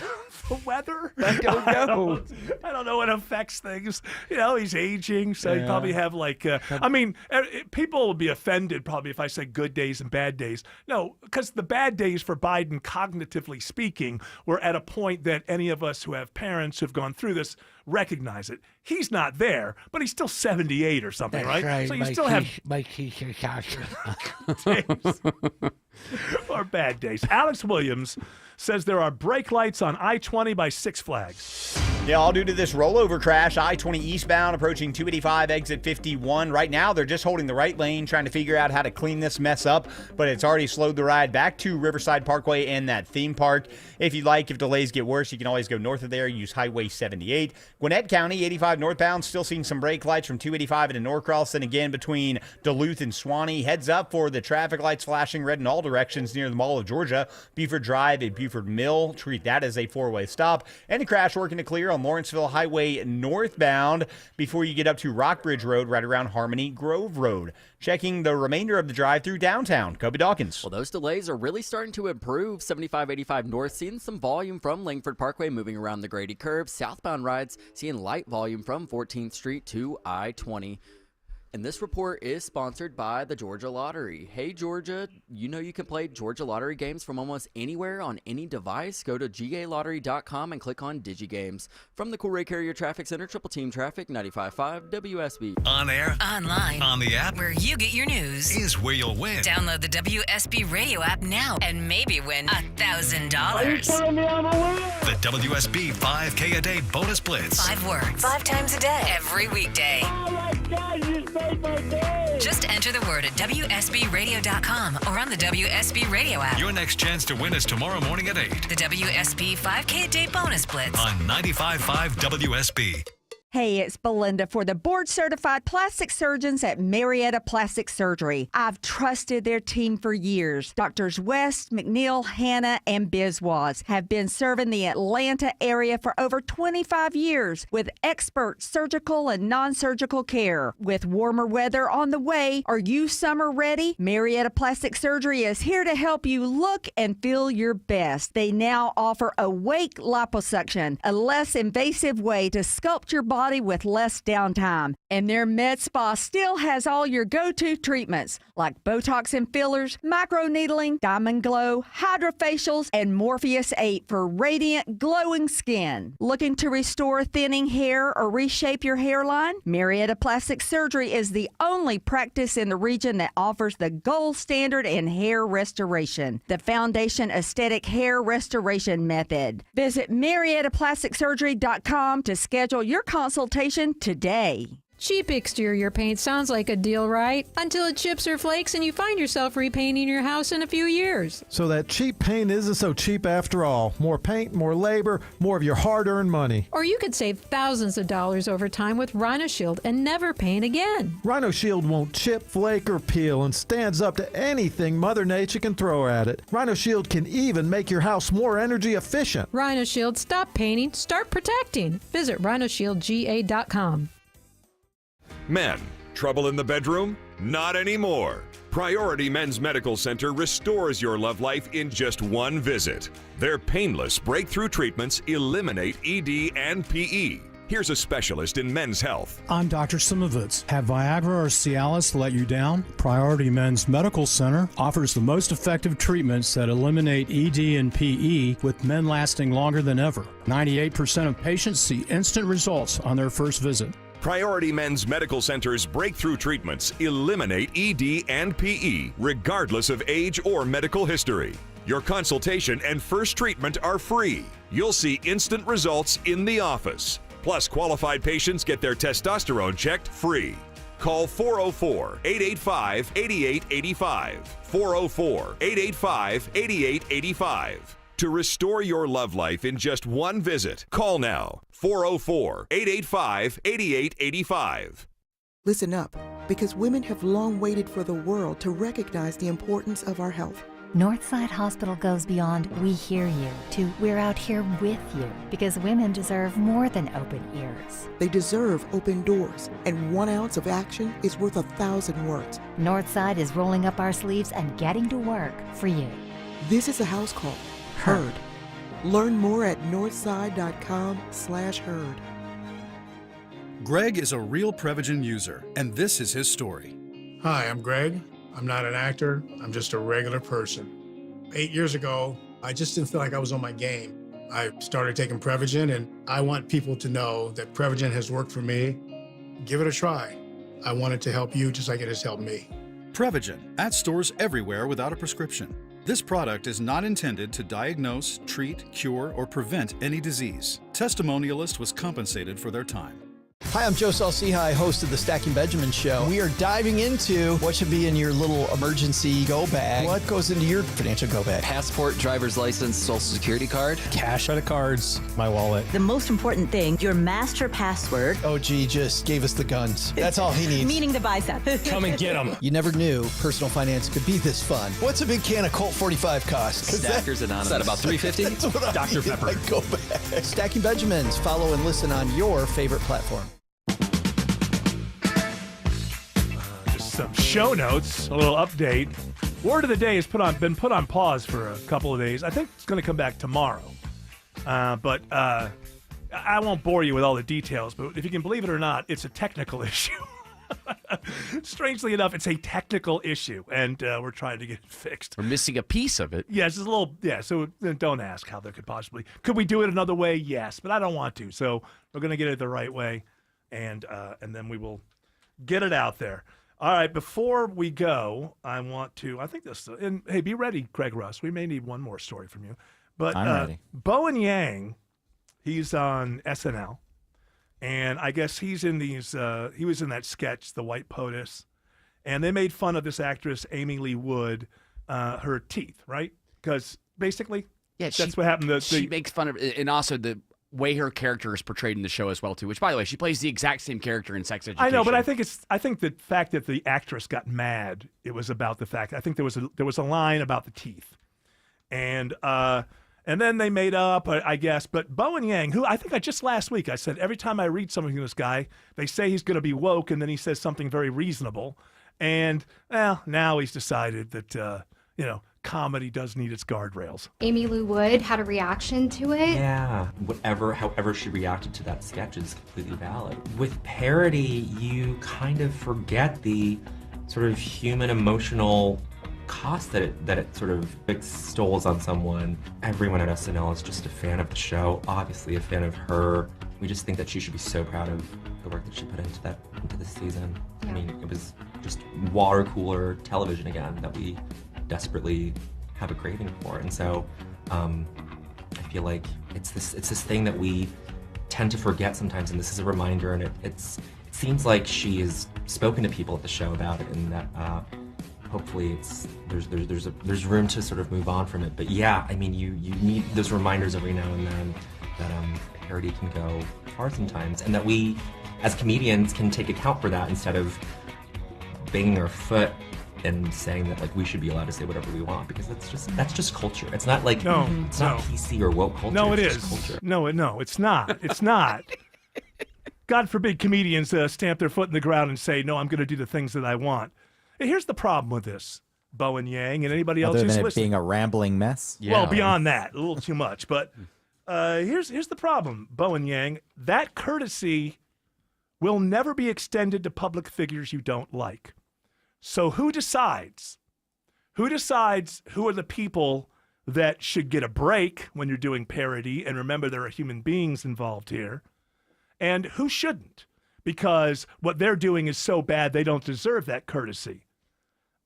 The weather? I don't know. I don't know what affects things. He's aging, so you probably have people will be offended probably if I say good days and bad days. No, because the bad days for Biden, cognitively speaking, were at a point that any of us who have parents who've gone through this recognize it. He's not there, but he's still 78 or something, right? So you still have days or bad days. Alex Williams says there are brake lights on I-20 by Six Flags. Yeah, all due to this rollover crash. I-20 eastbound approaching 285 exit 51. Right now, they're just holding the right lane, trying to figure out how to clean this mess up, but it's already slowed the ride back to Riverside Parkway and that theme park. If delays get worse, you can always go north of there, use Highway 78. Gwinnett County, 85 northbound, still seeing some brake lights from 285 into Norcross, and again between Duluth and Suwanee. Heads up for the traffic lights flashing red in all directions near the Mall of Georgia. Buford Drive and Buford Mill, treat that as a four-way stop. And a crash working to clear on Lawrenceville Highway northbound before you get up to Rockbridge Road right around Harmony Grove Road. Checking the remainder of the drive through downtown. Kobe Dawkins. Well, those delays are really starting to improve. 75-85 north seeing some volume from Langford Parkway moving around the Grady curve. Southbound rides seeing light volume from 14th Street to I-20. And this report is sponsored by the Georgia Lottery. Hey, Georgia, you can play Georgia Lottery games from almost anywhere on any device. Go to galottery.com and click on DigiGames. From the Cool Ray Carrier Traffic Center, Triple Team Traffic, 95.5 WSB. On air, online, on the app, where you get your news, is where you'll win. Download the WSB radio app now and maybe win $1,000. The WSB 5K a day bonus blitz. 5 words, 5 times a day, every weekday. Oh my God, you made my day. Just enter the word at WSBradio.com or on the WSB radio app. Your next chance to win is tomorrow morning at 8. The WSB 5K a day bonus blitz on 95.5 WSB. Hey, it's Belinda for the board-certified plastic surgeons at Marietta Plastic Surgery. I've trusted their team for years. Doctors West, McNeil, Hanna, and Biswas have been serving the Atlanta area for over 25 years with expert surgical and non-surgical care. With warmer weather on the way, are you summer ready? Marietta Plastic Surgery is here to help you look and feel your best. They now offer Awake Liposuction, a less invasive way to sculpt your body with less downtime. And their med spa still has all your go-to treatments like Botox and fillers, microneedling, Diamond Glow, hydrofacials, and Morpheus 8 for radiant, glowing skin. Looking to restore thinning hair or reshape your hairline? Marietta Plastic Surgery is the only practice in the region that offers the gold standard in hair restoration, the Foundation Aesthetic Hair Restoration Method. Visit MariettaPlasticSurgery.com to schedule your consultation today. Cheap exterior paint sounds like a deal, right? Until it chips or flakes and you find yourself repainting your house in a few years. So that cheap paint isn't so cheap after all. More paint, more labor, more of your hard-earned money. Or you could save thousands of dollars over time with Rhino Shield and never paint again. Rhino Shield won't chip, flake, or peel and stands up to anything Mother Nature can throw at it. Rhino Shield can even make your house more energy efficient. Rhino Shield, stop painting, start protecting. Visit rhinoshieldga.com. Men, trouble in the bedroom? Not anymore. Priority Men's Medical Center restores your love life in just one visit. Their painless breakthrough treatments eliminate ED and PE. Here's a specialist in men's health. I'm Dr. Simovitz. Have Viagra or Cialis let you down? Priority Men's Medical Center offers the most effective treatments that eliminate ED and PE, with men lasting longer than ever. 98% of patients see instant results on their first visit. Priority Men's Medical Center's breakthrough treatments eliminate ED and PE, regardless of age or medical history. Your consultation and first treatment are free. You'll see instant results in the office. Plus, qualified patients get their testosterone checked free. Call 404-885-8885. 404-885-8885. To restore your love life in just one visit, call now. 404-885-8885. Listen up, because women have long waited for the world to recognize the importance of our health. Northside Hospital goes beyond "we hear you" to "we're out here with you," because women deserve more than open ears. They deserve open doors, and 1 ounce of action is worth 1,000 words. Northside is rolling up our sleeves and getting to work for you. This is a house call. Heard. Learn more at northside.com/heard. Greg is a real Prevagen user, and this is his story. Hi, I'm Greg. I'm not an actor. I'm just a regular person. 8 years ago, I just didn't feel like I was on my game. I started taking Prevagen, and I want people to know that Prevagen has worked for me. Give it a try. I want it to help you just like it has helped me. Prevagen, at stores everywhere without a prescription. This product is not intended to diagnose, treat, cure, or prevent any disease. Testimonialist was compensated for their time. Hi, I'm Joe Saul-Sehy, host of the Stacking Benjamin Show. We are diving into what should be in your little emergency go bag. What goes into your financial go bag? Passport, driver's license, social security card. Cash, credit cards, my wallet. The most important thing, your master password. OG just gave us the guns. That's all he needs. Meaning the bicep. Come and get them. You never knew personal finance could be this fun. What's a big can of Colt 45 cost? Stackers Anonymous. Is that about $3.50? That's what Dr. Pepper. Go bag. Stacking Benjamins. Follow and listen on your favorite platform. Some show notes, a little update. Word of the day has been put on pause for a couple of days. I think it's going to come back tomorrow. But I won't bore you with all the details, but if you can believe it or not, it's a technical issue. Strangely enough, it's a technical issue, and we're trying to get it fixed. We're missing a piece of it. Yes, it's a little, so don't ask how there could possibly. Could we do it another way? Yes, but I don't want to. So we're going to get it the right way, and then we will get it out there. All right, before we go, I think this, and hey, be ready, Craig Russ. We may need one more story from you. But I'm ready. Bowen Yang, he's on SNL, and I guess he's in he was in that sketch, The White POTUS, and they made fun of this actress, Amy Lee Wood, her teeth, right? Because basically, that's what happened. She makes fun of, and also the way her character is portrayed in the show as well too, which by the way, she plays the exact same character in Sex Education. I know, but I think the fact that the actress got mad, it was about the fact. I think there was a line about the teeth, and then they made up, I guess. But Bowen Yang, who I think just last week I said every time I read something from this guy, they say he's going to be woke, and then he says something very reasonable, and now he's decided that comedy does need its guardrails. Amy Lou Wood had a reaction to it. Yeah, however she reacted to that sketch is completely valid. With parody, you kind of forget the sort of human emotional cost that it sort of extols on someone. Everyone at SNL is just a fan of the show, obviously a fan of her. We just think that she should be so proud of the work that she put into this season. Yeah. I mean, it was just water cooler television again that we desperately have a craving for, and so I feel like it's this thing that we tend to forget sometimes, and this is a reminder. And it seems like she has spoken to people at the show about it, and that hopefully there's room to sort of move on from it. But yeah, I mean, you need those reminders every now and then that parody can go far sometimes, and that we as comedians can take account for that instead of banging our foot and saying that like we should be allowed to say whatever we want, because that's just culture. It's not like not PC or woke culture. No, it's is. Culture. No, it's not. It's not. God forbid comedians stamp their foot in the ground and say, "No, I'm going to do the things that I want." And here's the problem with this, Bowen Yang and anybody else who's than it listening. being a rambling mess. Yeah. Well, beyond that, a little too much. But here's the problem, Bowen Yang. That courtesy will never be extended to public figures you don't like. So who decides? Who are the people that should get a break when you're doing parody? And remember, there are human beings involved here. And who shouldn't? Because what they're doing is so bad, they don't deserve that courtesy.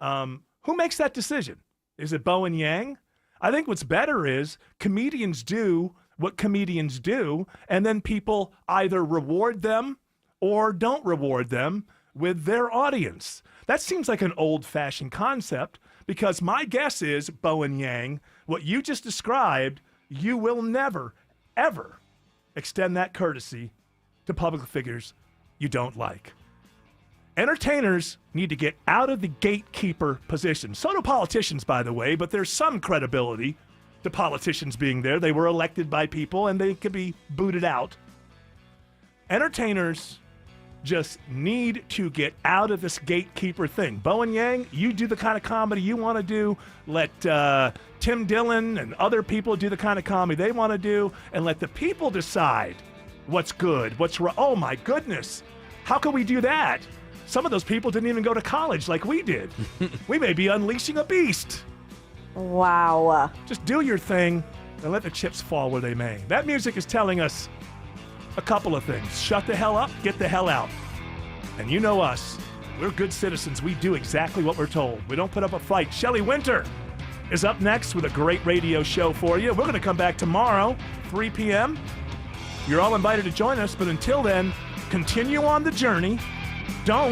Who makes that decision? Is it Bowen Yang? I think what's better is comedians do what comedians do, and then people either reward them or don't reward them with their audience. That seems like an old-fashioned concept, because my guess is, Bowen Yang, what you just described, you will never, ever extend that courtesy to public figures you don't like. Entertainers need to get out of the gatekeeper position. So do politicians, by the way, but there's some credibility to politicians being there. They were elected by people, and they could be booted out. Entertainers just need to get out of this gatekeeper thing. Bowen Yang, you do the kind of comedy you want to do. Let Tim Dillon and other people do the kind of comedy they want to do, and let the people decide what's good, what's wrong. Oh, my goodness. How can we do that? Some of those people didn't even go to college like we did. We may be unleashing a beast. Wow. Just do your thing and let the chips fall where they may. That music is telling us a couple of things. Shut the hell up, get the hell out. And you know us. We're good citizens. We do exactly what we're told. We don't put up a fight. Shelley Winter is up next with a great radio show for you. We're going to come back tomorrow, 3 p.m. You're all invited to join us, but until then, continue on the journey. Don't